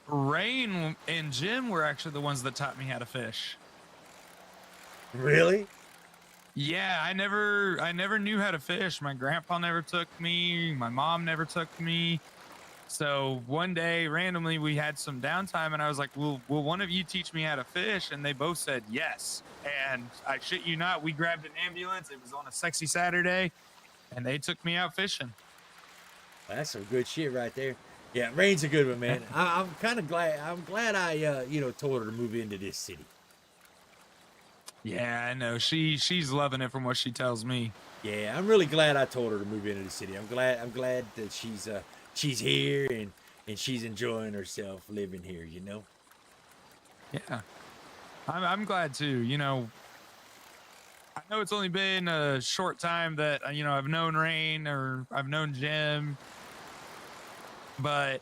Rain and Jim were actually the ones that taught me how to fish. Really? Yeah, I never knew how to fish. My grandpa never took me. My mom never took me. So one day, randomly, we had some downtime, and I was like, "Will one of you teach me how to fish?" And they both said yes. And I shit you not, we grabbed an ambulance. It was on a sexy Saturday, and they took me out fishing. That's some good shit right there. Yeah, Rain's a good one, man. I'm kind of glad. I'm glad I, you know, told her to move into this city. Yeah, I know. She's loving it from what she tells me. Yeah, I'm really glad I told her to move into the city. I'm glad that she's here and she's enjoying herself living here, you know? Yeah. I'm glad too. You know, I know it's only been a short time that, you know, I've known Rain or I've known Jim, but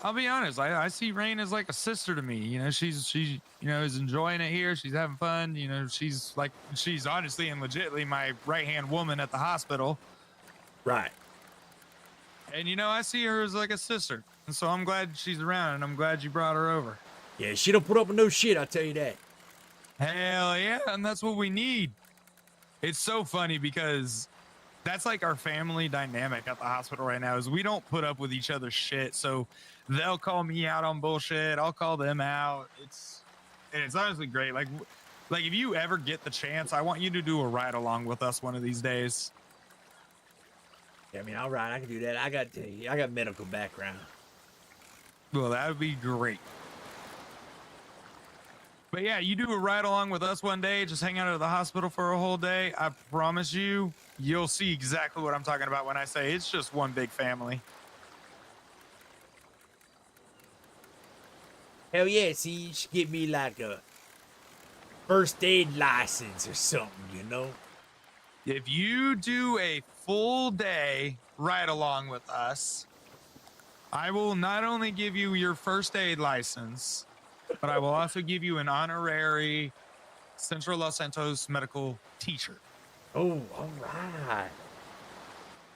I'll be honest, I see Rain as like a sister to me. You know, she's you know, is enjoying it here. She's having fun. You know, she's honestly and legitimately my right-hand woman at the hospital. Right. And, you know, I see her as like a sister. And so I'm glad she's around, and I'm glad you brought her over. Yeah, she don't put up with no shit, I'll tell you that. Hell yeah, and that's what we need. It's so funny because that's like our family dynamic at the hospital right now is we don't put up with each other's shit. So they'll call me out on bullshit. I'll call them out. It's honestly great. Like if you ever get the chance, I want you to do a ride along with us one of these days. Yeah, I mean, all right, I can do that. I got medical background. Well, that would be great. But yeah, you do a ride along with us one day, just hang out at the hospital for a whole day. I promise you'll see exactly what I'm talking about when I say it's just one big family. Hell yeah, see, you should get me like a first aid license or something, you know? If you do a full day ride along with us, I will not only give you your first aid license, but I will also give you an honorary Central Los Santos medical t-shirt. Oh, all right.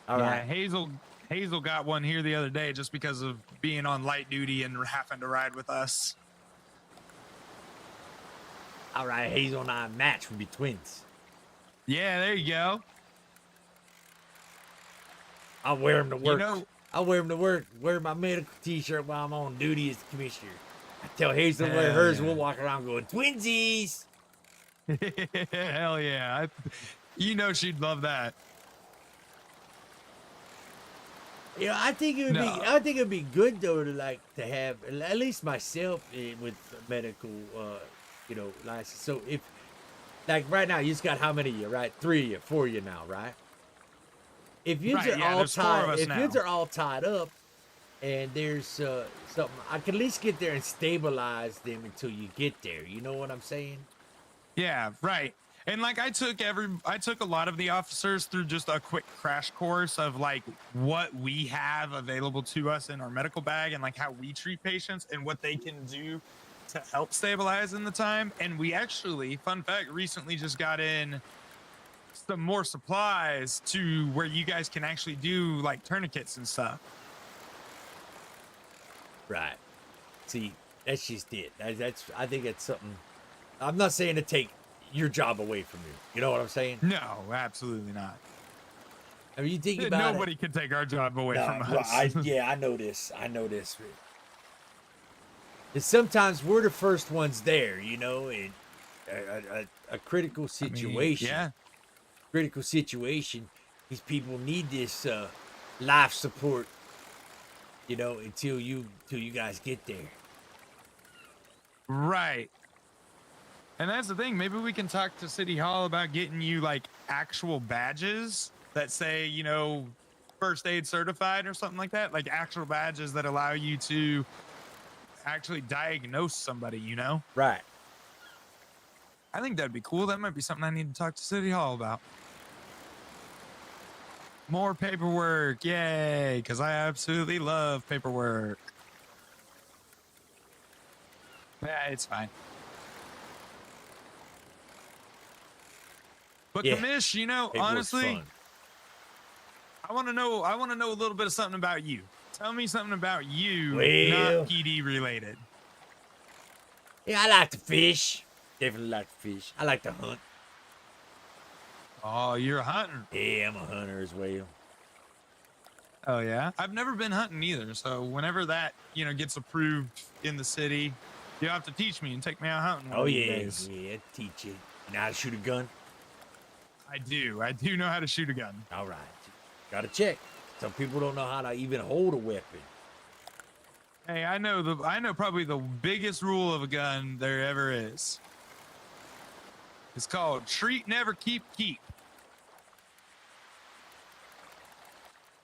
All yeah, right. Hazel got one here the other day just because of being on light duty and having to ride with us. All right, Hazel and I match. We'll be twins. Yeah, there you go. I'll wear them to work. You know, I wear them to work, wear my medical t-shirt while I'm on duty as the commissioner. I tell Hazel to wear hers, we'll walk around going, twinsies! Hell yeah. You know she'd love that. You know, I think it would be. I think it'd be good though to have at least myself with a medical, license. So if, like right now, you just got how many of you, right? 3 of you, 4 of you now, right? If you are all tied, if you are all tied up, and there's something, I can at least get there and stabilize them until you get there. You know what I'm saying? Yeah, right. And like I took a lot of the officers through just a quick crash course of like what we have available to us in our medical bag and like how we treat patients and what they can do to help stabilize in the time. And we actually, fun fact, recently just got in some more supplies to where you guys can actually do like tourniquets and stuff. Right. See, that's just it. I think it's something. I'm not saying to take your job away from you. You know what I'm saying? No, absolutely not. I mean, you think about nobody can take our job away from us. Well, I know this. And sometimes we're the first ones there, you know, in a critical situation. I mean, yeah. Critical situation. These people need this life support, you know, until you guys get there. Right. And that's the thing. Maybe we can talk to City Hall about getting you like actual badges that say, you know, first aid certified or something like that. Like actual badges that allow you to actually diagnose somebody, you know? Right. I think that'd be cool. That might be something I need to talk to City Hall about. More paperwork. Yay. Because I absolutely love paperwork. Yeah, it's fine. But Commish, you know, honestly, I want to know a little bit of something about you. Tell me something about you, not PD related. Yeah, I like to fish. Definitely like to fish. I like to hunt. Oh, you're a hunter. Yeah, I'm a hunter as well. Oh yeah, I've never been hunting either. So whenever that gets approved in the city, you have to teach me and take me out hunting. Oh yeah, yeah, teach you. You know how to shoot a gun? I do know how to shoot a gun. All right, gotta check. Some people don't know how to even hold a weapon. Hey, I know probably the biggest rule of a gun there ever is. It's called treat, never, keep.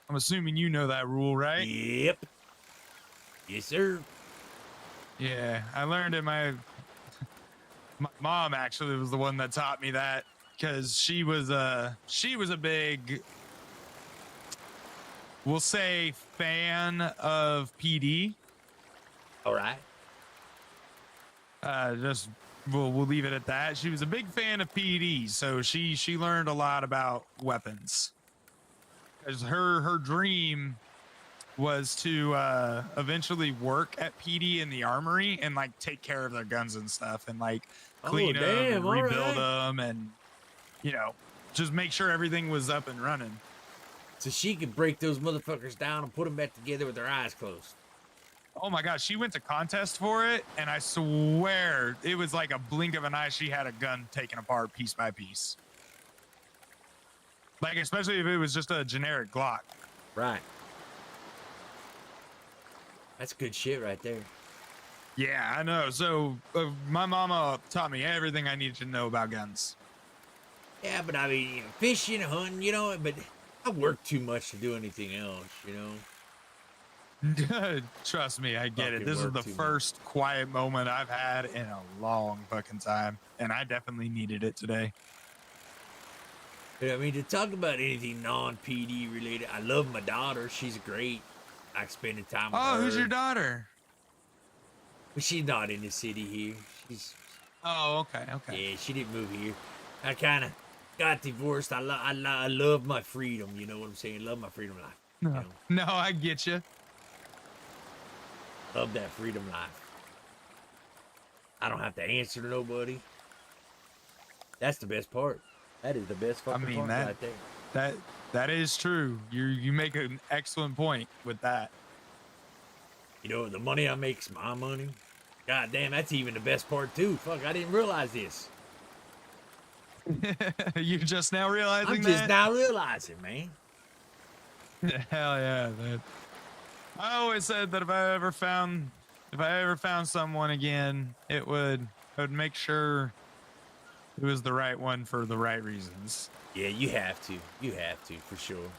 I'm assuming you know that rule, right? Yep. Yes, sir. Yeah, I learned it. My mom actually was the one that taught me that, because she was a big, we'll say, fan of PD. All right. We'll leave it at that. She was a big fan of PD, so she learned a lot about weapons. Because her dream was to eventually work at PD in the armory and like take care of their guns and stuff and like clean them and rebuild them and just make sure everything was up and running. So she could break those motherfuckers down and put them back together with their eyes closed. Oh my gosh, she went to contest for it, and I swear it was like a blink of an eye. She had a gun taken apart piece by piece. Like, especially if it was just a generic Glock. Right. That's good shit right there. Yeah, I know. So my mama taught me everything I needed to know about guns. Yeah, but I mean, fishing, hunting, but I work too much to do anything else, Trust me, I get it. This is the first quiet moment I've had in a long fucking time, and I definitely needed it today. I mean, to talk about anything non-PD related, I love my daughter. She's great. I like spending time with her. Oh, who's your daughter? But she's not in the city here. Oh, okay. Yeah, she didn't move here. I kind of got divorced. I love my freedom. You know what I'm saying? Love my freedom life. No, I get you. Love that freedom life. I don't have to answer to nobody. That's the best part. That is the best fucking part right there. That is true. You make an excellent point with that. You know, the money I make's my money. God damn, that's even the best part too. Fuck, I didn't realize this. You're just now realizing I'm that? just now realizing, man. Hell yeah. I always said that if I ever found someone again, I would make sure it was the right one for the right reasons. Yeah, you have to. You have to, for sure.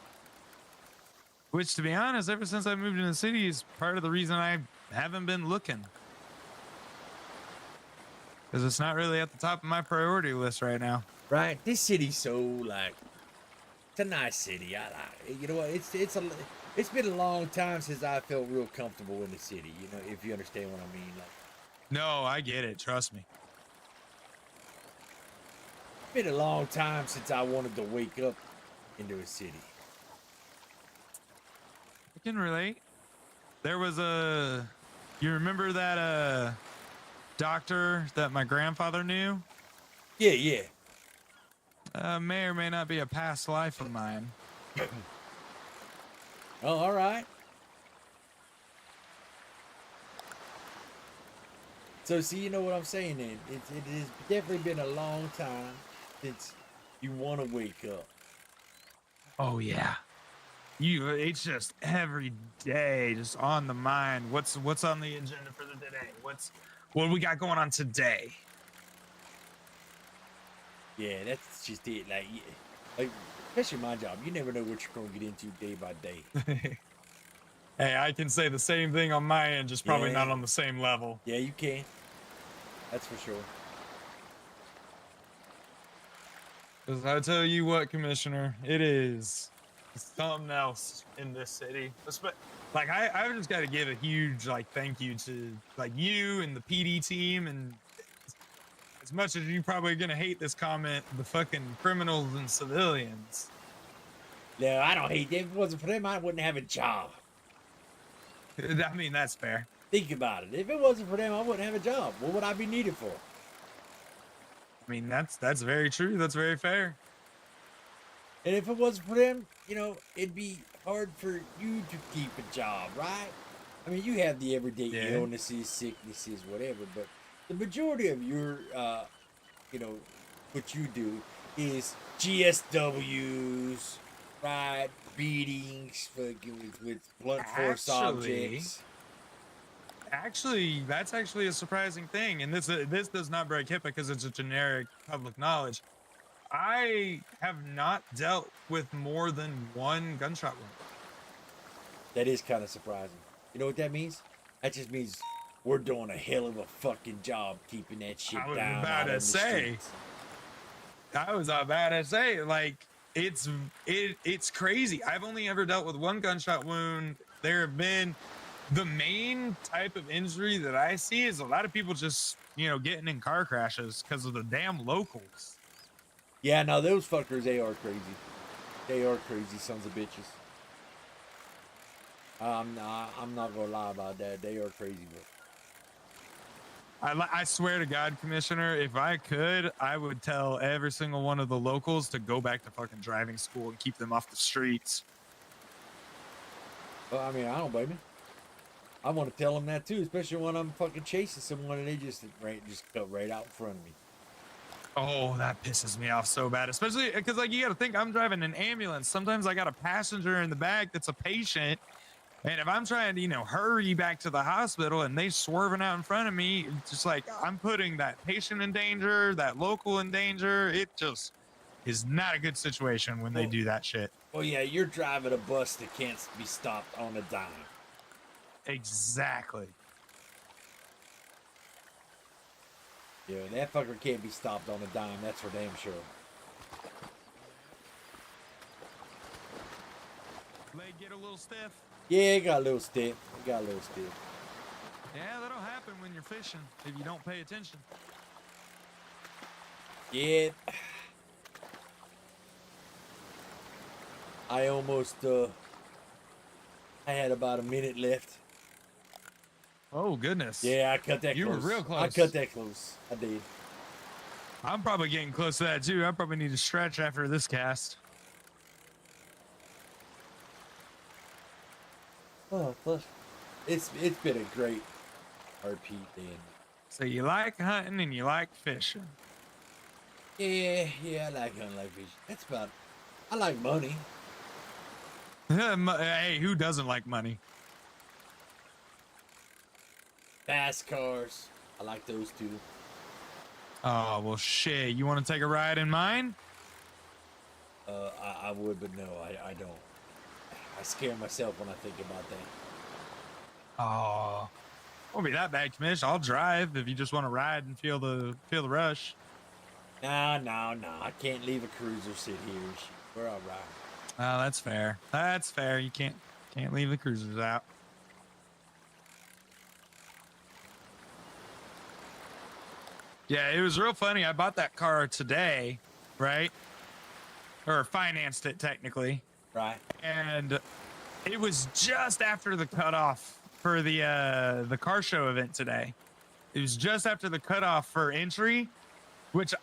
Which, to be honest, ever since I moved in the city is part of the reason I haven't been looking. Because it's not really at the top of my priority list right now. Right? This city's so, like, it's a nice city. I like it. You know what? It's been a long time since I felt real comfortable in the city, you know, if you understand what I mean. Like, no, I get it. Trust me. it's been a long time since I wanted to wake up into a city. I can relate. There was you remember that doctor that my grandfather knew? Yeah. May or may not be a past life of mine. Oh, all right. So, see, you know what I'm saying then? It has definitely been a long time since you want to wake up. Oh, yeah. It's just every day, just on the mind. What's on the agenda for the day? What we got going on today? Yeah, that's just it. Like, especially my job, you never know what you're going to get into day by day. Hey, I can say the same thing on my end, just probably not on the same level. Yeah, you can. That's for sure. Because I tell you what, Commissioner, it's something else in this city. Like, I've just got to give a huge, like, thank you to, like, you and the PD team, and as much as you're probably going to hate this comment, the fucking criminals and civilians. No, I don't hate them. If it wasn't for them, I wouldn't have a job. I mean, that's fair. Think about it. If it wasn't for them, I wouldn't have a job. What would I be needed for? I mean, that's very true. That's very fair. And if it wasn't for them, you know, it'd be hard for you to keep a job, right? I mean, you have the everyday illnesses, sicknesses, whatever, but the majority of your, you know, what you do is GSWs, right? Beatings with blunt force objects. Actually, that's actually a surprising thing, and this does not break HIPAA because it's a generic public knowledge. I have not dealt with more than one gunshot wound. That is kind of surprising. You know what that means? That just means we're doing a hell of a fucking job keeping that shit down. I was about to say, like, it's crazy. I've only ever dealt with one gunshot wound. There have been the main type of injury that I see is a lot of people just, you know, getting in car crashes because of the damn locals. Yeah, no, those fuckers, they are crazy. They are crazy sons of bitches. I'm not gonna lie about that. They are crazy, but I swear to God, Commissioner, if I could, I would tell every single one of the locals to go back to fucking driving school and keep them off the streets. Well, I mean, I don't blame you. I want to tell them that too, especially when I'm fucking chasing someone and they just cut right out in front of me. Oh, that pisses me off so bad, especially because, like, you got to think I'm driving an ambulance. Sometimes I got a passenger in the back that's a patient, and if I'm trying to, you know, hurry back to the hospital and they swerving out in front of me, it's just like I'm putting that patient in danger, that local in danger. It just is not a good situation when they do that shit. Well, yeah, you're driving a bus that can't be stopped on a dime. Exactly. Yeah, that fucker can't be stopped on a dime. That's for damn sure. Leg get a little stiff? Yeah, it got a little stiff. Yeah, that'll happen when you're fishing if you don't pay attention. Yeah. I almost, I had about a minute left. Oh, goodness. Yeah, I cut that close. You were real close. I cut that close. I did. I'm probably getting close to that, too. I probably need to stretch after this cast. Oh, plus it's been a great RP day. So you like hunting and you like fishing. Yeah, I like hunting, like fishing. That's about. I like money. Hey, who doesn't like money? Fast cars. I like those too. Oh, well, shit. You want to take a ride in mine? I would, but no, I don't. I scare myself when I think about that. Oh, won't be that bad, Commish. I'll drive if you just want to ride and feel the rush. No. I can't leave a cruiser sit here. We're all right. Oh, that's fair. That's fair. You can't leave the cruisers out. Yeah, it was real funny. I bought that car today, right? Or financed it technically. Right. And it was just after the cutoff for the car show event today. It was just after the cutoff for entry, which,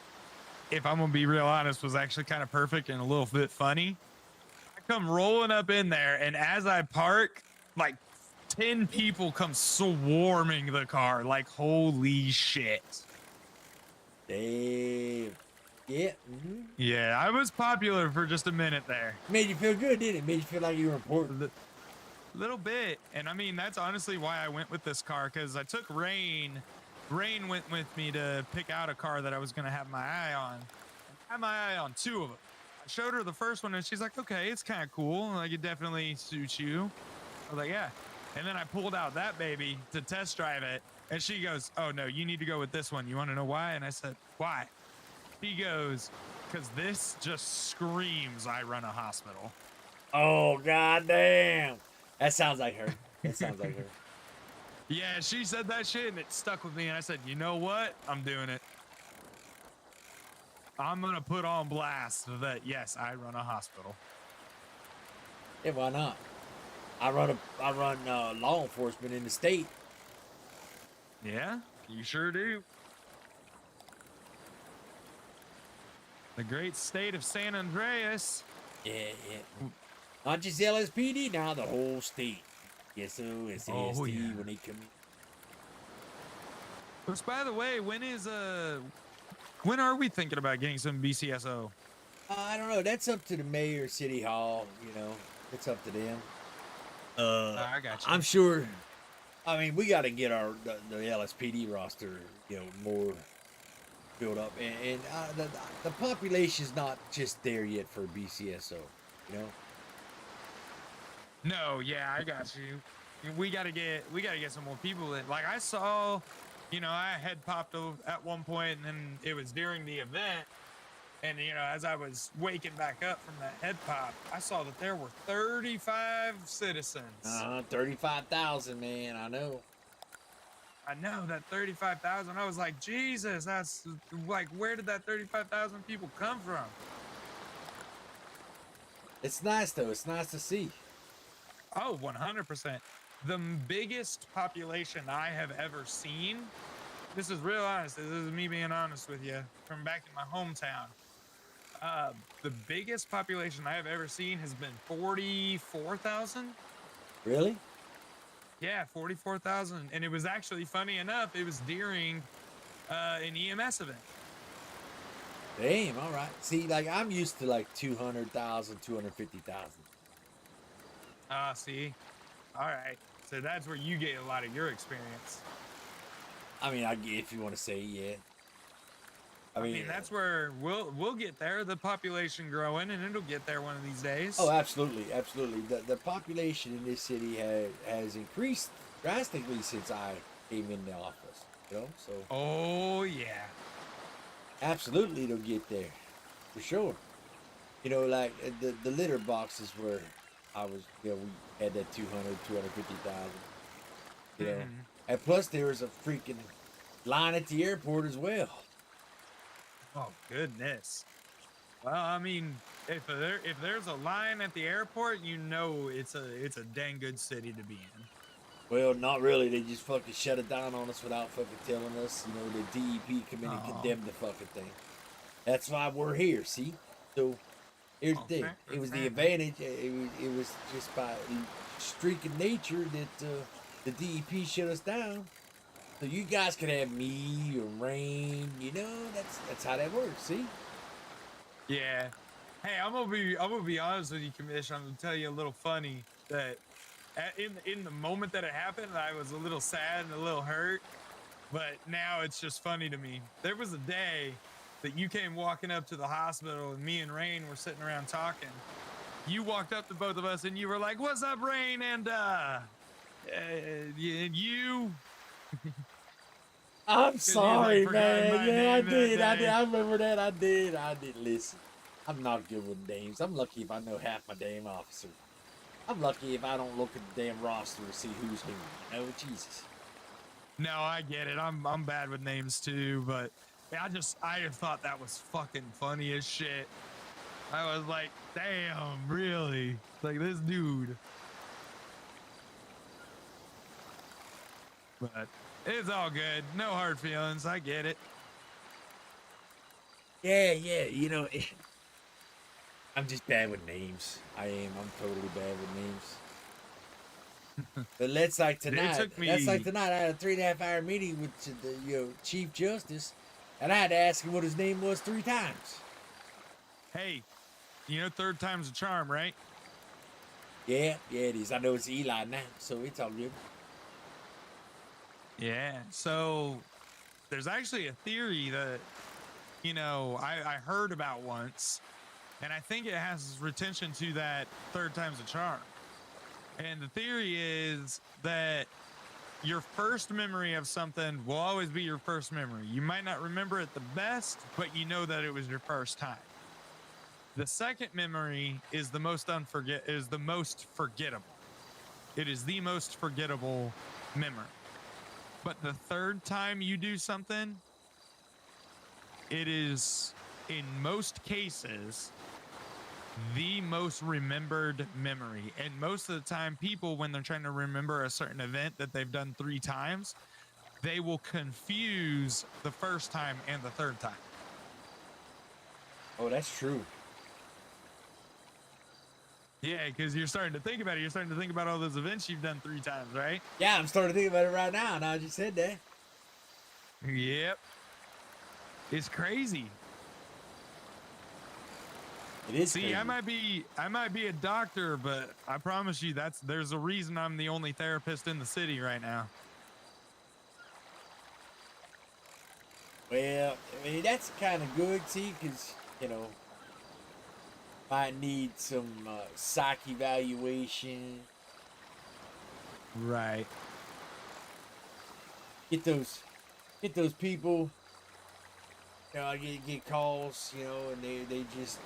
if I'm gonna be real honest, was actually kind of perfect and a little bit funny. I come rolling up in there, and as I park, like 10 people come swarming the car. Like, holy shit. Damn. Yeah. Yeah, I was popular for just a minute there. Made you feel good, didn't it? Made you feel like you were important. A little bit. And I mean, that's honestly why I went with this car, because I took Rain. Rain went with me to pick out a car that I was going to have my eye on. I had my eye on 2 of them. I showed her the first one, and she's like, okay, it's kind of cool. Like, it definitely suits you. I was like, yeah. And then I pulled out that baby to test drive it. And she goes, oh, no, you need to go with this one. You want to know why? And I said, why? He goes, because this just screams I run a hospital. Oh, goddamn. That sounds like her. That sounds like her. Yeah, she said that shit, and it stuck with me. And I said, you know what? I'm doing it. I'm going to put on blast that, yes, I run a hospital. Yeah, why not? I run law enforcement in the state. Yeah, you sure do. The great state of San Andreas. Yeah. Not just LSPD, now the whole state. Yes, so it's Oh, AST yeah. when they come in. Which, by the way, when are we thinking about getting some BCSO? I don't know. That's up to the mayor, city hall. You know, it's up to them. I got you. I'm sure. I mean, we got to get the LSPD roster, more built up, and the population's not just there yet for BCSO. No, yeah, I got you. We gotta get some more people in. Like, I saw, I had popped at one point, and then it was during the event. And, as I was waking back up from that head pop, I saw that there were 35 citizens. 35,000, man. I know. I know that 35,000. I was like, Jesus, that's like, where did that 35,000 people come from? It's nice, though. It's nice to see. Oh, 100%. The biggest population I have ever seen, this is real honest, this is me being honest with you, from back in my hometown. The biggest population I have ever seen has been 44,000. Really? Yeah, 44,000. And it was actually, funny enough, it was during an EMS event. Damn, all right. See, like, I'm used to like 200,000, 250,000. See? All right. So that's where you get a lot of your experience. I mean, if you want to say, yeah. I mean, that's where we'll get there. The population growing, and it'll get there one of these days. Oh, absolutely. The population in this city has increased drastically since I came into office. So. Oh yeah. Absolutely, it'll get there, for sure. Like the litter boxes where I was, we had that 250,000. And plus there was a freaking line at the airport as well. Oh goodness. Well, I mean, if there's a line at the airport, it's a dang good city to be in. Well, not really. They just fucking shut it down on us without fucking telling us. The DEP come in and condemned the fucking thing. That's why we're here. See, so here's the thing. It was the advantage. It was just by streak of nature that the DEP shut us down. So you guys could have me or Rain, you know, that's how that works, see? Yeah. Hey, I'm gonna be honest with you, Commissioner. I'm gonna tell you a little funny that in the moment that it happened, I was a little sad and a little hurt, but now it's just funny to me. There was a day that you came walking up to the hospital and me and Rain were sitting around talking. You walked up to both of us and you were like, "What's up, Rain?" And you. I'm sorry, man. Yeah, I did. day. I remember that. I did. Listen, I'm not good with names. I'm lucky if I know half my damn officers. I'm lucky if I don't look at the damn roster to see who's who. You know, Jesus. No, I get it. I'm bad with names too, but I just thought that was fucking funny as shit. I was like, damn, really? Like this dude. But it's all good. No hard feelings. I get it. Yeah, you know, I'm just bad with names. I am. I'm totally bad with names. But let's like tonight. That's like tonight. I had a 3.5 hour meeting with the Chief Justice, and I had to ask him what his name was 3 times. Hey, you know, third time's a charm, right? Yeah, it is. I know it's Eli now, so it's all good. Yeah. So there's actually a theory that, you know, I heard about once, and I think it has retention to that third time's a charm. And the theory is that your first memory of something will always be your first memory. You might not remember it the best, but you know that it was your first time. The second memory is the most forgettable. It is the most forgettable memory. But the third time you do something, it is, in most cases, the most remembered memory. And most of the time, people, when they're trying to remember a certain event that they've done 3 times, they will confuse the first time and the third time. Oh, that's true. Yeah, because you're starting to think about it. You're starting to think about all those events you've done 3 times, right? Yeah, I'm starting to think about it right now. Now you said that. Yep. It's crazy. It is. See, crazy. I might be a doctor, but I promise you there's a reason I'm the only therapist in the city right now. Well, I mean, that's kind of good, see, because, you know, might need some psych evaluation. Right. Get those people, you know, I get calls, you know, and they just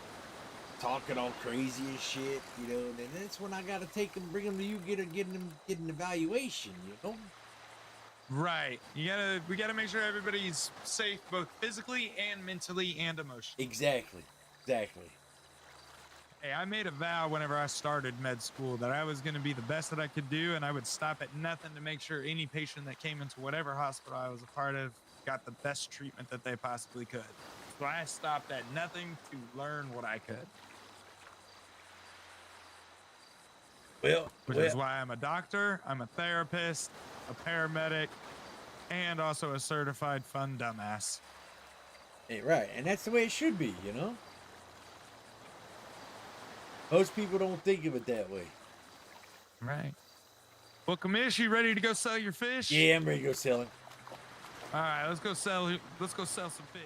talking all crazy as shit, you know, and then that's when I gotta take them, bring them to you, get an evaluation, you know. Right. We gotta make sure everybody's safe, both physically and mentally and emotionally. Exactly. Hey, I made a vow whenever I started med school that I was going to be the best that I could do, and I would stop at nothing to make sure any patient that came into whatever hospital I was a part of got the best treatment that they possibly could. So I stopped at nothing to learn what I could. Which is why I'm a doctor, I'm a therapist, a paramedic, and also a certified fun dumbass. Hey, right, and that's the way it should be, you know. Most people don't think of it that way. Right. Well, Commish, you ready to go sell your fish? Yeah, I'm ready to go sell it. All right, let's go sell some fish.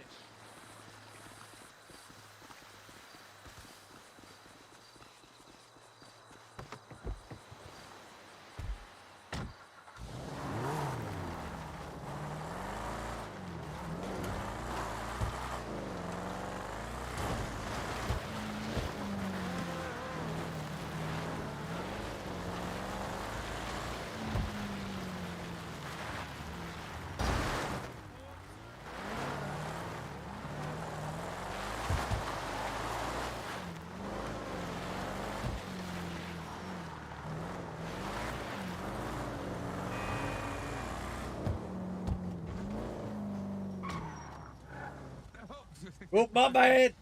Oh, my bad.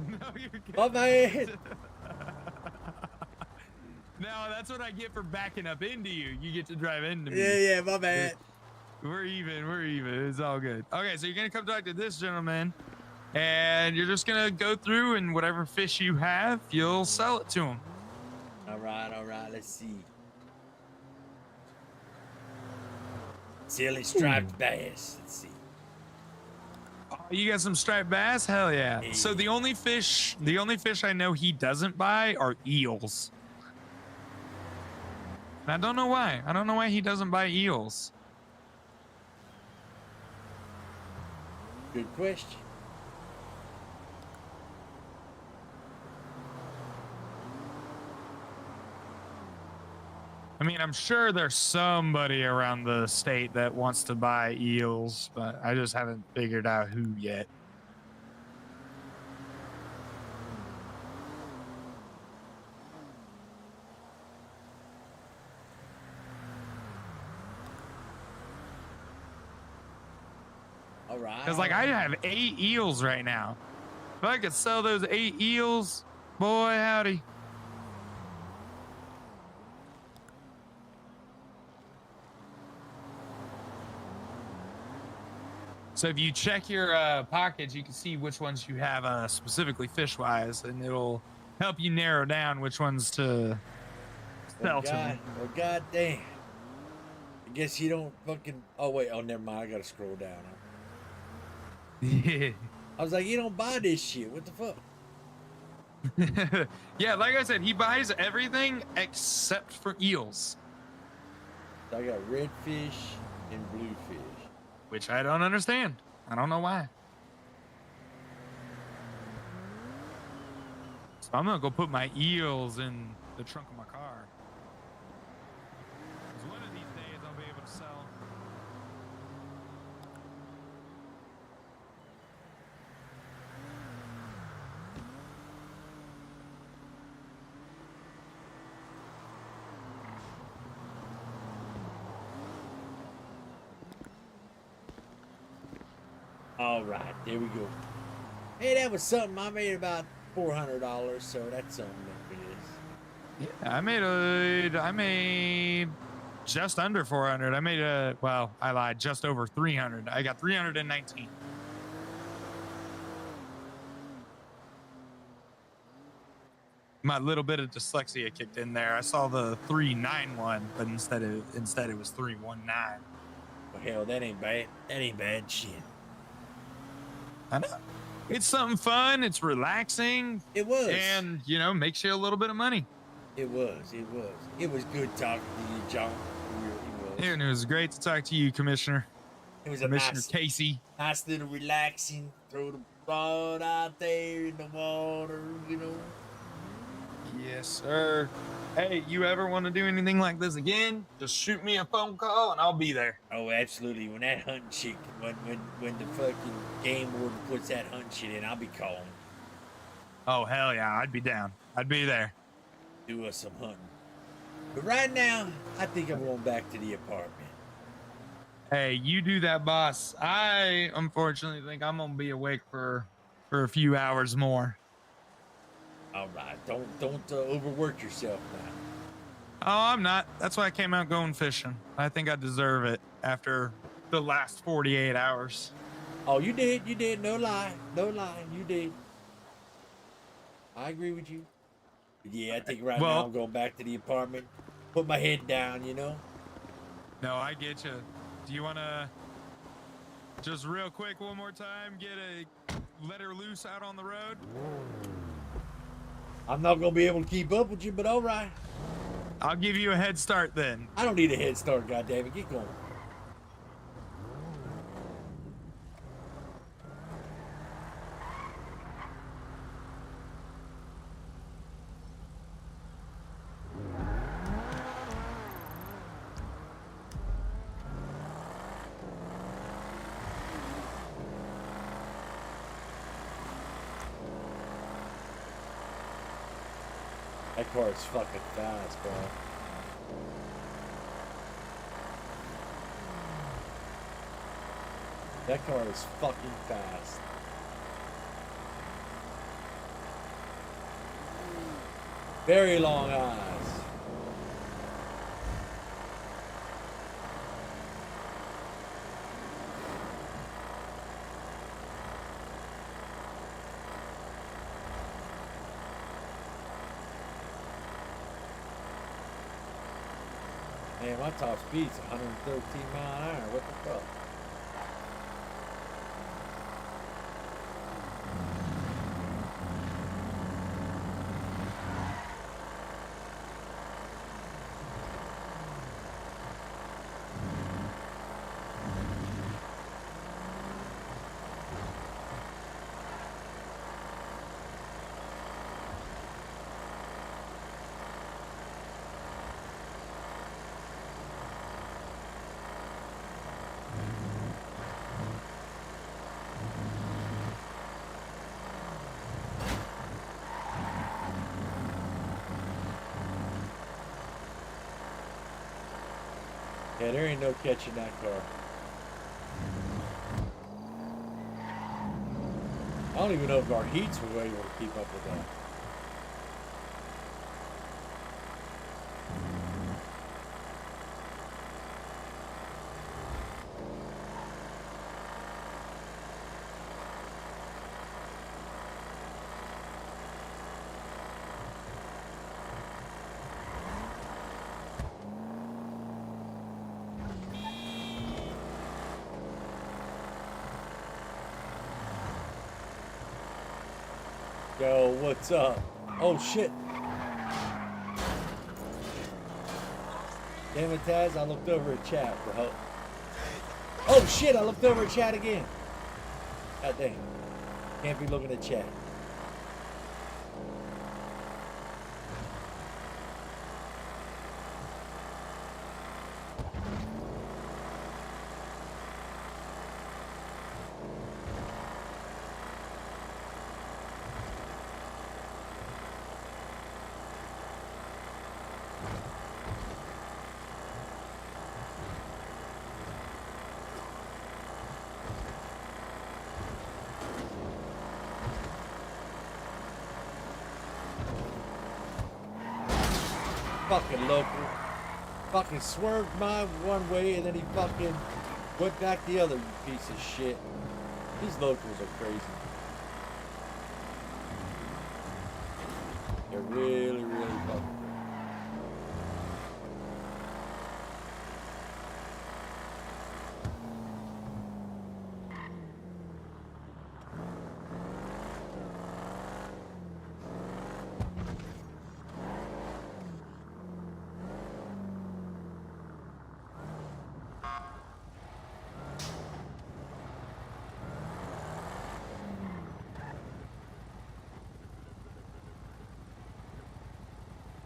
No, you're good. My bad. No, No, that's what I get for backing up into you. You get to drive into me. Yeah, my bad. We're even. We're even. It's all good. Okay, so you're gonna come talk to this gentleman, and you're just gonna go through and whatever fish you have, you'll sell it to him. All right. Let's see. Silly striped bass. Let's see. Oh, you got some striped bass? Hell yeah. So the only fish I know he doesn't buy are eels. And I don't know why. I don't know why he doesn't buy eels. Good question. I mean, I'm sure there's somebody around the state that wants to buy eels, but I just haven't figured out who yet. All right. Because, like, I have 8 eels right now. If I could sell those 8 eels, boy, howdy. So if you check your pockets, you can see which ones you have specifically fish-wise, and it'll help you narrow down which ones to sell to me. Oh, god damn. I guess you don't fucking... Oh, wait. Oh, never mind. I gotta scroll down. Yeah. I was like, you don't buy this shit. What the fuck? Yeah, like I said, he buys everything except for eels. So I got redfish and bluefish. Which I don't understand. I don't know why. So I'm gonna go put my eels in the trunk of my car. 'Cause one of these days I'll be able to sell. All right, there we go. Hey, that was something. I made about $400, so that's something that it is. Yeah, I made just under 400. I made well, I lied, just over 300. I got 319. My little bit of dyslexia kicked in there. I saw the 391, but instead it was 319. Well, hell, that ain't bad. That ain't bad shit. I know. It's something fun. It's relaxing. It was. And, you know, makes you a little bit of money. It was. It was good talking to you, John. It really was. And it was great to talk to you, Commissioner. It was Commissioner Casey. Nice little relaxing. Throw the rod out there in the water, you know. Yes, sir. Hey, you ever want to do anything like this again? Just shoot me a phone call and I'll be there. Oh, absolutely. When that hunting shit, when the fucking game warden puts that hunting shit in, I'll be calling. Oh, hell yeah. I'd be down. I'd be there. Do us some hunting. But right now, I think I'm going back to the apartment. Hey, you do that, boss. I unfortunately think I'm going to be awake for a few hours more. All right. Don't overwork yourself now. Oh, I'm not. That's why I came out going fishing. I think I deserve it after the last 48 hours. Oh, you did. You did. No lie. No lie. You did. I agree with you. But yeah, I think now I'm going back to the apartment. Put my head down, you know? No, I get you. Do you want to just real quick one more time let her loose out on the road? I'm not going to be able to keep up with you, but all right. I'll give you a head start then. I don't need a head start, goddammit. Get going. That car is fucking fast, bro. That car is fucking fast. Very long eyes. Man, my top speed's 113 mile an hour. What the fuck? Yeah, there ain't no catching that car. I don't even know if our heats were able to keep up with that. Yo, what's up? Oh shit. Damn it, Taz, I looked over at chat for help. Oh shit, I looked over at chat again. God damn. Can't be looking at chat. Fucking local. Fucking swerved my one way and then he fucking went back the other, you piece of shit. These locals are crazy. They're really, really fucking.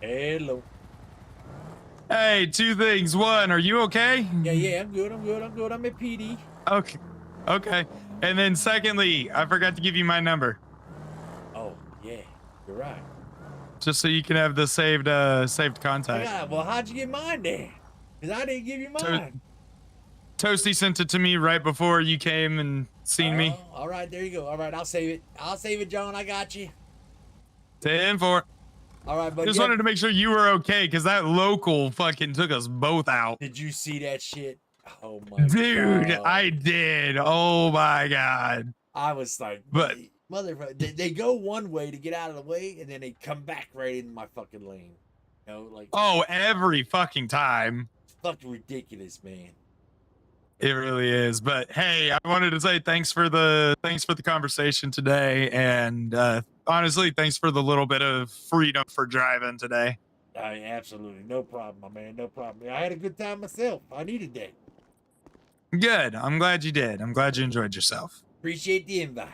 Hello. Hey, two things. One, are you okay? Yeah, I'm good. I'm at PD. Okay. Okay. And then secondly, I forgot to give you my number. Oh, yeah, you're right. Just so you can have the saved contact. Yeah, well, how'd you get mine then? Because I didn't give you mine. Toasty sent it to me right before you came and seen me. All right, there you go. All right, I'll save it. I'll save it, John. I got you. 10-4. All right, but just wanted to make sure you were okay because that local fucking took us both out. Did you see that shit? Oh my Dude, God. I did. Oh my God. I was like, but motherfucker, they go one way to get out of the way, and then they come back right in my fucking lane. You know, like, oh, every fucking time. It's fucking ridiculous, man. It really is. But hey, I wanted to say thanks for the conversation today, and honestly, thanks for the little bit of freedom for driving today. Absolutely, no problem, my man, no problem. I had a good time myself. I needed that. Good. I'm glad you did. I'm glad you enjoyed yourself. Appreciate the invite.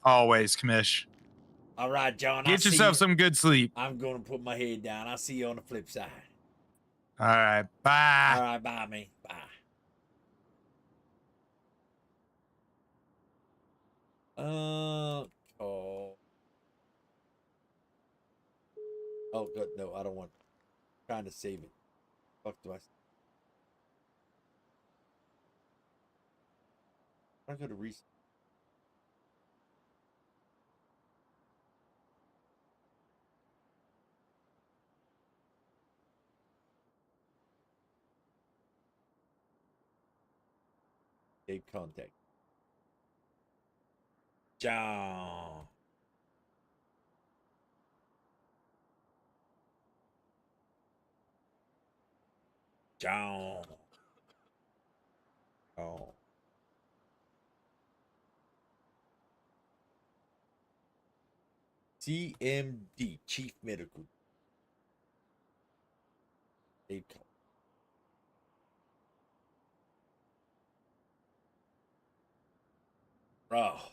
Always, Commish. All right, John. Get yourself some good sleep. I'm going to put my head down. I'll see you on the flip side. All right. Bye. All right. Bye, man. Bye. Oh. Oh, good. No, I don't want. I'm trying to save it. Fuck do I? I'm going to reset. Save contact. John. Ciao. Oh. CMD, Chief Medical. Dave Cole. Oh. All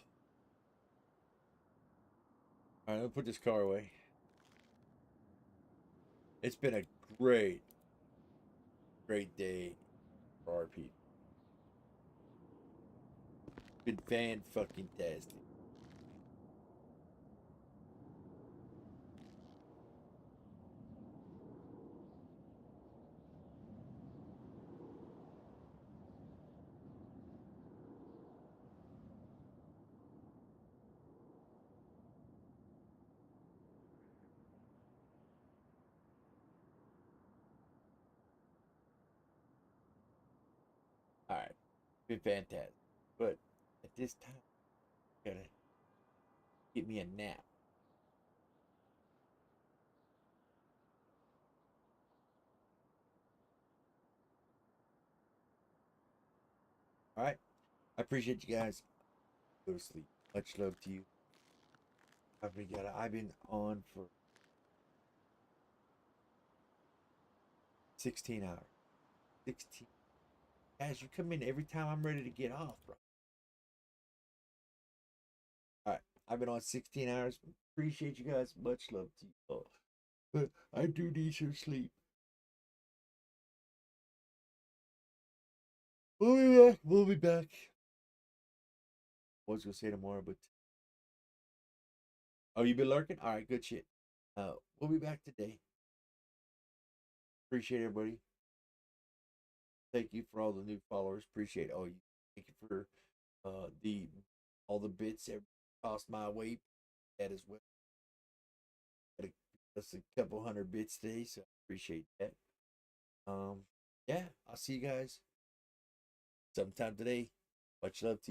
right, let me put this car away. It's been a great day for RP. Been fan-fucking-tastic. All right, been fantastic. But at this time, I gotta get me a nap. All right, I appreciate you guys. Go to sleep. Much love to you. I've been on for 16 hours. 16. Guys, you come in every time I'm ready to get off, bro. All right, I've been on 16 hours. Appreciate you guys. Much love to you all. But I do need some sleep. We'll be back. We'll be back. I was gonna say tomorrow, but oh, you been lurking? All right, good shit. We'll be back today. Appreciate everybody. Thank you for all the new followers. Appreciate all you. Thank you for all the bits that cost my way. That as well. That's a couple hundred bits today, so I appreciate that. Yeah, I'll see you guys sometime today. Much love to you.